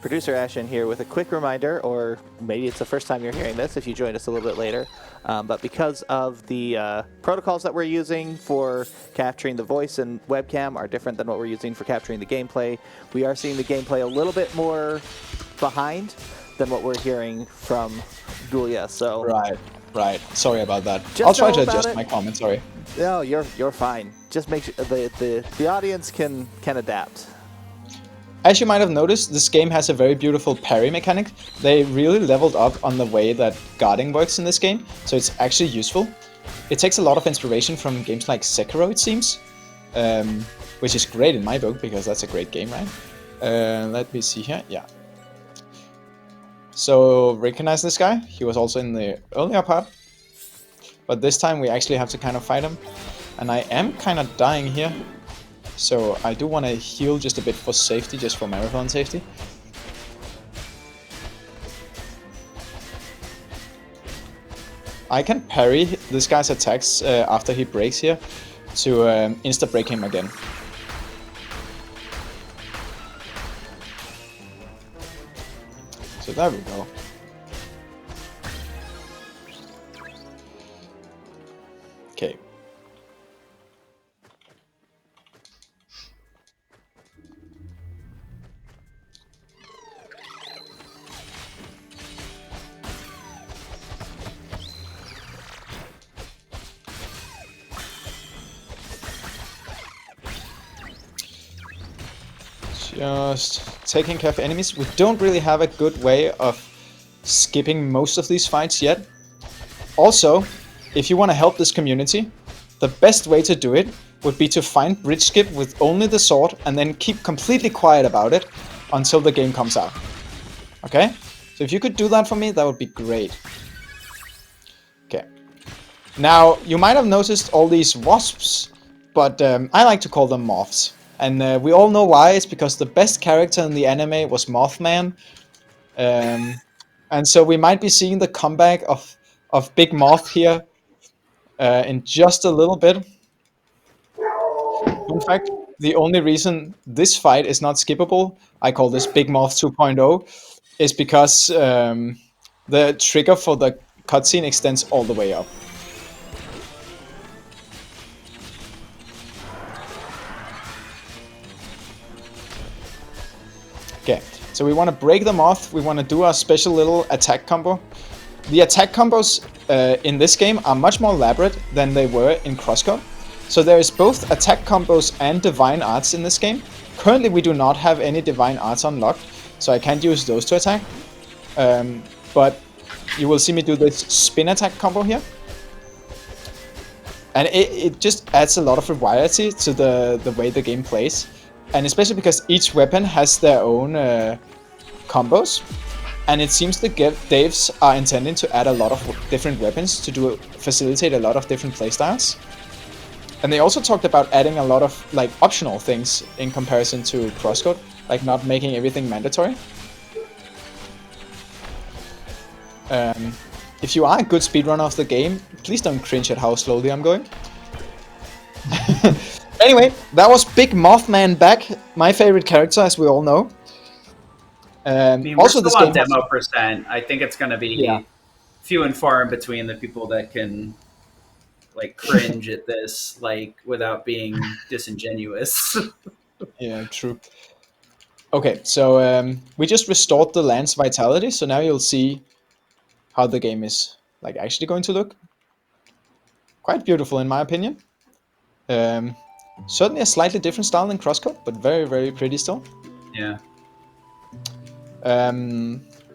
Producer Ashen here with a quick reminder, or maybe it's the first time you're hearing this if you joined us a little bit later, but because of the protocols that we're using for capturing the voice and webcam are different than what we're using for capturing the gameplay, we are seeing the gameplay a little bit more behind than what we're hearing from Gulia. So right. Sorry about that. Just I'll try to know about adjust it. my comment. Sorry. No, you're fine. Just make sure the audience can adapt. As you might have noticed, this game has a very beautiful parry mechanic. They really leveled up on the way that guarding works in this game, so it's actually useful. It takes a lot of inspiration from games like Sekiro, it seems, which is great in my book, because that's a great game, right? Let me see here, yeah. So, recognize this guy. He was also in the earlier part, but this time we actually have to kind of fight him. And I am kind of dying here. So I do want to heal just a bit for safety, just for marathon safety. I can parry this guy's attacks after he breaks here to insta-break him again. So there we go. Okay. Just taking care of enemies. We don't really have a good way of skipping most of these fights yet. Also, if you want to help this community, the best way to do it would be to find bridge skip with only the sword and then keep completely quiet about it until the game comes out. Okay? So if you could do that for me, that would be great. Okay. Now, you might have noticed all these wasps, but I like to call them moths. And we all know why. It's because the best character in the anime was Mothman. And so we might be seeing the comeback of Big Moth here in just a little bit. In fact, the only reason this fight is not skippable, I call this Big Moth 2.0, is because the trigger for the cutscene extends all the way up. Okay, so we want to break them off. We want to do our special little attack combo. The attack combos in this game are much more elaborate than they were in CrossCode. So there is both attack combos and divine arts in this game. Currently we do not have any divine arts unlocked, so I can't use those to attack. But you will see me do this spin attack combo here. and it just adds a lot of variety to the way the game plays, and especially because each weapon has their own combos, and it seems the devs are intending to add a lot of different weapons to facilitate a lot of different playstyles. And they also talked about adding a lot of like optional things in comparison to CrossCode, like not making everything mandatory. If you are a good speedrunner of the game, please don't cringe at how slowly I'm going. Anyway, that was Big Mothman back, my favorite character, as we all know. I mean, Also, we're this still on game demo percent. I think it's going to be few and far in between the people that can like cringe at this, like without being disingenuous. Yeah, true. Okay, so we just restored the land's vitality, so now you'll see how the game is like actually going to look. Quite beautiful in my opinion. Certainly a slightly different style than CrossCode, but very, very pretty still. Yeah.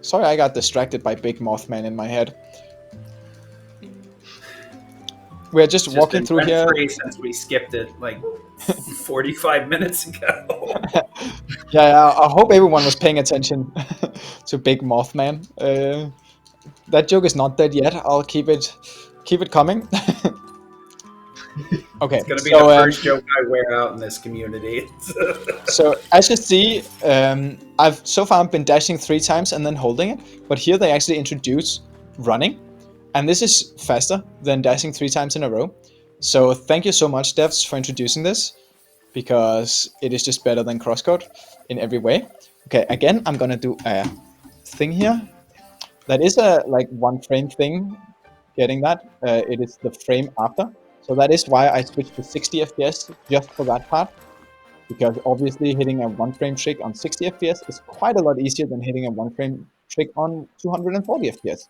Sorry, I got distracted by Big Mothman in my head. We're just walking through here. Since we skipped it like 45 minutes ago. Yeah, I hope everyone was paying attention to Big Mothman. That joke is not dead yet. I'll keep it coming. Okay, it's gonna be the first joke I wear out in this community. So as you see, I've so far been dashing 3 times and then holding it, but here they actually introduce running, and this is faster than dashing 3 times in a row. So thank you so much, devs, for introducing this, because it is just better than CrossCode in every way. Okay, again, I'm gonna do a thing here. That is a like 1 frame thing. Getting that, it is the frame after. So that is why I switched to 60 FPS just for that part, because obviously hitting a 1 frame trick on 60 FPS is quite a lot easier than hitting a 1 frame trick on 240 FPS.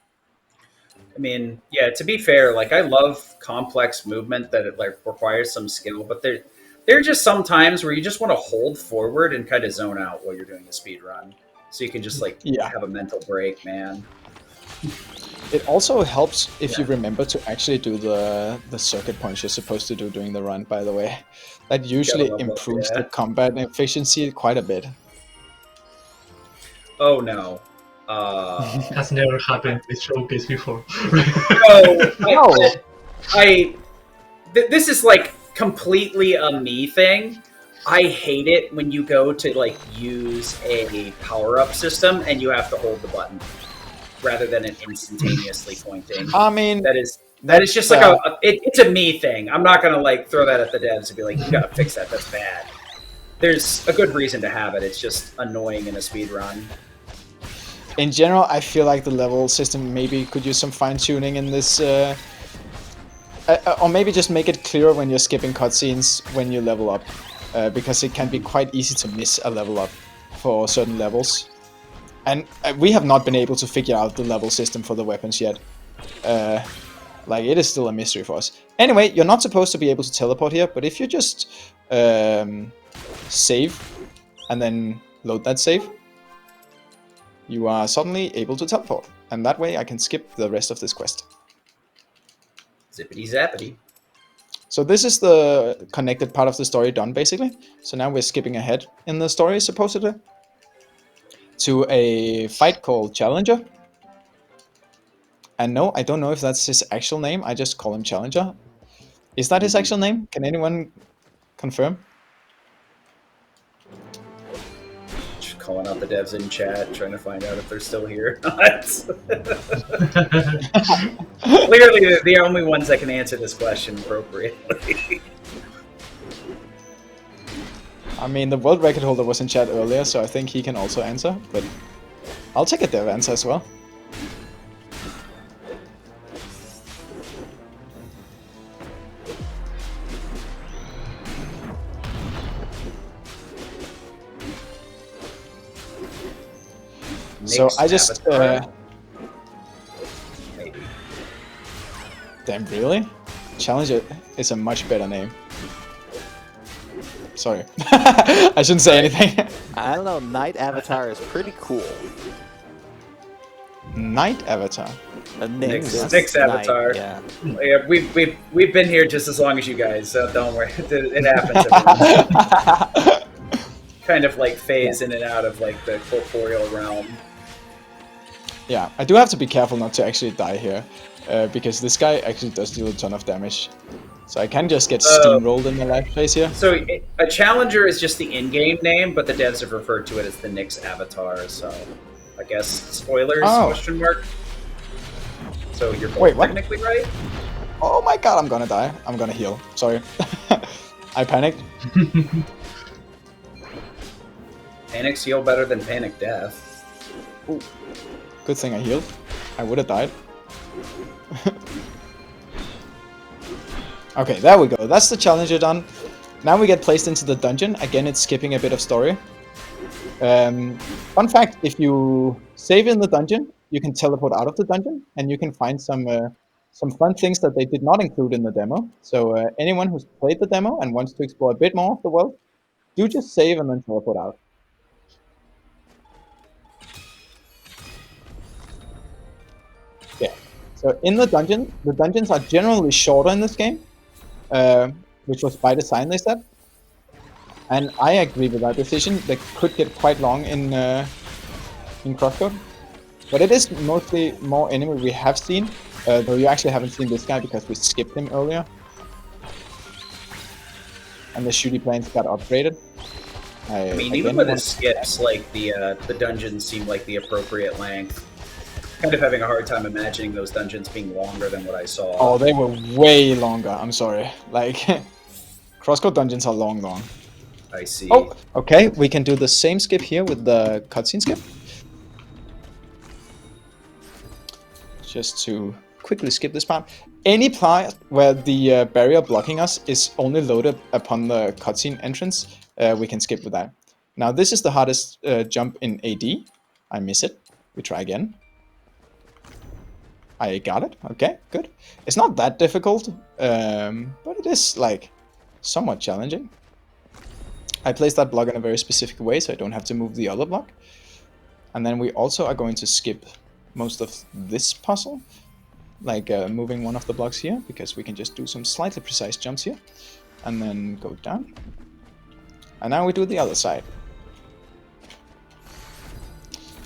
I mean, yeah, to be fair, like I love complex movement that it like requires some skill, but there are just some times where you just want to hold forward and kind of zone out while you're doing a speed run. So you can just like have a mental break, man. It also helps if you remember to actually do the circuit points you're supposed to do during the run, by the way. That usually improves the combat efficiency quite a bit. Oh no. Has never happened with Showcase before. This is like completely a me thing. I hate it when you go to like use a power-up system and you have to hold the button rather than it instantaneously pointing. I mean, that is just like it's a me thing. I'm not gonna like throw that at the devs and be like, you gotta fix that. That's bad. There's a good reason to have it. It's just annoying in a speed run. In general, I feel like the level system maybe could use some fine-tuning in this, or maybe just make it clearer when you're skipping cutscenes when you level up, because it can be quite easy to miss a level up for certain levels. And we have not been able to figure out the level system for the weapons yet. Like, it is still a mystery for us. Anyway, you're not supposed to be able to teleport here, but if you just save and then load that save, you are suddenly able to teleport. And that way I can skip the rest of this quest. Zippity zappity. So this is the connected part of the story done, basically. So now we're skipping ahead in the story, supposedly, to a fight called Challenger. And no, I don't know if that's his actual name. I just call him Challenger. Is that his actual name? Can anyone confirm? Just calling out the devs in chat, trying to find out if they're still here. Clearly, they're the only ones that can answer this question appropriately. I mean, the world record holder was in chat earlier, so I think he can also answer, but I'll take a dev answer as well. So I just... Damn, really? Challenger is a much better name. Sorry. I shouldn't say anything. I don't know, Night Avatar is pretty cool. Knight avatar. A Nick's avatar. Yeah. Yeah, we've been here just as long as you guys, so don't worry. It happens every once in a while. Kind of like phase in and out of like the corporeal realm. Yeah, I do have to be careful not to actually die here, because this guy actually does deal a ton of damage. So I can just get steamrolled in the last phase here. So a challenger is just the in-game name, but the devs have referred to it as the Nyx avatar. So I guess spoilers? Question mark. So you're both technically right. Oh my god, I'm gonna die. I'm gonna heal. Sorry, I panicked. Panics heal better than panic death. Ooh. Good thing I healed. I would have died. Okay, there we go. That's the challenger done. Now we get placed into the dungeon. Again, it's skipping a bit of story. Fun fact, if you save in the dungeon, you can teleport out of the dungeon, and you can find some fun things that they did not include in the demo. So anyone who's played the demo and wants to explore a bit more of the world, do just save and then teleport out. Yeah. So in the dungeons are generally shorter in this game, which was by design, they said. And I agree with that decision. They could get quite long in CrossCode. But it is mostly more enemy we have seen, though you actually haven't seen this guy because we skipped him earlier. And the shooty planes got upgraded. I mean, even with the skips, like the dungeons seem like the appropriate length. Kind of having a hard time imagining those dungeons being longer than what I saw. Oh, they were way longer. I'm sorry. Like, CrossCode dungeons are long. I see. Oh, okay. We can do the same skip here with the cutscene skip. Just to quickly skip this part. Any part where the barrier blocking us is only loaded upon the cutscene entrance, we can skip with that. Now, this is the hardest jump in AD. I miss it. We try again. I got it. Okay, good. It's not that difficult, but it is, like, somewhat challenging. I placed that block in a very specific way, so I don't have to move the other block. And then we also are going to skip most of this puzzle, like moving one of the blocks here, because we can just do some slightly precise jumps here, and then go down. And now we do the other side.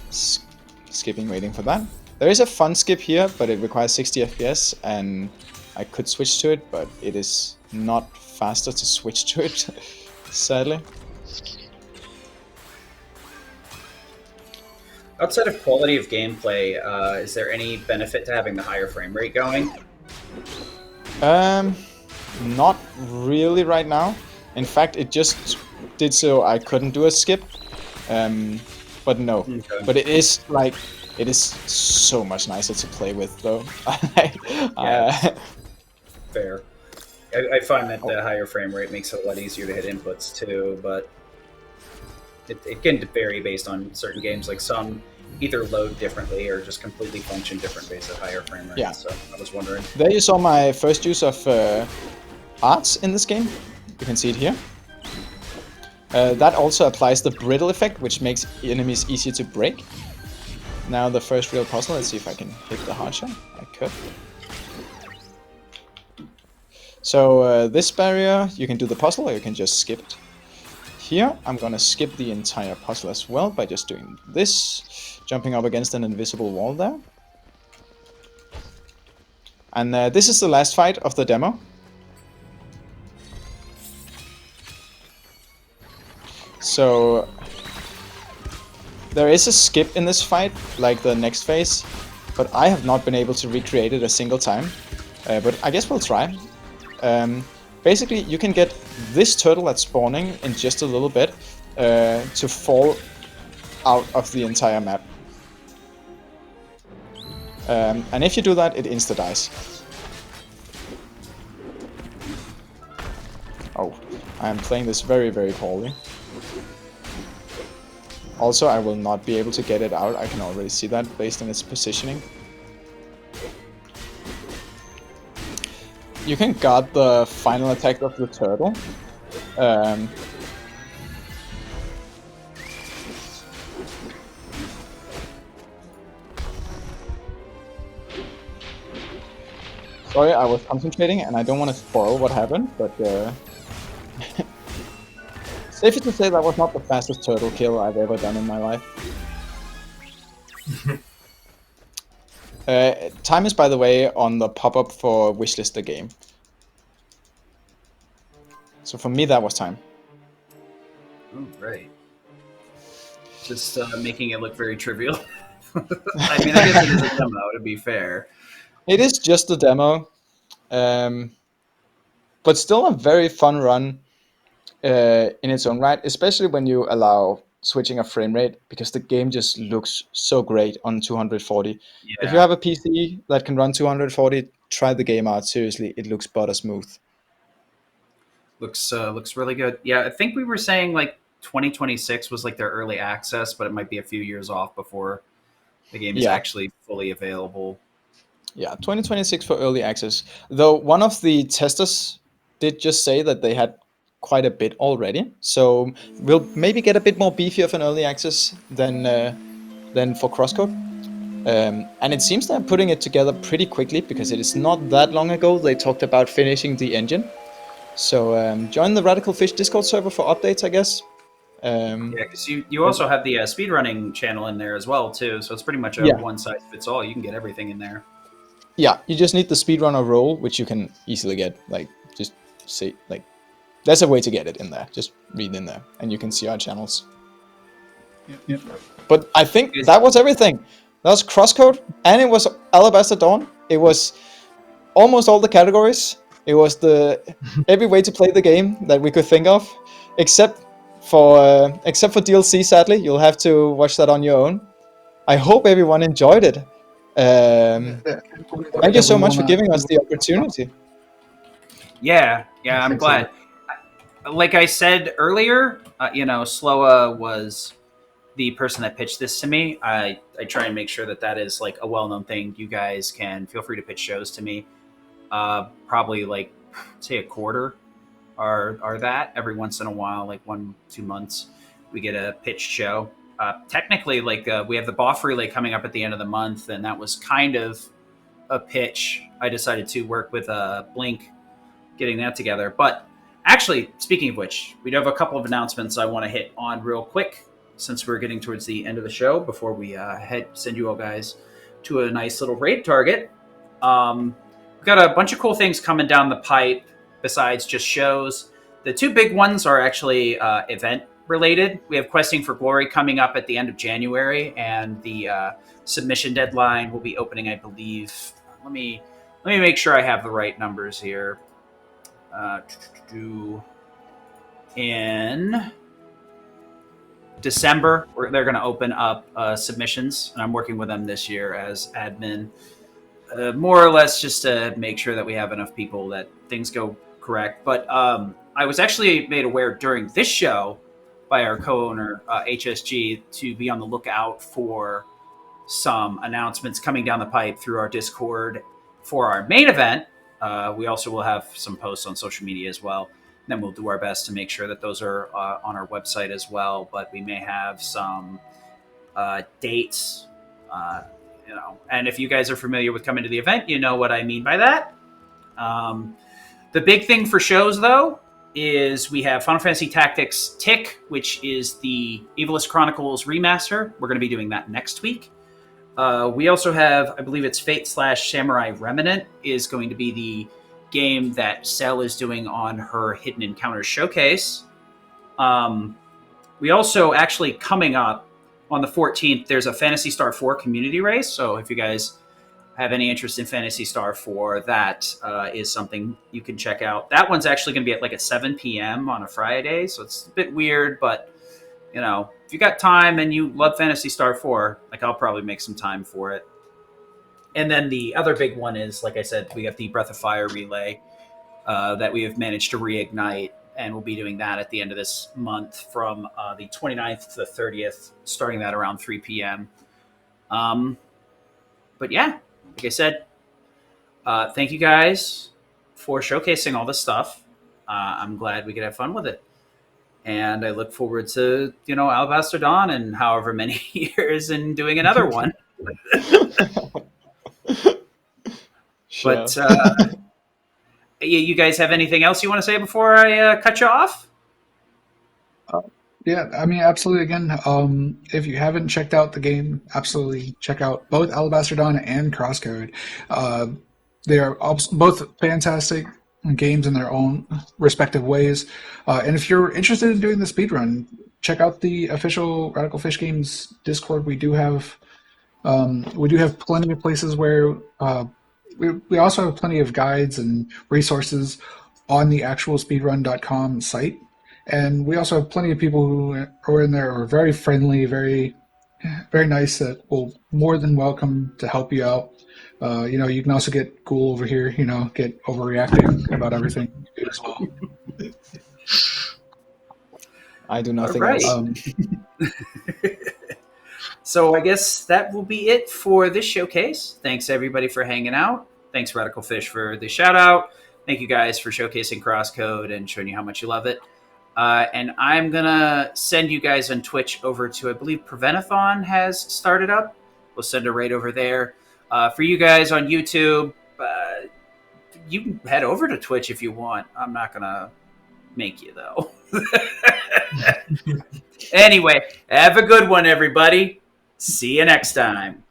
Skipping, waiting for that. There is a fun skip here, but it requires 60 FPS, and I could switch to it, but it is not faster to switch to it, sadly. Outside of quality of gameplay, is there any benefit to having the higher frame rate going? Not really right now. In fact, it just did so I couldn't do a skip. But no. Okay. But it is like, it is so much nicer to play with, though. Fair. I find that the higher frame rate makes it a lot easier to hit inputs too, but it can vary based on certain games. Like some either load differently or just completely function different based on higher frame rate. Yeah. So I was wondering. There you saw my first use of arts in this game. You can see it here. That also applies the brittle effect, which makes enemies easier to break. Now the first real puzzle. Let's see if I can hit the hard shot. I could. So this barrier, you can do the puzzle or you can just skip it. Here, I'm gonna skip the entire puzzle as well by just doing this, jumping up against an invisible wall there. And this is the last fight of the demo. So there is a skip in this fight, like the next phase, but I have not been able to recreate it a single time. But I guess we'll try. Basically, you can get this turtle that's spawning in just a little bit to fall out of the entire map. And if you do that, it insta-dies. Oh, I am playing this very, very poorly. Also, I will not be able to get it out. I can already see that based on its positioning. You can guard the final attack of the turtle. Sorry, I was concentrating, and I don't want to spoil what happened, but safe to say that was not the fastest turtle kill I've ever done in my life. Time is, by the way, on the pop-up for wishlist the game. So for me, that was time. Oh, right. Just making it look very trivial. I mean, I guess it is a demo, to be fair. It is just a demo, but still a very fun run in its own right, especially when you allow switching a frame rate, because the game just looks so great on 240. Yeah. If you have a PC that can run 240, try the game out. Seriously, it looks butter smooth. Looks really good. Yeah, I think we were saying like 2026 was like their early access, but it might be a few years off before the game is actually fully available. Yeah, 2026 for early access. Though one of the testers did just say that they had quite a bit already, so we'll maybe get a bit more beefy of an early access than for CrossCode. And it seems they're putting it together pretty quickly, because it is not that long ago they talked about finishing the engine. So join the Radical Fish Discord server for updates, I guess. Yeah, because you also have the speedrunning channel in there as well, too. So it's pretty much a one-size-fits-all. You can get everything in there. Yeah, you just need the speedrunner role, which you can easily get. Like, just say, like, there's a way to get it in there. Just read in there, and you can see our channels. Yep. But I think that was everything. That was CrossCode, and it was Alabaster Dawn. It was almost all the categories. It was every way to play the game that we could think of, except for DLC. Sadly, you'll have to watch that on your own. I hope everyone enjoyed it. Thank you so much for giving us the opportunity. Yeah, I'm glad. Like I said earlier, Sloa was the person that pitched this to me. I try and make sure that is like a well-known thing. You guys can feel free to pitch shows to me. Probably like say a quarter are that every once in a while, like 1-2 months, we get a pitched show. Technically, like we have the BOF relay coming up at the end of the month, and that was kind of a pitch. I decided to work with Blink, getting that together. But actually, speaking of which, we do have a couple of announcements I want to hit on real quick, since we're getting towards the end of the show, before we send you all guys to a nice little raid target. We've got a bunch of cool things coming down the pipe besides just shows. The two big ones are actually event related. We have Questing for Glory coming up at the end of January, and the submission deadline will be opening, I believe. Let me make sure I have the right numbers here. In December, they're going to open up submissions, and I'm working with them this year as admin, more or less just to make sure that we have enough people that things go correct. But I was actually made aware during this show by our co-owner, HSG, to be on the lookout for some announcements coming down the pipe through our Discord for our main event. We also will have some posts on social media as well. And then we'll do our best to make sure that those are on our website as well. But we may have some dates, and if you guys are familiar with coming to the event, you know what I mean by that. The big thing for shows, though, is we have Final Fantasy Tactics Tick, which is the Evilist Chronicles remaster. We're going to be doing that next week. We also have, I believe it's Fate/Samurai Remnant is going to be the game that Cell is doing on her Hidden Encounters showcase. We also, actually coming up on the 14th, there's a Phantasy Star 4 community race. So if you guys have any interest in Phantasy Star 4, that is something you can check out. That one's actually going to be at like a 7 p.m. on a Friday, so it's a bit weird, but if you got time and you love Phantasy Star 4, like I'll probably make some time for it. And then the other big one is, like I said, we have the Breath of Fire relay that we have managed to reignite, and we'll be doing that at the end of this month from the 29th to the 30th, starting that around 3 p.m. But yeah, like I said, thank you guys for showcasing all this stuff. I'm glad we could have fun with it. And I look forward to, Alabaster Dawn in however many years and doing another one. Sure. But you guys have anything else you want to say before I cut you off? Yeah, I mean, absolutely. Again, if you haven't checked out the game, absolutely check out both Alabaster Dawn and CrossCode. Uh, they are both fantastic games in their own respective ways. And if you're interested in doing the speedrun, check out the official Radical Fish Games Discord. We do have plenty of places where we also have plenty of guides and resources on the actual speedrun.com site. And we also have plenty of people who are in there who are very friendly, very nice, that will more than welcome to help you out. You can also get Ghoul over here, get overreacting about everything as well. I do nothing All right. else. So I guess that will be it for this showcase. Thanks everybody for hanging out. Thanks Radical Fish for the shout out. Thank you guys for showcasing CrossCode and showing you how much you love it. And I'm going to send you guys on Twitch over to, I believe, Preventathon has started up. We'll send a raid over there. For you guys on YouTube, you can head over to Twitch if you want. I'm not going to make you, though. Anyway, have a good one, everybody. See you next time.